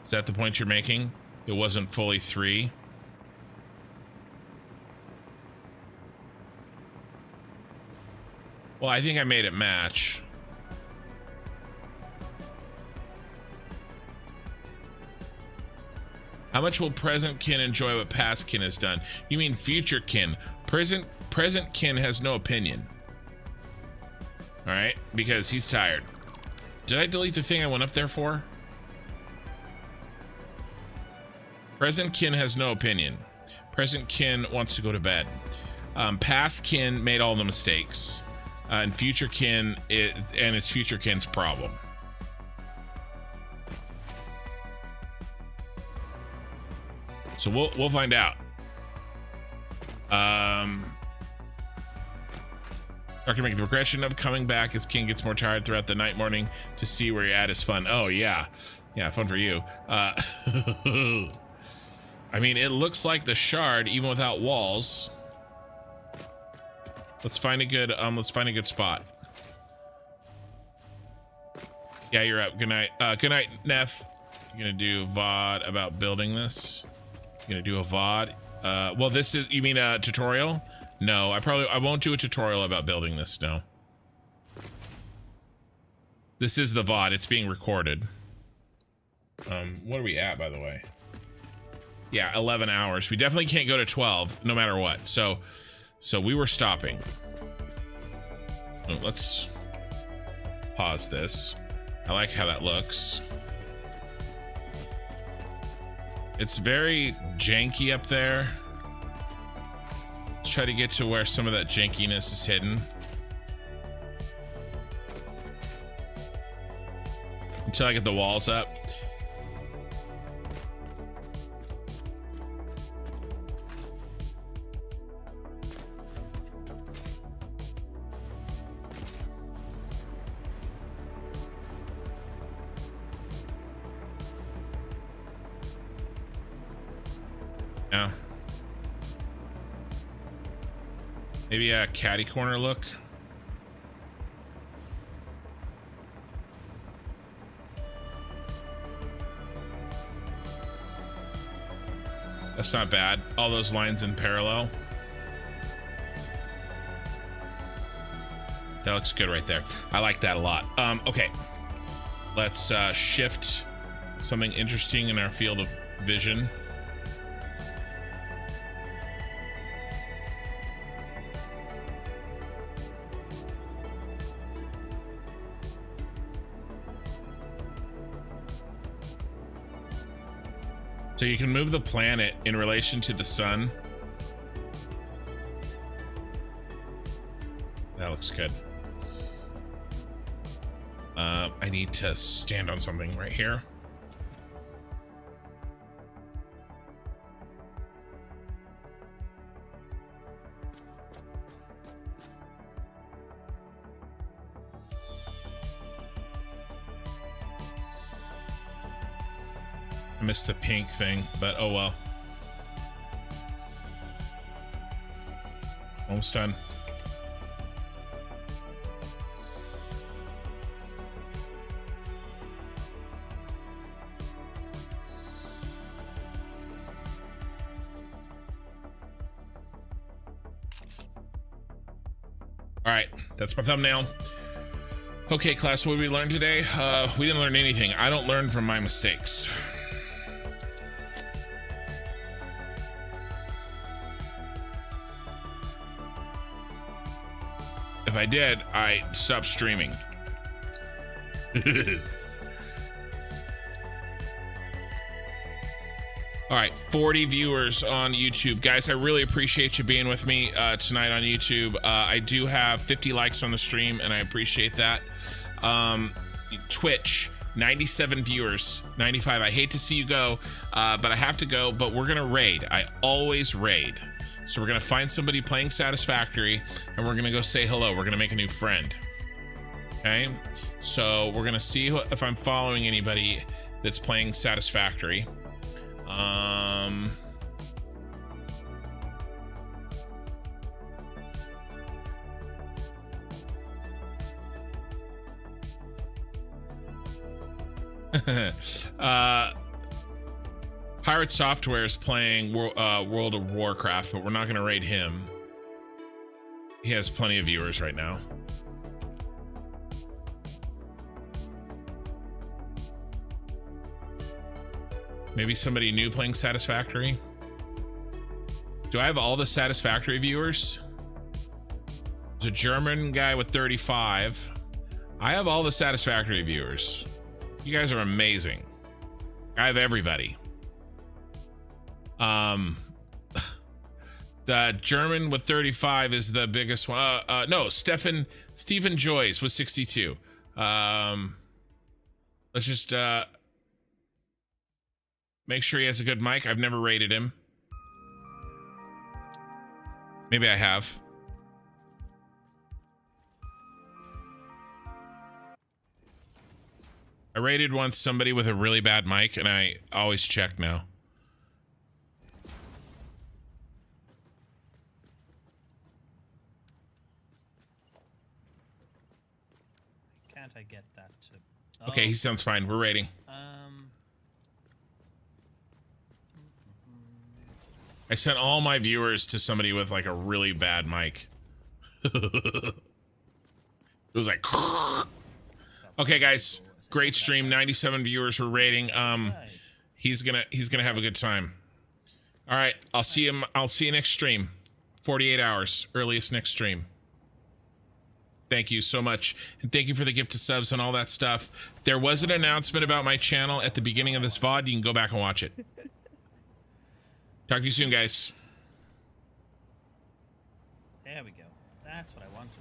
Speaker 1: is that the point you're making? It wasn't fully 3. Well, I think I made it match. How much will present kin enjoy what past kin has done? You mean future kin? Present kin has no opinion. All right, because he's tired. Did I delete the thing I went up there for? Present kin has no opinion. Present kin wants to go to bed. Past kin made all the mistakes. And future kin, it's future kin's problem. So we'll find out. Document the progression of coming back as King gets more tired throughout the night morning to see where you're at is fun. Oh yeah, fun for you. I mean, it looks like the shard even without walls. Let's find a good spot. Yeah, you're up. Good night. Good night, Neff. You're gonna do VOD about building this. You're gonna do a VOD. Well, this is, you mean a tutorial? No, I won't do a tutorial about building this, no. This is the VOD, it's being recorded. What are we at, by the way? Yeah, 11 hours. We definitely can't go to 12, no matter what. So we were stopping. Oh, let's pause this. I like how that looks. It's very janky up there. Let's try to get to where some of that jankiness is hidden. Until I get the walls up. Yeah. Maybe a catty corner look. That's not bad. All those lines in parallel. That looks good right there. I like that a lot. Okay. Let's shift something interesting in our field of vision. So you can move the planet in relation to the sun. That looks good. I need to stand on something right here. I missed the pink thing, but oh well. Almost done. All right, that's my thumbnail. Okay, class, what did we learn today? We didn't learn anything. I don't learn from my mistakes. If I did, I'd stop streaming. All right, 40 viewers on YouTube. Guys, I really appreciate you being with me tonight on YouTube. I do have 50 likes on the stream, and I appreciate that. Twitch, 97 viewers, 95. I hate to see you go, but I have to go, but we're gonna raid. I always raid. So we're gonna find somebody playing Satisfactory, and we're gonna go say hello. We're gonna make a new friend. Okay, so we're gonna see if I'm following anybody that's playing Satisfactory. Pirate Software is playing World of Warcraft, but we're not going to raid him. He has plenty of viewers right now. Maybe somebody new playing Satisfactory. Do I have all the Satisfactory viewers? There's a German guy with 35. I have all the Satisfactory viewers. You guys are amazing. I have everybody. The German with 35 is the biggest one. No, Stephen Joyce with 62. Let's just make sure he has a good mic. I've never rated him. Maybe I have. I rated once somebody with a really bad mic, and I always check now.
Speaker 3: Can't I get that to...
Speaker 1: Okay, he sounds fine. We're rating. I sent all my viewers to somebody with like a really bad mic. It was like... Okay, guys. Great stream. 97 viewers were rating. He's gonna have a good time. All right, I'll see him. I'll see you next stream. 48 hours, earliest next stream. Thank you so much, and thank you for the gift of subs and all that stuff. There was an announcement about my channel at the beginning of this VOD. You can go back and watch it. Talk to you soon, guys.
Speaker 3: There we go. That's what I wanted.